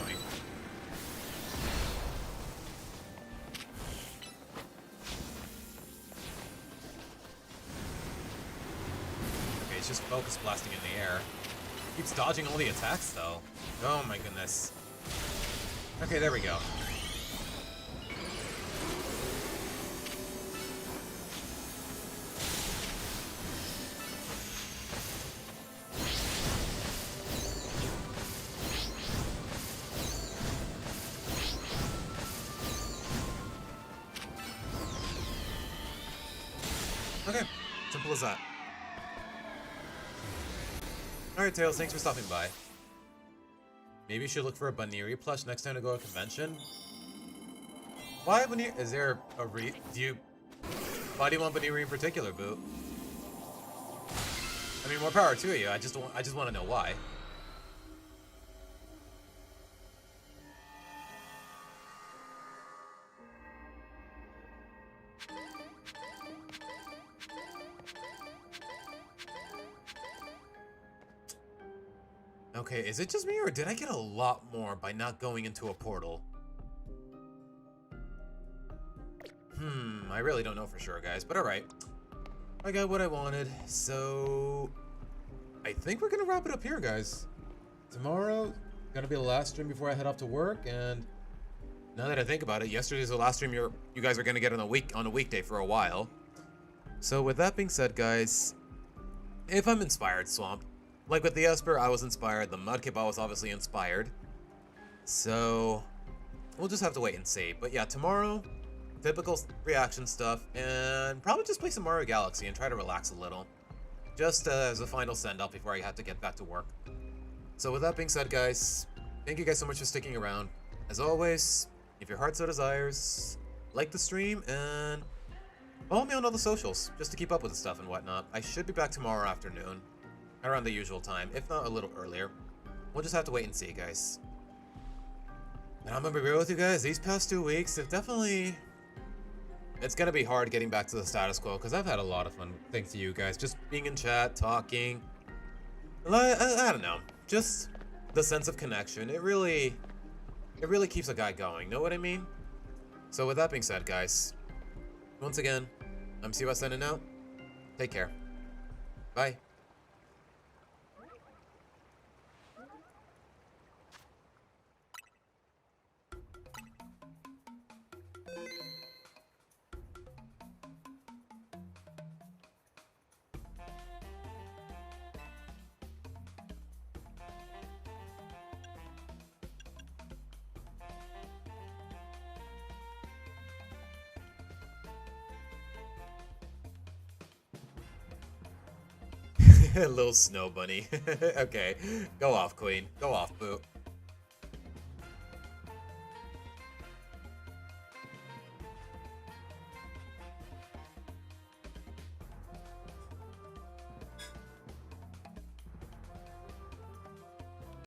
Okay, he's just focus blasting in the air. Keeps dodging all the attacks, though. Oh my goodness. Okay, there we go. Okay, simple as that. Alright, Tails, thanks for stopping by. Maybe you should look for a Baniri plush next time to go to a convention? Why Baniri? Is there a why do you want Baniri in particular, Boo? I mean, more power to you, I just want to know why. Okay, is it just me, or did I get a lot more by not going into a portal? I really don't know for sure, guys, but alright. I got what I wanted, so... I think we're gonna wrap it up here, guys. Tomorrow, gonna be the last stream before I head off to work, and... now that I think about it, yesterday's the last stream you guys are gonna get on a weekday for a while. So with that being said, guys, if I'm inspired, Swamp, like with the Espurr, I was inspired. The Mudkip, I was obviously inspired. So, we'll just have to wait and see. But yeah, tomorrow, typical reaction stuff, and probably just play some Mario Galaxy and try to relax a little. Just as a final send-off before I have to get back to work. So with that being said, guys, thank you guys so much for sticking around. As always, if your heart so desires, like the stream, and follow me on all the socials, just to keep up with the stuff and whatnot. I should be back tomorrow afternoon. Around the usual time, if not a little earlier. We'll just have to wait and see, guys. And I'm gonna be real with you guys, these past 2 weeks have definitely... it's gonna be hard getting back to the status quo, because I've had a lot of fun thanks to you guys. Just being in chat, talking. I don't know. Just the sense of connection. It really keeps a guy going, know what I mean? So with that being said, guys, once again, I'm Siwa signing out. Take care. Bye. Little snow bunny. Okay, go off, Queen. Go off, Boo.